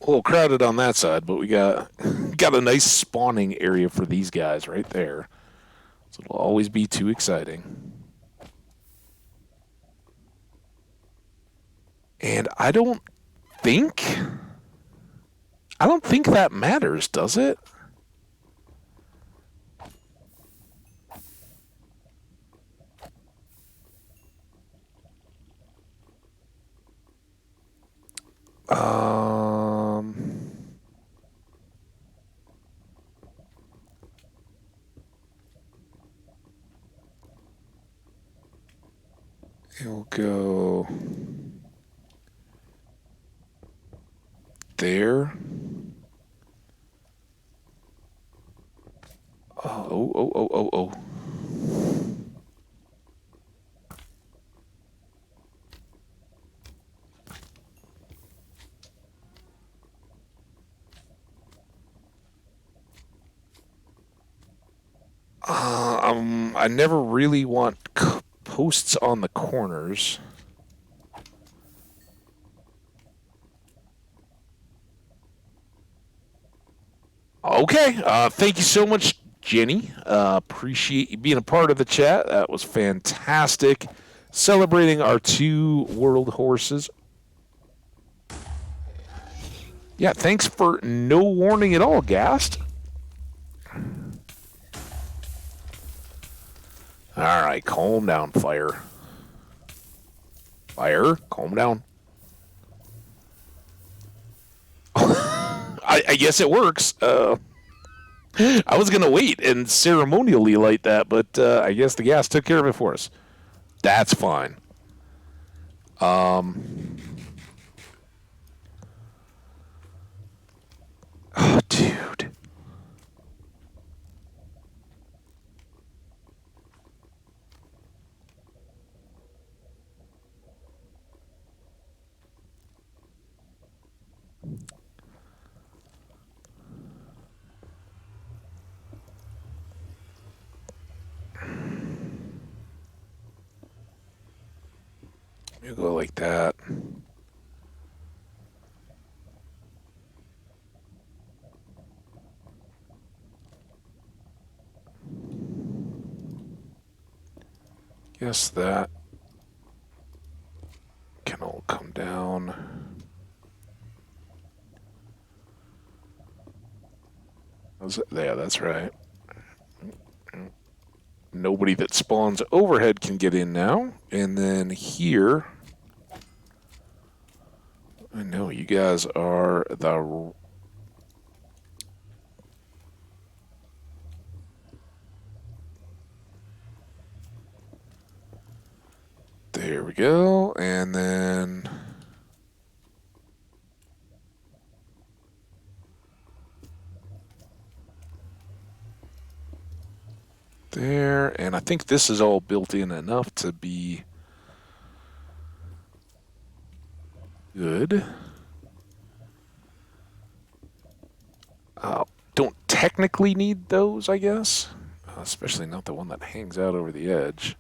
A little crowded on that side, but we got a nice spawning area for these guys right there. So it'll always be too exciting. And think I don't think that matters, does it? Um, it'll go there. Oh. I never really want posts on the corners. Okay. Thank you so much, Jenny. Appreciate you being a part of the chat. That was fantastic. Celebrating our 2 world horses. Yeah, thanks for no warning at all, Gast. All right, calm down, Fire. Fire, calm down. I guess it works. I was going to wait and ceremonially light that, but I guess the gas took care of it for us. That's fine. Oh, dude. You go like that. Guess that can all come down. Yeah, that's right. Nobody that spawns overhead can get in now. And then here, I know you guys are the... There we go. And then... there. And I think this is all built in enough to be good. Don't technically need those, I guess. Especially not the one that hangs out over the edge.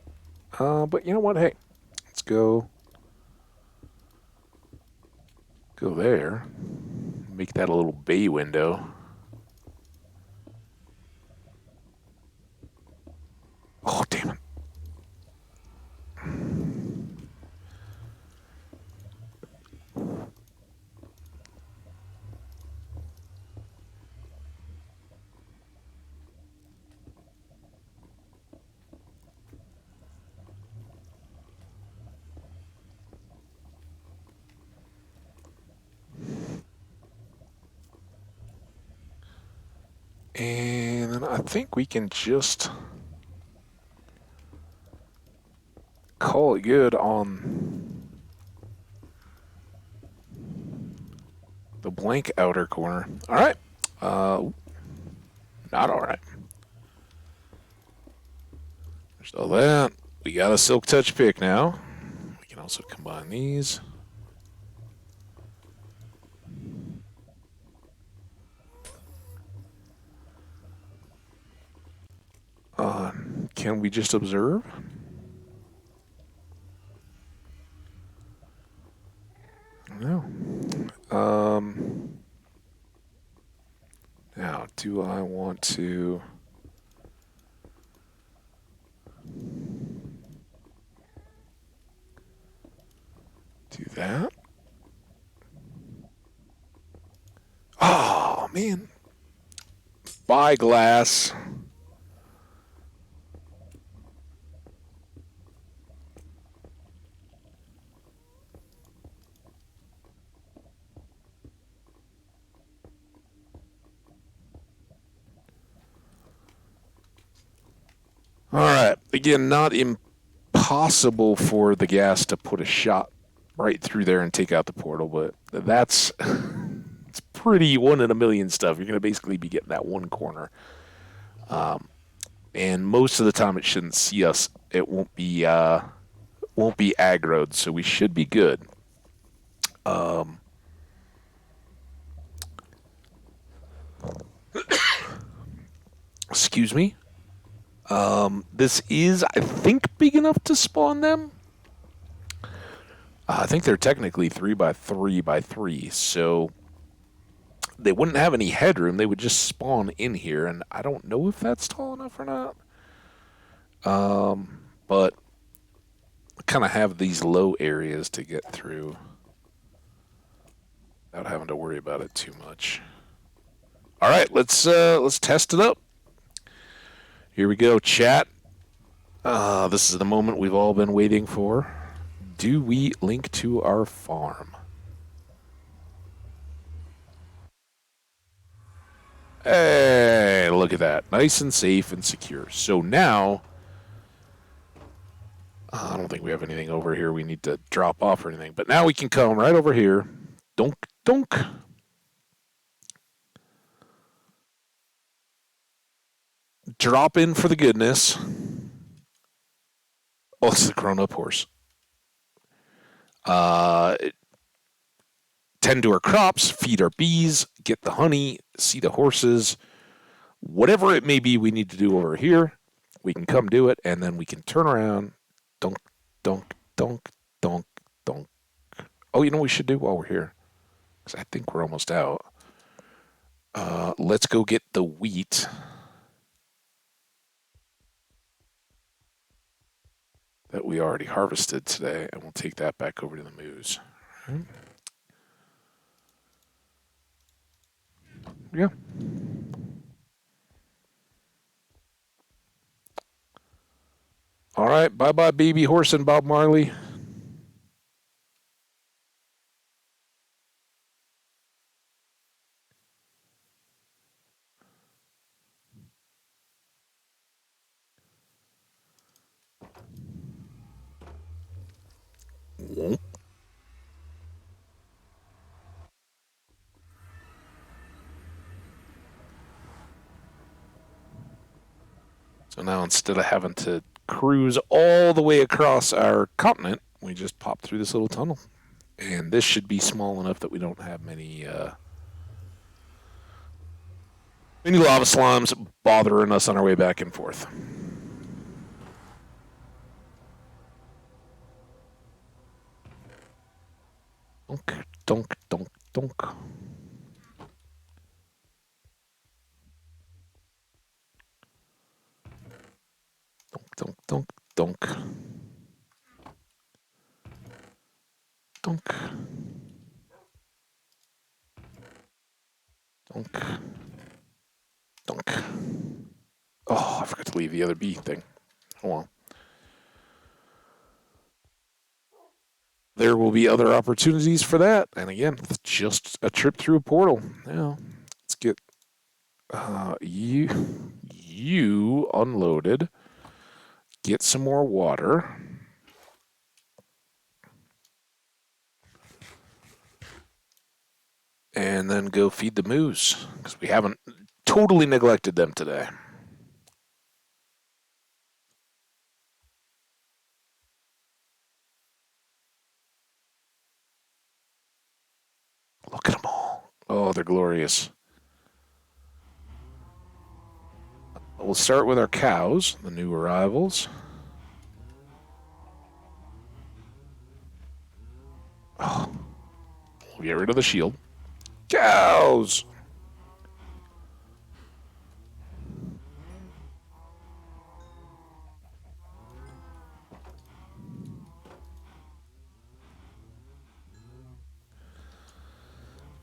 But you know what? Hey, let's go there. Make that a little bay window. Oh, damn it. And then I think we can just call it good on the blank outer corner. All right. Not all right. There's all that. We got a Silk Touch pick now. We can also combine these. Can we just observe? No. Now, do I want to... do that? Oh, man. Spyglass. All right. Again, not impossible for the gas to put a shot right through there and take out the portal, but that's it's pretty one in a million stuff. You're going to basically be getting that one corner. And most of the time it shouldn't see us. It won't be aggroed, so we should be good. Excuse me. This is, I think, big enough to spawn them. I think they're technically 3x3x3, so they wouldn't have any headroom. They would just spawn in here, and I don't know if that's tall enough or not. But I kind of have these low areas to get through without having to worry about it too much. All right, let's test it up. Here we go, chat. This is the moment we've all been waiting for. Do we link to our farm? Hey, look at that. Nice and safe and secure. So now, I don't think we have anything over here we need to drop off or anything, but now we can come right over here. Donk, donk. Drop in for the goodness. Oh, it's the grown-up horse. Tend to our crops, feed our bees, get the honey, see the horses. Whatever it may be we need to do over here, we can come do it, and then we can turn around. Donk, donk, donk, donk, donk. Oh, you know what we should do while we're here? Because I think we're almost out. Let's go get the wheat that we already harvested today, and we'll take that back over to the moose. Right. Yeah. All right. Bye-bye, baby horse and Bob Marley. So now instead of having to cruise all the way across our continent, we just pop through this little tunnel. And this should be small enough that we don't have many lava slimes bothering us on our way back and forth. Donk, donk, donk, donk. Donk, donk, donk. Donk. Donk. Donk. Oh, I forgot to leave the other bee thing. Oh well. There will be other opportunities for that. And again, it's just a trip through a portal. Now, let's get You unloaded. Get some more water. And then go feed the moose, because we haven't totally neglected them today. Look at them all. Oh, they're glorious. We'll start with our cows, the new arrivals. Oh, we'll get rid of the shield. Cows!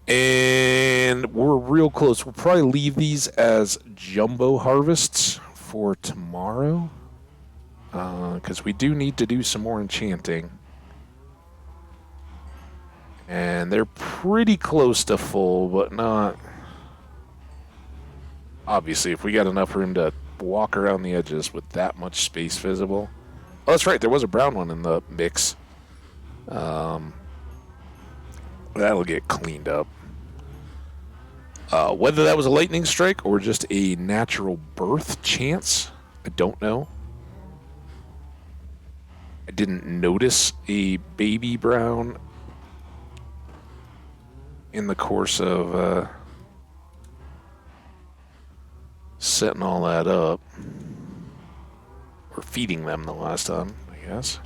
And we're real close. We'll probably leave these as jumbo harvests for tomorrow. Because we do need to do some more enchanting. And they're pretty close to full, but not... Obviously, if we got enough room to walk around the edges with that much space visible. Oh, that's right. There was a brown one in the mix. That'll get cleaned up. Whether that was a lightning strike or just a natural birth chance, I don't know. I didn't notice a baby brown in the course of setting all that up. Or feeding them the last time, I guess.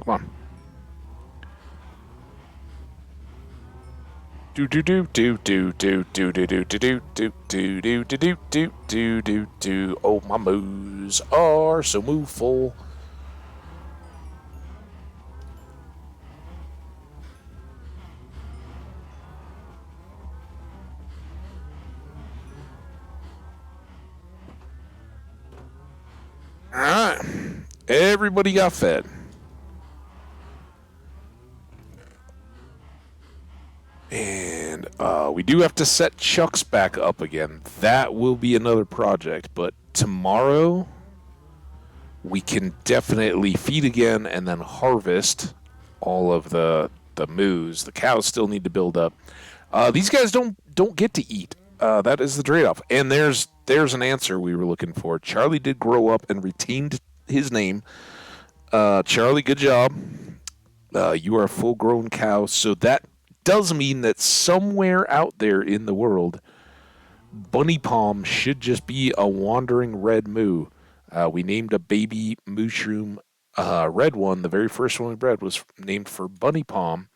Come on. Do do do do do do do do do do do do do do do do do do do. Oh, my moos are so moveful. All right, everybody got fed. And we do have to set Chuck's back up again. That will be another project. But tomorrow, we can definitely feed again and then harvest all of the moos. The cows still need to build up. These guys don't get to eat. That is the trade-off. And there's an answer we were looking for. Charlie did grow up and retained his name. Charlie, good job. You are a full-grown cow, so that does mean that somewhere out there in the world, Bunny Palm should just be a wandering red moo. We named a baby mushroom red one. The very first one we bred was named for Bunny Palm.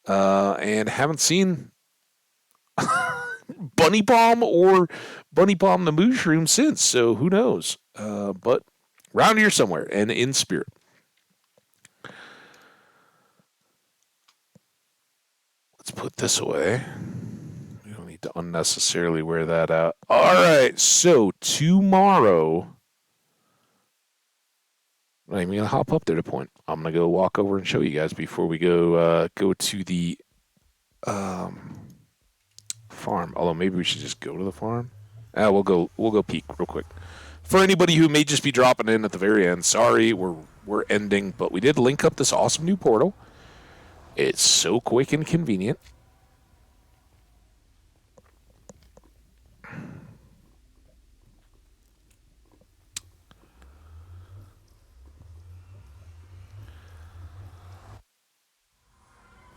And haven't seen Bunny Palm or Bunny Palm the mushroom since, so who knows? But around here somewhere and in spirit. Let's put this away. We don't need to unnecessarily wear that out. All right, so tomorrow, I'm not even going to hop up there to point. I'm going to go walk over and show you guys before we go to the farm. Although maybe we should just go to the farm. We'll go peek real quick. For anybody who may just be dropping in at the very end, sorry, we're ending, but we did link up this awesome new portal. It's so quick and convenient.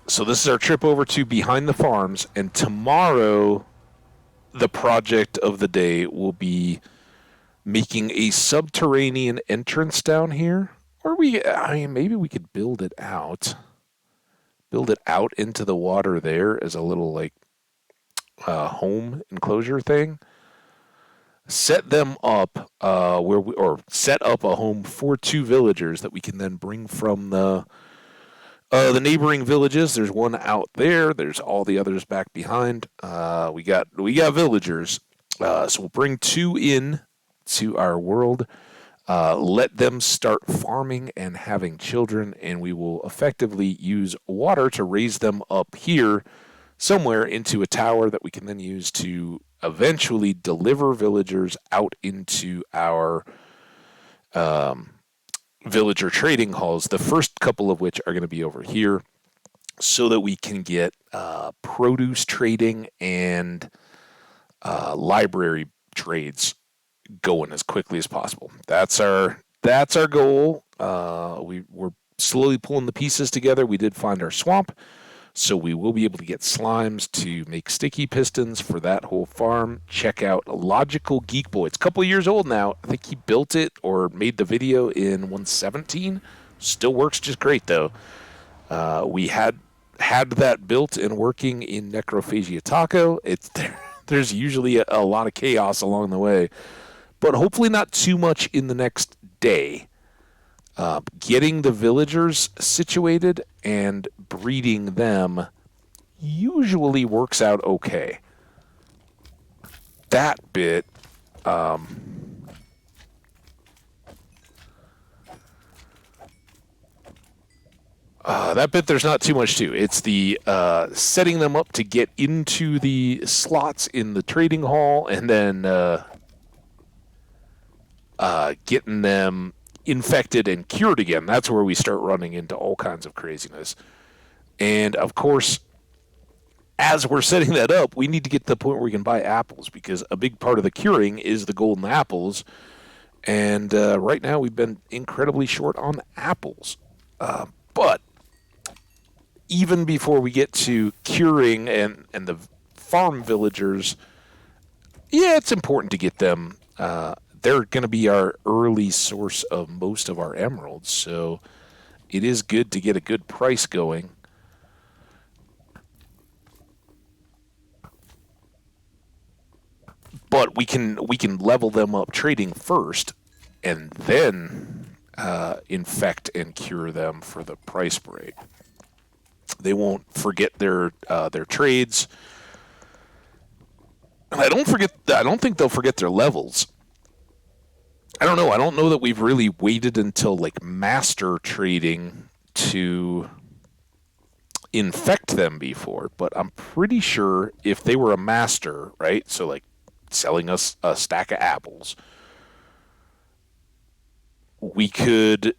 So this is our trip over to Behind the Farms, and tomorrow the project of the day will be making a subterranean entrance down here. Or maybe we could build it out. Build it out into the water there as a little like home enclosure thing. Set them up or set up a home for 2 villagers that we can then bring from the neighboring villages. There's one out there. There's all the others back behind. We got villagers. So we'll bring 2 in to our world. let them start farming and having children, and we will effectively use water to raise them up here somewhere into a tower that we can then use to eventually deliver villagers out into our villager trading halls, the first couple of which are going to be over here, so that we can get produce trading and library trades going as quickly as possible. That's our goal. We're slowly pulling the pieces together. We did find our swamp, so we will be able to get slimes to make sticky pistons for that whole farm. Check out Logical Geek Boy. It's a couple of years old now. I think he built it or made the video in 117. Still works just great though. We had that built and working in Necrophagia Taco. There's usually a lot of chaos along the way, but hopefully not too much in the next day. Getting the villagers situated and breeding them usually works out okay. That bit, there's not too much to. It's the setting them up to get into the slots in the trading hall, and then getting them infected and cured again. That's where we start running into all kinds of craziness. And of course, as we're setting that up, we need to get to the point where we can buy apples, because a big part of the curing is the golden apples. And right now we've been incredibly short on apples. But even before we get to curing and the farm villagers, yeah, it's important to get them. They're going to be our early source of most of our emeralds, so it is good to get a good price going. But we can level them up trading first, and then infect and cure them for the price break. They won't forget their trades, and I don't think they'll forget their levels. I don't know. I don't know that we've really waited until like master trading to infect them before, but I'm pretty sure if they were a master, right? So like selling us a stack of apples, we could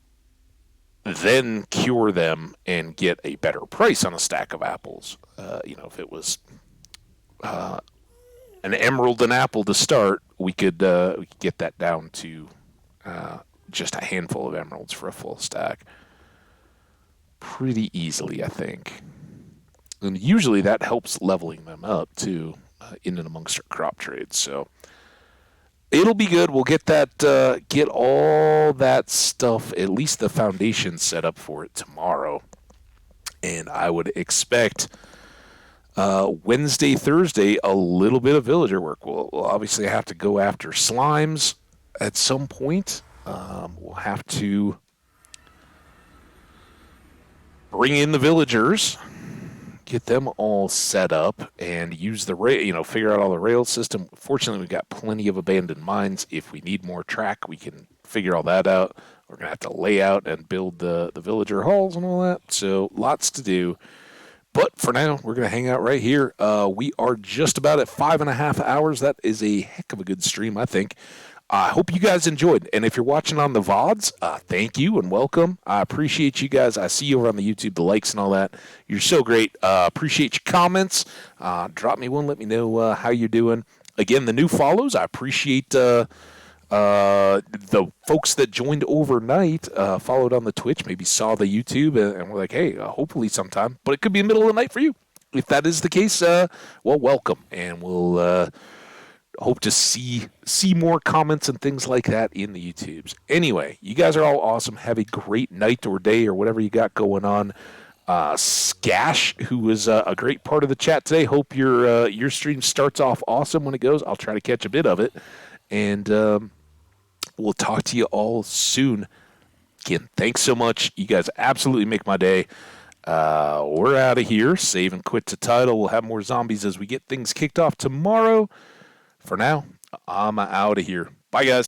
then cure them and get a better price on a stack of apples. If it was an emerald and apple to start, we could get that down to just a handful of emeralds for a full stack pretty easily, I think. And usually that helps leveling them up too, in and amongst our crop trades. So it'll be good. We'll get all that stuff, at least the foundation set up for it tomorrow. And I would expect Wednesday, Thursday, a little bit of villager work. We'll obviously have to go after slimes at some point. We'll have to bring in the villagers, get them all set up, and use the rail. Figure out all the rail system. Fortunately, we've got plenty of abandoned mines. If we need more track, we can figure all that out. We're gonna have to lay out and build the villager halls and all that. So lots to do. But for now, we're going to hang out right here. We are just about at 5.5 hours. That is a heck of a good stream, I think. I hope you guys enjoyed. And if you're watching on the VODs, thank you and welcome. I appreciate you guys. I see you over on the YouTube, the likes and all that. You're so great. Appreciate your comments. Drop me one. Let me know how you're doing. Again, the new follows, I appreciate the folks that joined overnight, followed on the Twitch, maybe saw the YouTube, and were like, hey, hopefully sometime. But it could be the middle of the night for you. If that is the case, well, welcome. And we'll hope to see more comments and things like that in the YouTubes. Anyway, you guys are all awesome. Have a great night or day or whatever you got going on. Skash, who was a great part of the chat today. Hope your stream starts off awesome when it goes. I'll try to catch a bit of it. And we'll talk to you all soon. Again, thanks so much. You guys absolutely make my day. We're out of here. Save and quit to title. We'll have more zombies as we get things kicked off tomorrow. For now, I'm out of here. Bye, guys.